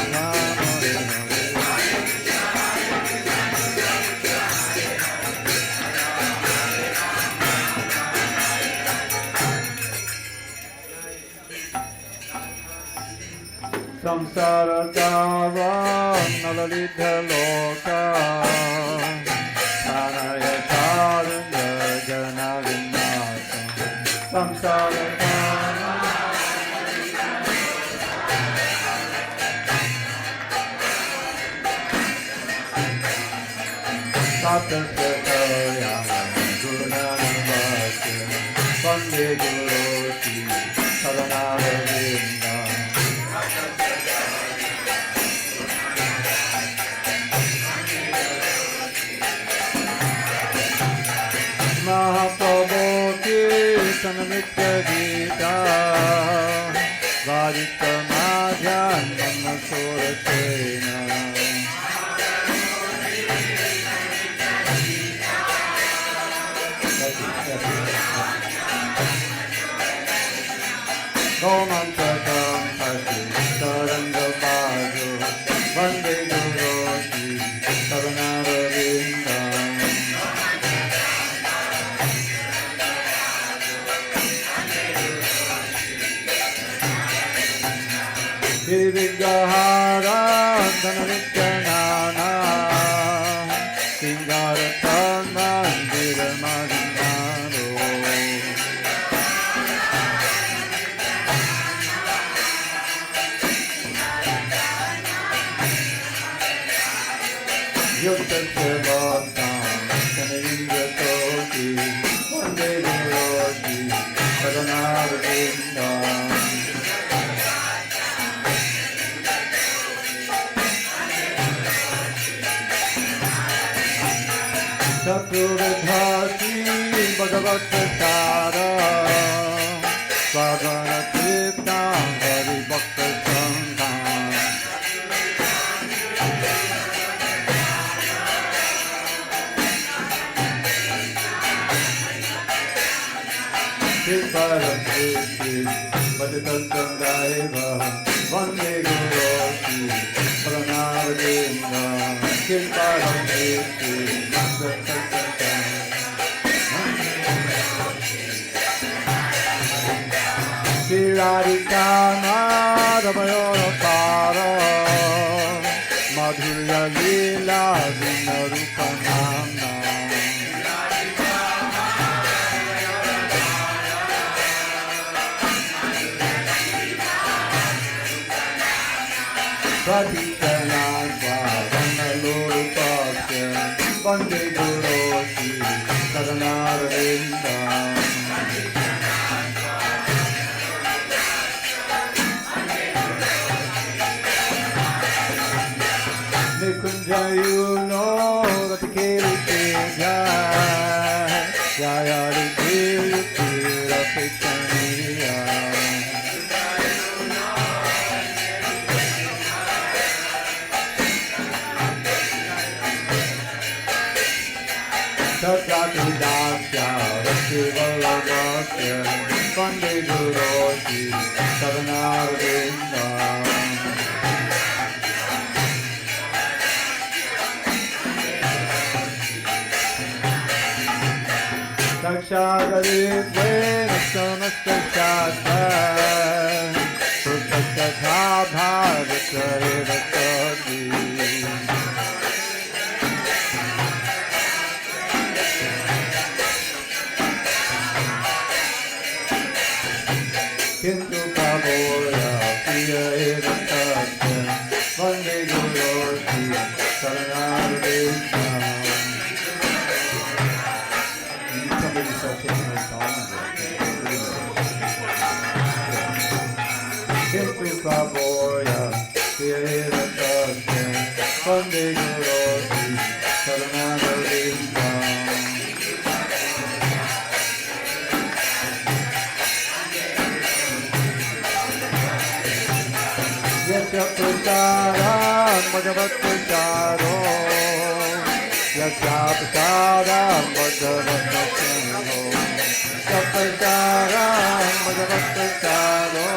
Rama Hare Hare. Samsara Dava Nalalita Loka Pranaya Charana Jana Vinasa Samsara Dava Satasya Gunanavasya Vande Guruti Saranaravinda Mahaprabhu Kirtan Nitya Gita Varita Madhyan Manasura Sena Gomantakam Pasi Saranga Baju Vande Vivigahara Dhanavityanana Singaratam Mandiramadignano Yuktasyavattam Sanirindratoti Vande Guroti Sadanarvindam Satruvidhati Bhagavatasara Svagana Tirtam Hari Bhakta Sangham Siddharam Kriti Bhajitatam Daiva Vande Gurosi Pranavadinda Siddharam Kriti Radhika Madhavayoratara Madhurya Lila Vinarupanana Radhikananda Vanalurupasya Vande Gurosi Sadanaravinda Nikunjayuno Ratikeli Jaya Jaya Rudhiri Tira Pitaniya Tathati Dasya Rasivalavasya Vande Gurosi Sadanaravinda Dakshagaritve Samastashata Sutakatha Bhavatarivakadi Kintu Prabhupada Priya Evatatya Vande Gurosi Saranarvita Somebody start taking those songs. Kintu Prabhupada Priya Evatatya Vande Gurosi Saranarvita Yasya prasaram bhagavatasaro Yasya prasaram bhagavatasaro Yasya prasaram bhagavatasaro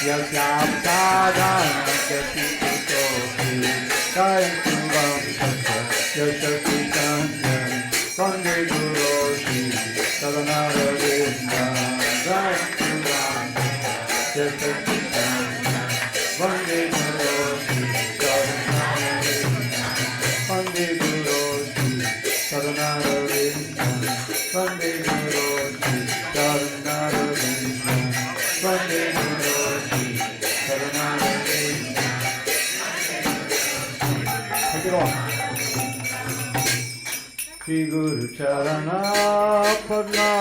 Yasya prasaram bhagavatasaro Kayantu vamsasa Yasya prasaram Vande Gurosi Sadanaravinda Kayantu vamsasa Yasya prasaram Vande Gurosi Sadanaravinda Vande Gurosi Sadanaravinda Vande Gurosi Sadanaravinda Vande Gurosi Sadanaravinda Take it off. Shri Guru Charana Padma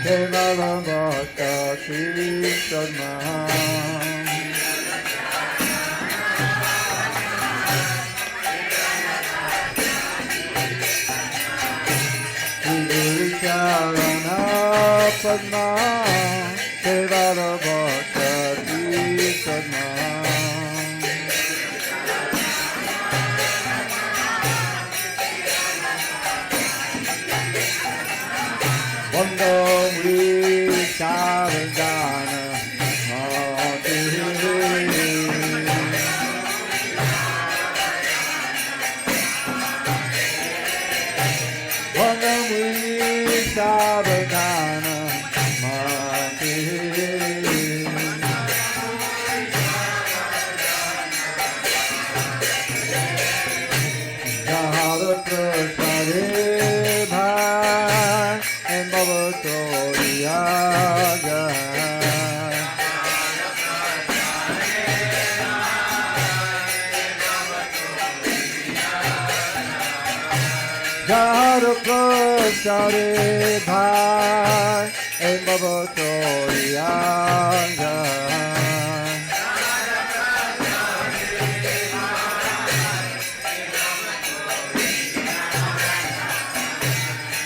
Kevala Bhakta Shri Sadma Charana Padma Kevala Bhakta Sadma Vandam Ri Charadana Vandam Ri Charadana Mati Jaro Prasare Bhai Embavatorianga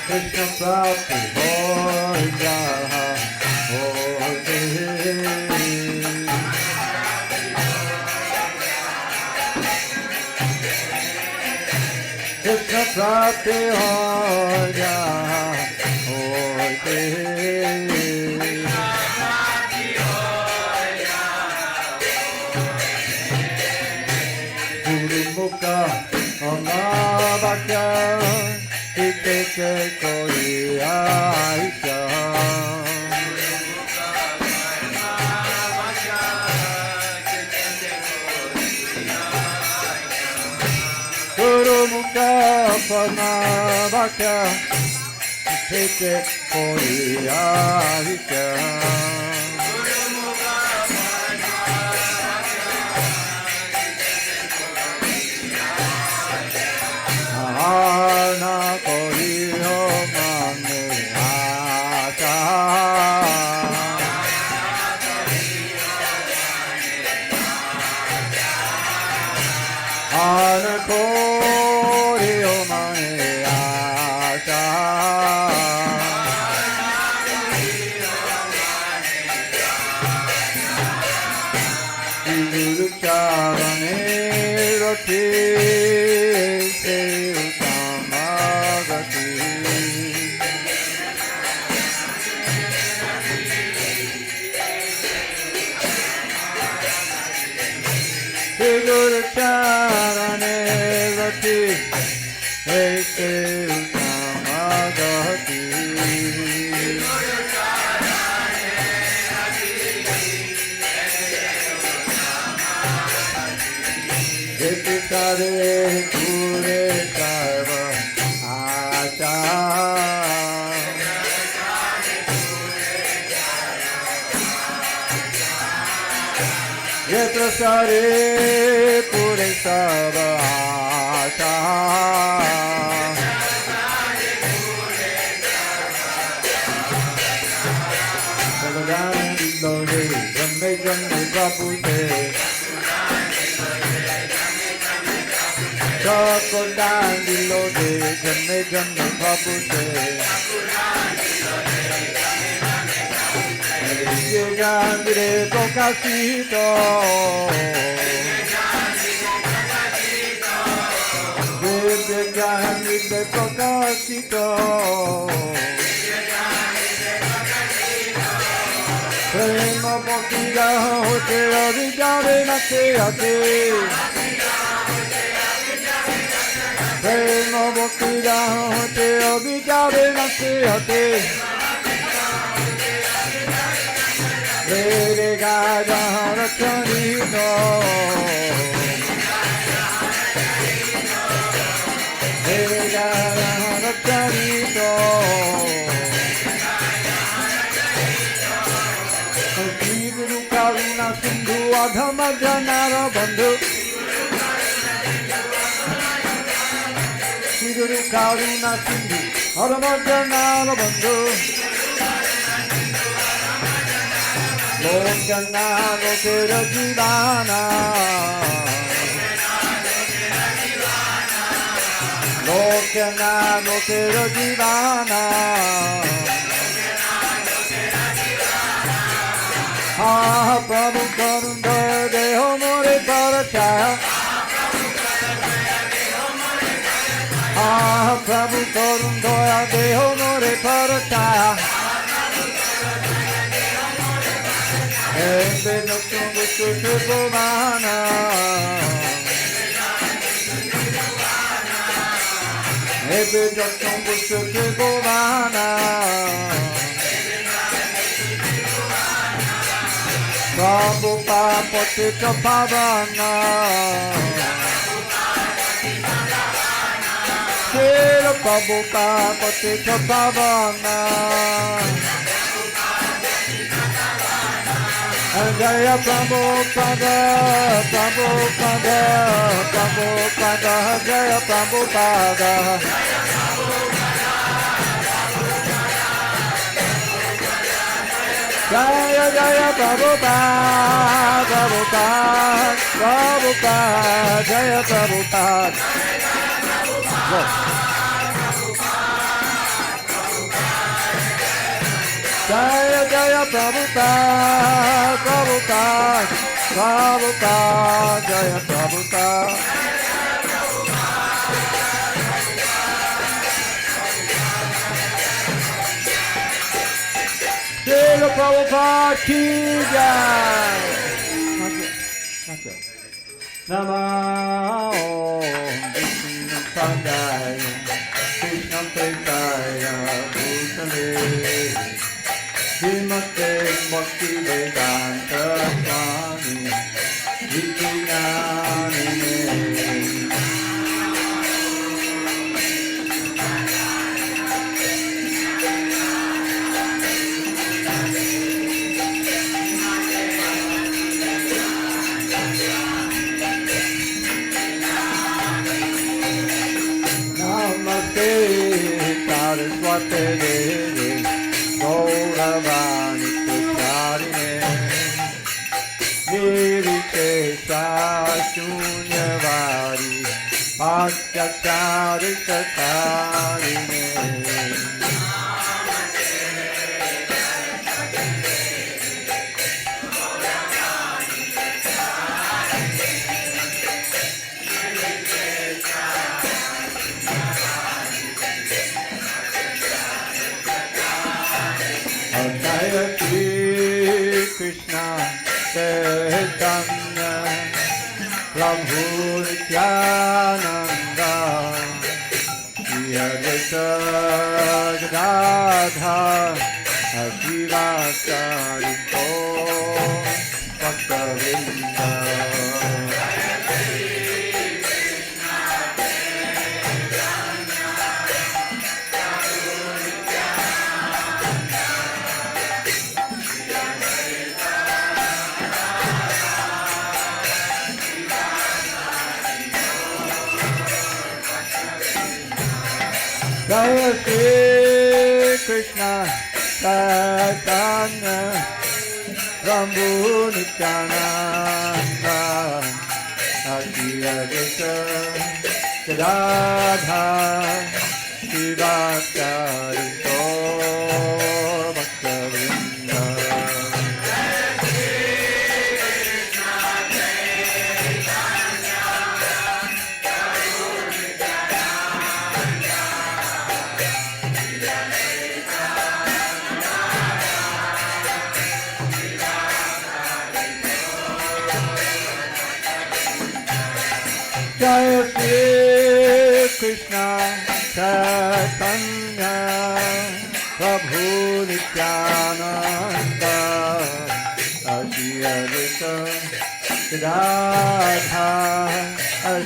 Krishna Prabhu Hoja Hoja Krishna Prabhu Hoja Hoja Guru Mukha Amavakya Ikeke koi aisha Guru Mukha Padmavakya Ikeke koi aisha Ana koi ho mane aasha Ana koi ho mane aasha Guru charane roti se utamagati Guru charane roti se utamagati Jeti sare pure sarva acha Jeti sare pure sarva acha Bhagavani lode jamme jamme kapute Chakodan dilode jamme jamme kapute Jagandre pokasito Jagandre pokasito Prema bhaktiga hote avijare nate ate Prema bhaktiga hote avijare nate ate Vede gaja rakhanito Vede gaja rakhanito Guru Karuna Sindhu Adhama Janara Bandhu Guru Karuna Sindhu Adhama Janara Bandhu Lokana Lokera Jivana Lokana Lokera Jivana Ah, Prabhu Karunda Deho More Parachaya Ah, Prabhu Karunda Deho More Parachaya Ebe Noktum Vistu Tribhuvana Ebe Noktum Vistu Tribhuvana Prabhupada Patita Pavana Srila Prabhupada Patita Pavana Jaya Prabhupada Prabhupada Prabhupada Jaya Prabhupada Jaya Jaya Prabhupada, Prabhupada, Prabhupada, Jaya Prabhupada. Jaya Jaya Prabhupada, Prabhupada, Prabhupada, Jaya Prabhupada. Srila Prabhupada ki jai. Namah Om Vishnu Padaya Krishna Prestaya Bhutale Srimate Bhakti Vedanta Swami Vikinamine. Saraswate Devi Gauravani Pracharine Nirvikesha Shunyavadi Bhaktachari Satarine. Krishna Chaitanya Prabhu Nityananda Shri Advaita Gadadhar Srivasari Bhakta-vrinda. Jaya Shri Krishna Chaitanya Prabhu Nityananda Shri Advaita Gadadhar Srivasari Bhakta-vrinda. Jaya Shri Krishna Chaitanya Prabhu Nityananda Shri Advaita Gadadhar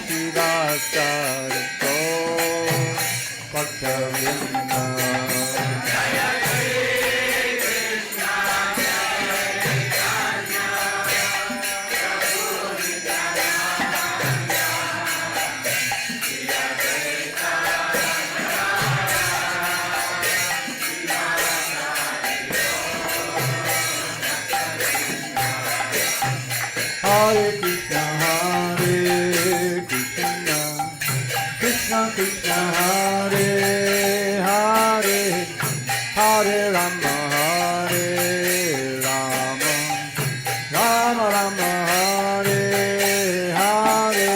Srivasari Bhakta-vrinda. Hare Krishna, Hare Krishna, Krishna Krishna, Hare Hare, Hare Rama, Hare Rama, Rama Rama, Hare Hare.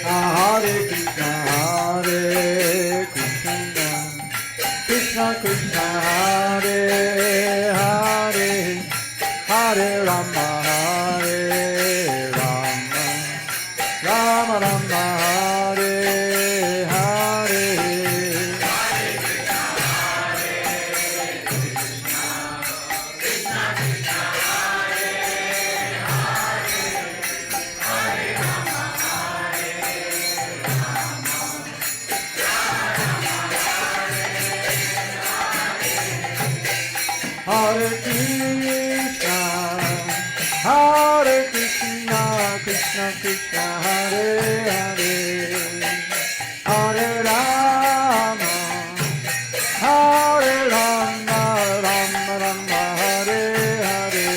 Hare Krishna, Hare Krishna, Krishna Krishna, Hare Hare, Hare Rama, Hare Rama, Rama Rama, Hare Hare. Hare Krishna, Hare Krishna, Krishna Krishna, Hare Hare, Hare Rama, Hare Rama, Rama Rama, Hare Hare.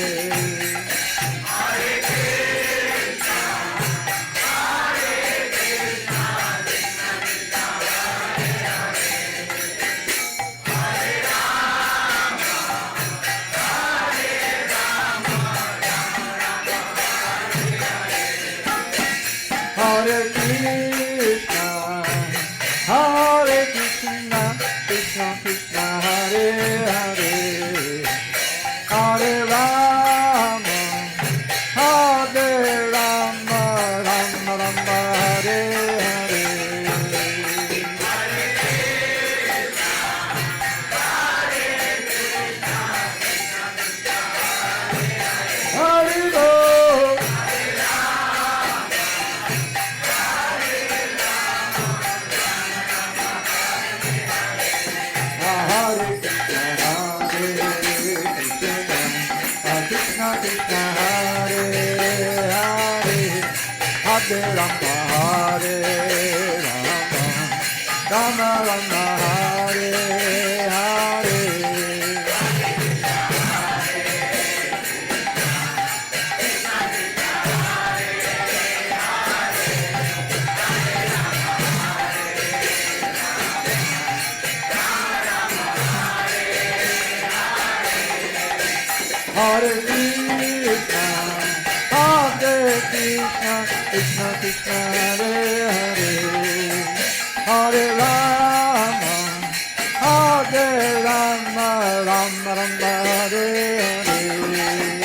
Hare Krishna, Hare Krishna, Krishna Krishna, Hare Hare, Hare Rama, Hare Rama, Rama Rama, Hare Hare. Hare Krishna, Hare Krishna, Krishna Krishna, Hare Hare, Hare Rama, Hare Rama, Rama Rama, Hare Hare. Hare Krishna, Hare Krishna, Krishna Krishna, Hare Hare. Hare Bol. Hare Krishna, Krishna Krishna, Hare Hare, Hare Rama, Hare Rama, Rama Rama, Hare Hare.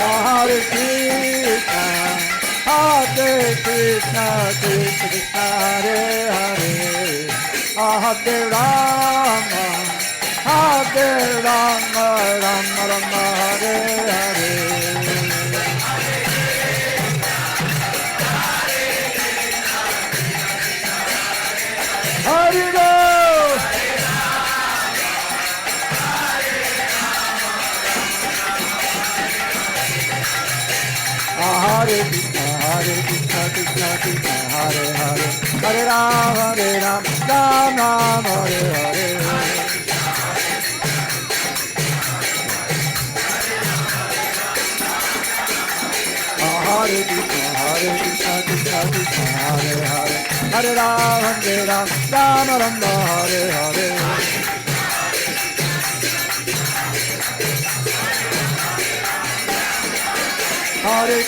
Hare Krishna, Hare Krishna, Krishna Krishna, Hare Hare, Hare Rama, Hare Rama, Rama Rama, Hare Hare. Hare Krishna, Hare Krishna, Krishna Krishna, Hare Hare, Hare Rama. Hare Krishna, Hare Krishna, Krishna Krishna, Hare Hare, Hare Rama, Hare Rama, Rama Rama, Hare Hare. Hare Rama. Hare Krishna, Krishna Krishna, Hare Hare, Hare Rama, Rama Rama, Hare Hare. Hare Krishna, Krishna Krishna, Hare Hare, Hare Rama, Rama Rama, Hare Hare. Hare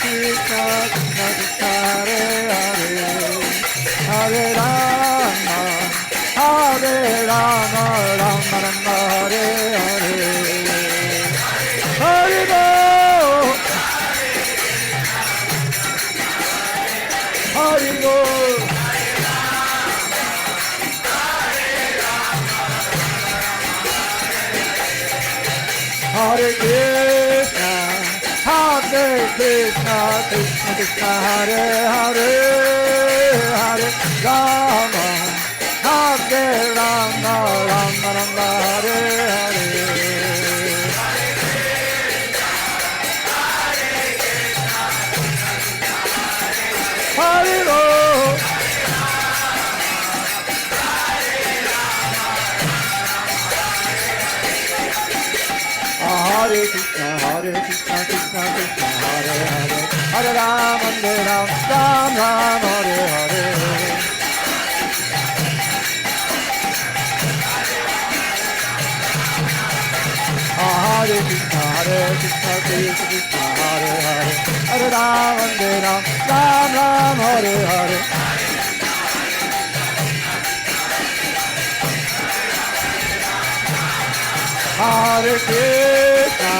Krishna, Krishna Krishna, Hare Hare, Hare Rama, Rama Rama, Hare Hare. Hare Bol. Hare Bol. Hare Krishna, Krishna Krishna, Hare Hare, Hare Rama, Rama Rama, Hare Hare. Hare Bol. Hare Krishna, Krishna Krishna, Hare Hare, Hare Rama, Rama Rama, Hare Hare. Hare Krishna, Krishna Krishna, Hare Hare, Hare Rama, Rama Rama, Hare Hare. Hare Krishna,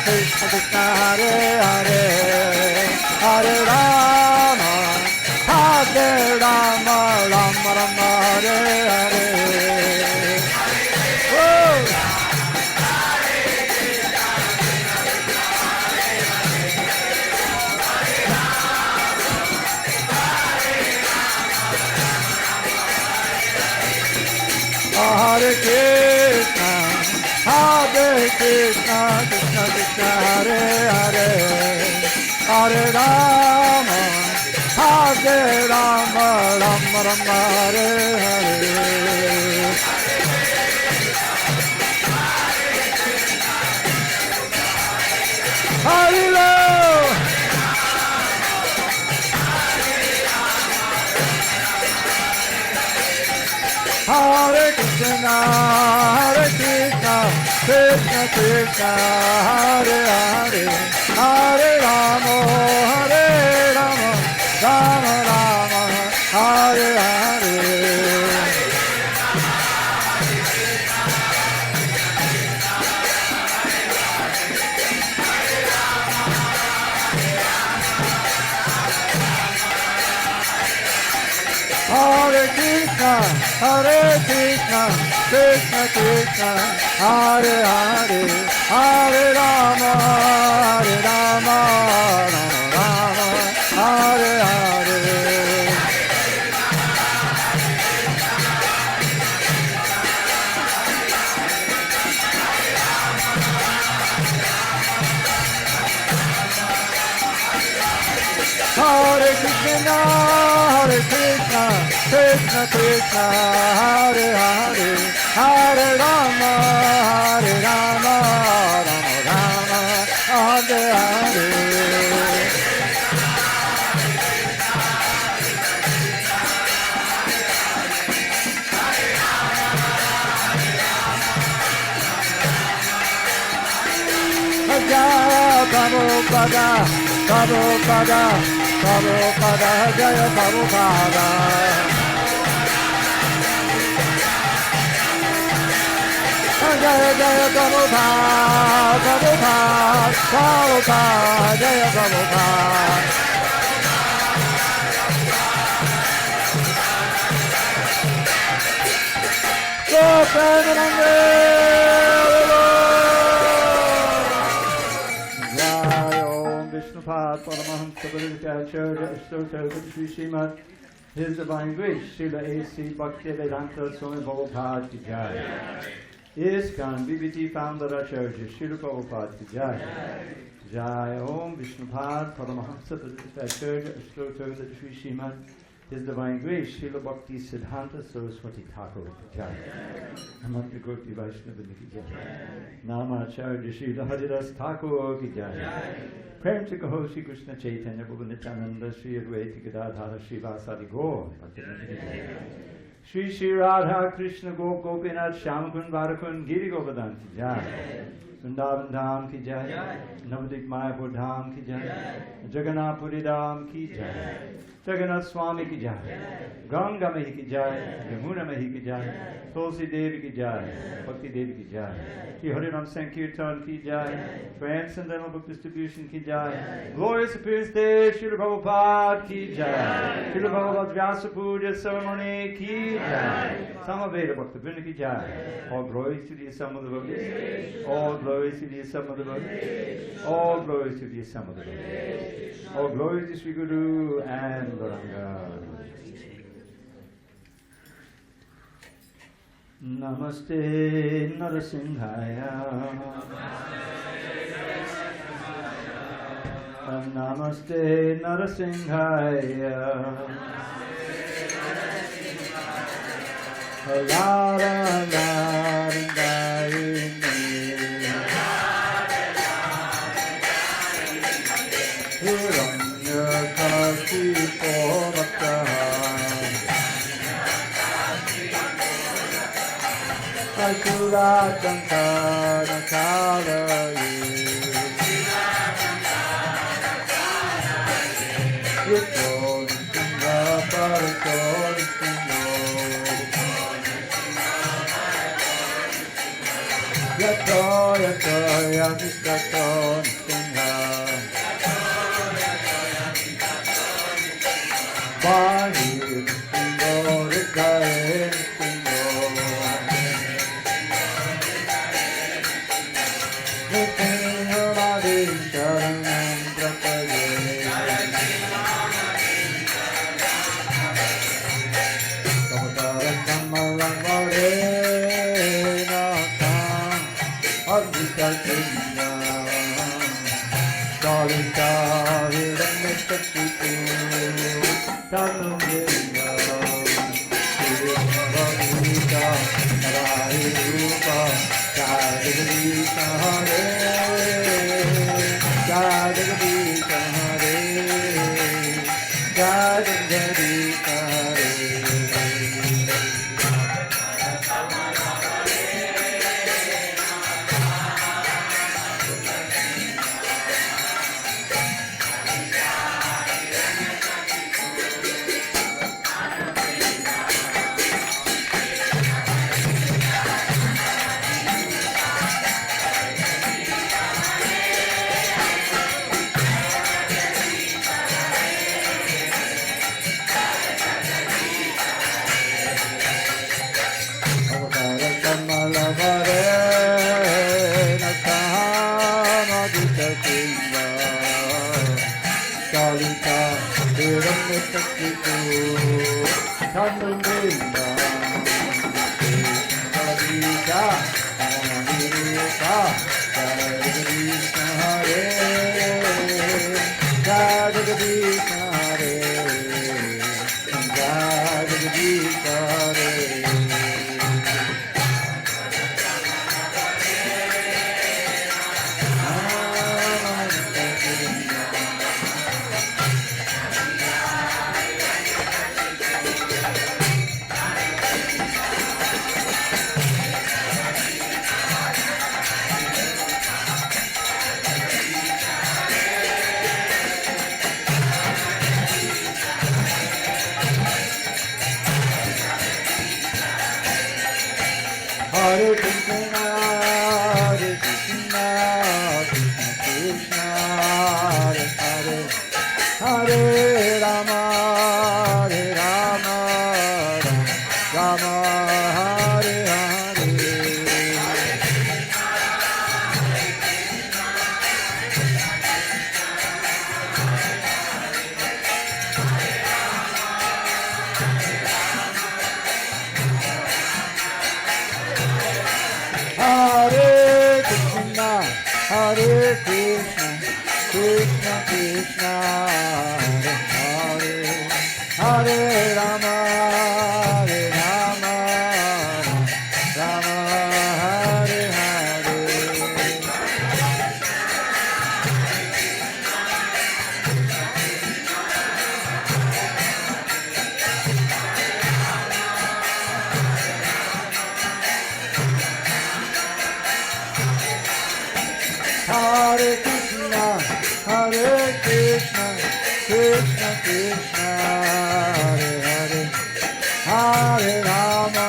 Krishna Krishna, Hare Hare, Hare Rama, Rama Rama, Hare Hare Krishna, Hare Krishna, Krishna Krishna, Hare Hare, Hare Rama, Hare Rama, Rama Rama, Hare Hare. Hare Hare Krishna, Hare Krishna, Krishna Krishna, Hare Hare, Hare Rama, Hare Rama, Rama Rama, Hare Hare. Hare Krishna, Hare Krishna, Krishna Krishna, Hare Hare, Hare Rama, Hare Rama, Rama Rama, Hare Hare. Hare Krishna, Hare Krishna, Krishna Krishna, Hare Hare, Hare Rama, Hare Rama, Rama Rama, Hare Hare. Jaya Prabhupada, Prabhupada, Prabhupada, Jaya Prabhupada. Jaya Jaya Prabhupada, Prabhupada, Prabhupada, Jaya Prabhupada. Prabhupada Paramahamsa Acharya Ashtotra Sri Srimad His Divine Grace Srila A.C. Bhakti Vedanta Swami Prabhupada Ki Jai. ISKCON BBT Founder Acharya Srila Prabhupada Ki Jai. Jai Om Vishnupad Paramahamsa Acharya Ashtotra Sri Srimad His Divine Grace Srila Bhakti Siddhanta Saraswati Thakur Ki Jai. Namanta Gurti Vaishnava Ki Jai. Namacharya Srila Haridas Thakur Ki Jai. Prem to Kaho Shri Krishna Chaitanya Prabhu Nityananda Shri Advaita Gadadhara Shri Vasadi Gaur Shri Shri Radha Krishna Gop Gopinath Shyamakun Varakun Giri Govardhan Ki Jai. Vrindavan Dham Ki Jai. Navadvip Mayapur Dham Ki Jai. Jagannath Puri Dham Ki Jai. Jagannath Swami Ki Jai. Gauranga Mahi Ki Jai. Yamuna Mahi Ki Jai. Tulsi Devi Ki Jai. Bhakti Devi Ki Jai. Shri Harinam Sankirtan Ki Jai. Transcendental Book Distribution Ki Jai. Glorious Appearance Day Srila Prabhupada Ki Jai. Srila Prabhupada Vyasa Puja Ceremony Ki Jai. Samaveda Bhakta Vrinda Ki Jai. All glories to the Assam of the devotees. All glories to the Assam of the devotees. All glories to the Assam of the devotees. All glories to Sri Guru and Gauranga. Namaste Narasimhaya. Namaste Narasimhaya. Lara Narindayini. Hiranya Kashipo Bhaktaha. Ashura Dankara Kalayi. Yito Nishinga Parato Nishingo. Yato Yato Yamistato Nishinga. Bani Nishingo Rikae Nishingo. Hare Krishna Kalita Hiranyakashipu Tanu Vrinda Krishna Bhavita Narahi Rupa Jagadeesha Hare Jagadeesha Hare Jagadeesha Hare Hare Krishna, Hare Krishna, Krishna Krishna, Hare Hare, Hare Rama, Hare Rama, Rama Hare Hare. Hare Krishna, Hare Krishna, Krishna Krishna, Hare Hare, Hare Rama, Hare Rama, Rama Hare Hare. Hare Krishna, Hare Krishna, Krishna Krishna, Hare Hare, Hare Rama,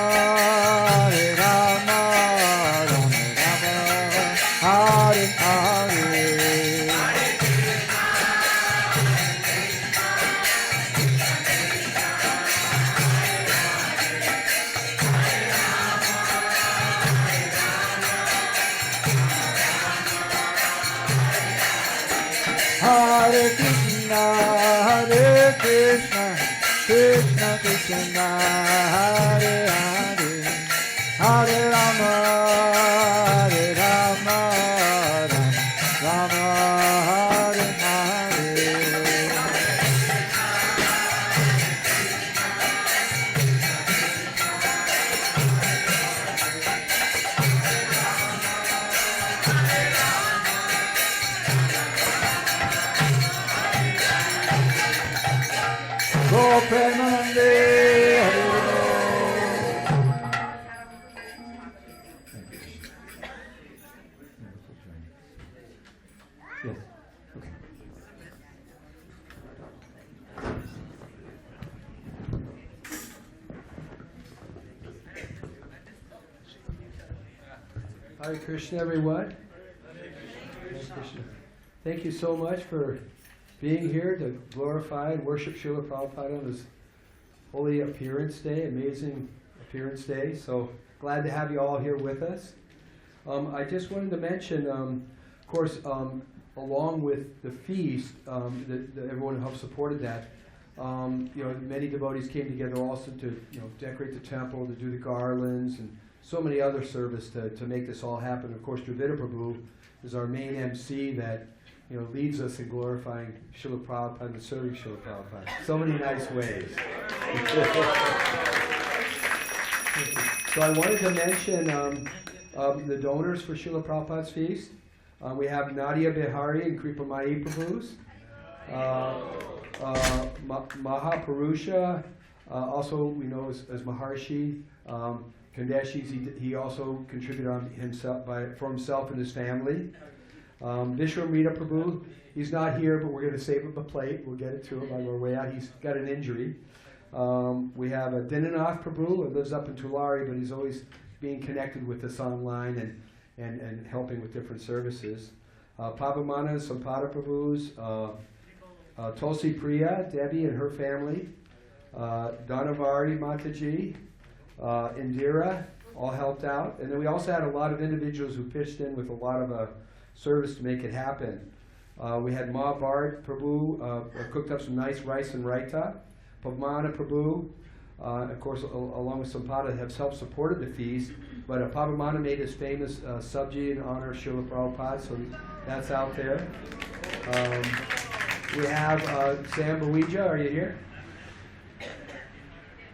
Hare Rama, Rama Rama, Hare Hare. Hare Krishna, Hare Krishna, Krishna Krishna, Hare Hare, Hare Rama, Hare Rama, Rama Hare Hare. Go Premanande, Hare Yes. Okay. Hare Krishna, everyone. Hare Krishna. Thank you so much for being here to glorify and worship Srila Prabhupada on this holy appearance day, amazing appearance day. So glad to have you all here with us. I just wanted to mention, of course, along with the feast, that everyone helped supported that. Many devotees came together also to decorate the temple, to do the garlands and so many other service to make this all happen. Of course, Dravida Prabhu is our main MC that leads us in glorifying Srila Prabhupada and serving Srila Prabhupada. So many nice ways. So I wanted to mention the donors for Srila Prabhupada's feast. We have Nadia Bihari and Kripamai Prabhus. Mahaparusha, also we know as Maharshi. Kandeshis, he also contributed on himself for himself and his family. Vishwamrita Prabhu, he's not here, but we're going to save him a plate. We'll get it to him on our way out. He's got an injury. We have Dinanath Prabhu, who lives up in Tulare, but he's always being connected with us online and helping with different services. Pavamana and Sampada Prabhus, Tulsi Priya, Debbie and her family, Dhanavari Mataji, Indira, all helped out. And then we also had a lot of individuals who pitched in with a lot of service to make it happen. We had Ma Bharat Prabhu cooked up some nice rice and raita. Pavmana Prabhu, of course, along with Sampada, have helped-supported the feast. But Pavmana made his famous sabji in honor of Srila Prabhupada, so that's out there. We have Sam Bawija. Are you here?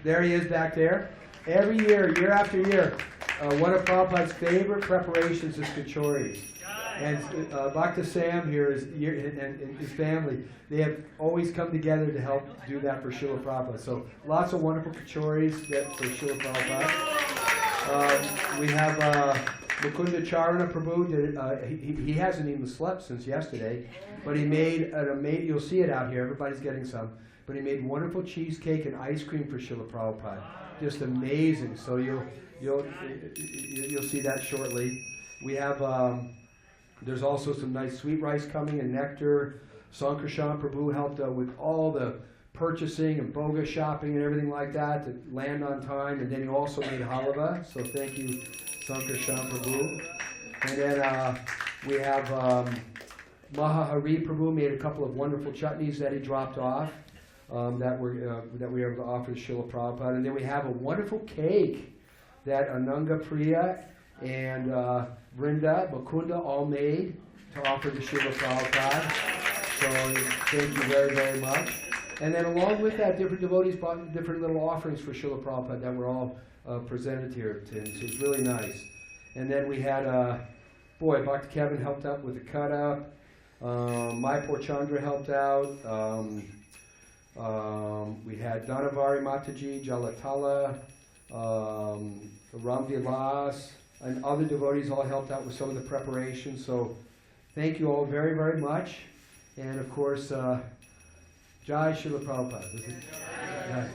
There he is back there. Every year, year after year, one of Prabhupada's favorite preparations is kachoris. And Bhakta Sam here and his family, they have always come together to help do that for Srila Prabhupada. So lots of wonderful kachoris for Srila Prabhupada. We have Mukunda Charana Prabhu. He hasn't even slept since yesterday, but he made an amazing, you'll see it out here, everybody's getting some, but he made wonderful cheesecake and ice cream for Srila Prabhupada. Just amazing. So you'll see that shortly. We have there's also some nice sweet rice coming and nectar. Sankarshan Prabhu helped with all the purchasing and boga shopping and everything like that to land on time. And then he also made halava. So thank you, Sankarshan Prabhu. And then we have Mahahari Prabhu made a couple of wonderful chutneys that he dropped off. That we were able to offer to Srila Prabhupada. And then we have a wonderful cake that Ananga Priya and Brinda Mukunda all made to offer to Srila Prabhupada. So thank you very, very much. And then along with that, different devotees brought different little offerings for Srila Prabhupada that were all presented here to him. So it's really nice. And then we had, Bhakti Kevin helped out with the cut-up. Maipur Chandra helped out. We had Dhanavari Mataji, Jalatala, Ram Vilas, and other devotees all helped out with some of the preparations. So thank you all very, very much. And of course, Jai Srila Prabhupada.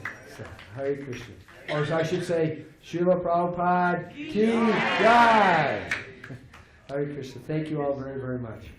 Hare Krishna. Or I should say, Srila Prabhupada Ki Jai. Hare Krishna. Thank you all very, very much.